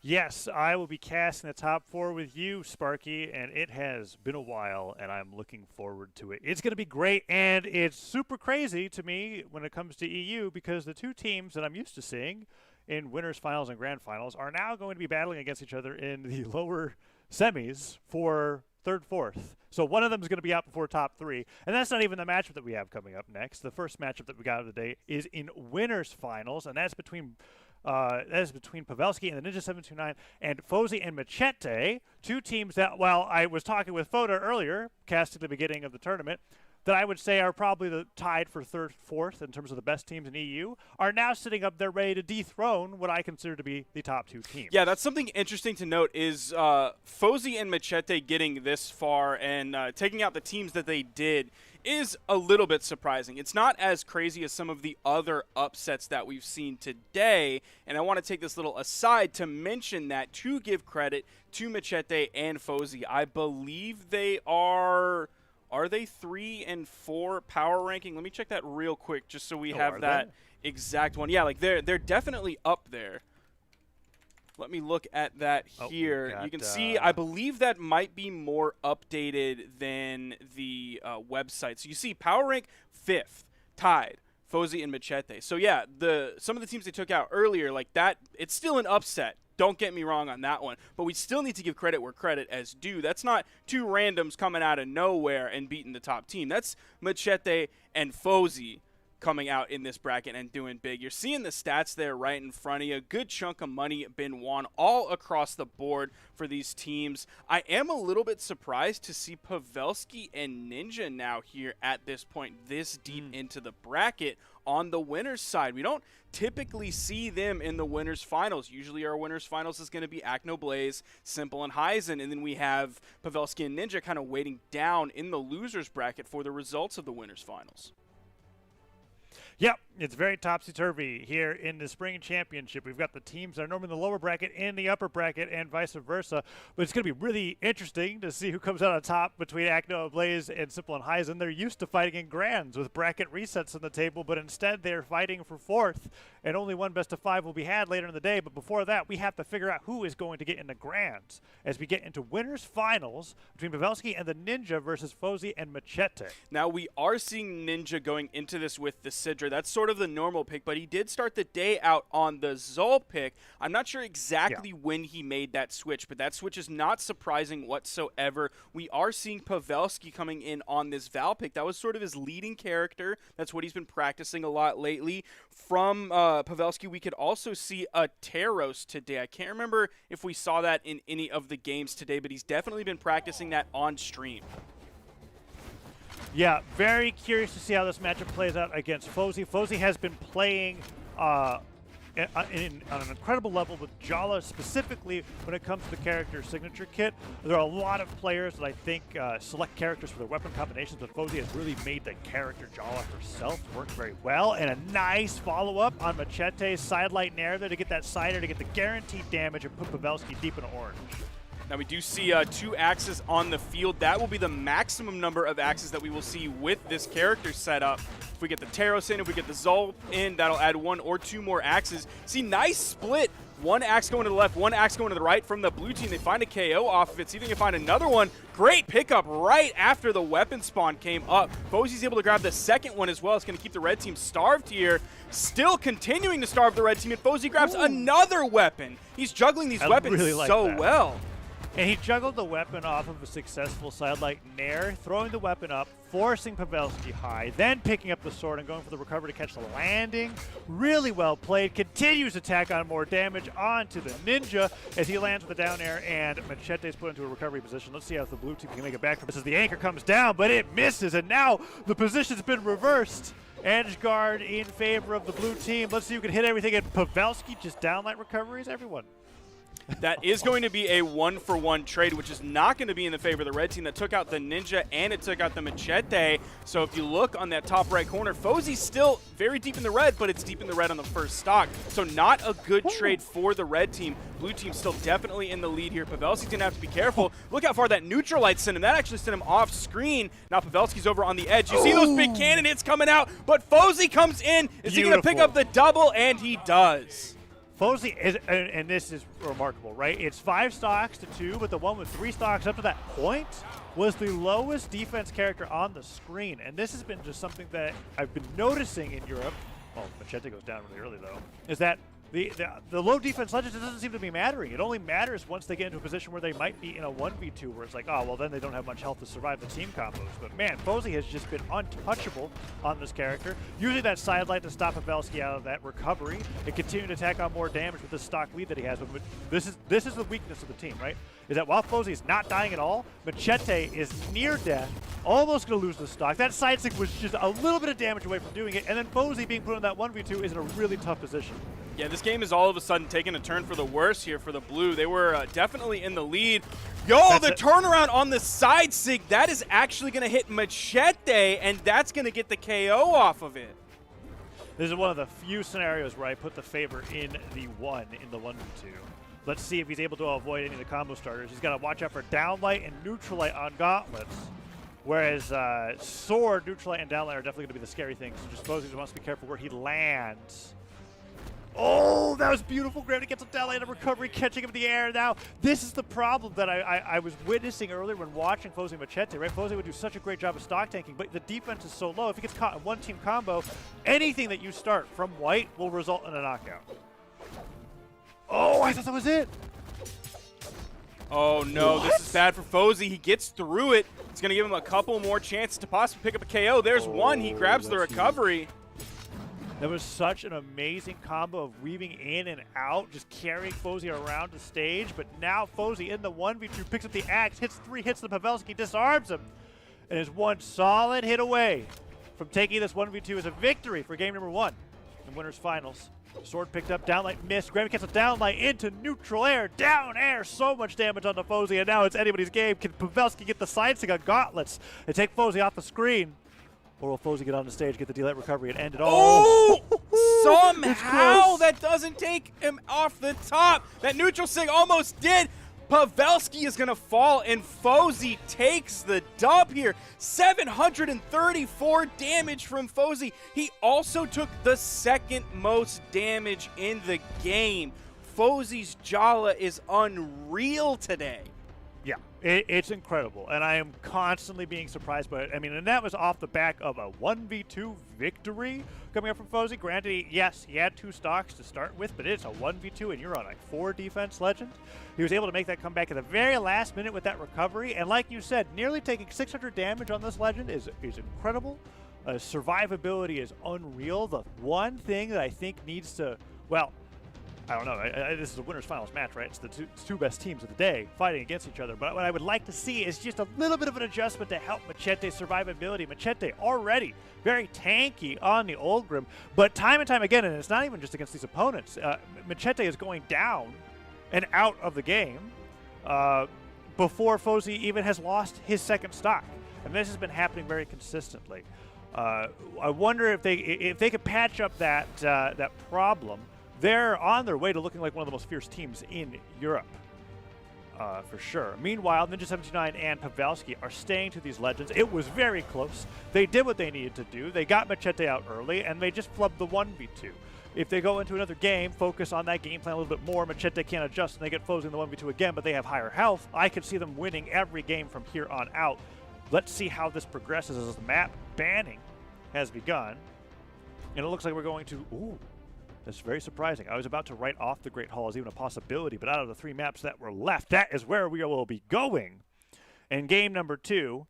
Yes, I will be casting the top 4 with you, Sparky, and it has been a while, and I'm looking forward to it. It's going to be great, and it's super crazy to me when it comes to EU because the two teams that I'm used to seeing in winners finals and grand finals are now going to be battling against each other in the lower semis for third, fourth. So one of them is going to be out before top 3, and that's not even the matchup that we have coming up next. The first matchup that we got of the day is in winners finals, and that's between Pavelski and the Ninja 729 and Fosey and Machete, two teams that, while I was talking with Foda earlier, cast at the beginning of the tournament, that I would say are probably tied for third, fourth in terms of the best teams in EU, are now sitting up there ready to dethrone what I consider to be the top 2 teams. Yeah, that's something interesting to note is Fosey and Machete getting this far and taking out the teams that they did is a little bit surprising. It's not as crazy as some of the other upsets that we've seen today, and I want to take this little aside to mention that to give credit to Machete and Fosey. I believe they are they 3 and 4 power ranking? Let me check that real quick just so we have that exact one. Yeah, like they're definitely up there. Let me look at that here. You can see, I believe that might be more updated than the website. So you see power rank 5th, tied, Fosey and Machete. So yeah, some of the teams they took out earlier, like that, it's still an upset. Don't get me wrong on that one. But we still need to give credit where credit is due. That's not two randoms coming out of nowhere and beating the top team. That's Machete and Fosey coming out in this bracket and doing big. You're seeing the stats there right in front of you. A good chunk of money been won all across the board for these teams. I am a little bit surprised to see Pavelski and Ninja now here at this point, this deep into the bracket on the winners side. We don't typically see them in the winners finals. Usually our winners finals is going to be Acno Blaze, Simple, and Heisen, and then we have Pavelski and Ninja kind of waiting down in the losers bracket for the results of the winners finals. Yep, it's very topsy-turvy here in the Spring Championship. We've got the teams that are normally in the lower bracket and the upper bracket and vice versa. But it's going to be really interesting to see who comes out on top between Acno, Blaze, and Simple and Heisen. They're used to fighting in grands with bracket resets on the table, but instead they're fighting for 4th, and only one best of 5 will be had later in the day. But before that, we have to figure out who is going to get in the grands as we get into winners finals between Pavelski and the Ninja versus Fosey and Machete. Now, we are seeing Ninja going into this with the Sidra. That's sort of the normal pick, but he did start the day out on the Zol pick. I'm not sure exactly when he made that switch, but that switch is not surprising whatsoever. We are seeing Pavelski coming in on this Val pick. That was sort of his leading character. That's what he's been practicing a lot lately. From Pavelski, we could also see a Taros today. I can't remember if we saw that in any of the games today, but he's definitely been practicing that on stream. Yeah, very curious to see how this matchup plays out against Fosey. Fosey has been playing on an incredible level with Jala, specifically when it comes to the character signature kit. There are a lot of players that I think select characters for their weapon combinations, but Fosey has really made the character Jala herself work very well. And a nice follow-up on Machete's sidelight Nair there to get that sider, to get the guaranteed damage and put Pavelski deep in orange. Now we do see 2 axes on the field. That will be the maximum number of axes that we will see with this character setup. If we get the Taros in, if we get the Zol in, that'll add 1 or 2 more axes. See, nice split. 1 axe going to the left, 1 axe going to the right from the blue team. They find a KO off of it. See if they can find another one. Great pickup right after the weapon spawn came up. Fosey's able to grab the second one as well. It's going to keep the red team starved here. Still continuing to starve the red team, and Fosey grabs another weapon. He's juggling these weapons really like so that. well. And he juggled the weapon off of a successful sidelight Nair, throwing the weapon up, forcing Pavelski high, then picking up the sword and going for the recovery to catch the landing. Really well played. Continues to tack on more damage onto the Ninja as he lands with the down air, and Machete's put into a recovery position. Let's see how the blue team can make it back from this as the anchor comes down, but it misses, and now the position's been reversed. Edge guard in favor of the blue team. Let's see who can hit everything, and Pavelski just downlight recoveries everyone. That is going to be a 1-for-1 trade, which is not going to be in the favor of the red team that took out the Ninja and it took out the Machete. So if you look on that top right corner, Fosey's still very deep in the red, but it's deep in the red on the first stock. So not a good trade for the red team. Blue team still definitely in the lead here. Pavelski's going to have to be careful. Look how far that neutral light sent him. That actually sent him off screen. Now Pavelski's over on the edge. You see those big cannon hits coming out, but Fosey comes in. Is he going to pick up the double? And he does. Fosey is, and this is remarkable, right? It's 5 stocks to 2, but the one with 3 stocks up to that point was the lowest defense character on the screen. And this has been just something that I've been noticing in Europe. Well, Machete goes down really early, though. Is that the low defense legends, it doesn't seem to be mattering. It only matters once they get into a position where they might be in a 1v2 where it's like, oh, well, then they don't have much health to survive the team combos. But man, Fosey has just been untouchable on this character. Using that side light to stop Pavelski out of that recovery and continue to tack on more damage with the stock lead that he has. But this is the weakness of the team, right? Is that while Fosey is not dying at all, Machete is near death, almost going to lose the stock. That side stick was just a little bit of damage away from doing it, and then Fosey being put in that 1v2 is in a really tough position. Yeah, this game is all of a sudden taking a turn for the worse here for the blue. They were definitely in the lead. Yo, the turnaround on the side sig, that is actually going to hit Machete, and that's going to get the KO off of it. This is one of the few scenarios where I put the favor in the 1 in the 1v2. Let's see if he's able to avoid any of the combo starters. He's got to watch out for downlight and neutral light on gauntlets. Whereas sword, neutral light, and downlight are definitely going to be the scary things. So just Fosey wants to be careful where he lands. Oh, that was beautiful. Gravity gets a downlight and a recovery, catching him in the air. Now, this is the problem that I was witnessing earlier when watching Fosey Machete, right? Fosey would do such a great job of stock tanking, but the defense is so low. If he gets caught in one-team combo, anything that you start from white will result in a knockout. Oh, I thought that was it. Oh, no, This is bad for Fosey. He gets through it. It's going to give him a couple more chances to possibly pick up a KO. There's one. He grabs the recovery. That was such an amazing combo of weaving in and out, just carrying Fosey around the stage. But now Fosey in the 1v2 picks up the axe, hits 3 hits to Pavelski, disarms him, and is one solid hit away from taking this 1v2 as a victory for game number 1 in Winners Finals. Sword picked up, downlight missed. Gravity gets a downlight into neutral air, down air. So much damage on the Fosey, and now it's anybody's game. Can Pavelski get the side stick on gauntlets and take Fosey off the screen? Or will Fosey get on the stage, get the D-Light recovery, and end it all? Oh! Somehow that doesn't take him off the top. That neutral sig almost did. Pavelski is going to fall, and Fosey takes the dub here. 734 damage from Fosey. He also took the second most damage in the game. Fosey's Jala is unreal today. Yeah, it's incredible, and I am constantly being surprised by it. I mean, and that was off the back of a 1v2 victory coming up from Fosey. Granted, yes, he had 2 stocks to start with, but it's a 1v2, and you're on a 4 defense legend. He was able to make that comeback at the very last minute with that recovery, and like you said, nearly taking 600 damage on this legend is incredible. Survivability is unreal. The one thing that I think needs to, well, I don't know. This is a Winners Finals match, right? It's the two best teams of the day fighting against each other. But what I would like to see is just a little bit of an adjustment to help Machete's survivability. Machete already very tanky on the Olgrim, but time and time again, and it's not even just against these opponents, Machete is going down and out of the game before Fosey even has lost his second stock. And this has been happening very consistently. I wonder if they could patch up that problem. They're on their way to looking like one of the most fierce teams in Europe, for sure. Meanwhile, Ninja79 and Pavelski are staying to these legends. It was very close. They did what they needed to do. They got Machete out early, and they just flubbed the 1v2. If they go into another game, focus on that game plan a little bit more, Machete can't adjust, and they get Fosey in the 1v2 again, but they have higher health. I could see them winning every game from here on out. Let's see how this progresses as the map banning has begun. And it looks like we're going to... Ooh. That's very surprising. I was about to write off the Great Hall as even a possibility, but out of the 3 maps that were left, that is where we will be going. In game number 2,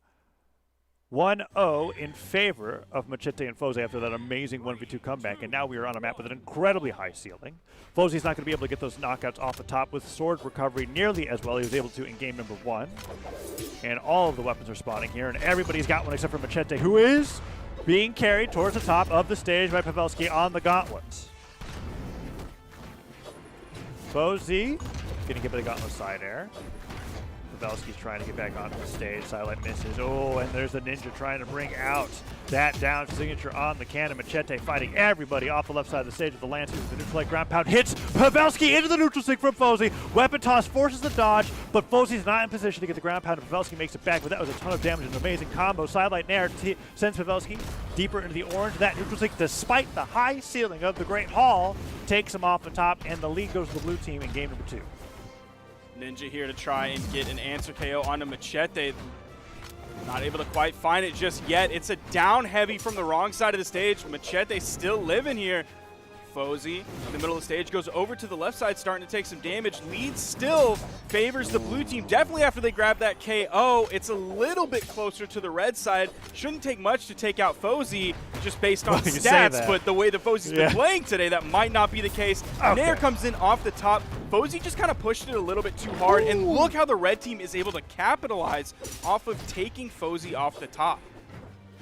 1-0 in favor of Machete and Fosey after that amazing 1v2 comeback, and now we are on a map with an incredibly high ceiling. Fosey's not going to be able to get those knockouts off the top with sword recovery nearly as well as he was able to in game number 1. And all of the weapons are spawning here, and everybody's got one except for Machete, who is being carried towards the top of the stage by Pavelski on the gauntlets. Fosey Getting hit by the Gauntlet side air. Pavelski's trying to get back onto the stage. Silent misses. Oh, and there's the Ninja trying to bring out that down signature on the cannon. Machete fighting everybody off the left side of the stage with the lance. With the neutral leg ground pound hits Pavelski into the neutral stick from Fosey. Weapon toss forces the dodge, but Fosey's not in position to get the ground pound. And Pavelski makes it back, but that was a ton of damage. An amazing combo. Sidelight Nair sends Pavelski deeper into the orange. That neutral stick, despite the high ceiling of the Great Hall, takes him off the top, and the lead goes to the blue team in game number 2. Ninja here to try and get an answer KO onto Machete. Not able to quite find it just yet. It's a down heavy from the wrong side of the stage. Machete still living here. Fosey in the middle of the stage goes over to the left side, starting to take some damage. Lead still favors the blue team. Definitely after they grab that KO, it's a little bit closer to the red side. Shouldn't take much to take out Fosey just based on stats, but the way that Fosey's been playing today, that might not be the case. Okay. Nair comes in off the top. Fosey just kind of pushed it a little bit too hard, and look how the red team is able to capitalize off of taking Fosey off the top.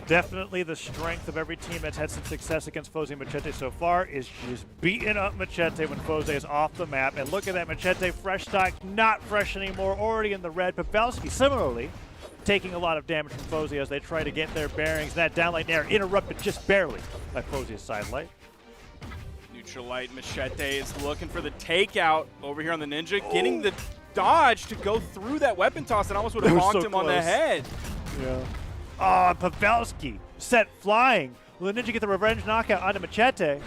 Definitely the strength of every team that's had some success against Fosey and Machete so far is just beating up Machete when Fosey is off the map. And look at that, Machete fresh stock, not fresh anymore, already in the red. Pavelski similarly taking a lot of damage from Fosey as they try to get their bearings. That downlight Nair interrupted just barely by Fosey's sidelight. Neutral light Machete is looking for the takeout over here on the Ninja, getting the dodge to go through that weapon toss and almost would have honked him on the head. Yeah. Oh, Pavelski set flying. Will the Ninja get the revenge knockout onto Machete?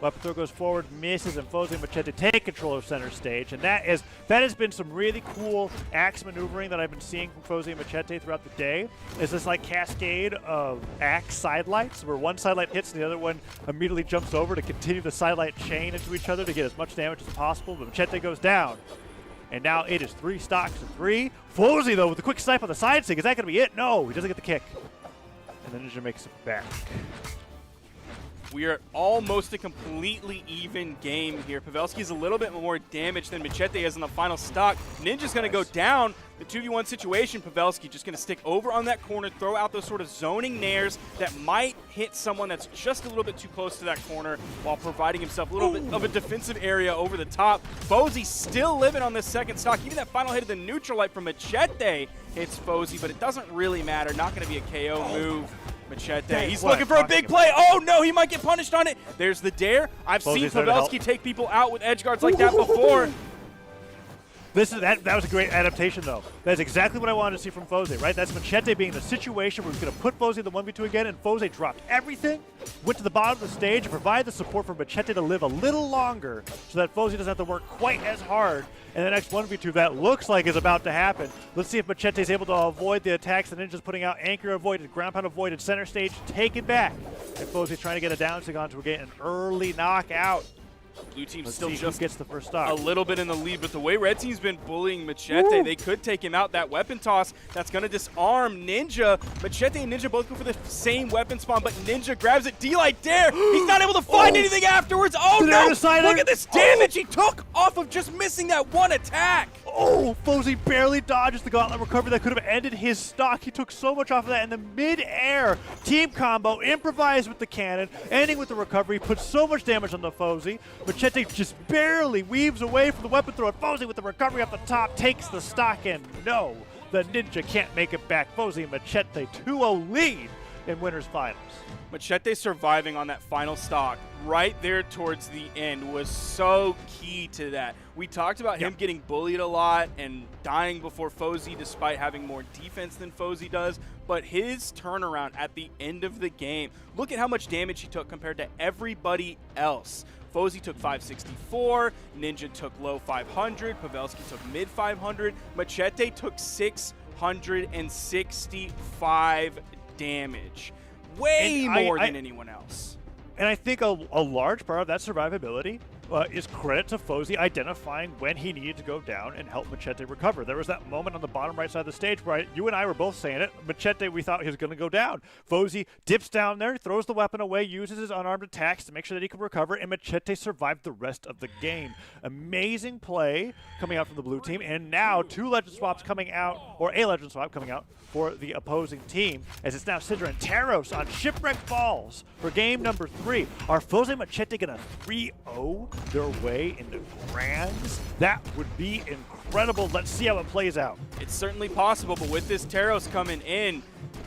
Weapon throw goes forward, misses, and Fosey and Machete take control of center stage. And that has been some really cool axe maneuvering that I've been seeing from Fosey and Machete throughout the day. Is this like cascade of axe sidelights where one sidelight hits and the other one immediately jumps over to continue the sidelight chain into each other to get as much damage as possible. But Machete goes down. And now it is 3 stocks to 3. Fosey, though, with the quick snipe on the side stick. Is that going to be it? No, he doesn't get the kick. And then Ninja makes it back. We are almost a completely even game here. Pavelski's a little bit more damage than Machete is in the final stock. Ninja's going to go down. The 2v1 situation, Pavelski just going to stick over on that corner, throw out those sort of zoning nairs that might hit someone that's just a little bit too close to that corner while providing himself a little bit of a defensive area over the top. Fosey still living on this second stock. Even that final hit of the neutral light from Machete hits Fosey, but it doesn't really matter. Not going to be a KO move. Machete, he's looking for a big play. Oh no, he might get punished on it. There's the dare. I've seen Pavelski take people out with edge guards like that before. That was a great adaptation, though. That's exactly what I wanted to see from Fosey, right? That's Machete being in a situation where he's going to put Fosey in the 1v2 again, and Fosey dropped everything, went to the bottom of the stage, and provided the support for Machete to live a little longer so that Fosey doesn't have to work quite as hard in the next 1v2 that looks like is about to happen. Let's see if Machete is able to avoid the attacks the Ninja's putting out. Anchor avoided, ground pound avoided, center stage taken back. And Fosey's trying to get a down sig onto get an early knockout. Blue team Let's still see just who gets the first stock. a little bit in the lead, but the way red team's been bullying Machete, they could take him out. That weapon toss, that's going to disarm Ninja. Machete and Ninja both go for the same weapon spawn, but Ninja grabs it. D-Light Dare. He's not able to find anything afterwards. Oh no, look at this damage he took off of just missing that one attack. Oh, Fosey barely dodges the gauntlet recovery that could have ended his stock. He took so much off of that in the mid-air. Team combo, improvised with the cannon, ending with the recovery, puts so much damage on the Fosey. Machete just barely weaves away from the weapon throw, and Fosey with the recovery up the top takes the stock, and no, the Ninja can't make it back. Fosey and Machete 2-0 lead in winners finals. Machete surviving on that final stock right there towards the end was so key to that. We talked about him getting bullied a lot and dying before Fosey despite having more defense than Fosey does, but his turnaround at the end of the game, look at how much damage he took compared to everybody else. Fosey took 564, Ninja took low 500, Pavelski took mid 500, Machete took 665 damage. Way more than anyone else. And I think a large part of that survivability is credit to Fosey identifying when he needed to go down and help Machete recover. There was that moment on the bottom right side of the stage where you and I were both saying it. Machete, we thought he was going to go down. Fosey dips down there, throws the weapon away, uses his unarmed attacks to make sure that he can recover, and Machete survived the rest of the game. Amazing play coming out from the blue team, and now 2 legend swaps coming out, or a legend swap coming out for the opposing team, as it's now ZYDER and Taros on Shipwreck Falls for game number 3. Are Fosey and Machete going to 3-0 their way into grands? That would be incredible. Let's see how it plays out. It's certainly possible, but with this Teros coming in,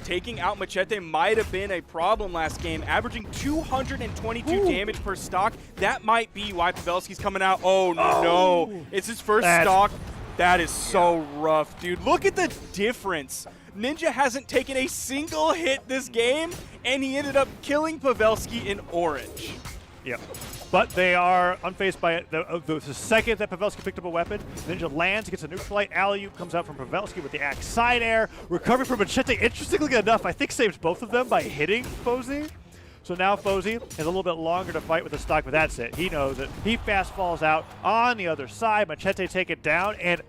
taking out Machete might have been a problem last game, averaging 222 damage per stock. That might be why Pavelski's coming out. Oh, no. It's his first stock. That is so rough, dude. Look at the difference. Ninja hasn't taken a single hit this game, and he ended up killing Pavelski in orange. Yep. But they are unfazed by it. The second that Pavelski picked up a weapon, Ninja lands, gets a neutral light, alley-oop comes out from Pavelski with the axe side air. Recovery from Machete, interestingly enough, I think saves both of them by hitting Fosey. So now Fosey has a little bit longer to fight with the stock, but that's it. He knows it. He fast falls out on the other side. Machete take it down, and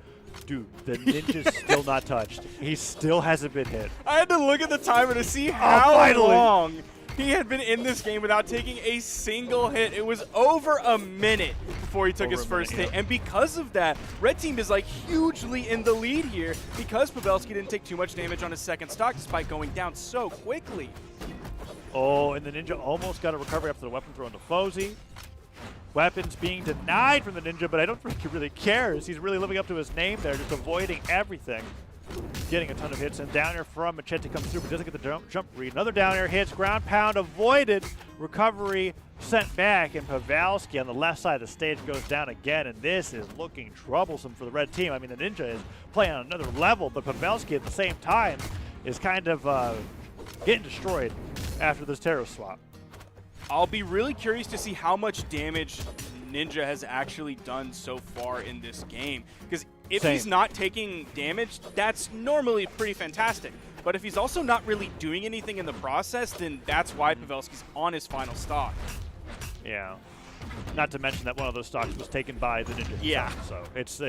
dude, the Ninja's still not touched. He still hasn't been hit. I had to look at the timer to see how long he had been in this game without taking a single hit. It was over a minute before he took his first hit. And because of that, Red Team is like hugely in the lead here because Pavelski didn't take too much damage on his second stock despite going down so quickly. Oh, and the Ninja almost got a recovery after the weapon thrown to Fosey. Weapons being denied from the Ninja, but I don't think he really cares. He's really living up to his name there, just avoiding everything. Getting a ton of hits, and down air from Machete comes through, but doesn't get the jump read. Another down air hits, ground pound avoided, recovery sent back, and Pavelski on the left side of the stage goes down again, and this is looking troublesome for the Red Team. I mean, the Ninja is playing on another level, but Pavelski at the same time is kind of getting destroyed after this Teros swap. I'll be really curious to see how much damage Ninja has actually done so far in this game. Because if he's not taking damage, that's normally pretty fantastic. But if he's also not really doing anything in the process, then that's why Pavelski's on his final stock. Yeah. Not to mention that one of those stocks was taken by the Ninja. Yeah. So it's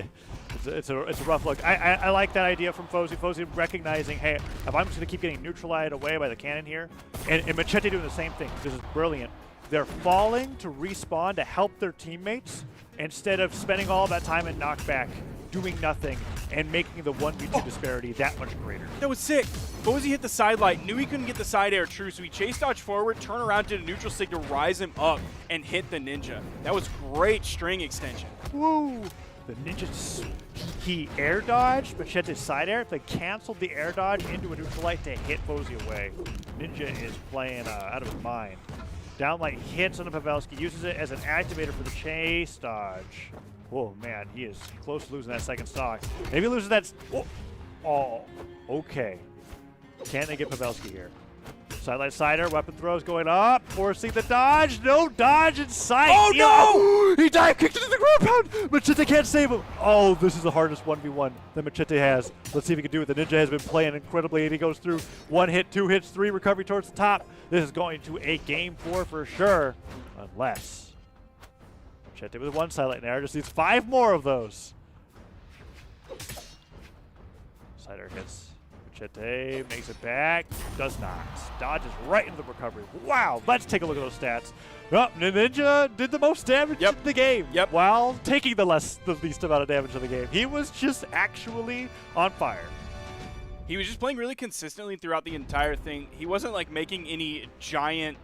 a rough look. I like that idea from Fosey. Fosey recognizing, hey, if I'm just going to keep getting neutralized away by the cannon here, and Machete doing the same thing. This is brilliant. They're falling to respawn to help their teammates instead of spending all that time in knockback, doing nothing, and making the 1v2 disparity that much greater. That was sick. Fosey hit the side light, knew he couldn't get the side air true, so he chase dodged forward, turn around, did a neutral sig to rise him up, and hit the Ninja. That was great string extension. Woo! The Ninja, he air dodged Machete's side air. They canceled the air dodge into a neutral light to hit Fosey away. Ninja is playing out of his mind. Downlight hits on the Pavelski, uses it as an activator for the chase dodge. Oh man, he is close to losing that second stock. Maybe he loses that. Oh, okay. Can they get Pavelski here? Sidelight sider, weapon throws going up, forcing the dodge. No dodge in sight. Oh no! He dive kicked into the ground pound. Machete can't save him. Oh, this is the hardest 1v1 that Machete has. Let's see if he can do it. The Ninja has been playing incredibly, and he goes through 1 hit, 2 hits, 3 recovery towards the top. This is going to a game 4 for sure, unless Machete with 1 sidelight now just needs 5 more of those. Sider hits. Machete makes it back, does not. Dodges right into the recovery. Wow, let's take a look at those stats. Oh, Ninja did the most damage in the game while taking the least amount of damage in the game. He was just actually on fire. He was just playing really consistently throughout the entire thing. He wasn't like making any giant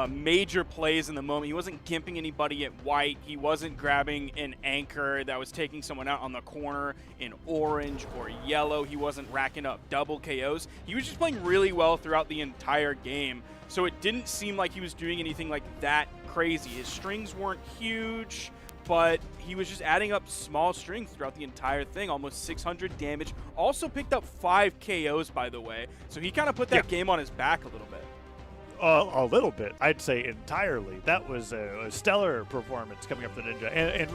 major plays in the moment. He wasn't gimping anybody at white. He wasn't grabbing an anchor that was taking someone out on the corner in orange or yellow. He wasn't racking up double KOs. He was just playing really well throughout the entire game. So it didn't seem like he was doing anything like that crazy. His strings weren't huge, but he was just adding up small strings throughout the entire thing. Almost 600 damage. Also picked up 5 KOs, by the way. So he kind of put that game on his back a little bit. A little bit, I'd say entirely. That was a stellar performance coming up from the Ninja, and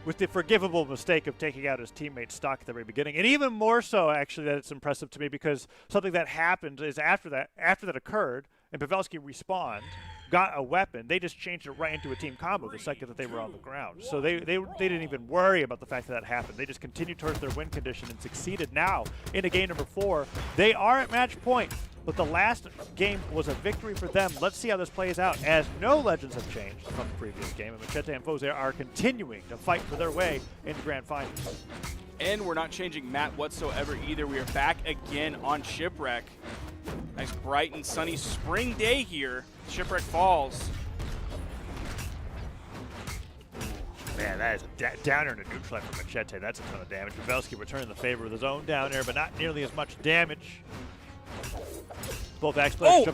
with the forgivable mistake of taking out his teammate's stock at the very beginning, and even more so actually that it's impressive to me because something that happened is after that occurred and Pavelski respawned, got a weapon, they just changed it right into a team combo the second that they were on the ground. So they didn't even worry about the fact that happened. They just continued towards their win condition and succeeded. Now into game number 4, they are at match point. But the last game was a victory for them. Let's see how this plays out, as no legends have changed from the previous game, and Machete and Fosey are continuing to fight for their way into Grand Finals. And we're not changing map whatsoever either. We are back again on Shipwreck. Nice bright and sunny spring day here. Shipwreck Falls. man, that is a downer and a neutral from Machete. That's a ton of damage. Pavelski returning the favor with his own down air, but not nearly as much damage. Both back splash.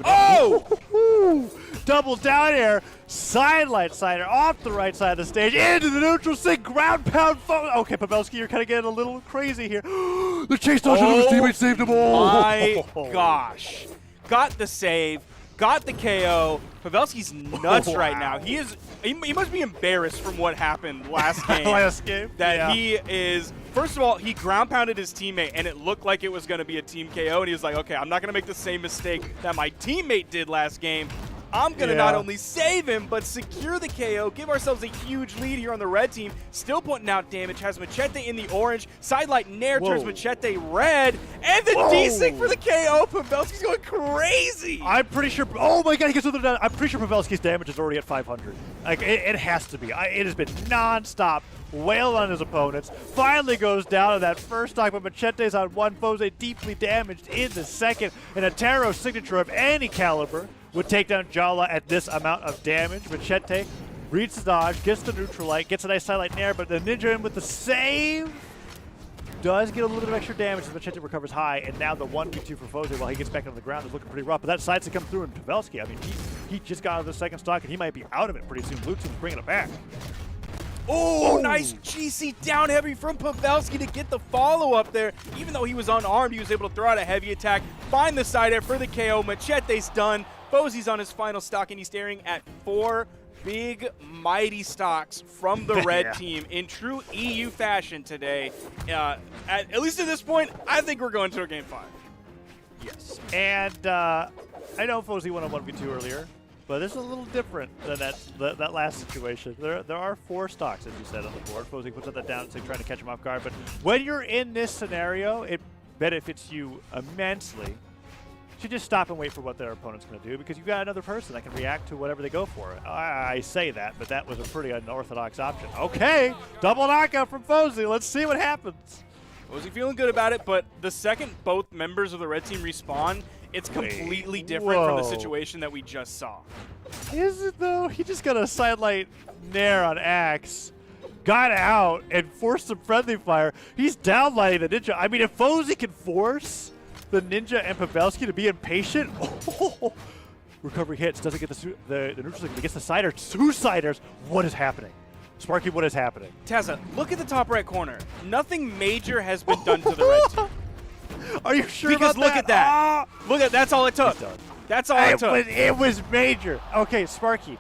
Double down air, sideline cider off the right side of the stage, into the neutral sig, ground pound. Okay, Pavelski, you're kind of getting a little crazy here. The chase dodge of his teammate saved him all. My gosh. Got the save, got the KO. Pavelski's nuts right now. He must be embarrassed from what happened last game. He is, first of all, he ground pounded his teammate and it looked like it was going to be a team KO, and he was like, okay, I'm not going to make the same mistake that my teammate did last game. I'm going to not only save him, but secure the KO, give ourselves a huge lead here on the red team. Still putting out damage, has Machete in the orange. Sidelight Nair turns Machete red, and the D-Sig for the KO. Pavelski's going crazy. I'm pretty sure, oh my god, he gets another down. I'm pretty sure Pavelski's damage is already at 500. Like, it has to be. It has been non-stop. Wailed on his opponents. Finally goes down to that first stock, but Machete's on one. Fosey deeply damaged in the second. And a Taro signature of any caliber would take down Jala at this amount of damage. Machete reads the dodge, gets the neutral light, gets a nice sidelight Nair, but the Ninja in with the save does get a little bit of extra damage as Machete recovers high, and now the 1v2 for Fosey while he gets back onto the ground is looking pretty rough. But that sides to come through in Pavelski. I mean, he just got out of the second stock, and he might be out of it pretty soon. Blue team's bringing it back. Oh, nice GC down heavy from Pavelski to get the follow-up there. Even though he was unarmed, he was able to throw out a heavy attack, find the side air for the KO. Machete's done. Fosey's on his final stock, and he's staring at 4 big, mighty stocks from the red team in true EU fashion today. At least at this point, I think we're going to a Game 5. Yes. And I know Fosey won a 1v2 earlier, but this is a little different than that last situation. There are 4 stocks, as you said, on the board. Fosey puts that down, so trying to catch him off guard. But when you're in this scenario, it benefits you immensely. You should just stop and wait for what their opponent's going to do, because you've got another person that can react to whatever they go for. I say that, but that was a pretty unorthodox option. Okay, double knockout from Fosey. Let's see what happens. Fosey feeling good about it, but the second both members of the red team respawn, it's completely different from the situation that we just saw. Is it, though? He just got a sidelight Nair on Axe, got out, and forced some friendly fire. He's downlighting the Ninja. I mean, if Fosey can force the Ninja and Pavelski to be impatient. Recovery hits, doesn't get the neutral stick, but gets the cider. 2 ciders. What is happening? Sparky, what is happening? Tazza, look at the top right corner. Nothing major has been done to the red team. Are you sure because about look at that. Look at that's all it took. That's all it took. It was major. Okay, Sparky,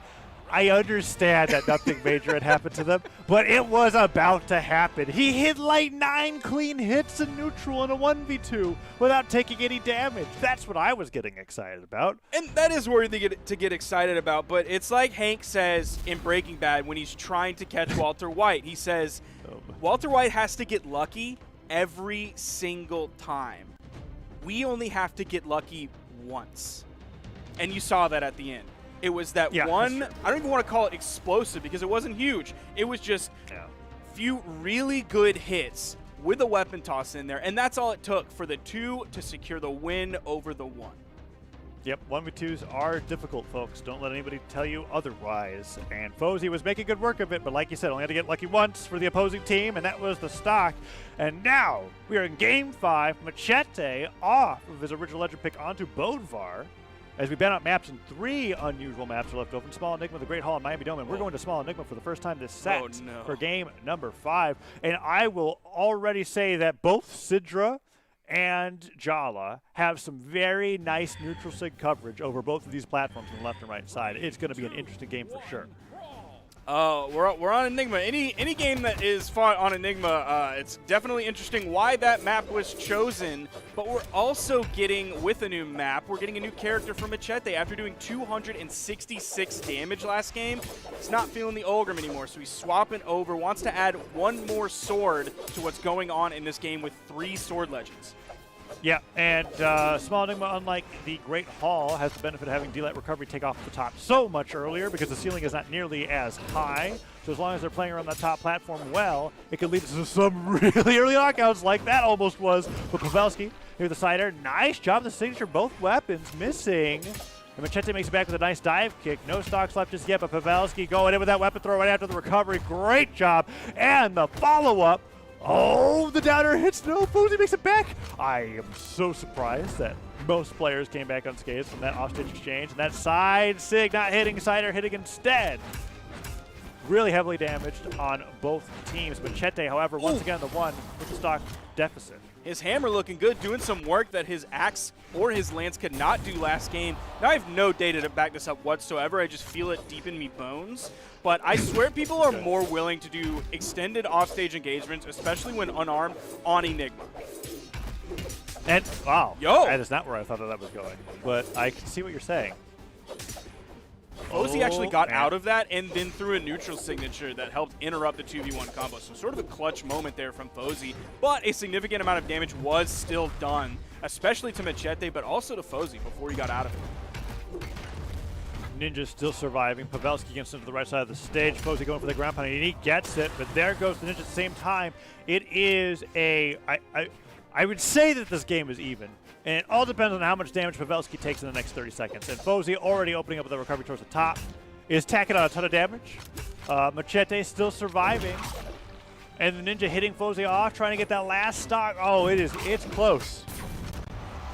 I understand that nothing major had happened to them, but it was about to happen. He hit like 9 clean hits in neutral in a 1v2 without taking any damage. That's what I was getting excited about. And that is worthy to get excited about, but it's like Hank says in Breaking Bad when he's trying to catch Walter White. He says, Walter White has to get lucky every single time. We only have to get lucky once. And you saw that at the end. It was that one, I don't even want to call it explosive because it wasn't huge. It was just few really good hits with a weapon toss in there, and that's all it took for the 2 to secure the win over the 1. Yep, 1v2s are difficult, folks. Don't let anybody tell you otherwise. And Fosey was making good work of it, but like you said, only had to get lucky once for the opposing team, and that was the stock. And now we are in Game 5. Machete off of his original legend pick onto Bodvar, as we ban out maps, and 3 unusual maps are left open. Small Enigma, the Great Hall, and Miami Dome. And we're going to Small Enigma for the first time this set for game number 5. And I will already say that both Sidra and Jala have some very nice neutral sig coverage over both of these platforms on the left and right side. It's going to be an interesting game for sure. We're on Enigma. Any game that is fought on Enigma, it's definitely interesting why that map was chosen. But we're also getting, with a new map, we're getting a new character from Machete. After doing 266 damage last game, he's not feeling the Olgrim anymore, so he's swapping over. Wants to add 1 more sword to what's going on in this game with 3 sword legends. Yeah, and Small Enigma, unlike the Great Hall, has the benefit of having D-Light Recovery take off the top so much earlier because the ceiling is not nearly as high. So as long as they're playing around that top platform well, it could lead to some really early knockouts like that almost was. But Pavelski, here the cider, nice job, the signature, both weapons missing. And Machete makes it back with a nice dive kick. No stocks left just yet, but Pavelski going in with that weapon throw right after the recovery. Great job. And the follow-up. Oh, the downer hits. No, Fosey makes it back. I am so surprised that most players came back unscathed from that offstage exchange. And that side sig not hitting, ZYDER hitting instead. Really heavily damaged on both teams. Machete, however, once again, the one with the stock deficit. His hammer looking good, doing some work that his axe or his lance could not do last game. Now I have no data to back this up whatsoever. I just feel it deep in me bones. But I swear people are more willing to do extended offstage engagements, especially when unarmed, on Enigma. And, wow, Yo! That is not where I thought that was going. But I can see what you're saying. Fosey actually got man. out of that and then threw a neutral signature that helped interrupt the 2v1 combo. So sort of a clutch moment there from Fosey, but a significant amount of damage was still done, especially to Machete, but also to Fosey before he got out of it. Ninja still surviving. Pavelski gets into the right side of the stage. Fosey going for the ground pound, and he gets it, but there goes the Ninja at the same time. It is I would say that this game is even. And it all depends on how much damage Pavelski takes in the next 30 seconds. And Fosey already opening up with the recovery towards the top is tacking on a ton of damage. Machete still surviving. And the Ninja hitting Fosey off, trying to get that last stock. Oh, it's close.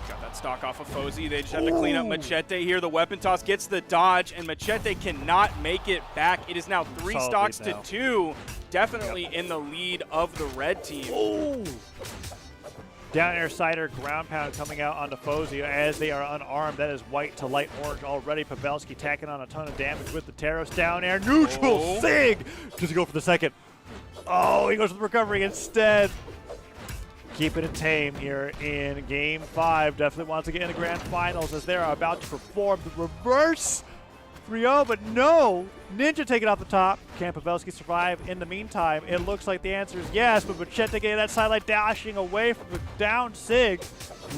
Got that stock off of Fosey. They just have to clean up Machete here. The weapon toss gets the dodge, and Machete cannot make it back. It is now 3 Solid stocks lead to now. 2. Definitely in the lead of the red team. Down air ZYDER ground pound coming out onto Fosey as they are unarmed. That is white to light orange already. Pavelski tacking on a ton of damage with the Taros down air. Neutral sig! Does he go for the second? Oh, he goes for the recovery instead. Keeping it tame here in Game 5. Definitely wants to get in the grand finals as they're about to perform the reverse 3-0, but no! Ninja taking off the top. Can Pavelski survive in the meantime? It looks like the answer is yes, but Machete getting that sidelight dashing away from the down sig,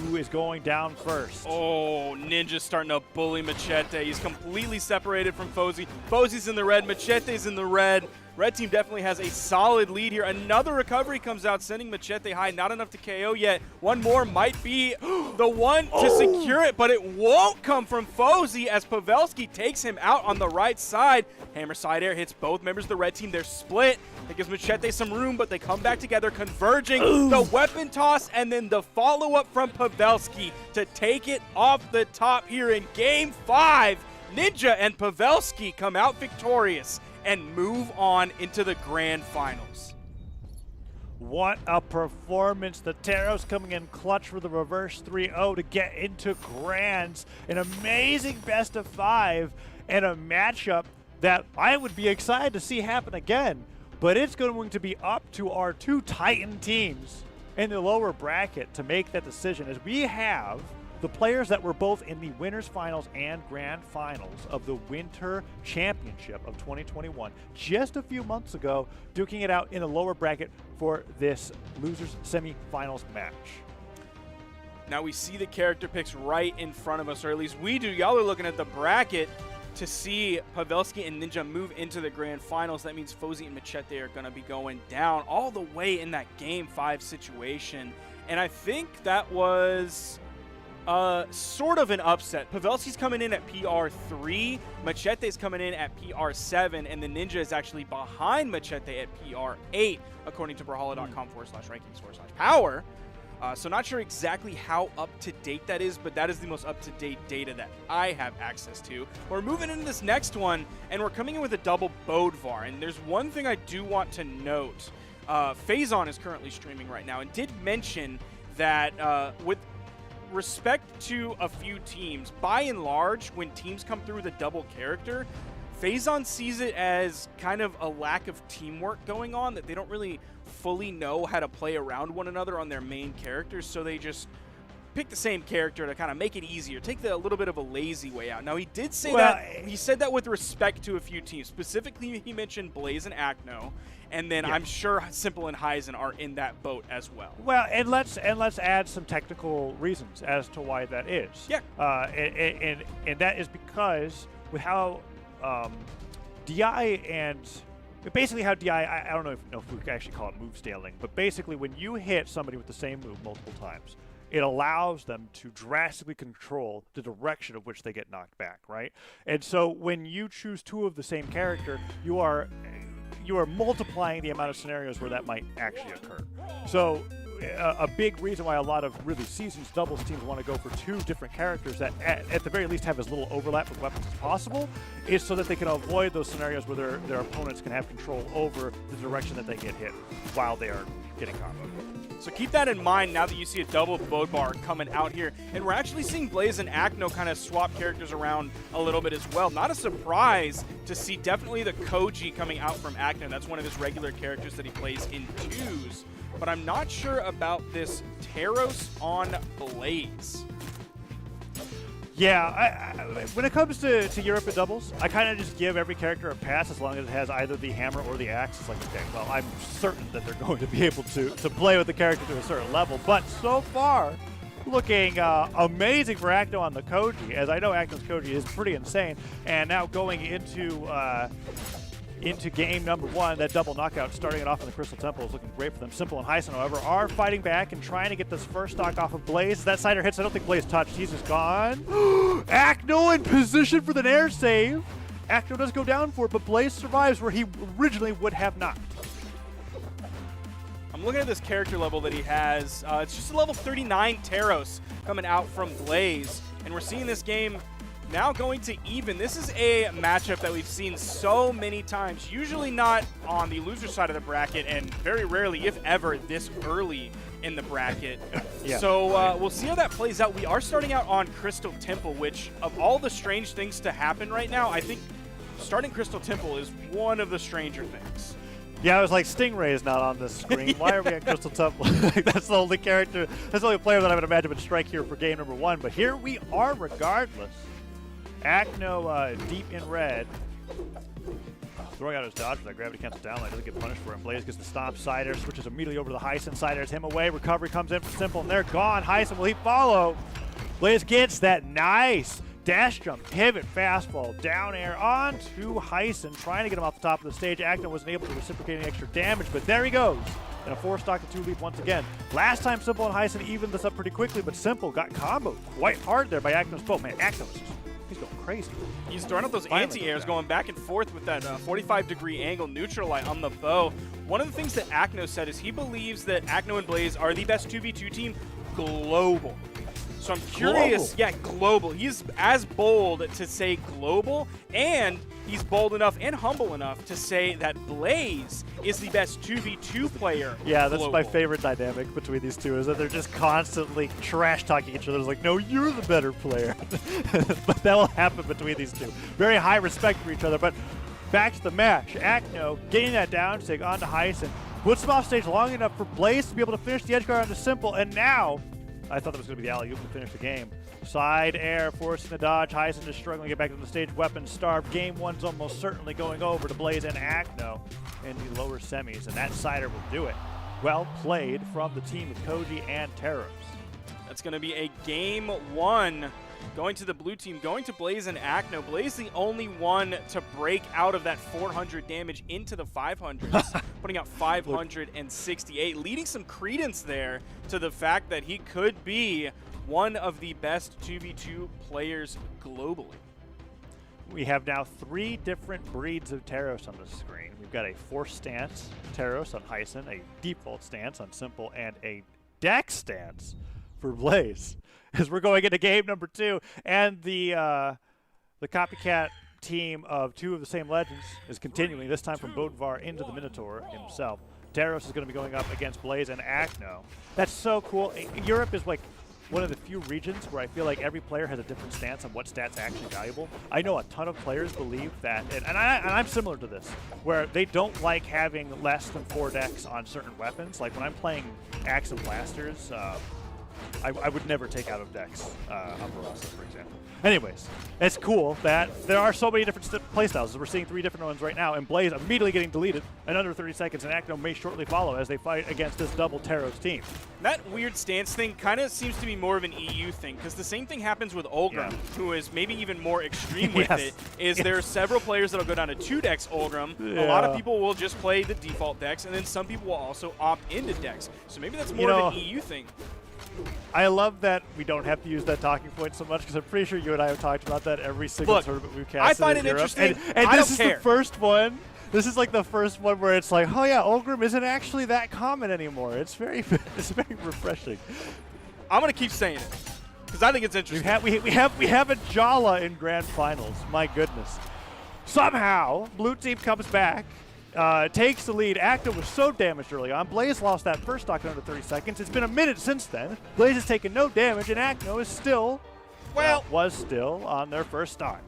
who is going down first. Oh, Ninja's starting to bully Machete. He's completely separated from Fosey. Fosey's in the red, Machete's in the red. Red team definitely has a solid lead here. Another recovery comes out, sending Machete high. Not enough to KO yet. One more might be the one to secure it, but it won't come from Fosey as Pavelski takes him out on the right side. Hammer side air hits both members of the red team. They're split. It gives Machete some room, but they come back together, converging. The weapon toss and then the follow-up from Pavelski to take it off the top here in Game 5. Ninja and Pavelski come out victorious and move on into the grand finals. What a performance. The Taros coming in clutch for the reverse 3-0 to get into grands. An amazing best of 5 and a matchup that I would be excited to see happen again. But it's going to be up to our 2 Titan teams in the lower bracket to make that decision, as we have the players that were both in the winners finals and grand finals of the Winter Championship of 2021 just a few months ago, duking it out in the lower bracket for this losers semifinals match. Now we see the character picks right in front of us, or at least we do. Y'all are looking at the bracket to see Pavelski and Ninja move into the grand finals. That means Fosey and Machete are going to be going down all the way in that Game 5 situation. And I think that was sort of an upset. Pavelski's coming in at PR3, Machete's coming in at PR7, and the Ninja is actually behind Machete at PR8, according to Brawlhalla.com/rankings/power. So not sure exactly how up-to-date that is, but that is the most up-to-date data that I have access to. We're moving into this next one, and we're coming in with a double Bodvar. And there's one thing I do want to note. Phazon is currently streaming right now and did mention that with respect to a few teams, by and large, when teams come through with a double character, Phazon sees it as kind of a lack of teamwork going on, that they don't really fully know how to play around one another on their main characters, so they just pick the same character to kind of make it easier, take a little bit of a lazy way out. Now, he did say he said that with respect to a few teams. Specifically, he mentioned Blaze and Acno, and then I'm sure Simple and Heisen are in that boat as well. Well, and let's add some technical reasons as to why that is. Yeah. And that is because with how DI and basically how DI, I don't know if we can actually call it move scaling, but basically when you hit somebody with the same move multiple times, it allows them to drastically control the direction of which they get knocked back, right? And so when you choose two of the same character, you are multiplying the amount of scenarios where that might actually occur. So a big reason why a lot of really seasoned doubles teams want to go for two different characters that at the very least have as little overlap with weapons as possible is so that they can avoid those scenarios where their opponents can have control over the direction that they get hit while they are getting comboed. So keep that in mind now that you see a double Bodbar coming out here. And we're actually seeing Blaze and Acno kind of swap characters around a little bit as well. Not a surprise to see definitely the Koji coming out from Acno. That's one of his regular characters that he plays in twos. But I'm not sure about this Teros on Blaze. Yeah, when it comes to Europe and doubles, I kind of just give every character a pass as long as it has either the hammer or the axe. It's like, okay, well, I'm certain that they're going to be able to play with the character to a certain level. But so far, looking amazing for Acno on the Koji, as I know Acno's Koji is pretty insane. And now going into game number one, that double knockout, starting it off in the Crystal Temple is looking great for them. Simple and Heisen, however, are fighting back and trying to get this first stock off of Blaze. That Cider hits. I don't think Blaze touched. He's just gone. Acno in position for the nair save. Acno does go down for it, but Blaze survives where he originally would have not. I'm looking at this character level that he has. It's just a level 39 Teros coming out from Blaze. And we're seeing this game now going to even. This is a matchup that we've seen so many times, usually not on the loser side of the bracket, and very rarely, if ever, this early in the bracket. Yeah. So we'll see how that plays out. We are starting out on Crystal Temple, which of all the strange things to happen right now, I think starting Crystal Temple is one of the stranger things. Yeah, I was like, Stingray is not on this screen. Why are we at Crystal Temple? That's the only character, that's the only player that I would imagine would strike here for game number one. But here we are regardless. Acno deep in red. Throwing out his dodge for that gravity cancel downlight. Doesn't get punished for it. Blaze gets the stomp. Cider switches immediately over to the Heisen. Cider's him away. Recovery comes in for Simple, and they're gone. Heisen, will he follow? Blaze gets that nice dash jump, pivot, fastball, down air onto Heisen, trying to get him off the top of the stage. Acno wasn't able to reciprocate any extra damage, but there he goes. And a 4-stock to 2 lead once again. Last time Simple and Heisen evened this up pretty quickly, but Simple got comboed quite hard there by Acno's bow. Man, Acno is just, he's going crazy. He's throwing up those anti-airs, going back and forth with that 45-degree angle neutral light on the bow. One of the things that Acno said is he believes that Acno and Blaze are the best 2v2 team global. So I'm curious, global. He's as bold to say global, and he's bold enough and humble enough to say that Blaze is the best 2v2 player. Yeah, that's global. my favorite dynamic between these two, is that they're just constantly trash-talking each other. It's like, no, you're the better player. But that will happen between these two. Very high respect for each other, but back to the match. Acno getting that down stick onto Heisen, puts him off stage long enough for Blaze to be able to finish the edge guard onto Simple, and now I thought that was going to be the alley-oop to finish the game. Side air, forcing the dodge. Heisen just struggling to get back to the stage. Weapon starved. Game one's almost certainly going over to Blaze and Acno in the lower semis, and that Cider will do it. Well played from the team of Koji and Teros. That's going to be a game one going to the blue team, going to Blaze and Acno. Blaze the only one to break out of that 400 damage into the 500s, putting out 568, leading some credence there to the fact that he could be one of the best 2v2 players globally. We have now 3 different breeds of Teros on the screen. We've got a force stance Teros on Heisen, a default stance on Simple, and a deck stance for Blaze. As we're going into game number 2, and the copycat team of 2 of the same legends is continuing, this time from Bodvar into the Minotaur himself. Teros is going to be going up against Blaze and Acno. That's so cool. Europe is like one of the few regions where I feel like every player has a different stance on what stats actually valuable. I know a ton of players believe that, and I'm similar to this, where they don't like having less than 4 decks on certain weapons. Like when I'm playing Axe and Blasters, I would never take out of decks on Brawlhalla, for example. Anyways, it's cool that there are so many different playstyles. We're seeing 3 different ones right now, and Blaze immediately getting deleted in under 30 seconds, and Acno may shortly follow as they fight against this double Teros team. That weird stance thing kind of seems to be more of an EU thing, because the same thing happens with Olgrim, who is maybe even more extreme with it, is there are several players that will go down to 2 decks Olgrim. A lot of people will just play the default decks, and then some people will also opt into decks. So maybe that's more of an EU thing. I love that we don't have to use that talking point so much because I'm pretty sure you and I have talked about that every single Look, tournament we've casted. I find in it Europe. interesting. And I this don't is care. the first one. This is like the first one where it's like, oh yeah, Ulgrim isn't actually that common anymore. It's very refreshing. I'm gonna keep saying it because I think it's interesting. We have a Jala in grand finals. My goodness. Somehow, blue team comes back. Takes the lead. Acto was so damaged early on. Blaze lost that first stock in under 30 seconds. It's been a minute since then. Blaze has taken no damage, and Acto is still, was still on their first stock.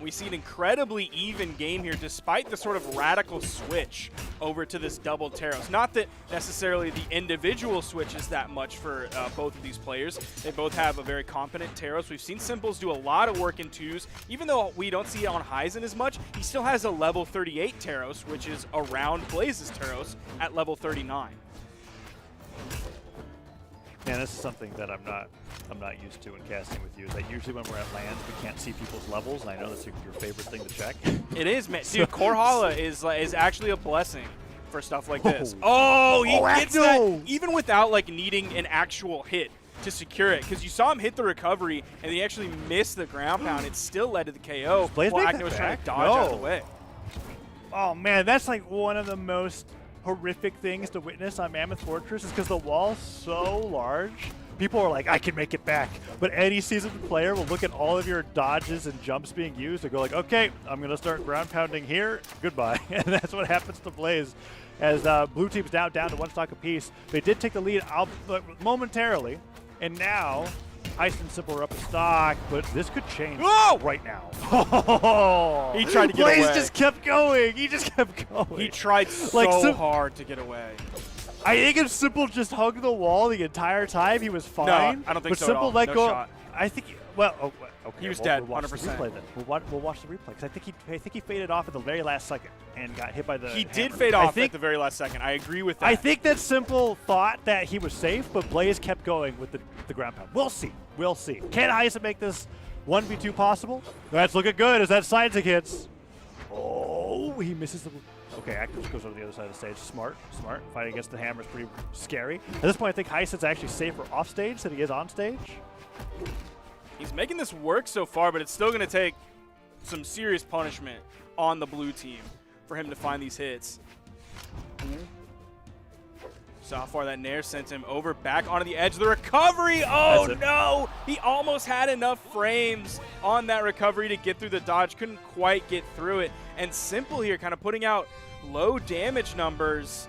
We see an incredibly even game here despite the sort of radical switch over to this double Taros. Not that necessarily the individual switches that much for both of these players. They both have a very competent Taros. We've seen Simples do a lot of work in twos. Even though we don't see it on Heisen as much, he still has a level 38 Taros, which is around Blaze's Taros at level 39. Man, this is something that I'm not used to in casting with you. Is that usually when we're at lands, we can't see people's levels, and I know that's your favorite thing to check. It is, man. Dude, Brawlhalla is actually a blessing for stuff like this. Oh, he gets that even without like needing an actual hit to secure it, because you saw him hit the recovery and he actually missed the ground pound. It still led to the KO. Blaze while make Acno that was trying to back? dodge out of No. the way. Oh man, that's like one of the most horrific things to witness on Mammoth Fortress is because the wall's so large. People are like, I can make it back. But any seasoned player will look at all of your dodges and jumps being used and go like, okay, I'm going to start ground pounding here. Goodbye. And that's what happens to Blaze as blue team's now down to one stock apiece. They did take the lead momentarily. And now Heisen and Simple are up in stock, but this could change right now. He tried to get Blaze away. just kept going. He just kept going. He tried so hard to get away. I think if Simple just hugged the wall the entire time, he was fine. No, I don't think but so Simple at all. let No go. shot. I think. Okay. He was we'll, dead, We'll watch 100%. The replay then. We'll watch the replay because I think he faded off at the very last second and got hit by the. He hammer. did fade off at the very last second. I agree with that. I think that Simple thought that he was safe, but Blaze kept going with the ground pound. We'll see. We'll see. Can Heisen make this 1v2 possible? That's looking good as that side tick hits. Oh, he misses the. Okay, Active goes over the other side of the stage. Smart. Fighting against the hammer is pretty scary. At this point, I think Heisen's actually safer off stage than he is on stage. He's making this work so far, but it's still going to take some serious punishment on the blue team for him to find these hits. So how far that Nair sent him over back onto the edge of the recovery. Oh, no! He almost had enough frames on that recovery to get through the dodge. Couldn't quite get through it. And Simple here kind of putting out low damage numbers,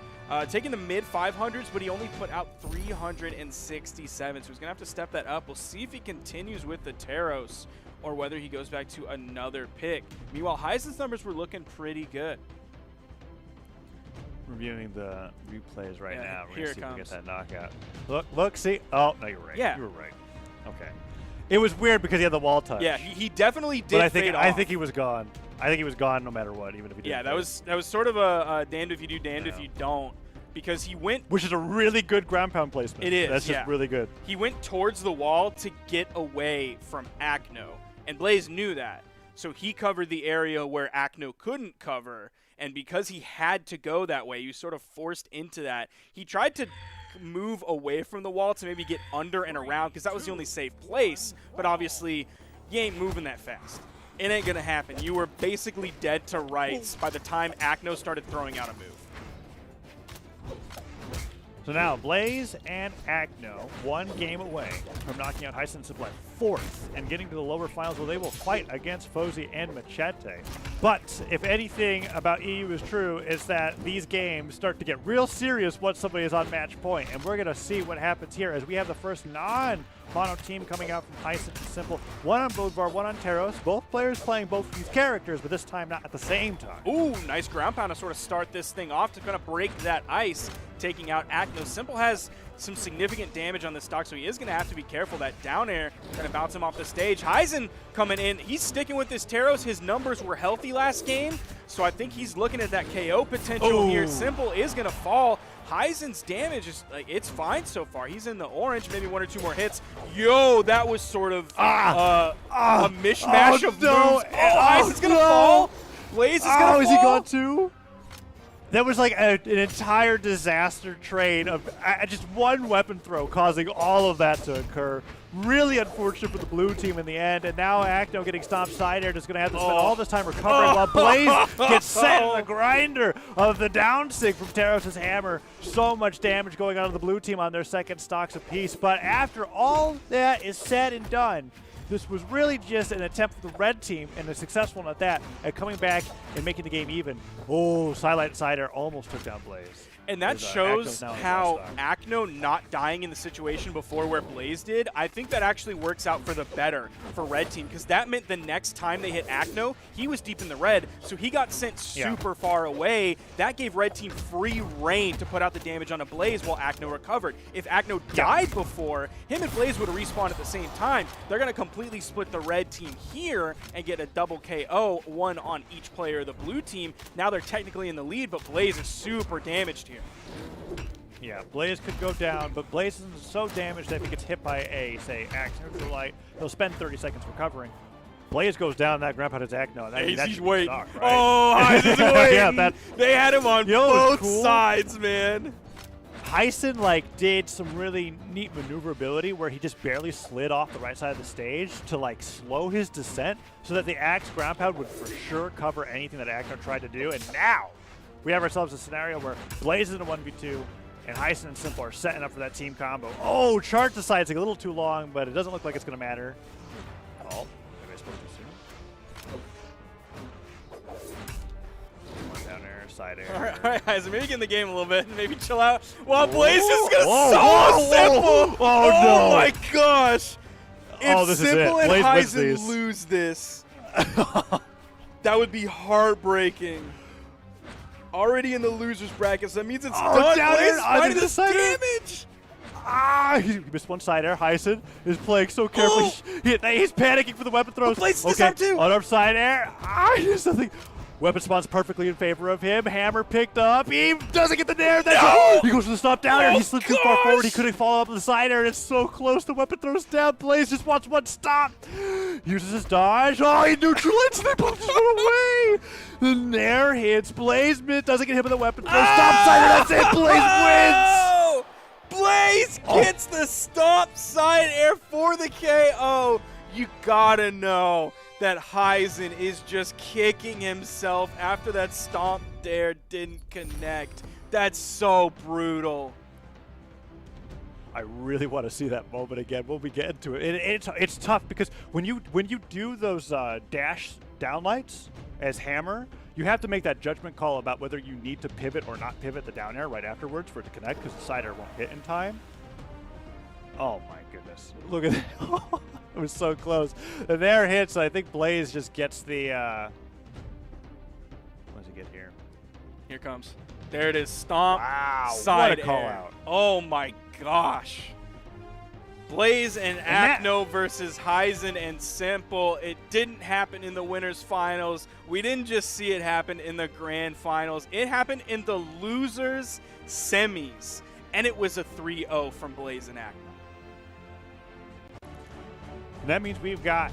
taking the mid 500s, but he only put out 367. So he's going to have to step that up. We'll see if he continues with the Taros or whether he goes back to another pick. Meanwhile, Heisen's numbers were looking pretty good. Reviewing the replays right now. We're here going to see it if we get comes. that knockout. Look, see? Oh, no, you're right. Yeah. You were right. Okay. It was weird because he had the wall touch. Yeah, he definitely did but fade I off. think he was gone. I think he was gone no matter what, even if he didn't. Yeah, that was sort of a damned if you do, damned if you don't, because he went. Which is a really good ground pound placement. It is. That's just really good. He went towards the wall to get away from Acno, and Blaze knew that, so he covered the area where Acno couldn't cover. And because he had to go that way, he was sort of forced into that. He tried to move away from the wall to maybe get under and around because that was the only safe place. But obviously, you ain't moving that fast. It ain't going to happen. You were basically dead to rights by the time Acno started throwing out a move. So now Blaze and Acno, one game away from knocking out Heisen and Simple at 4th and getting to the lower finals where they will fight against Fosey and Machete. But if anything about EU is true, it's that these games start to get real serious once somebody is on match point. And we're going to see what happens here as we have the first non-mono team coming out from Heisen and Simple. One on Bodvar, one on Taros. Both players playing both of these characters, but this time not at the same time. Ooh, nice ground pound to sort of start this thing off to kind of break that ice, taking out Acno. Simple has some significant damage on the stock, so he is going to have to be careful. That down air going to bounce him off the stage. Heisen coming in. He's sticking with this Taros. His numbers were healthy last game, so I think he's looking at that KO potential here. Simple is going to fall. Heisen's damage is, like, it's fine so far. He's in the orange, maybe one or two more hits. Yo, that was sort of a mishmash of moves. Oh, Heisen's going to fall. Blaze is going to fall. Is he gone too? There was like an entire disaster train of just one weapon throw causing all of that to occur. Really unfortunate for the blue team in the end, and now Acno getting stomped side air, just going to have to spend all this time recovering while Blaze gets set in the grinder of the down sig from Taros' hammer. So much damage going on to the blue team on their second stocks apiece, but after all that is said and done, this was really just an attempt for the red team, and a successful one at that, at coming back and making the game even. Oh, Silent Cider almost took down Blaze. And that shows how Acno not dying in the situation before where Blaze did, I think that actually works out for the better for red team, because that meant the next time they hit Acno, he was deep in the red, so he got sent super far away. That gave red team free reign to put out the damage on a Blaze while Acno recovered. If Acno died before, him and Blaze would have respawned at the same time. They're going to completely split the red team here and get a double KO, one on each player of the blue team. Now they're technically in the lead, but Blaze is super damaged here. Yeah, Blaze could go down, but Blaze is so damaged that if he gets hit by a, say, axe neutral light, he'll spend 30 seconds recovering. Blaze goes down, that grandpa hits Acno. He's waiting. Stock, right? Oh, Heisen's waiting. Yeah, they had him on both sides, man. Heisen did some really neat maneuverability where he just barely slid off the right side of the stage to slow his descent so that the axe ground pound would for sure cover anything that Acno tried to do. And now we have ourselves a scenario where Blaze is in a 1v2 and Heisen and Simple are setting up for that team combo. Oh, chart decides a little too long, but it doesn't look like it's going to matter. Oh, maybe I spoke too soon. One down air, side air. All right, Heisen, maybe get in the game a little bit and maybe chill out. While Blaze is going to Simple. Oh, no. My gosh. If this Simple is it. and Blaze Heisen lose this, that would be heartbreaking. Already in the losers bracket, so that means it's done. Blaze fighting this damage. He missed one side air. Heisen is playing so carefully. He's panicking for the weapon throws. Blaze disarmed too. On up side air. There's nothing. Weapon spawns perfectly in favor of him. Hammer picked up. He doesn't get the nair. He goes for the stop down air. He slid too far forward. He couldn't follow up with the side air. It's so close. The weapon throws down. Blaze just wants one stop. Uses his dodge. Oh, he neutralizes. They both just run away. The nair hits. Blaze doesn't get hit with the weapon throw. Stop side air. That's it. Blaze wins. Blaze gets the stop side air for the KO. You gotta know that Heisen is just kicking himself after that stomp dare didn't connect. That's so brutal. I really want to see that moment again. We'll be getting to it. It's tough because when you do those dash downlights as hammer, you have to make that judgment call about whether you need to pivot or not pivot the down air right afterwards for it to connect because the side air won't hit in time. Oh my goodness. Look at that. It was so close. The nair hits, I think Blaze just gets the what does he get here? Here comes. There it is. Stomp. Wow. Side what a call air. out. Oh my gosh. Blaze and Acno versus Heisen and Simple. It didn't happen in the winners finals. We didn't just see it happen in the grand finals. It happened in the losers semis. And it was a 3-0 from Blaze and Acno. And that means we've got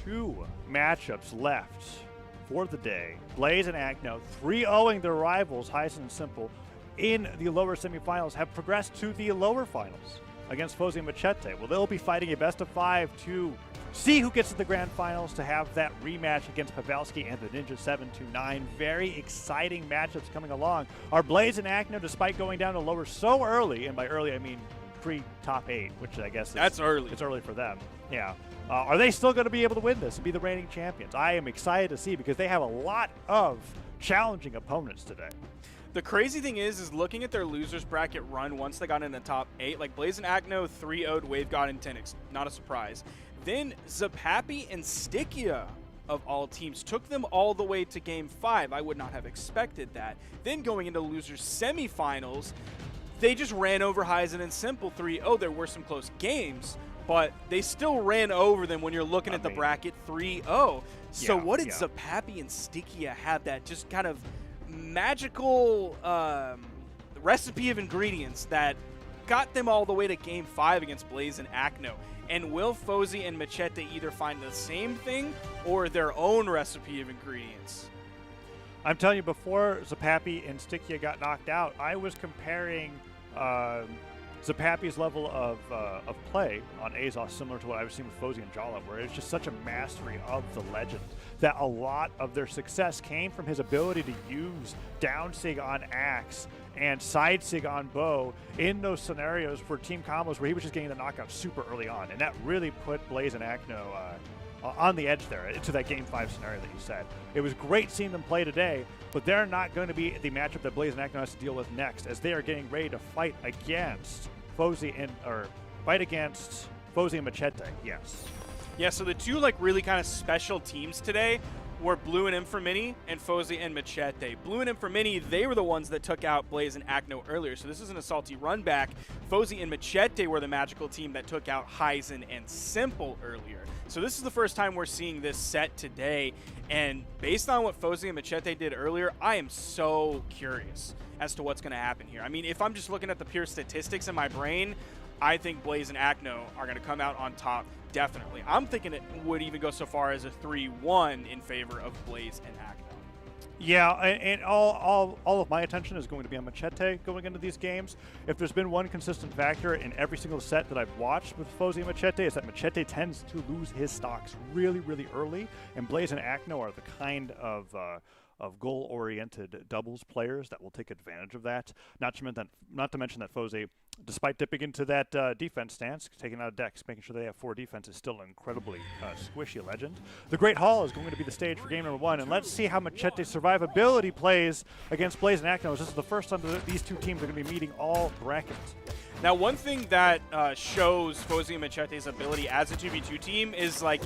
2 matchups left for the day. Blaze and Acno 3-0ing their rivals, Heisen and Simple, in the lower semifinals, have progressed to the lower finals against Fosey and Machete. Well, they'll be fighting a best-of-5 to see who gets to the grand finals to have that rematch against Pavelski and the Ninja 729. Very exciting matchups coming along. Are Blaze and Acno, despite going down to lower so early, and by early I mean pre-top 8, which I guess that's early. It's early for them. Yeah. Are they still going to be able to win this and be the reigning champions? I am excited to see because they have a lot of challenging opponents today. The crazy thing is looking at their losers bracket run once they got in the top 8, like Blaze and Acno 3-0'd Wave God and Tenix, not a surprise. Then ZAPAPY and Stickia, of all teams, took them all the way to Game 5. I would not have expected that. Then going into losers semifinals, they just ran over Heisen and Simple 3-0. There were some close games, but they still ran over them when you're looking at the bracket 3-0. So what did ZAPAPY and Stickia have that just kind of magical recipe of ingredients that got them all the way to Game 5 against Blaze and Acno? And will Fosey and Machete either find the same thing or their own recipe of ingredients? I'm telling you, before ZAPAPY and Stickia got knocked out, I was comparing ZAPAPY's level of play on Azos similar to what I was seeing with Fosey and Brawlhalla, where it's just such a mastery of the legend that a lot of their success came from his ability to use down sig on Axe and side sig on Bow in those scenarios for team combos where he was just getting the knockout super early on, and that really put Blaze and Acno on the edge there into that Game 5 scenario that you said. It was great seeing them play today, but they're not going to be the matchup that Blaze and Acno has to deal with next, as they are getting ready to fight against Fosey and Machete. Yes. Yeah, so the two like really kind of special teams today were Blue and Inframini and Fosey and Machete. Blue and Inframini, they were the ones that took out Blaze and Acno earlier, so this isn't a salty run back. Fosey and Machete were the magical team that took out Heisen and Simple earlier. So this is the first time we're seeing this set today, and based on what Fosey and Machete did earlier, I am so curious as to what's going to happen here. I mean, if I'm just looking at the pure statistics in my brain, I think Blaze and Acno are going to come out on top, definitely. I'm thinking it would even go so far as a 3-1 in favor of Blaze and Acno. Yeah, and all of my attention is going to be on Machete going into these games. If there's been one consistent factor in every single set that I've watched with Fosey and Machete, is that Machete tends to lose his stocks really, really early, and Blaze and Acno are the kind of goal-oriented doubles players that will take advantage of that. Not to mention that Fosey, despite dipping into that defense stance, taking out decks, making sure they have 4 defense, is still an incredibly squishy legend. The Great Hall is going to be the stage for game number 1, and let's see how Machete's survivability plays against Blaze and Acno. This is the first time that these two teams are going to be meeting all brackets. Now, one thing that shows Fosey and Machete's ability as a 2v2 team is, like,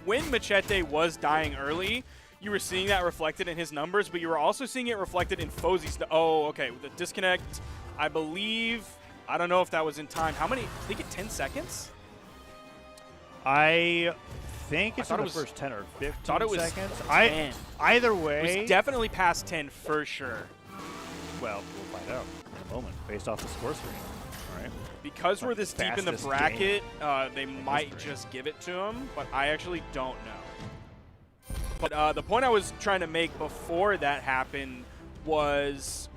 when Machete was dying early, you were seeing that reflected in his numbers, but you were also seeing it reflected in Fosey's. Oh, okay, with the disconnect, I believe, I don't know if that was in time. How many? I think it 10 seconds? I think it's in the first 10 or 15 thought it was seconds. 10. Either way. It was definitely past 10 for sure. Well, we'll find out in a moment based off the score screen. All right. Because we're this deep in the bracket, they might just give it to him, but I actually don't know. But the point I was trying to make before that happened was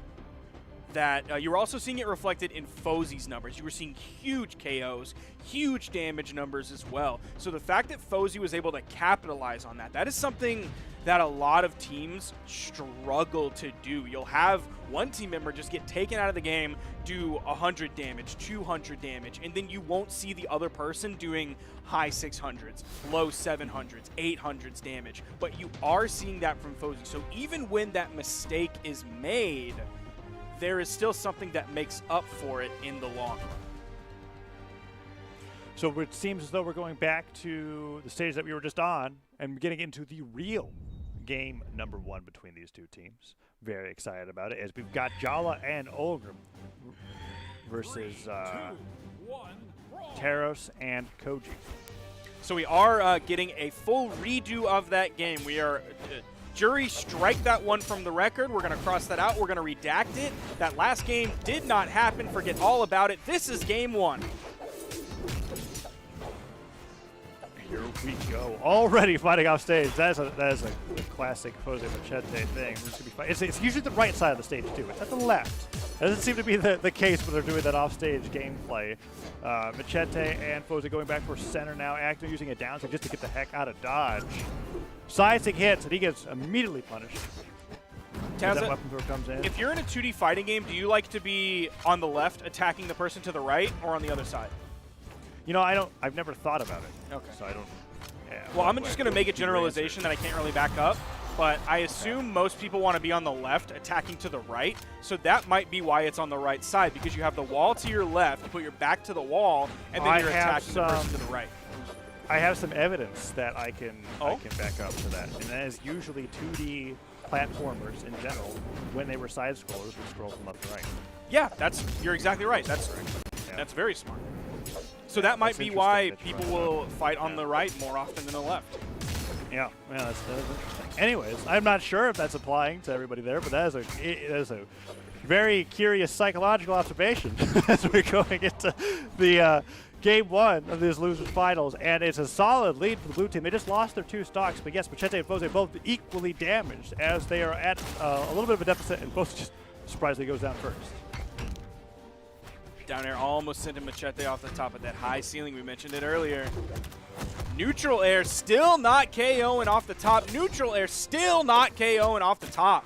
that you were also seeing it reflected in Fosey's numbers. You were seeing huge KOs, huge damage numbers as well. So the fact that Fosey was able to capitalize on that, that is something that a lot of teams struggle to do. You'll have one team member just get taken out of the game, do 100 damage, 200 damage, and then you won't see the other person doing high 600s, low 700s, 800s damage. But you are seeing that from Fosey. So even when that mistake is made, there is still something that makes up for it in the long run. So it seems as though we're going back to the stage that we were just on and getting into the real game number 1 between these two teams. Very excited about it, as we've got Jala and Olgrim versus Taros and Koji. So we are getting a full redo of that game. We are... jury, strike that one from the record. We're going to cross that out. We're going to redact it. That last game did not happen. Forget all about it. This is game 1. Here we go. Already fighting off stage. That is a classic Fosey Machete thing. We're just gonna be it's usually the right side of the stage, too. It's at the left. That doesn't seem to be the case when they're doing that off-stage gameplay. Machete and Fosey going back for center now. Acno using a down just to get the heck out of dodge. Side stick hits, and he gets immediately punished. That weapon throw comes in. If you're in a 2D fighting game, do you like to be on the left attacking the person to the right or on the other side? You know, I've never thought about it. Okay. So I don't. Yeah, well, I'm just going to make a generalization that I can't really back up, but I assume most people want to be on the left attacking to the right, so that might be why it's on the right side, because you have the wall to your left, you put your back to the wall, and then you're attacking the person to the right. I have some evidence that I can back up to that, and that is usually 2D platformers in general, when they were side scrollers, would scroll from left to right. Yeah, you're exactly right. That's very smart. So that might be why people will fight on the right more often than the left. Yeah, that's interesting. Anyways, I'm not sure if that's applying to everybody there, but that is a very curious psychological observation as we're going into the game 1 of this losers finals, and it's a solid lead for the blue team. They just lost their 2 stocks, but yes, Machete and Fosey both equally damaged as they are at a little bit of a deficit, and both just surprisingly goes down first. Down air almost sent a Machete off the top of that high ceiling. We mentioned it earlier. Neutral air still not KOing off the top. Neutral air still not KOing off the top.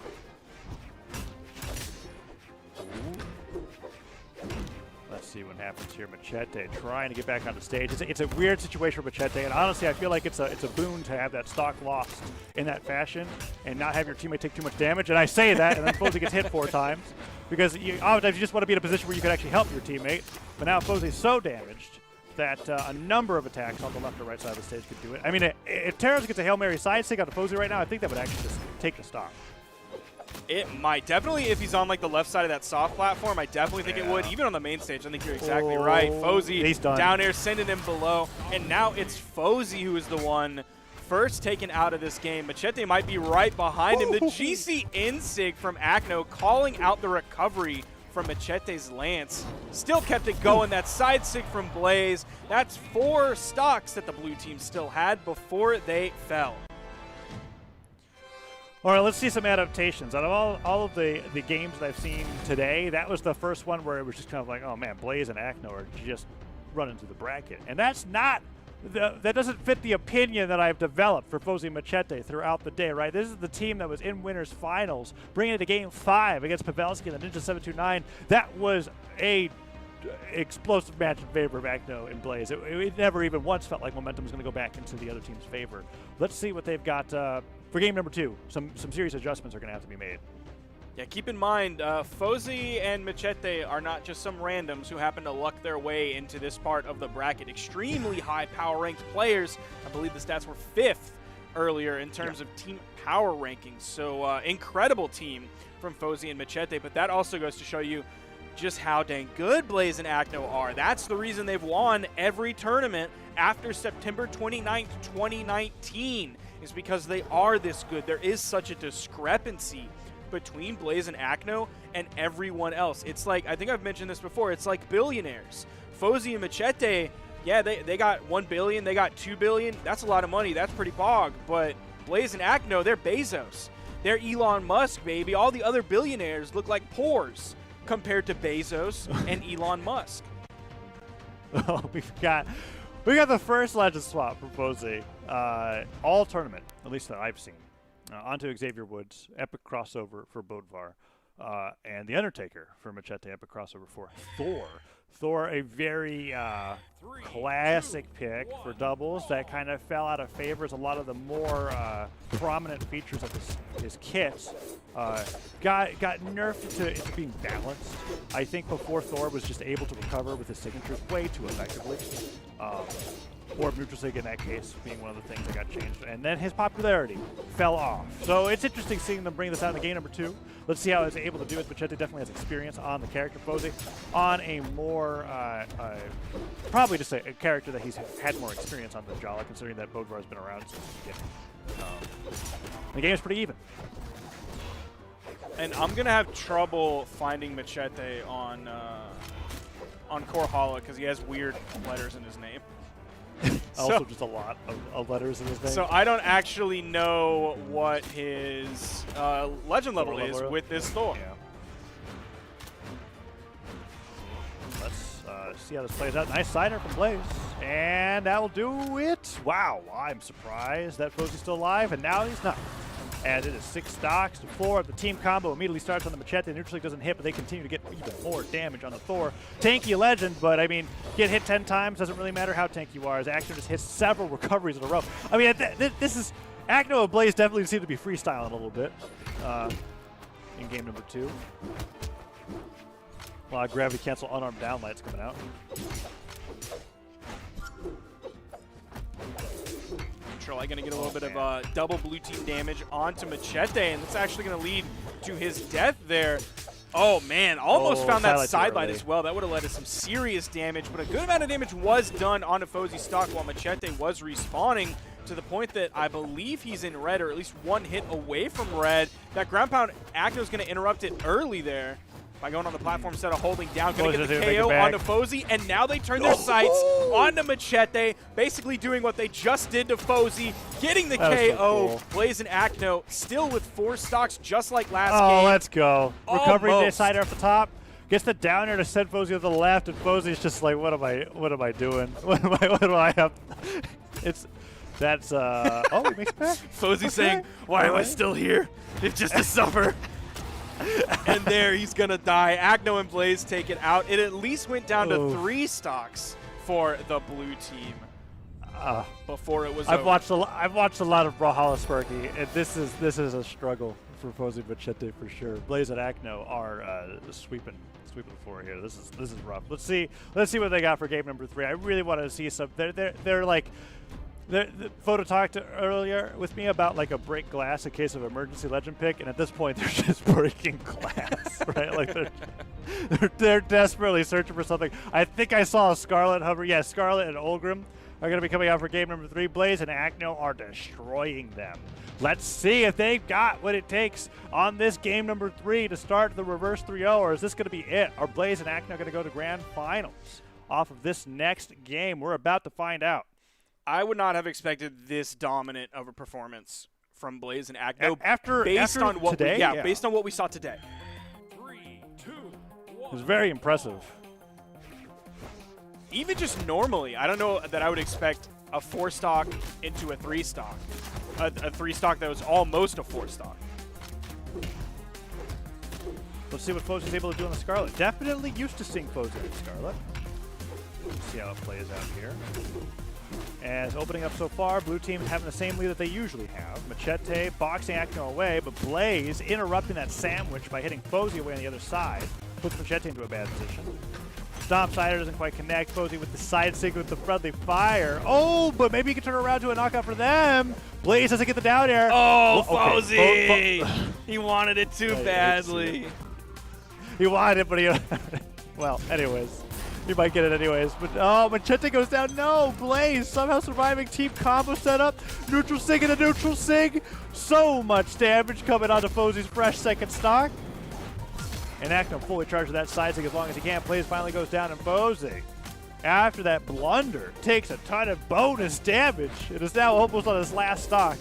Let's see what happens here. Machete trying to get back on the stage. It's a weird situation for Machete, and honestly, I feel like it's a boon to have that stock lost in that fashion and not have your teammate take too much damage. And I say that, and then Fosey gets hit 4 times because oftentimes you just want to be in a position where you can actually help your teammate. But now Fosey's so damaged that a number of attacks on the left or right side of the stage could do it. I mean, if Terrace gets a Hail Mary side stick on Fosey right now, I think that would actually just take the stock. It might. Definitely if he's on like the left side of that soft platform, I definitely think it would. Even on the main stage, I think you're exactly right. Fosey he's done. Down air sending him below. And now it's Fosey who is the one first taken out of this game. Machete might be right behind him. The GC Insig from Acno calling out the recovery from Machete's Lance. Still kept it going. That side sig from Blaze. That's 4 stocks that the blue team still had before they fell. All right, let's see some adaptations. Out of all of the games that I've seen today, that was the first one where it was just kind of like, oh man, Blaze and Acno are just running through the bracket. And that's not, that doesn't fit the opinion that I've developed for Fosey and Machete throughout the day, right? This is the team that was in winners finals, bringing it to game 5 against Pavelski and the Ninja 729. That was a explosive match in favor of Acno and Blaze. It never even once felt like momentum was going to go back into the other team's favor. Let's see what they've got for game number 2. Some serious adjustments are going to have to be made. Yeah, keep in mind, Fosey and Machete are not just some randoms who happen to luck their way into this part of the bracket. Extremely high power-ranked players. I believe the stats were 5th earlier in terms of team power rankings. So incredible team from Fosey and Machete, but that also goes to show you just how dang good Blaze and Acno are. That's the reason they've won every tournament after September 29th, 2019, is because they are this good. There is such a discrepancy between Blaze and Acno and everyone else. It's like, I think I've mentioned this before, it's like billionaires. Fosey and Machete, yeah, they got 1 billion, they got 2 billion. That's a lot of money. That's pretty bog. But Blaze and Acno, they're Bezos. They're Elon Musk, baby. All the other billionaires look like pores compared to Bezos and Elon Musk. Oh, we got the first legend swap from Fosey, all tournament, at least that I've seen. Onto Xavier Woods, epic crossover for Bodvar, and The Undertaker for Machete, epic crossover for Thor. Thor, a very classic pick for doubles that kind of fell out of favor as a lot of the more prominent features of his kits got nerfed into being balanced. I think before Thor was just able to recover with his signatures way too effectively. Orb neutral sig in that case being one of the things that got changed. And then his popularity fell off. So it's interesting seeing them bring this out in the game number 2. Let's see how he's able to do it. Machete definitely has experience on the character Fosey, on a more, probably just a character that he's had more experience on than Brawlhalla, considering that Bodvar has been around since the beginning. The game is pretty even. And I'm going to have trouble finding Machete on Brawlhalla because he has weird letters in his name. Also, just a lot of letters in his name. So I don't actually know what his legend level is with this Thor. Yeah. Let's see how this plays out. Nice sider from Blaze. And that will do it. Wow, I'm surprised that Fosey's still alive, and now he's not. And it is 6 stocks to 4. The team combo immediately starts on the Machete. The neutral doesn't hit, but they continue to get even more damage on the Thor. Tanky legend, but I mean, get hit 10 times, doesn't really matter how tanky you are, as Acno just hits several recoveries in a row. I mean, this is, Acno and Blaze definitely seem to be freestyling a little bit in game number 2. A lot of gravity cancel unarmed downlights coming out. Going to get a little bit of double blue team damage onto Machete, and it's actually going to lead to his death there. Oh man, almost found that sidelight as well. That would have led to some serious damage, but a good amount of damage was done onto Fosey's stock while Machete was respawning, to the point that I believe he's in red, or at least 1 hit away from red. That ground pound Acno is going to interrupt it early there. by going on the platform instead of holding down. Going to get the Fosey's gonna make it KO back. onto Fosey, and now they turn their sights onto Machete, basically doing what they just did to Fosey, getting the That was so KO. cool. Blaze and Acno still with 4 stocks, just like last Oh, game. let's go. Recovering the Almost. side air off the top. Gets the down air to send Fosey to the left, and Fosey's just like, what am I doing? What do I have? Oh, he makes it back. Fosey saying, why am I still here? It's just a suffer. And there, he's going to die. Acno and Blaze take it out. It at least went down to 3 stocks for the blue team before it was I've over. watched a lot of Brawlhalla Sparky, and this is a struggle for Fosey Machete for sure. Blaze and Acno are sweeping the floor here. This is rough. Let's see what they got for game number 3. I really want to see some. They're like. The Photo talked earlier with me about like a break glass in case of emergency legend pick, and at this point they're just breaking glass, right? Like they're desperately searching for something. I think I saw a Scarlet hover. Yeah, Scarlet and Olgrim are going to be coming out for game number 3. Blaze and Acno are destroying them. Let's see if they've got what it takes on this game number 3 to start the reverse 3-0, or is this going to be it? Are Blaze and Acno going to go to grand finals off of this next game? We're about to find out. I would not have expected this dominant of a performance from Blaze and Acno Based on what we saw today. 3, 2, 1. It was very impressive. Even just normally, I don't know that I would expect a 4-stock into a 3-stock. A 3-stock that was almost a 4-stock. Let's see what Fosey's able to do on the Scarlet. Definitely used to seeing Fosey in Scarlet. Let's see how it plays out here. As opening up so far, blue team having the same lead that they usually have. Machete boxing Acno away, but Blaze interrupting that sandwich by hitting Fosey away on the other side. Puts Machete into a bad position. Stomp Sider doesn't quite connect. Fosey with the side sig with the friendly fire. Oh, but maybe he can turn around to a knockout for them. Blaze doesn't get the down air. Oh, Okay. Fosey! He wanted it too badly. He wanted it, but he... well, anyways. He might get it anyways. But oh, Machete goes down. No, Blaze somehow surviving team combo setup. Neutral sig and a neutral sig. So much damage coming onto Fosey's fresh second stock. And Acno fully charged with that side sig as long as he can. Blaze finally goes down, and Fosey, after that blunder, takes a ton of bonus damage. It is now almost on his last stock.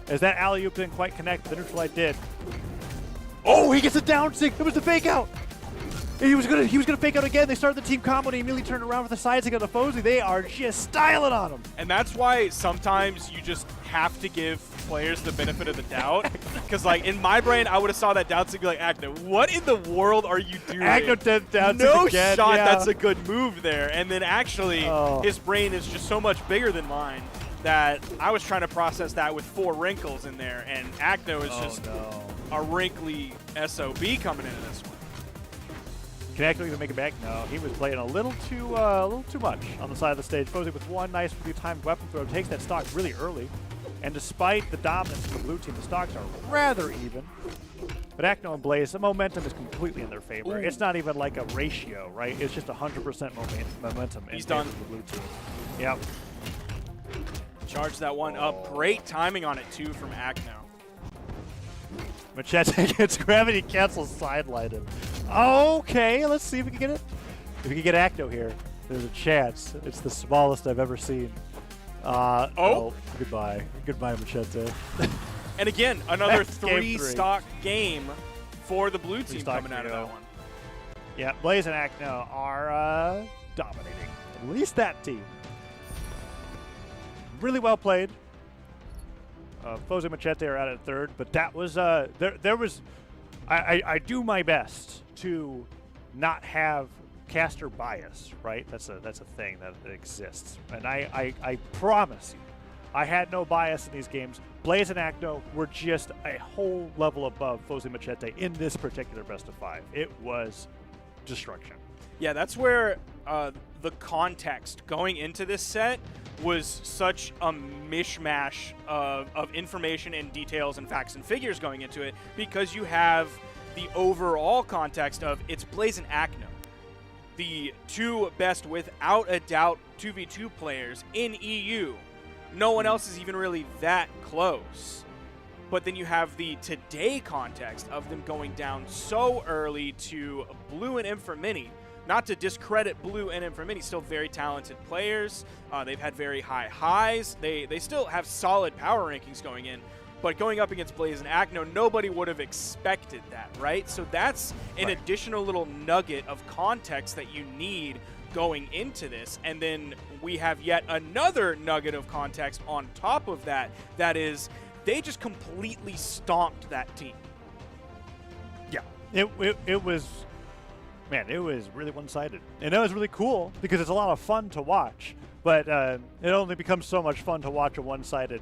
As that alley-oop didn't quite connect, but the neutral light did. Oh, he gets a down sig. It was the fake out. He was gonna fake out again. They started the team combo and he immediately turned around with the side sig on the Fosey. They are just styling on him. And that's why sometimes you just have to give players the benefit of the doubt. Because like in my brain, I would have saw that down sig and be like, Acno, what in the world are you doing? Acno did down sig no again, shot. yeah. That's a good move there. And then actually, his brain is just so much bigger than mine that I was trying to process that with 4 wrinkles in there, and Acno is just a wrinkly SOB coming into this one. Can Acno even make it back? No, he was playing a little too much on the side of the stage. Fosey with one nice timed weapon throw takes that stock really early, and despite the dominance of the blue team, the stocks are rather even. But Acno and Blaze, the momentum is completely in their favor. Ooh. It's not even like a ratio, right? It's just 100% momentum. He's done. The blue team. Yep. Charge that one up. Great timing on it too from Acno. Machete gets gravity cancel sidelined. Okay, let's see if we can get it. If we can get Acno here, there's a chance. It's the smallest I've ever seen. Oh, goodbye. Goodbye, Machete. And again, another 3-stock game for the blue team coming out of that one. Yeah, Blaze and Acno are dominating. At least that team. Really well played. Fosey and Machete are out at third, but that was there was. I do my best to not have caster bias, right? That's a thing that exists, and I promise you, I had no bias in these games. Blaze and Acno were just a whole level above Fosey Machete in this particular best of 5. It was destruction. Yeah, that's where the context going into this set was such a mishmash of information and details and facts and figures going into it, because you have the overall context of it's Blaze and Acno, the 2 best without a doubt 2v2 players in EU. No one else is even really that close. But then you have the today context of them going down so early to Blue and Inframini. Not to discredit Blue and Inframini, still very talented players. They've had very high highs. They still have solid power rankings going in. But going up against Blaze and Acno, nobody would have expected that, right? So that's an additional little nugget of context that you need going into this. And then we have yet another nugget of context on top of that. That is, they just completely stomped that team. Yeah, it was, man, it was really one-sided. And it was really cool because it's a lot of fun to watch. But it only becomes so much fun to watch a one-sided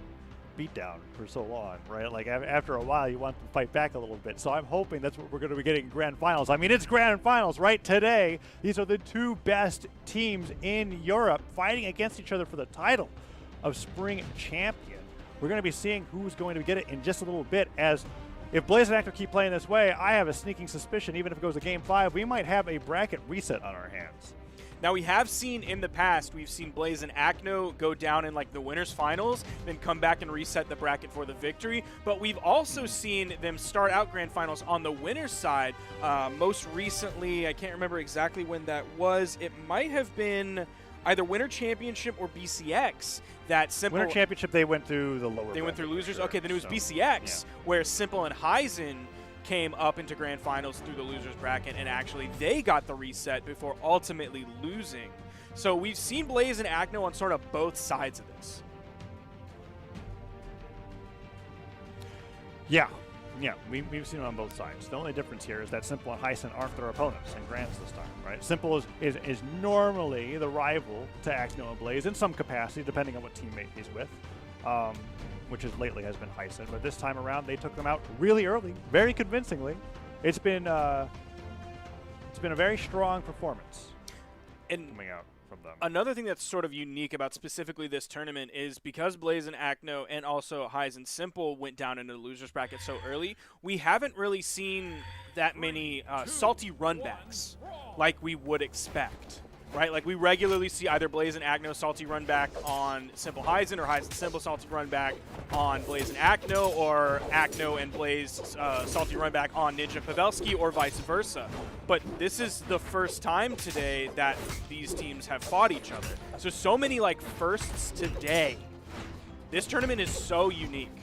beatdown for so long, right? Like after a while, you want to fight back a little bit. So I'm hoping that's what we're going to be getting in grand finals. I mean, it's grand finals, right? Today, these are the two best teams in Europe fighting against each other for the title of Spring Champion. We're going to be seeing who's going to get it in just a little bit. As if Blaze and Actor keep playing this way, I have a sneaking suspicion, even if it goes to Game 5, we might have a bracket reset on our hands. Now, we have seen in the past, we've seen Blaze and Acno go down in like the winners finals, then come back and reset the bracket for the victory. But we've also seen them start out grand finals on the winners side. Most recently, I can't remember exactly when that was. It might have been either Winter Championship or BCX. That Simple Winter Championship, they went through the lower. They went through losers. Sure. Okay, then it was So, BCX, where Simple and Heisen came up into grand finals through the losers bracket, and actually they got the reset before ultimately losing. So we've seen Blaze and Acno on sort of both sides of this. Yeah, we've seen it on both sides. The only difference here is that Simple and Heisen aren't their opponents in grands this time, right? Simple is normally the rival to Acno and Blaze in some capacity, depending on what teammate he's with. Which lately has been Heisen, but this time around they took them out really early, very convincingly. It's been a very strong performance coming out from them. Another thing that's sort of unique about specifically this tournament is because Blaze and Acno and also Heisen Simple went down into the losers bracket so early, we haven't really seen that many salty runbacks like we would expect. Right, like we regularly see either Blaze and Acno salty run back on Simple Heisen, or Heisen Simple salty run back on Blaze and Acno, or Acno and Blaze salty run back on Ninja Pavelski, or vice versa. But this is the first time today that these teams have fought each other. So many like firsts today. This tournament is so unique.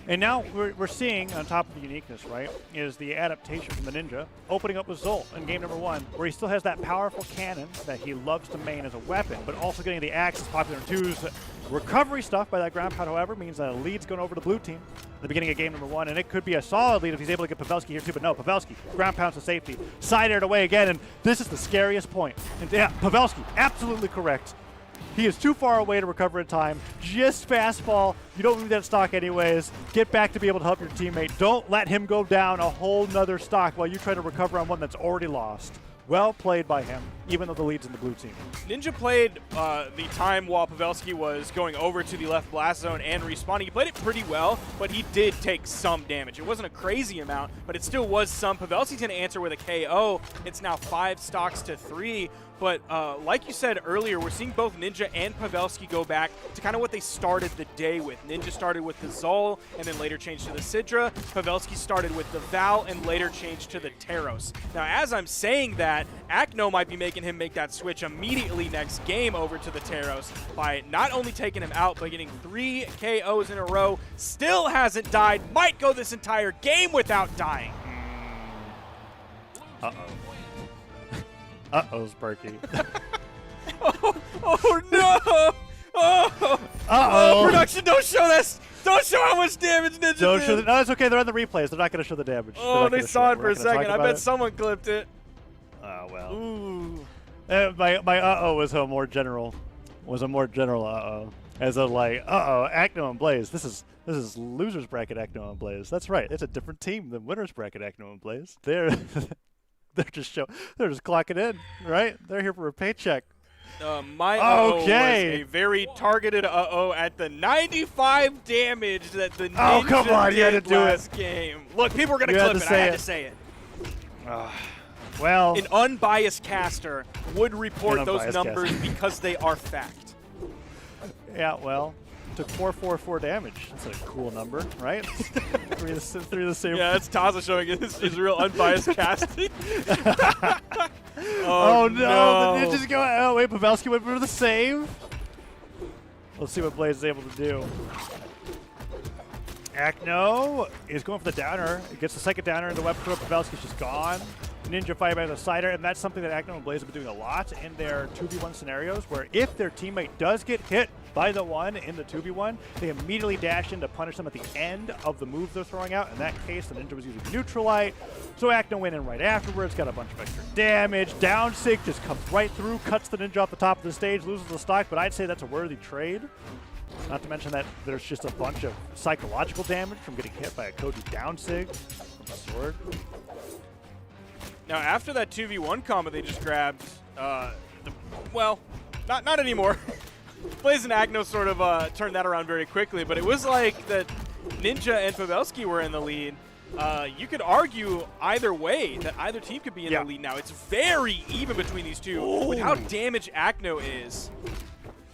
And now we're seeing, on top of the uniqueness, right, is the adaptation from the Ninja, opening up with Zolt in game number 1, where he still has that powerful cannon that he loves to main as a weapon, but also getting the axe is popular in 2s. Recovery stuff by that ground pound, however, means that a lead's going over to blue team at the beginning of game number 1, and it could be a solid lead if he's able to get Pavelski here too, but no, Pavelski, ground pounds to safety, side aired away again, and this is the scariest point. And yeah, Pavelski, absolutely correct. He is too far away to recover in time. Just fastball. You don't need that stock anyways. Get back to be able to help your teammate. Don't let him go down a whole nother stock while you try to recover on one that's already lost. Well played by him, even though the lead's in the blue team. Ninja played the time while Pavelski was going over to the left blast zone and respawning. He played it pretty well, but he did take some damage. It wasn't a crazy amount, but it still was some. Pavelski's going to answer with a KO. It's now 5 stocks to 3. But like you said earlier, we're seeing both Ninja and Pavelski go back to kind of what they started the day with. Ninja started with the Zol and then later changed to the Sidra. Pavelski started with the Val and later changed to the Taros. Now, as I'm saying that, Acno might be making him make that switch immediately next game over to the Taros by not only taking him out, but getting 3 KOs in a row. Still hasn't died. Might go this entire game without dying. Uh-oh. Uh-oh, Sparky. Oh no! Oh, production, don't show this! Don't show how much damage Ninja did! No, it's okay. They're on the replays. They're not going to show the damage. Oh, they saw it for a second. I bet someone clipped it. Oh, well. Ooh. My uh-oh was a more general uh-oh. As of like, uh-oh, Acno and Blaze. This is losers bracket Acno and Blaze. That's right. It's a different team than winners bracket Acno and Blaze. They're just clocking in, right? They're here for a paycheck. My uh-oh was a very targeted uh-oh at the 95 damage that the Ninja did last game. Look, people are going to clip it. I had to say it. Well, an unbiased caster would report those numbers because they are fact. Yeah, well, took 444 damage. That's a cool number, right? three of the same. Yeah, that's Taza showing his real unbiased casting. Oh no, the ninjas go. Oh wait, Pavelski went for the save. Let's see what Blaze is able to do. Akno is going for the downer. Gets the second downer in the weapon throw. Pavelski's just gone. Ninja fight by the ZYDER, and that's something that Akno and Blaze have been doing a lot in their 2v1 scenarios, where if their teammate does get hit by the one in the 2v1, they immediately dash in to punish them at the end of the move they're throwing out. In that case, the Ninja was using Neutralite, so Akno went in right afterwards, got a bunch of extra damage. Down Sig just comes right through, cuts the Ninja off the top of the stage, loses the stock, but I'd say that's a worthy trade. Not to mention that there's just a bunch of psychological damage from getting hit by a Koji down Sig from the sword. Now, after that 2v1 combo, they just grabbed, well, not anymore. Blaze and Akno sort of turned that around very quickly, but it was like that Ninja and Pavelski were in the lead. You could argue either way, that either team could be in the lead now. It's very even between these two with how damaged Akno is.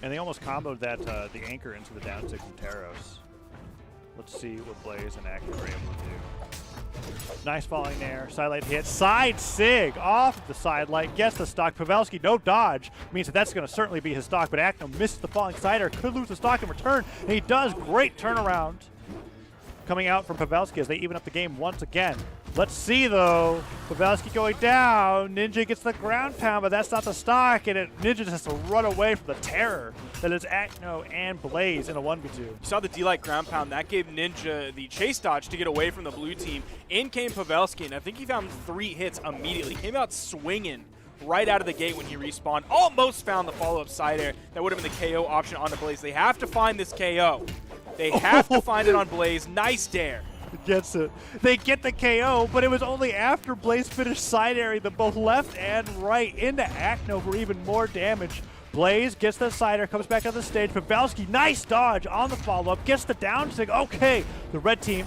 And they almost comboed that the anchor into the down six from Taros. Let's see what Blaze and Akno are able to do. Nice falling there. Sidelight hit. Side Sig off the sidelight. Gets the stock. Pavelski, no dodge. Means that that's going to certainly be his stock. But Akno missed the falling ZYDER. Could lose the stock in return. And he does. Great turnaround coming out from Pavelski as they even up the game once again. Let's see, though. Pavelski going down. Ninja gets the ground pound, but that's not the stock. And Ninja just has to run away from the terror that is Akno and Blaze in a 1v2. You saw the D-Light ground pound. That gave Ninja the chase dodge to get away from the blue team. In came Pavelski, and I think he found 3 hits immediately. Came out swinging right out of the gate when he respawned. Almost found the follow-up ZYDER. That would have been the KO option on the Blaze. They have to find this KO. They have to find it on Blaze. Nice dare. Gets it. They get the KO, but it was only after Blaze finished side-airing them both left and right into Akno for even more damage. Blaze gets the ZYDER, comes back on the stage. Pavelski, nice dodge on the follow-up, gets the down sig. Okay, the red team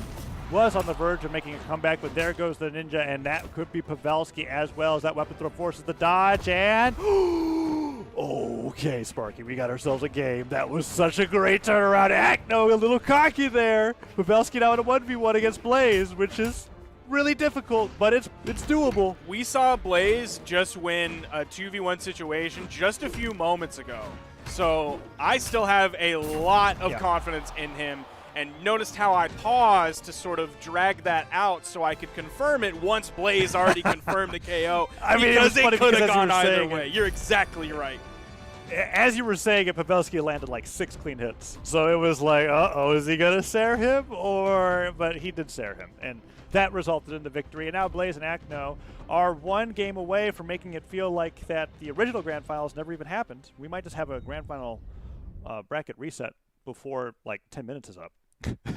was on the verge of making a comeback, but there goes the Ninja, and that could be Pavelski as well as that weapon throw forces the dodge, and okay, Sparky, we got ourselves a game. That was such a great turnaround. Akno a little cocky there. Pavelski now in a 1v1 against Blaze, which is really difficult, but it's doable. We saw Blaze just win a 2v1 situation just a few moments ago. So I still have a lot of confidence in him, and noticed how I paused to sort of drag that out so I could confirm it once Blaze already confirmed the KO. I mean, because it could have gone either way. You're exactly right. As you were saying it, Pavelski landed like 6 clean hits. So it was like, uh-oh, is he going to Sare him? But he did Sare him, and that resulted in the victory. And now Blaze and Akno are 1 game away from making it feel like that the original Grand Finals never even happened. We might just have a Grand Final bracket reset before like 10 minutes is up.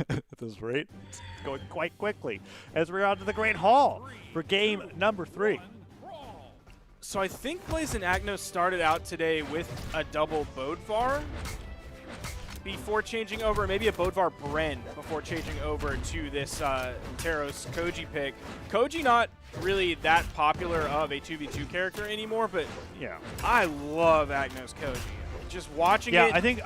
At this rate, it's going quite quickly as we're on to the Great Hall for game number 3. So I think Blaze and Akno started out today with a double Bodvar before changing over, maybe a Bodvar Bren before changing over to this Taros Koji pick. Koji not really that popular of a 2v2 character anymore, but yeah, I love Akno's Koji. Just watching it, I think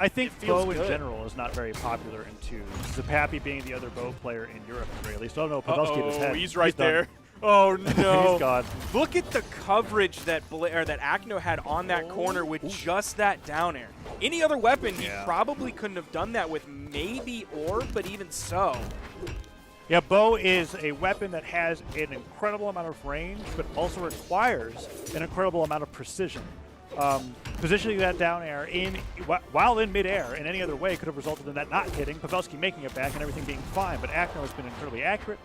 Bo in good. general is not very popular in 2s. ZAPAPY being the other Bo player in Europe, at the very least. Oh no, Pavelski in his head. He's right there. Done. Oh no, he's gone. Look at the coverage that Akno had on that corner with just that down air. Any other weapon, he probably couldn't have done that with, maybe Orb, but even so. Yeah, Bo is a weapon that has an incredible amount of range, but also requires an incredible amount of precision. Positioning that down air while in midair in any other way could have resulted in that not hitting, Pavelski making it back and everything being fine, but Akno has been incredibly accurate.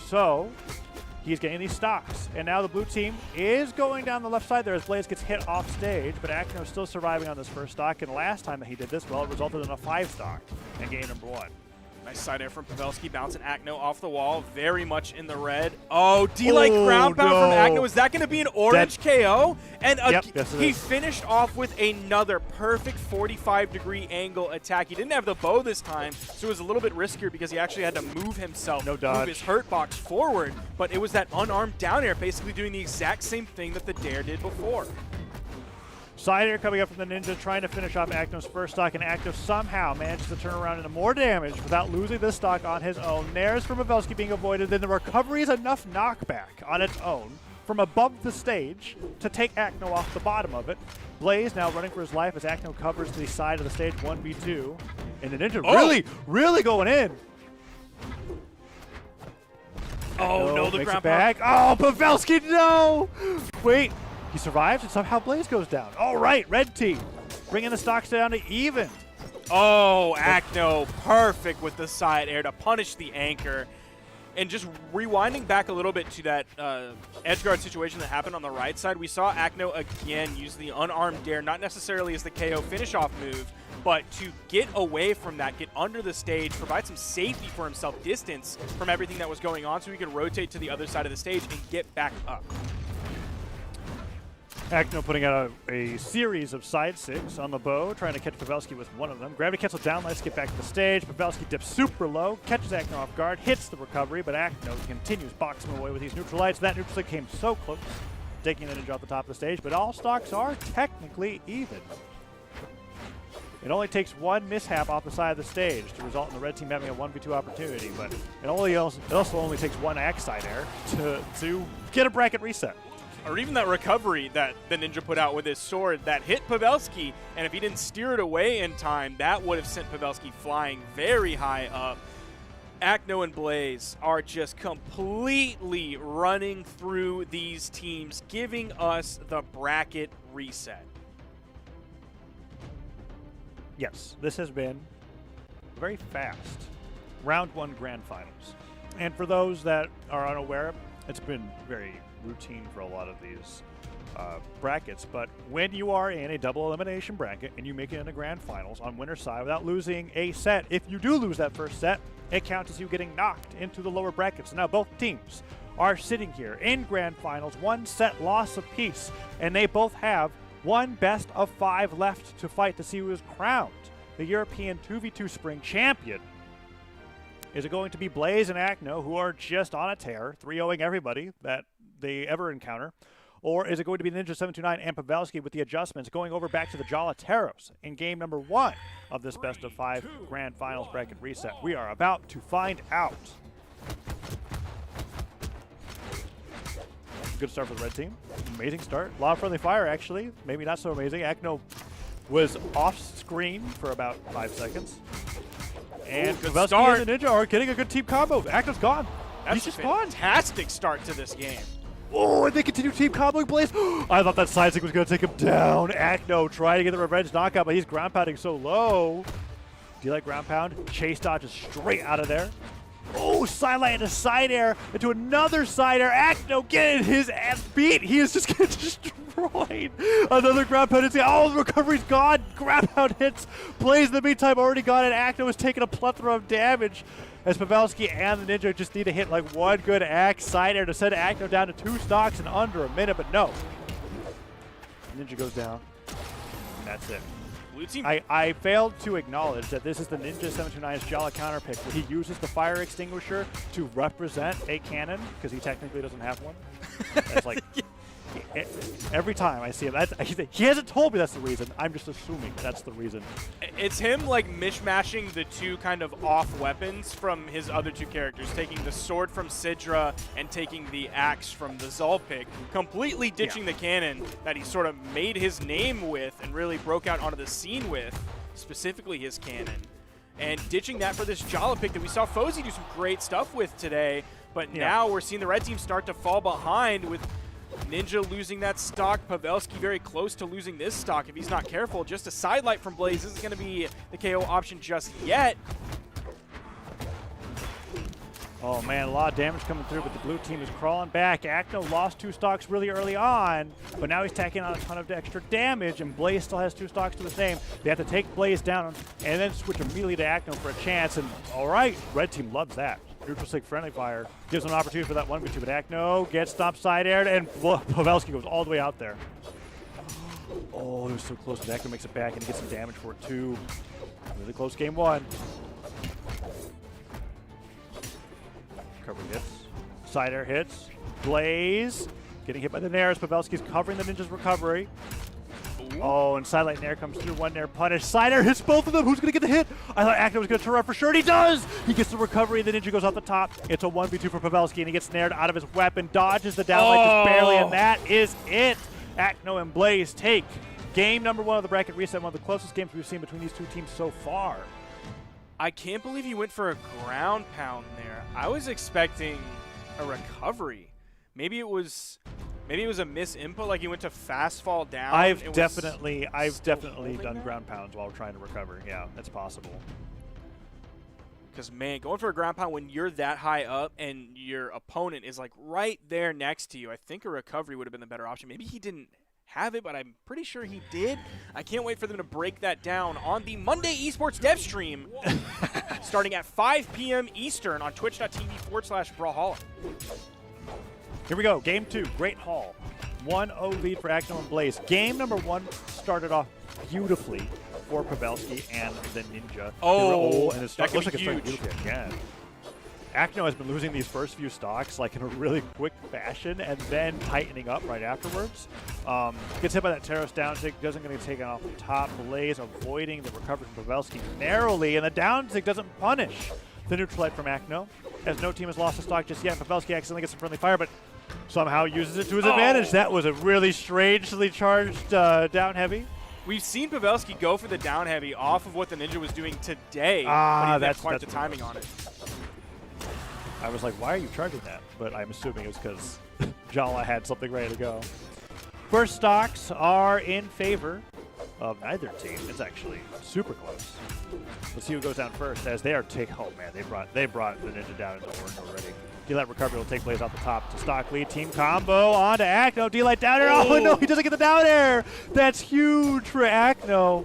So he's getting these stocks. And now the blue team is going down the left side there as Blaze gets hit off stage, but Akno is still surviving on this first stock, and last time that he did this, well, it resulted in a 5 stock in game number 1. Nice side air from Pavelski, bouncing Akno off the wall, very much in the red. Oh, D-like ground pound from Akno. Is that going to be an orange KO? And he finished off with another perfect 45-degree angle attack. He didn't have the bow this time, so it was a little bit riskier because he actually had to move himself, move his hurt box forward. But it was that unarmed down air, basically doing the exact same thing that the dare did before. ZYDER coming up from the Ninja, trying to finish off Acno's first stock, and Acno somehow manages to turn around into more damage without losing this stock on his own. Nares from Pavelski being avoided, then the recovery is enough knockback on its own from above the stage to take Acno off the bottom of it. Blaze now running for his life as Acno covers the side of the stage 1v2. And the Ninja really going in. Oh, no, the ground back. Oh, Pavelski, no! Wait, he survives and somehow Blaze goes down. All right, red team bringing the stocks down to even. Oh, Acno, perfect with the side air to punish the anchor. And just rewinding back a little bit to that edge guard situation that happened on the right side, we saw Acno again use the unarmed dare, not necessarily as the KO finish-off move, but to get away from that, get under the stage, provide some safety for himself, distance from everything that was going on so he could rotate to the other side of the stage and get back up. Acno putting out a series of side six on the bow, trying to catch Pavelski with one of them. Gravity cancel down, let's get back to the stage. Pavelski dips super low, catches Acno off guard, hits the recovery, but Acno continues boxing away with these neutral lights. That neutral light came so close, taking the Ninja off the top of the stage, but all stocks are technically even. It only takes one mishap off the side of the stage to result in the red team having a 1v2 opportunity, but it also only takes one axe side air to get a bracket reset. Or even that recovery that the Ninja put out with his sword that hit Pavelski, and if he didn't steer it away in time, that would have sent Pavelski flying very high up. Acno and Blaze are just completely running through these teams, giving us the bracket reset. Yes, this has been very fast. Round 1 grand finals. And for those that are unaware, it's been very routine for a lot of these brackets, but when you are in a double elimination bracket and you make it into grand finals on winner's side without losing a set, if you do lose that first set, it counts as you getting knocked into the lower brackets. So now both teams are sitting here in grand finals, 1 set loss apiece, and they both have one best of 5 left to fight to see who is crowned the European 2v2 Spring Champion. Is it going to be Blaze and Acno, who are just on a tear, 3-0ing everybody that they ever encounter? Or is it going to be Ninja 729 and Pavelski with the adjustments going over back to the Jalateros in game number 1 of this best of 5 grand finals bracket reset? We are about to find out. Good start for the red team. Amazing start. A lot of friendly fire, actually. Maybe not so amazing. Acno was off screen for about 5 seconds. And Pavelski and the Ninja are getting a good team combo. Acno's gone. That's He's just a gone. fantastic start to this game. Oh, and they continue team comboing Blaze. I thought that side stick was going to take him down. Acno trying to get the revenge knockout, but he's ground pounding so low. Do you like ground pound? Chase dodges straight out of there. Oh, sidelight into side air, into another side air. Acno getting his ass beat. He is just getting destroyed. Another ground pound hits. Oh, the recovery's gone. Ground pound hits. Blaze in the meantime already got it. Acno has taken a plethora of damage as Pavelski and the Ninja just need to hit like one good axe side air to send Acno down to 2 stocks in under a minute, but no. Ninja goes down. And that's it. I failed to acknowledge that this is the Ninja 729's Jala counter pick, where he uses the fire extinguisher to represent a cannon, because he technically doesn't have one. That's like, every time I see him, he hasn't told me that's the reason. I'm just assuming that's the reason. It's him like mishmashing the 2 kind of off weapons from his other 2 characters, taking the sword from Sidra and taking the axe from the Zolpik, completely ditching the cannon that he sort of made his name with and really broke out onto the scene with, specifically his cannon. And ditching that for this Jalapick that we saw Fosey do some great stuff with today, but now we're seeing the red team start to fall behind with Ninja losing that stock, Pavelski very close to losing this stock if he's not careful. Just a sidelight from Blaze isn't going to be the KO option just yet. Oh man, a lot of damage coming through, but the blue team is crawling back. Acno lost 2 stocks really early on, but now he's tacking on a ton of extra damage, and Blaze still has 2 stocks to the same. They have to take Blaze down and then switch immediately to Acno for a chance, and all right, red team loves that. Neutral stick friendly fire gives him an opportunity for that 1v2, but Acno gets stomped side aired, and Pavelski goes all the way out there. Oh, it was so close, but Acno makes it back and he gets some damage for it too. Really close game 1. Recovery hits. Side air hits. Blaze getting hit by the Nares. Pavelski's covering the Ninja's recovery. Oh, and Sidelight Nair comes through. One Nair punish. Sider hits both of them. Who's going to get the hit? I thought Acno was going to turn around for sure, and he does! He gets the recovery, the Ninja goes off the top. It's a 1v2 for Pavelski, and he gets nared out of his weapon. Dodges the downlight just barely, and that is it. Acno and Blaze take game number 1 of the bracket reset, one of the closest games we've seen between these two teams so far. I can't believe he went for a ground pound there. I was expecting a recovery. Maybe it was a misinput, like he went to fast fall down. I've definitely done ground pounds while trying to recover. Yeah, that's possible. Because, man, going for a ground pound when you're that high up and your opponent is, like, right there next to you, I think a recovery would have been the better option. Maybe he didn't have it, but I'm pretty sure he did. I can't wait for them to break that down on the Monday Esports Dev stream starting at 5 p.m. Eastern on twitch.tv/Brawlhalla. Here we go, game 2, Great Hall. 1-0 lead for Acno and Blaze. Game number 1 started off beautifully for Pavelski and the Ninja. Oh, and it that could looks like be it's starting huge. beautifully again. Acno has been losing these first few stocks like in a really quick fashion and then tightening up right afterwards. Gets hit by that Terrace down sig, doesn't get taken off the top. Blaze avoiding the recovery from Pavelski narrowly, and the down sig doesn't punish the neutral light from Acno, as no team has lost a stock just yet. Pavelski accidentally gets some friendly fire, but somehow uses it to his advantage. That was a really strangely charged down heavy. We've seen Pavelski go for the down heavy off of what the Ninja was doing today, but he didn't have quite the timing on it. I was like, why are you charging that? But I'm assuming it was because Jala had something ready to go. First stocks are in favor of neither team. It's actually super close. Let's see who goes down first as they are oh man, they brought the Ninja down into orange already. D-Light recovery will take place off the top to stock lead. Team combo onto Acno. D-Light down air. Oh no, he doesn't get the down air. That's huge for Acno.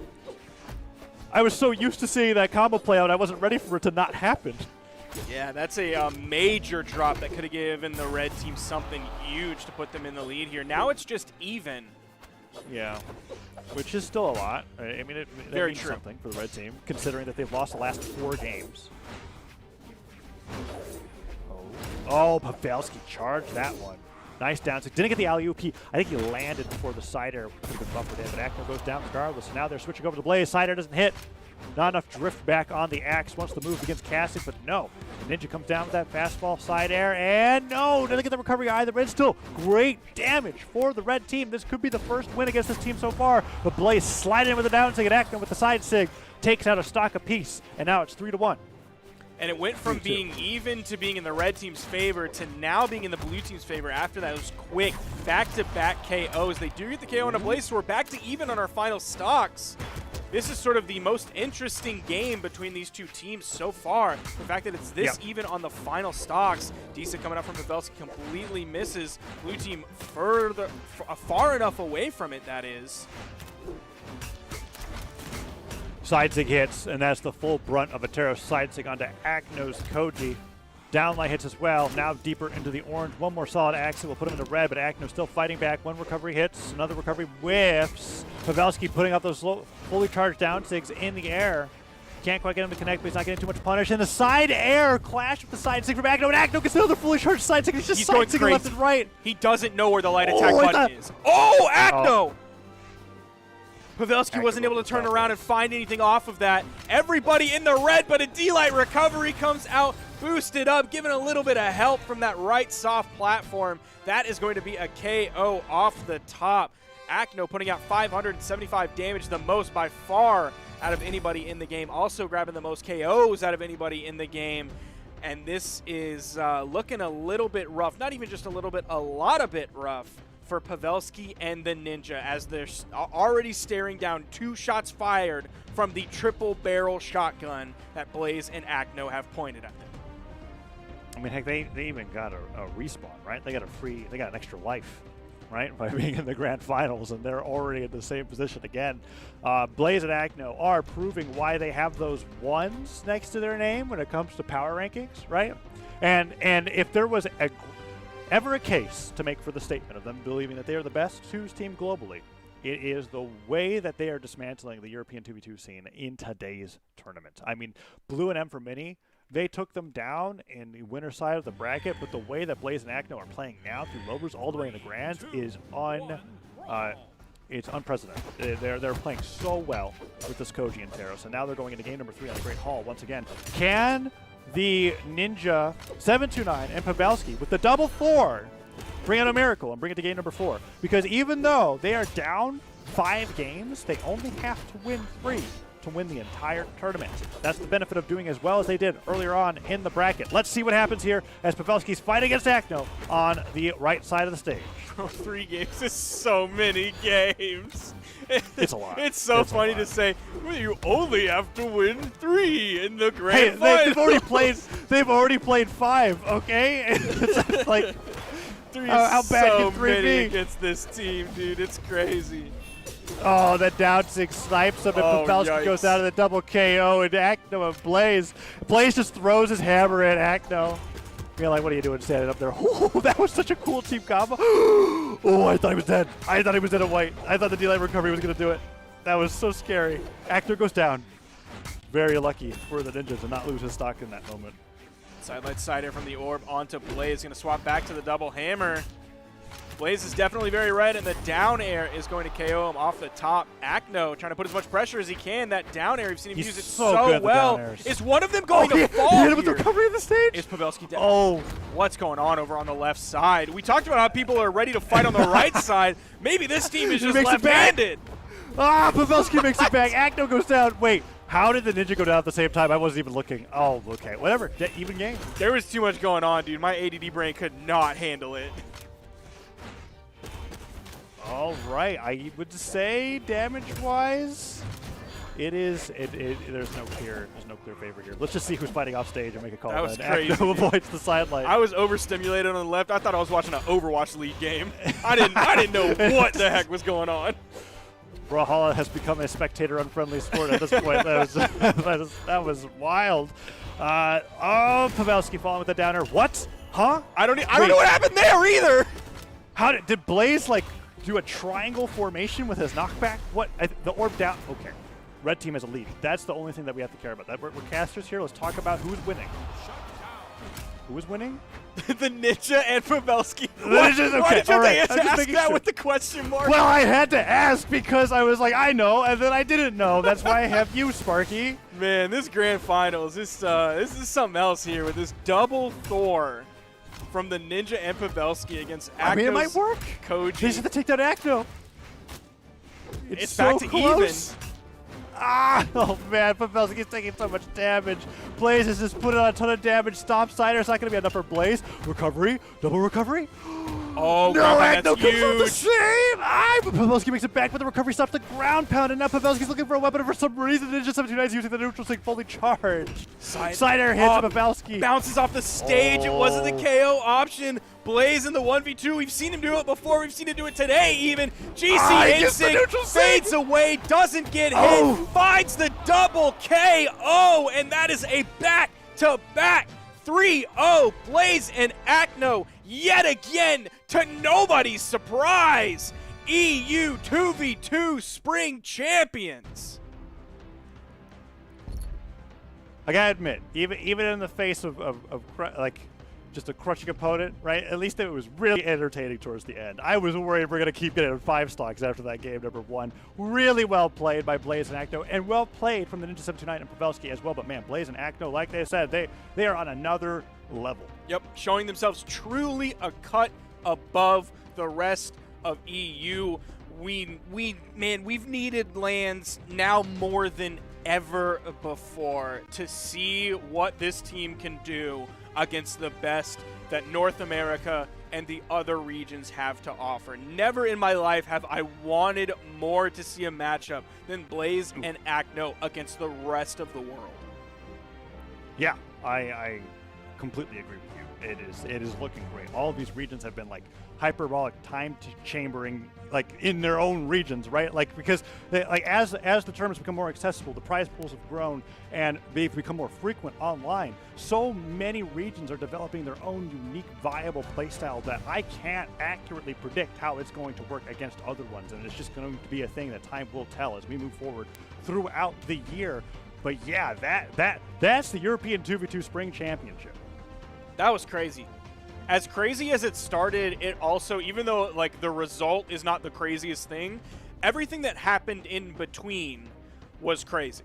I was so used to seeing that combo play out, I wasn't ready for it to not happen. Yeah, that's a major drop that could have given the red team something huge to put them in the lead here. Now it's just even. Yeah, which is still a lot. I mean, that means something for the red team, considering that they've lost the last 4 games. Oh, Pavelski charged that one. Nice down. Didn't get the alley-oop. I think he landed before the side air could have been buffered in, but Acno goes down regardless. So now they're switching over to Blaze. Side air doesn't hit. Not enough drift back on the axe once the move begins casting, but no. The Ninja comes down with that fastball side air, and no, doesn't get the recovery either. But it's still great damage for the red team. This could be the first win against this team so far. But Blaze sliding in with the down sig and Acno with the side sig takes out a stock apiece, and now it's 3-1. And it went from being even to being in the red team's favor to now being in the blue team's favor after that. It was quick back-to-back KOs. They do get the KO on a Blaze, so we're back to even on our final stocks. This is sort of the most interesting game between these two teams so far. The fact that it's this even on the final stocks. Decent coming up from Pavelski completely misses. Blue team far enough away from it, that is. Side sig hits, and that's the full brunt of a Terrace side sig onto Acno's Koji. Downlight hits as well, now deeper into the orange. One more solid axe will put him into red, but Acno still fighting back. One recovery hits, another recovery whiffs. Pavelski putting out those fully charged down sigs in the air. Can't quite get him to connect, but he's not getting too much punish. And the side air clash with the side sig from Acno, and Acno gets another fully charged side sig. He's just side sigging left and right. He doesn't know where the light attack button is. Oh, Acno! Pavelski wasn't able to turn around and find anything off of that. Everybody in the red, but a D-Light recovery comes out, boosted up, given a little bit of help from that right soft platform. That is going to be a KO off the top. Acno putting out 575 damage, the most by far out of anybody in the game. Also grabbing the most KOs out of anybody in the game. And this is looking a little bit rough. Not even just a little bit, a lot of bit rough for Pavelski and the Ninja, as they're already staring down 2 shots fired from the triple barrel shotgun that Blaze and Acno have pointed at them. I mean, heck, they even got a respawn, right? They got an extra life, right, by being in the grand finals, and they're already in the same position again. Blaze and Acno are proving why they have those 1s next to their name when it comes to power rankings, right? And if there was ever a case to make for the statement of them believing that they are the best 2s team globally, it is the way that they are dismantling the European 2v2 scene in today's tournament. I mean, Blue and M for Mini, they took them down in the winner side of the bracket, but the way that Blaze and Acno are playing now through Lobers all the way in the Grands is it's unprecedented. They're playing so well with this Koji and Teros, and now they're going into game number 3 on the Great Hall once again. Can the Ninja 729 and Pavelski with the double 4 bring out a miracle and bring it to game number 4? Because even though they are down 5 games, they only have to win 3 to win the entire tournament. That's the benefit of doing as well as they did earlier on in the bracket. Let's see what happens here as Pavelski's fighting against Acno on the right side of the stage. 3 games is so many games. It's a lot. It's so funny to say, well, you only have to win 3 in the grand final. They've already played 5, okay? It's like 3 how is bad so can 3 many be? against this team, dude. It's crazy. Oh, that down 6 snipes him, and Pavelski goes down to the double KO, and Acno and Blaze. Blaze just throws his hammer at Acno. You're like, what are you doing standing up there? Oh, that was such a cool team combo. Oh, I thought he was dead. I thought he was dead at white. I thought the delay recovery was going to do it. That was so scary. Acno goes down. Very lucky for the Ninja to not lose his stock in that moment. Sidelight Cider from the orb onto Blaze. Going to swap back to the double hammer. Blaze is definitely very red, and the down air is going to KO him off the top. Acno trying to put as much pressure as he can. That down air, we've seen him use it so well. Is one of them going to fall He hit him here? with the recovery of the stage? Is Pavelski down? Oh. What's going on over on the left side? We talked about how people are ready to fight on the right side. Maybe this team is just left-handed. Ah, Pavelski makes it back. Acno goes down. Wait, how did the Ninja go down at the same time? I wasn't even looking. Oh, okay. Whatever. Even game. There was too much going on, dude. My ADD brain could not handle it. All right, I would say damage-wise, there's no clear favorite here. Let's just see who's fighting off stage and make a call. That was crazy. Acno avoids the sideline. I was overstimulated on the left. I thought I was watching an Overwatch League game. I didn't know what the heck was going on. Brawlhalla has become a spectator-unfriendly sport at this point. That was wild. Pavelski falling with the downer. What? Huh? I don't know what happened there either. How did Blaze do a triangle formation with his knockback? What? The orb down. Okay. Red team has a lead. That's the only thing that we have to care about. We're casters here. Let's talk about who's winning. Who is winning? The Ninja and Pavelski. Why did you have to ask that with the question mark? Well, I had to ask because I was like, I know, and then I didn't know. That's why I have you, Sparky. Man, this grand finals, this is something else here with this double Thor from the Ninja and Pavelski against Acno's I mean, it might work. Koji. They just have to take down Acno. It's so back to close. even. Ah! Oh, man. Pavelski's taking so much damage. Blaze is just putting on a ton of damage. Stop Cider. It's not going to be enough for Blaze. Recovery. Double recovery. Oh, no, God, Acno that's comes off the huge. same. But Pavelski makes it back, but the recovery stops the ground pound, and now Pavelski's looking for a weapon, and for some reason, Ninja 729 is using the neutral sync fully charged. Cider hits Pavelski. Bounces off the stage. It wasn't the KO option. Blaze in the 1v2. We've seen him do it before. We've seen him do it today even. GC instinct fades away, doesn't get hit, finds the double KO, and that is a back-to-back 3-0. Blaze and Acno yet again to nobody's surprise. EU 2v2 Spring Champions. I gotta admit, even in the face of like just a crushing opponent, right? At least it was really entertaining towards the end. I was worried we're gonna keep getting 5 stocks after that game number 1. Really well played by Blaze and Acno, and well played from the Ninja 729 and Pavelski as well. But man, Blaze and Acno, like they said, they are on another level. Yep, showing themselves truly a cut above the rest of EU. We've needed lands now more than ever before to see what this team can do against the best that North America and the other regions have to offer. Never in my life have I wanted more to see a matchup than Blaze and Acno against the rest of the world. Yeah, I completely agree with you. It is looking great. All of these regions have been like hyperbolic time chambering, like in their own regions, right? Like because as the tournaments become more accessible, the prize pools have grown and they've become more frequent online. So many regions are developing their own unique, viable playstyle that I can't accurately predict how it's going to work against other ones, and it's just going to be a thing that time will tell as we move forward throughout the year. But yeah, that's the European 2v2 Spring Championship. That was crazy. As crazy as it started, it also, even though like the result is not the craziest thing, everything that happened in between was crazy.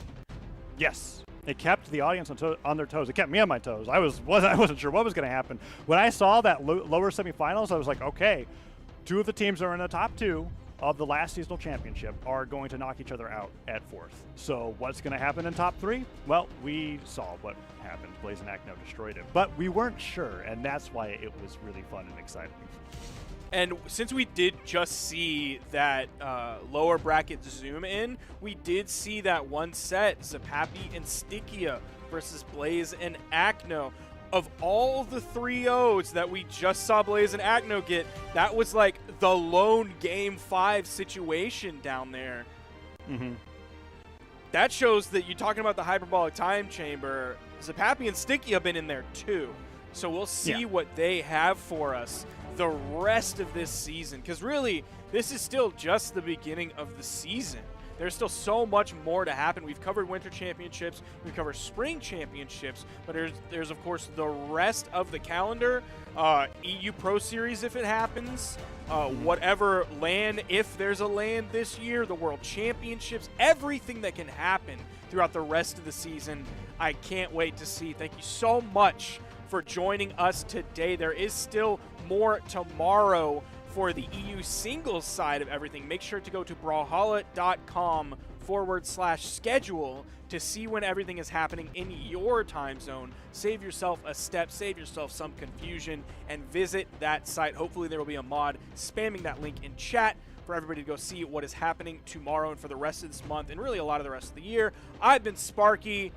Yes. It kept the audience on their toes. It kept me on my toes. I wasn't sure what was going to happen. When I saw that lower semifinals, I was like, okay, 2 of the teams that are in the top 2 of the last seasonal championship are going to knock each other out at 4th. So what's going to happen in top 3? Well, we saw what happened. Blaze and Acno destroyed it. But we weren't sure, and that's why it was really fun and exciting. And since we did just see that lower bracket zoom in, we did see that one set, ZAPAPY and Stickia versus Blaze and Acno. Of all the 3-0s that we just saw Blaze and Acno get, that was like the lone game 5 situation down there. Mm-hmm. That shows that you're talking about the hyperbolic time chamber. ZAPAPY and Stickia have been in there too. So we'll see what they have for us the rest of this season, because really this is still just the beginning of the season. There's still so much more to happen. We've covered winter championships, we've covered spring championships, but there's of course the rest of the calendar, EU Pro Series if it happens, whatever LAN, if there's a LAN this year, the World Championships, everything that can happen throughout the rest of the season. I can't wait to see. Thank you so much for joining us today. There is still more tomorrow for the EU singles side of everything. Make sure to go to brawlhalla.com/schedule to see when everything is happening in your time zone. Save yourself a step, save yourself some confusion, and visit that site. Hopefully there will be a mod spamming that link in chat for everybody to go see what is happening tomorrow and for the rest of this month and really a lot of the rest of the year. I've been Sparky.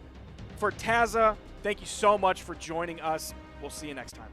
For Tazza, thank you so much for joining us. We'll see you next time.